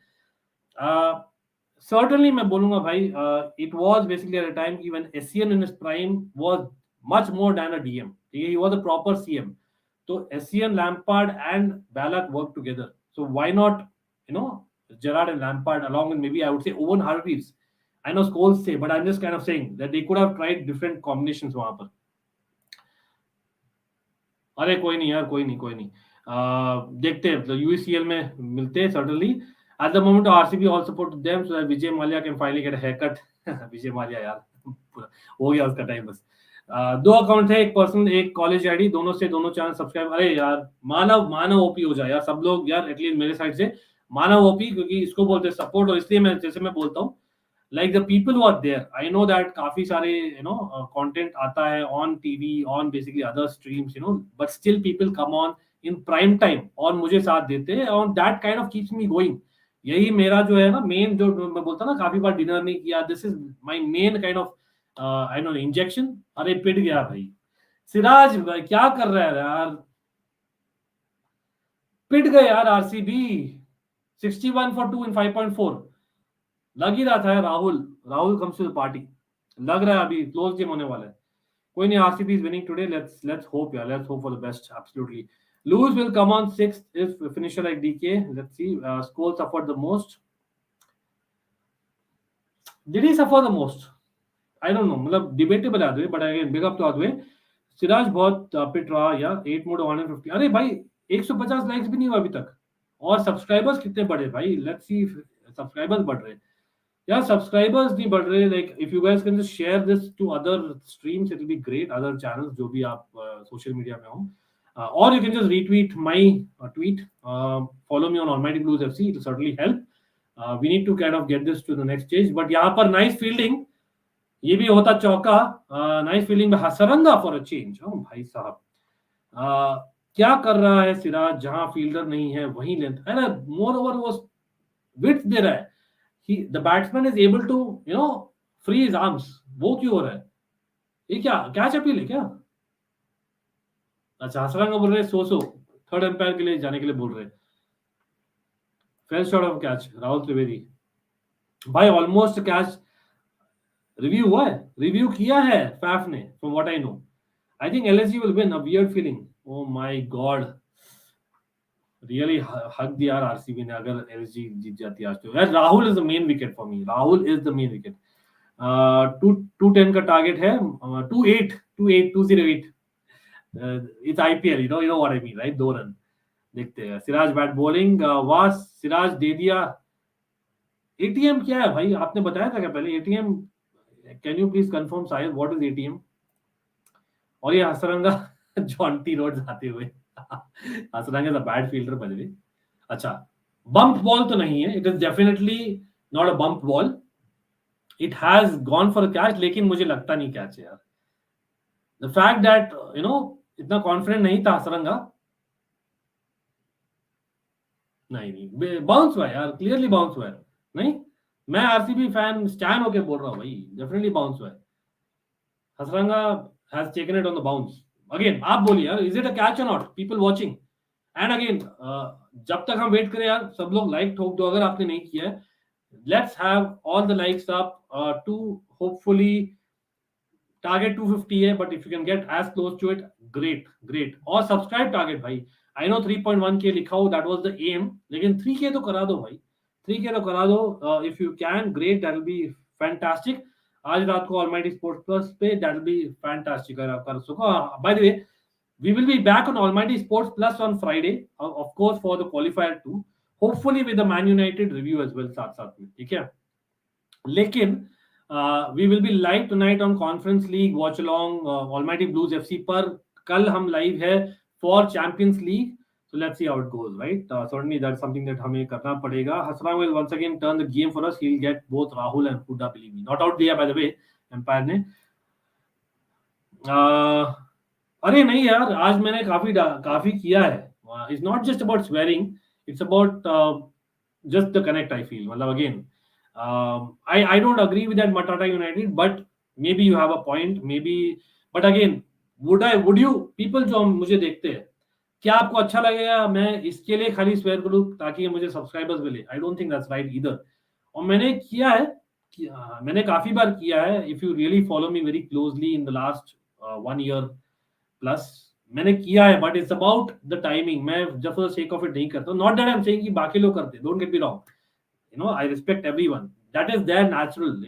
certainly मैं बोलूँगा भाई, it was basically at a time when SCN in his prime was much more than a DM. He was a proper CM. So SCN, Lampard and Ballack worked together. So why not, Gerrard and Lampard along with maybe I would say Owen Hargreaves. I know Scholes say, but I'm just kind of saying that they could have tried different combinations वहाँ पर. अरे कोई नहीं यार, कोई नहीं, देखते हैं, मतलब UECL में मिलते हैं certainly. At the moment RCB all support them so that Vijay Mallya can finally get a haircut. Vijay Mallya यार, हो गया उसका टाइम बस। 2 अकाउंट है, एक पर्सनल एक कॉलेज आईडी, दोनों चैनल सब्सक्राइब। अरे यार मानव ओपी हो जाए यार सब लोग यार, एटलीस्ट मेरे साइड से मानव ओपी, क्योंकि इसको बोलते हैं सपोर्ट। और इसलिए मैं जैसे मैं बोलता हूँ, like the people who are there, I know that काफी सारे content आता है on TV, on basically other streams, but still people come on in prime time और मुझे साथ देते हैं, और that kind of keeps me going. यही मेरा जो है ना मेन, जो मैं बोलता ना काफी बार डिनर नहीं किया, this is my main kind of I know injection. अरे पिट गया भाई सिराज भाई, क्या कर रहा है यार, पिट गए यार RCB 61 for 2 in 5.4। लग ही रहा था Rahul comes to the party, लग रहा है अभी क्लोज गेम होने वाला है। कोई नहीं, RCB is winning today. Let's hope, yeah, let's hope for the best. Absolutely. Lewis will come on 6th if finisher like DK. Let's see. Scholes suffered the most. Did he suffer the most? I don't know. मतलब debatable है आदमी, but again big up to आदमी। सिराज बहुत पिट रहा यार। 8 mode 150। अरे भाई 150 likes भी नहीं हुआ अभी तक, और सब्सक्राइबर्स कितने बढ़े भाई? लेट्स सी सब्सक्राइबर्स बढ़ रहे हैं यार, सब्सक्राइबर्स नहीं बढ़ रहे। Like if you guys can just share this to other streams, it will be great. Other channels जो भी आप सोशल मीडिया में हो, और you can just retweet my tweet, follow me on almighty blues FC, it will certainly help. We need to kind of get this to the next stage. But यहाँ पर nice fielding, ये भी होता चौका, nice fielding में Hasaranga for a change. भाई साहब क्या कर रहा है सिराज, जहां फील्डर नहीं है वहीं लेंथ। अरे मोर ओवर वो विड्थ दे रहा है, the batsman is able to free his arms। वो क्यों हो रहा है? ये क्या कैच अपील है क्या? अच्छा, हसरंगा बोल रहे हैं सो थर्ड एम्पायर के लिए जाने के लिए बोल रहे हैं। Fail shot of catch, Rahul Trivedi भाई, ऑलमोस्ट कैच रिव्यू हुआ है, रिव्यू किया है फैफ ने, from what I no. I think LSG will win, a weird feeling. Oh my God, really हक दिया RCB ने अगर LSG जीत जाती आज तो। यार Rahul is the main wicket for me, Rahul is the main wicket. 210 का टारगेट है, 208 it's IPL, you know what I mean, right? 2 run. देखते हैं सिराज बैट बॉलिंग, वाह सिराज दे दिया। ATM क्या है भाई, आपने बताया था क्या पहले? ATM, can you please confirm Sahil, what is ATM? और ये हसरंगा जॉन्टी रोड्स आते हुए, Hasaranga is a bad fielder bye the वे। अच्छा, बम्प बॉल तो नहीं है, it is definitely not a bump ball, it has gone for a catch, लेकिन मुझे लगता नहीं कैच है यार. The fact that इतना कॉन्फिडेंट नहीं था हसरंगा. नहीं बाउंस हुआ यार, क्लियरली बाउंस हुआ है. नहीं, मैं आरसीबी फैन स्टैन होके बोल रहा हूँ भाई, डेफिनेटली बाउंस हुआ है. Hasaranga has taken it on the bounce. Again आप बोलिए यार, इज इट अ कैच और not, people watching. And again जब तक हम वेट करें यार, सब लोग लाइक ठोक दो अगर आपने नहीं किया है. Let's have all the likes up to hopefully target 250 है, but if you can get as close to it, great great. और सब्सक्राइब टारगेट भाई, आई नो 3.1K लिखा हो, दैट वाज द एम, लेकिन 3K तो करा दो भाई, 3K तो करा दो. If you can, great, that will be fantastic. आज रात को ऑलमाइटी स्पोर्ट्स प्लस पे दैट विल बी फैंटास्टिक अगर आप कर सको. Bye the way, we will be back on Almighty Sports Plus on Friday, of course, for the qualifier too, hopefully with the Man United review as well साथ साथ में, ठीक है. लेकिन we will be live tonight on Conference League, Watchalong, Almighty Blues FC पर कल हम live है for Champions League. So let's see how it goes, right? Certainly that's something that हमें करना पड़ेगा. Hasran will once again turn the game for us. He'll get both Rahul and Huda, believe me. Not out there by the way, Empire ने. अरे नहीं यार, आज मैंने काफी किया है. It's not just about swearing, it's about just the connect. I feel, मतलब again I don't agree with that मटाटा United, but maybe you have a point, maybe. But again, would you people जो मुझे देखते हैं, क्या आपको अच्छा लगेगा मैं इसके लिए खाली स्वेयर करूं ताकि मुझे सब्सक्राइबर्स मिले? I don't think that's right either. और मैंने किया है, मैंने काफी बार किया है. If you really follow me very closely in the last 1 year plus, मैंने किया है, but it's about the timing. मैं just for the sake of it नहीं करता. Not that I am saying कि बाकी लोग करते, don't get me wrong. I respect everyone, that is their natural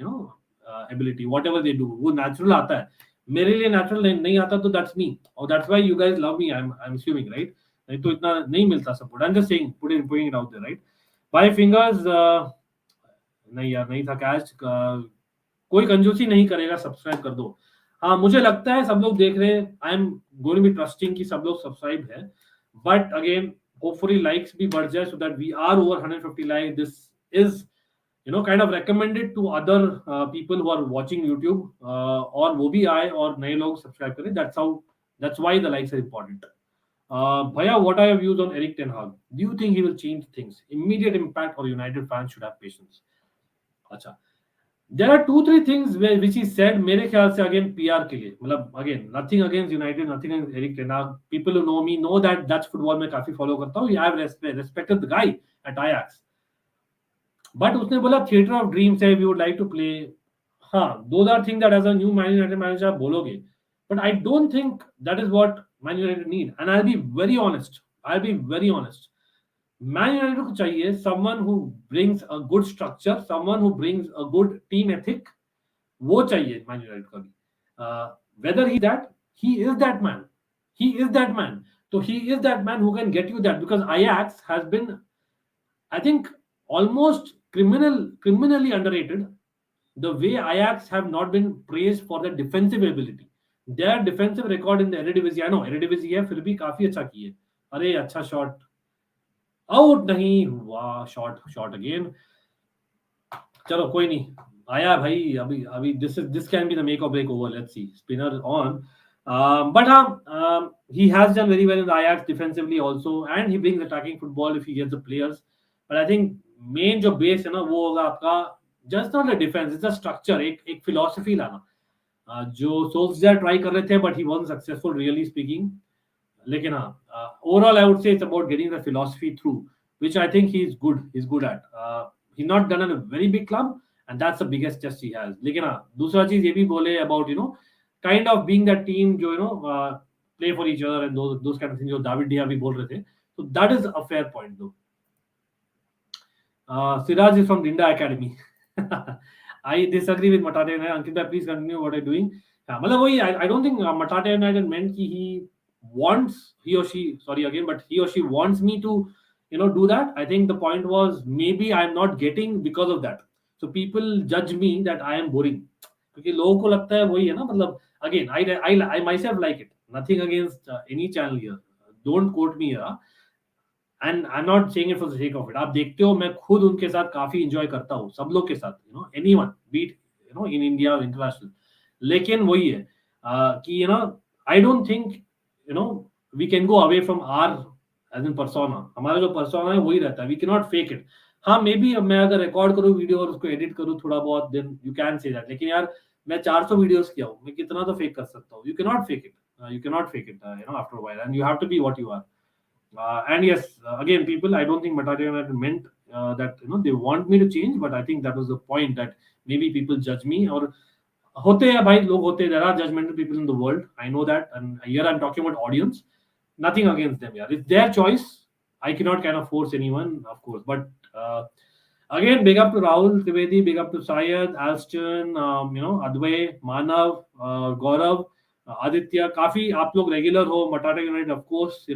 ability, whatever they do, वो natural आता है. मेरे लिए नेचुरल नहीं आता, तो दैट्स मी, और that's why you guys love me. I am assuming, right? नहीं तो इतना नहीं मिलता support. I am just saying, putting it out there, right? By fingers. नहीं यार, नहीं था कैच. कोई कंजूसी नहीं करेगा, सब्सक्राइब कर दो. हाँ, मुझे लगता है सब लोग देख रहे हैं. I am going to be trusting कि सब लोग सब्सक्राइब है, बट अगेन होपफुली लाइक्स भी बढ़ जाए so that we are over 150 like. This is kind of recommended to other people who are watching YouTube, और वो भी आए और नए लोग सब्सक्राइब करें. That's why the likes are important. Bhaiya, what are your views on Eric Ten Hag? Do you think he will change things? Immediate impact, or United fans should have patience? अच्छा, there are 2-3 things which he said, मेरे ख्याल से again PR के लिए, मतलब again nothing against United, nothing against Erik ten Hag. People who know me know that Dutch football में काफी follow करता हूँ. I have respected the guy at Ajax, but उसने बोला थिएटर ऑफ ड्रीम्स है, we would like to play. हाँ, those are thing that as a new Man United manager आप बोलोगे, but I don't think that is what Man United need. And I will B very honest. Man United को चाहिए someone who brings a good structure, someone who brings a good team ethic. वो चाहिए man United का भी. Whether he is that man. So he is that man who can get you that, because Ajax has been, I think, almost criminally underrated. The way Ajax have not been praised for their defensive ability. Their defensive record in the Eredivisie, I know Eredivisie है, फिर भी काफी अच्छा किए. अरे अच्छा shot, out नहीं हुआ, शॉट अगेन. चलो कोई नहीं, आया भाई. अभी this can be the make or break over. Let's see, spinner on. But हाँ, he has done very well in the Ajax defensively also, and he brings attacking football if he gets the players. But I think main जो base है ना, वो होगा आपका just not a defense, it's a structure, एक philosophy लाना, जो सोल्सजायर try कर रहे थे, but he wasn't successful really speaking. लेकिन हाँ, overall I would say it's about getting the philosophy through, which I think he's good at. He's not done in a very big club, and that's the biggest test he has. लेकिन हाँ, दूसरा चीज ये भी बोले about kind of being that team जो play for each other and those kind of things जो दाविड डिया भी बोल रहे थे. So that is a fair point though. Siraj is from Dinda Academy. I disagree with Matate United. Ankit, please continue what I'm doing. हाँ, मतलब वही, I don't think Matate United meant कि he or she wants me to do that. I think the point was maybe I'm not getting because of that. So people judge me that I am boring. क्योंकि लोगों को लगता है वही है ना, मतलब again I myself like it. Nothing against any channel here. Don't quote me here. And I'm not saying it for the sake of it. आप देखते हो मैं खुद उनके साथ काफी enjoy करता हूँ, सब लोग के साथ, anyone, be it in India international. लेकिन वही है कि I don't think we can go away from our as in persona. हमारा जो persona है वही रहता है. We cannot fake it. हाँ मे बी मैं अगर रिकॉर्ड करूँ वीडियो और उसको एडिट करूँ थोड़ा बहुत, then you can say that. लेकिन यार मैं 400 वीडियोस किया हूँ, मैं कितना तो फेक कर सकता हूँ. You can not fake it. You cannot fake it, after a while, and you have to be what you are. And yes, again, people, I don't think Matari United meant that they want me to change, but I think that was the point, that maybe people judge me. Or होते हैं भाई, लोग होते हैं. There are judgmental people in the world. I know that, and here I'm talking about audience. Nothing against them, yeah. It's their choice. I cannot kind of force anyone, of course. But again, big up to Rahul Trivedi, big up to Syed, Alston, Advay, Manav, Gaurav, Aditya. काफी आप लोग regular हो. Matata United, of course,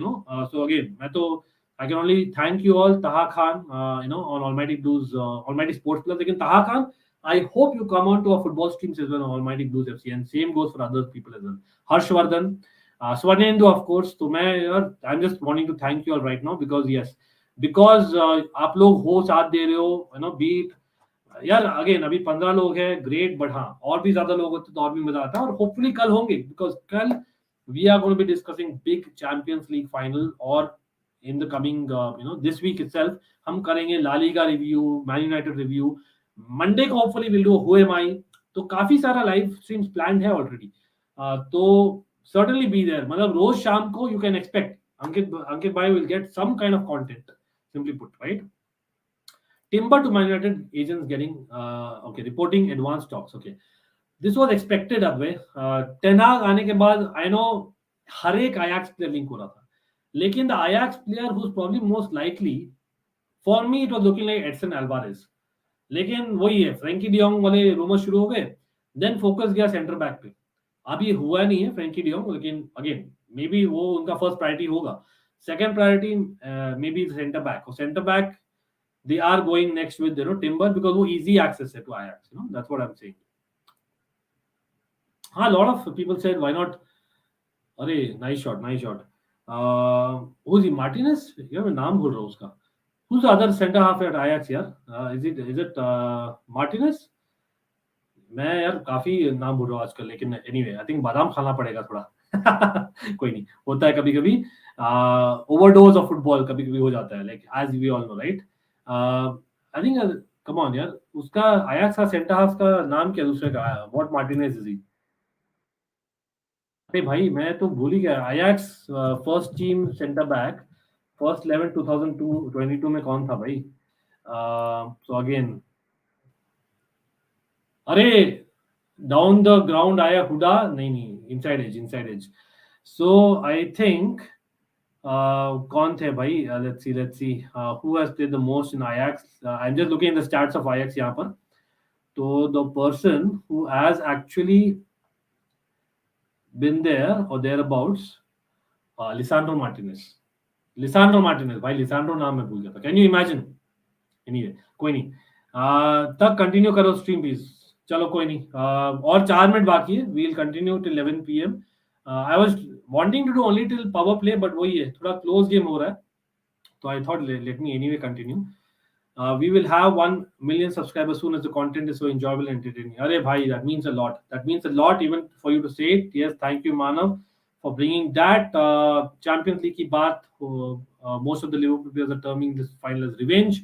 so again, I can only thank you all. Taha Khan, on Almighty Blues, Almighty Sports Plus. Again, Taha Khan, I hope you come on to our football streams as well on Almighty Blues FC, and same goes for other people as well. Harshvardhan, Swarnendu, of course. So I'm just wanting to thank you all right now, because yes, because आप लोग हो, साथ दे रहे हो, beat यार. Again अभी 15 लोग हैं, ग्रेट. बट हाँ, और भी ज्यादा लोग होते तो और भी मजा आता. और होपफुली कल होंगे, बिकॉज कल we are going to be discussing big Champions League final. और in the coming this week itself हम करेंगे La Liga review, Man United review. Monday को hopefully will do who am I. तो काफी सारा लाइव स्ट्रीम्स प्लान्ड है already. तो certainly be there. मतलब रोज शाम को you can expect Ankit bhai will get some kind of content, simply put, right? Timber to Man United agents getting reporting advanced talks. Okay, this was expected. अब Ten Hag आने के बाद I know हर एक Ajax player link हो रहा था, लेकिन the Ajax player who's probably most likely, for me it was looking like Edson Alvarez. लेकिन वही है, फ्रैंकी डियोंग वाले रूमर शुरू हो गए, देन फोकस गया सेंटर बैक पे. अभी हुआ नहीं है फ्रैंकी डियोंग, लेकिन अगेन मे बी वो उनका फर्स्ट प्रायोरिटी होगा. Second priority maybe centre back. और centre back they are going next with Timber, because वो इजी एक्सेस है to Ajax. That's what I am saying. हाँ, lot of people said why not. अरे nice shot, nice shot. Who is he? Martinez, यार मैं नाम भूल रहा हूँ उसका. Who's the other center half at Ajax यार? Is it Martinez? मैं यार काफी नाम भूल रहा हूँ आजकल, लेकिन anyway, I think बादाम खाना पड़ेगा थोड़ा. कोई नहीं, होता है कभी कभी. Overdose of football कभी कभी हो जाता है, like as we all know, right? I think come on यार, उसका Ajax का center half का नाम क्या दूसरे का? What Martinez is he? अरे भाई मैं तो भूल ही गया. Ajax first team center back. First 11 2022 में कौन था भाई? सो अगेन, अरे डाउन द ग्राउंड आया हुडा. नहीं, inside edge. So I think कौन थे भाई? Let's see who has played the most in Ajax. I am just looking at the stats of Ajax यहाँ पर. तो the person who has actually been there और thereabouts, Lisandro Martinez. भाई Lisandro नाम मैं भूल गया था. Can you imagine? एनीवे, कोई नहीं. तक कंटिन्यू करो स्ट्रीम प्लीज. चलो कोई नहीं, और 4 मिनट बाकी है. We will continue till 11 PM. I was wanting to do only till power play, but वही है, थोड़ा क्लोज गेम हो रहा है. तो I thought let me anyway continue. We will have 1 million subscribers soon as the content is so enjoyable and entertaining. अरे भाई, that means a lot. That means a lot even for you to say it. Yes, thank you Manav for bringing that. Champions League की बात, most of the Liverpool players are terming this final as revenge.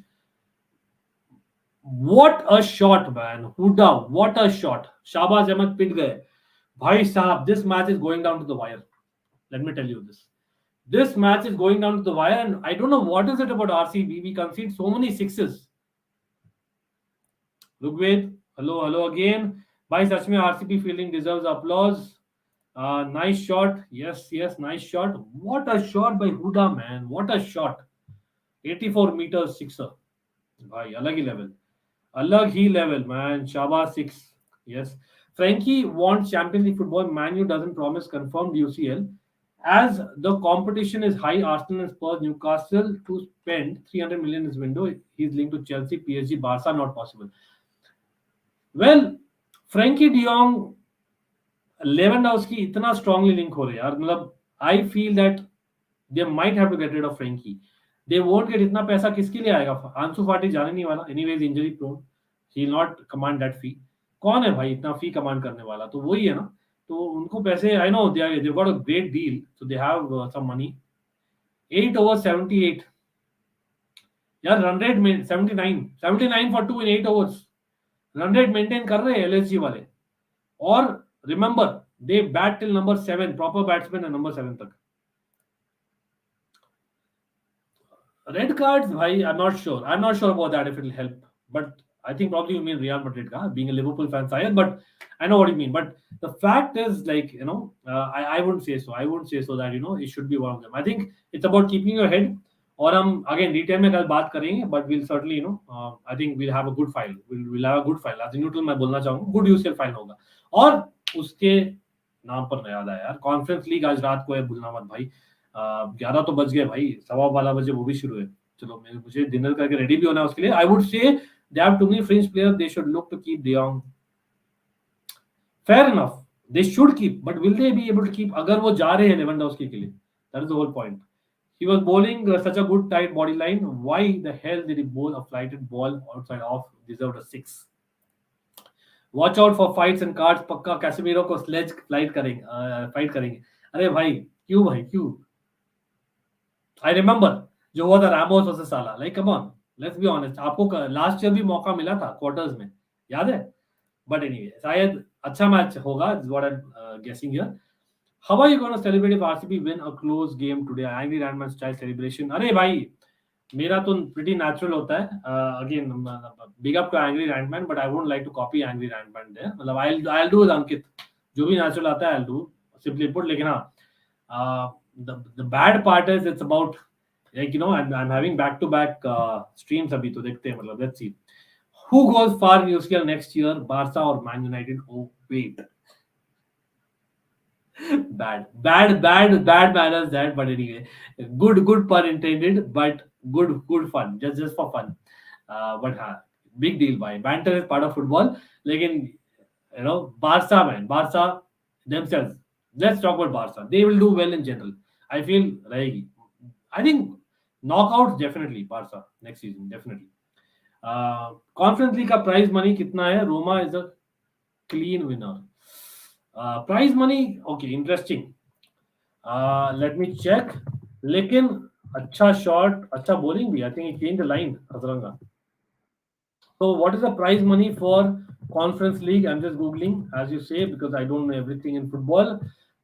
What a shot, man. Huda, what a shot. Shahbaz Ahmed पिट गए भाई साहब. This match is going down to the wire. Let me tell you this. This match is going down to the wire, and I don't know what is it about RCB. We concede so many sixes. Rugved, hello again. Bhai, सच में RCB fielding deserves applause. Nice shot. Yes, nice shot. What a shot by Huda, man. What a shot. 84 meters sixer. Bhai, अलग ही level, man. Shahbaz 6. Yes. Frankie wants Champions League football. Man U doesn't promise confirmed UCL. As the competition is high, Arsenal and Spurs, Newcastle to spend 300 million in this window. He's linked to Chelsea, PSG, Barca, not possible. Well, Frankie de Jong, Lewandowski इतना strongly link हो रहे यार. मतलब I feel that they might have to get rid of Frankie. They won't get. इतना पैसा किसके लिए आएगा? Ansu Fati जाने नहीं वाला. Anyways, injury prone. He will not command that fee. कौन है भाई इतना फी कमांड करने वाला? तो वही है ना, तो उनको पैसे, I know they got a great deal, so they have some money. 8 over 78 यार, रन रेट में 79 for 2 in 8 overs, run rate maintain कर रहे हैं एलएसजी वाले. और remember they bat till number 7, proper batsman है नंबर 7 तक. Red cards, bhai, I'm not sure. I'm not sure about that if it'll help. But I think probably you mean Real Madrid, being a Liverpool fan, Syed. But I know what you mean. But the fact is, like, I wouldn't say so. I wouldn't say so that, it should be one of them. I think it's about keeping your head. और हम again detail में कल बात करेंगे, but we'll certainly, I think we'll have a good file. We'll have a good file. As a neutral मैं बोलना चाहूँगा, good UCL file होगा. और उसके नाम पर याद आया यार, कॉन्फ्रेंस लीग आज रात को है, भूलना मत भाई. 11 तो बज गए भाई, 12:15 बजे वो भी शुरू है. चलो मुझे डिनर करके रेडी भी होना है उसके लिए. I would say they have too many French player, they should look to keep De Jong. Fair enough, they should keep, but will they be able to keep अगर वो जा रहे हैं लेवेंडोव्स्की के लिए? That is the whole point. He was bowling such a good tight body line. Why the hell did he bowl a flighted ball outside off? Deserved a 6. Watch out for fights and cards. पक्का Casemiro को sledge fight करेंगे. अरे भाई क्यों? I remember जो हुआ था Ramos versus साला. Like come on, let's be honest. आपको लास्ट ईयर भी मौका मिला था क्वार्टर्स में, याद है? But anyway, शायद अच्छा मैच होगा, is what I'm guessing here. How are you going to celebrate if RCB win a close game today? Angry Randman style celebration. अरे भाई, मेरा तो pretty natural होता है. Again, big up to Angry Randman, but I won't like to copy Angry Randman there. मतलब I'll do with Ankit. जो भी natural आता है I'll do. Simply put, लेकिन हाँ, the bad part is it's about, like, I'm having back-to-back streams अभी, तो देखते हैं, मतलब let's see. Who goes far in UCL next year? Barca or Man United? Oh wait. bad manners that, but anyway, good pun intended, but good fun, just for fun. But big deal, bhai. Banter is part of football. Lekin, Barca themselves. Let's talk about Barca. They will do well in general. I think knockouts definitely Barca next season, definitely. Conference League का prize money कितना है? Roma is a clean winner. Prize money, okay, interesting. Let me check. लेकिन अच्छा shot, अच्छा bowling भी. I think he changed the line, Hazaranga. So what is the prize money for Conference League? I'm just googling, as you say, because I don't know everything in football.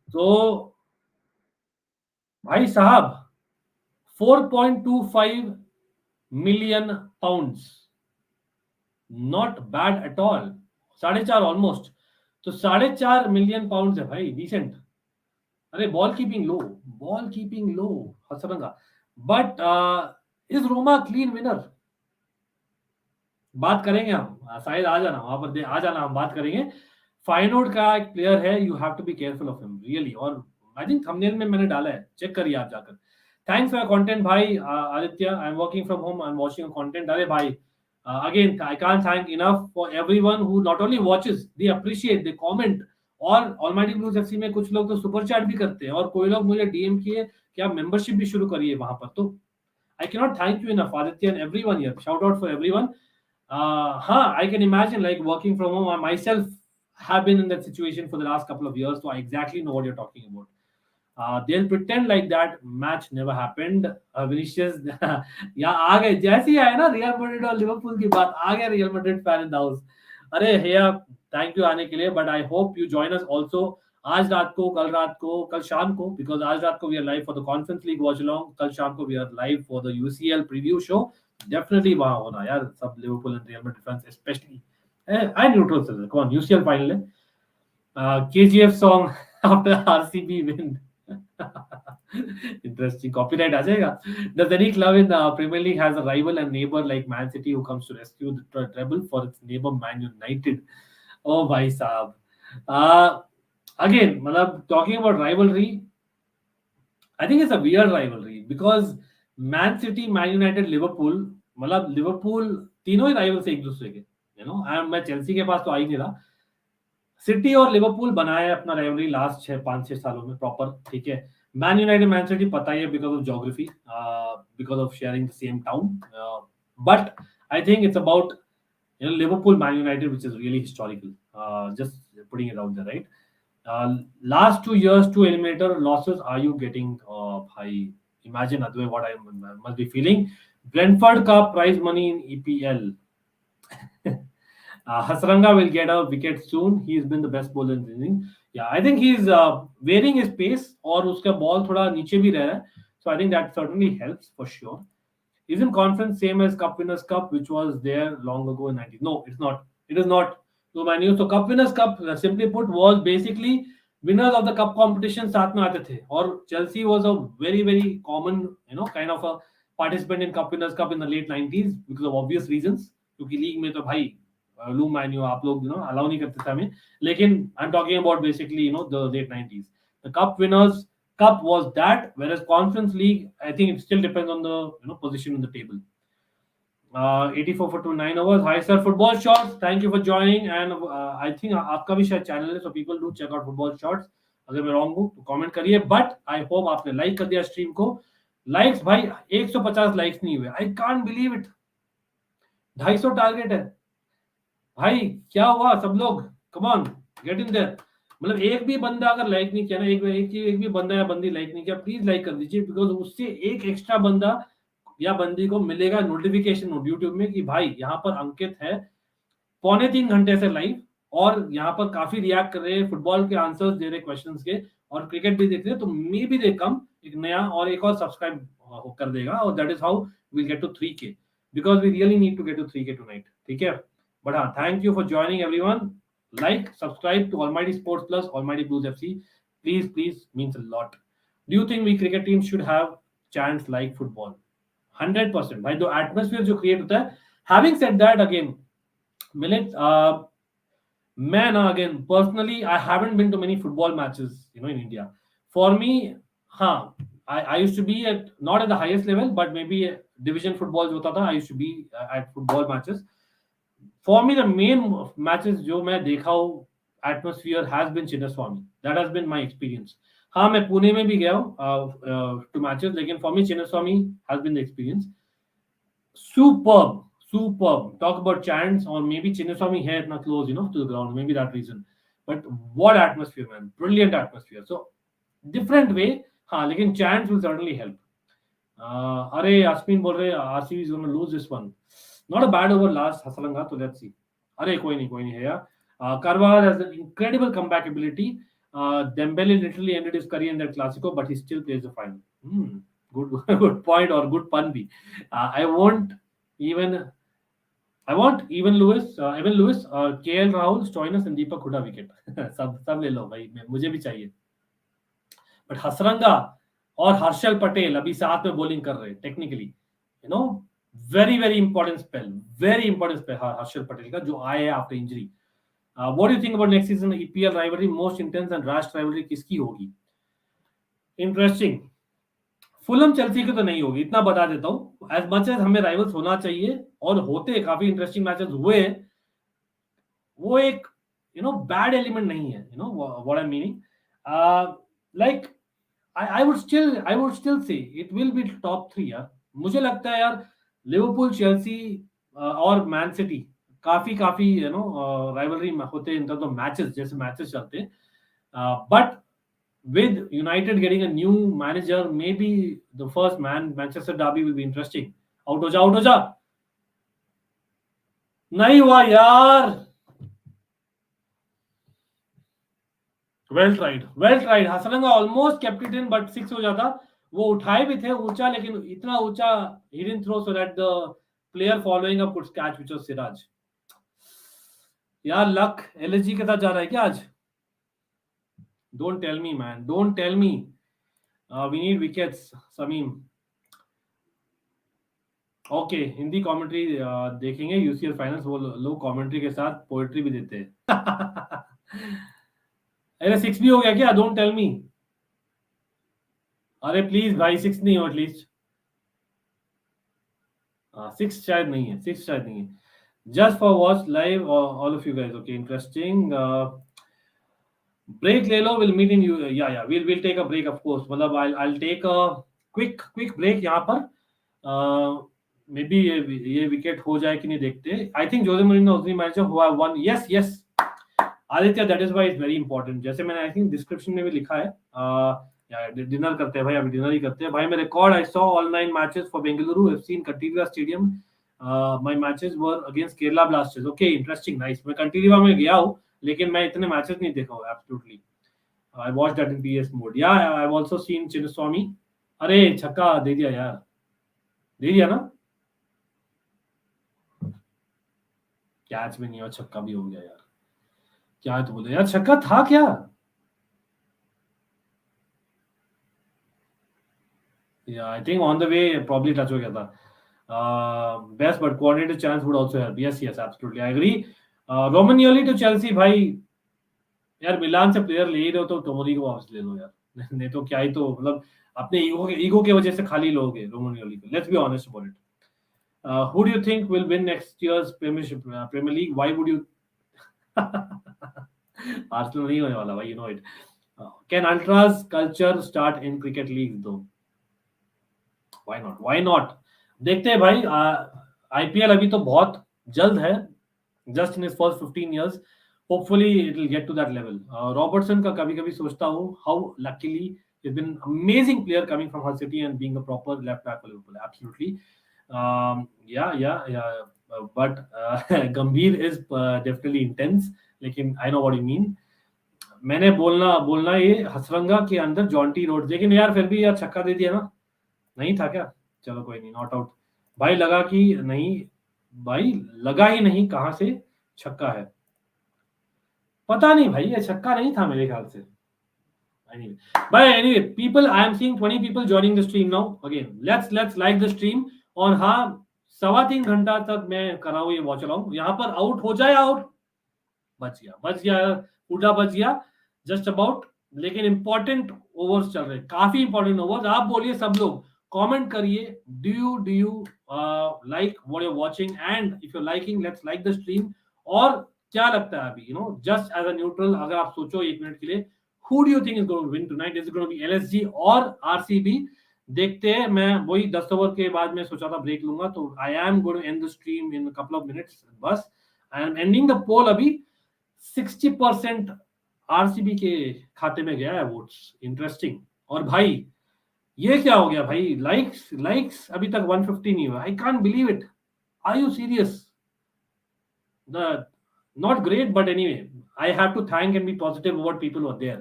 So, भाई साहब, 4.25 million pounds. Not bad at all. 4.5 almost. तो 4.5 million pounds है भाई, decent. अरे ball keeping low Hasaranga. But is Roma clean winner? बात करेंगे हम, शायद आ जाना वहां पर, आ जाना, हम बात करेंगे. फाइनोड का एक प्लेयर है, you have to be careful of him really. और आई थिंक थंबनेल में मैंने डाला है, चेक करिए आप जाकर. थैंक्स फॉर कंटेंट भाई. Aditya, I am working from home, I am watching content. अरे भाई, again, I can't thank enough for everyone who not only watches, they appreciate, they comment. और Almighty Blues FC में कुछ लोग तो सुपर चैट भी करते हैं, और कोई लोग मुझे डीएम किए कि आप मेंबरशिप भी शुरू करिए वहां पर. तो I cannot thank you enough, Aditya, and everyone here. Shout out for everyone. I can imagine, like, working from home. I myself have been in that situation for the last couple of years, so I exactly know what you're talking about. They'll pretend like that match never happened. Vinicius, यहाँ आ गए, जैसे ही आए ना real Madrid और Liverpool की बात, आ गया real Madrid fan in the house. अरे हेया, थैंक यू आने के लिए. But I hope you join us also आज रात को, कल शाम को, बिकॉज आज रात को we are live for the conference league watch along. कल शाम को we are live for the UCL preview show. Definitely वहां होना यार, सब Liverpool and Real Madrid fans specially. And neutral से कौन यूसीएल फाइनल है. KGF song after RCB win. Interesting. Copyright आ जाएगा. Does any club in Premier League has a rival and neighbor like Man City who comes to rescue the treble for its neighbor Man United? Oh भाई साहब. Again, मतलब talking about rivalry, I think it's a weird rivalry because Man City, Man United, Liverpool, मतलब Liverpool तीनों ही rivals एक दूसरे के. मैं Chelsea के पास तो आ ही नहीं रहा. सिटी और लिवरपूल बनाया अपना राइवलरी लास्ट 5-6 सालों में प्रॉपर, ठीक है. मैन यूनाइटेड, मैन सिटी पता ही है because of geography, because of sharing the same town. But I think it's about Liverpool, Man United, which is really historical. Just putting it out there, right? Last 2 years, 2 eliminator losses. Are you getting high? Imagine Adway, what I must be feeling. Brentford Cup prize money in EPL. Hasranga will get a wicket soon. He's been the best bowler in the inning. Yeah, I think he's varying his pace और उसका ball थोड़ा नीचे भी रह रहा है. So I think that certainly helps for sure. Isn't conference same as Cup Winners' Cup, which was there long ago in 90s? No, it's not. It is not. So Man so Cup Winners' Cup, simply put, was basically winners of the cup competition साथ में आते थे. और Chelsea was a very very common, kind of a participant in Cup Winners' Cup in the late 90s because of obvious reasons. क्योंकि league में तो भाई loom man you आप लोग अलाउ नहीं करते थे हमें. लेकिन I am talking about basically the late 90s. The cup winners Cup was that, whereas Conference League, I think it still depends on the position in the table. 84 for 9 overs. Hi sir, Football Shots. Thank you for joining. And I think आपका भी शायद channel है, so people do check out Football Shots. अगर मैं wrong हूँ तो comment करिए. But I hope आपने like कर दिया stream को. Likes भाई 150 likes नहीं हुए. I can't believe it. 250 target है. भाई क्या हुआ सब लोग? Come on, get in there. मतलब एक भी बंदा अगर लाइक नहीं किया ना, एक भी बंदा या बंदी लाइक नहीं किया, प्लीज लाइक कर दीजिए, बिकॉज उससे एक एक्स्ट्रा बंदा या बंदी को मिलेगा नोटिफिकेशन यूट्यूब में कि भाई यहाँ पर अंकित है 2.25 घंटे से लाइव और यहाँ पर काफी रिएक्ट कर रहे हैं, फुटबॉल के आंसर्स दे रहे क्वेश्चंस के और क्रिकेट भी देख रहे हैं, तो मे बी दे कम एक नया और एक और सब्सक्राइब कर देगा और that is how we'll get to 3K because we really need to get to 3K tonight. ठीक है, बट हाँ, thank you for joining everyone. Like, subscribe to Almighty Sports Plus, Almighty Blues FC. Please, means a lot. Do you think we cricket teams should have chants like football? 100%. भाई जो atmosphere जो create होता है. Having said that, again, Millet, मैं ना again personally, I haven't been to many football matches, in India. For me, हाँ, I used to be not at the highest level, but maybe division football जो होता था, I used to be at football matches. For me, the main matches जो मैं देखा हूँ, atmosphere has been Chinnaswamy. That has been my experience. हाँ, मैं पुणे में भी गया हूँ to matches, लेकिन for me Chinnaswamy has been the experience. Superb. Talk about chants, or maybe Chinnaswamy है इतना close, to the ground. Maybe that reason. But what atmosphere, man! Brilliant atmosphere. So different way. हाँ, लेकिन chants will certainly help. अरे यास्मीन बोल रहे RCB is going to lose this one. Not a bad over last Hasranga, so let's see. अरे कोई नहीं है यार. Carvajal has an incredible comeback ability. Dembele literally ended his career in that Clasico, but he still plays the final. Good point or good pun भी. I want Evan Lewis, KL Rahul, Stoinis and Deepak Huda wicket. सब ले लो भाई, मुझे भी चाहिए. But Hasranga और हर्षल पटेल अभी साथ में bowling कर रहे हैं technically, very important spell Harshal Patel का जो आया है after injury. What do you think about next season EPL rivalry? Most intense and rash rivalry किसकी होगी? Interesting. फुलम चेल्सी की तो नहीं होगी, इतना बता देता हूँ. As much as हमें राइवल्स होना चाहिए और होते काफी इंटरेस्टिंग मैचेस हुए, वो एक बैड एलिमेंट नहीं है. What I'm meaning? Like I would still say it will be top 3 यार. मुझे लगता है यार लिवरपूल, चेल्सी और मैन सिटी काफी राइवलरी होते इन टर्म्स ऑफ मैचेस, जैसे मैचेस चलते हैं. But with United getting a new manager, may be the first Manchester derby will be interesting. Out हो जा. नहीं हुआ यार. Well tried. Hasaranga almost kept it in, but 6 हो जाता. वो उठाए भी थे ऊंचा, लेकिन इतना ऊंचा he didn't throw so that the player following up could catch, which was Siraj. यार लक LSG के साथ जा रहा है क्या आज? Don't tell me, man. Don't tell me. We need wickets, Sameem. Okay, Hindi commentary देखेंगे UCL फाइनल्स. वो लोग कमेंट्री के साथ पोएट्री भी देते हैं. अरे 6 भी हो गया क्या? Don't tell me. अरे प्लीज भाई 6 नहीं हो एटलीस्ट. 6 शायद नहीं है. Just for watch live all of you guys. Okay, interesting. Break ले लो. विल मीट इन या will take a break of course. मतलब I take a quick break यहाँ पर. मे बी ये विकेट हो जाए कि नहीं देखते. I think Jose Mourinho only manager who have one. Yes Aditya, that is why is very important. जैसे मैंने आई थिंक डिस्क्रिप्शन में भी लिखा है. डिनर करते हैं भाई, अभी डिनर ही करते हैं भाई. मैं record I saw all 9 matches for Bengaluru FC in Kanteerava stadium. My matches were against Kerala Blasters. Okay, interesting, nice. मैं कंटीरिया में गया हूं, लेकिन मैं इतने मैचेस नहीं देखा हूं. Absolutely I watch that in PS mode. Yeah I have also seen Chinnaswamy. अरे छक्का दे दिया यार, दे दिया ना. कैच में नहीं हुआ, छक्का भी हो गया यार. क्या है तो बोले यार, छक्का था क्या? Yeah, I think on the way probably touch हो गया था. Best but coordinated chance would also help. Yes, absolutely, I agree. Romagnoli to Chelsea भाई. यार मिलान से प्लेयर ले ही रहे हो तो टोमोरी को वापस ले लो यार. नहीं तो क्या ही, तो मतलब अपने ईगो के वजह से खाली लोगे रोमानियोली को. Let's be honest about it. Who do you think will win next year's Premier League? Why would you? Arsenal नहीं होने वाला भाई, you know it. Can Ultras culture start in cricket leagues though? Why not? देखते हैं भाई. IPL अभी तो बहुत जल्द है, just in his first 15 years. Hopefully it will get to that level. Robertson का कभी-कभी सोचता हूँ how luckily he has been amazing player coming from Hull City and being a proper left back for Liverpool. Absolutely. Yeah but Gambhir is definitely intense, लेकिन I know what you mean. मैंने बोलना ये हसरंगा के अंदर जॉन्टी रोड, लेकिन यार फिर भी यार छक्का दे दिया ना. नहीं था क्या? चलो कोई नहीं, नॉट आउट भाई. लगा कि नहीं भाई, लगा ही नहीं, कहां से छक्का है पता नहीं भाई. ये छक्का नहीं था मेरे ख्याल से. Anyway, people, I am seeing 20 people joining the stream now. Again, let's like the stream. और हाँ, 3.25 घंटा तक मैं कर रहा हूँ ये वॉच अलोंग. यहाँ पर आउट हो जाए, आउट बच गया, उल्टा बच गया जस्ट अबाउट. लेकिन इंपॉर्टेंट ओवर्स चल रहे, काफी इंपॉर्टेंट ओवर्स. आप बोलिए, सब लोग कमेंट करिए, do you like what you are watching, and if you are liking, let's like the stream. और क्या लगता है अभी, जस्ट एज अ न्यूट्रल, अगर आप सोचो 1 मिनट के लिए, who do you think is going to win tonight? Is it going to be LSG or RCB? देखते हैं. मैं वही 10 ओवर के बाद में सोचा था ब्रेक लूंगा, तो I am going to end the stream in couple of minutes. बस I am ending the poll. अभी 60% आरसीबी के खाते में गया है वोट्स. इंटरेस्टिंग. और भाई ये क्या हो गया भाई, लाइक्स अभी तक 150 नहीं हुआ. I can't believe it. Are you serious? Not great, but anyway, I have to thank and be positive about people who are there.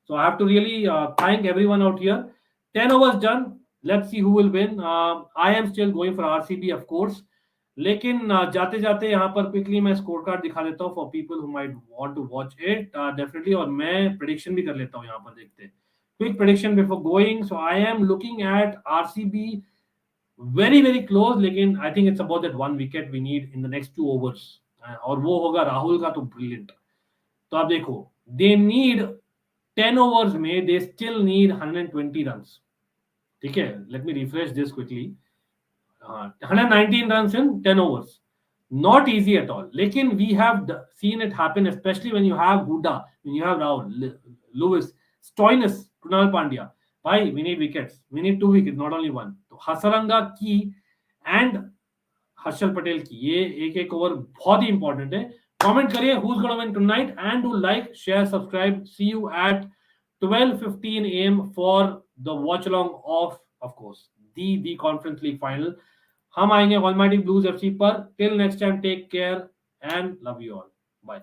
So I have to really thank everyone out here. 10 overs done. Let's see who will win. I am still going for RCB, of course. लेकिन जाते जाते यहाँ पर quickly मैं score card दिखा देता हूँ for people who might want to watch it definitely. और मैं प्रेडिक्शन भी कर लेता हूँ यहाँ पर. देखते हैं quick prediction before going. So I am looking at RCB very close, लेकिन I think it's about that 1 wicket we need in the next 2 overs. और वो होगा राहुल का, तो ब्रिलियंट. तो आप देखो, दे नीड 10 overs में दे स्टिल नीड 120 रन्स. ठीक है, let me refresh this quickly. 119 runs in 10 overs. Not easy at all. लेकिन we have seen it happen, especially when you have Huda, when you have Rahul, Lewis, Stoinis, Krunal Pandya. भाई, we need wickets. We need 2 wickets, not only 1. तो हसरंगा की and Harshal Patel की ये एक over बहुत ही important है. Comment करिए who's going to win tonight, and do like, share, subscribe. See you at 12:15 AM for the watch along of course the Conference League final. हम आएंगे Almighty Blues FC पर. Till next time, take care and love you all. Bye.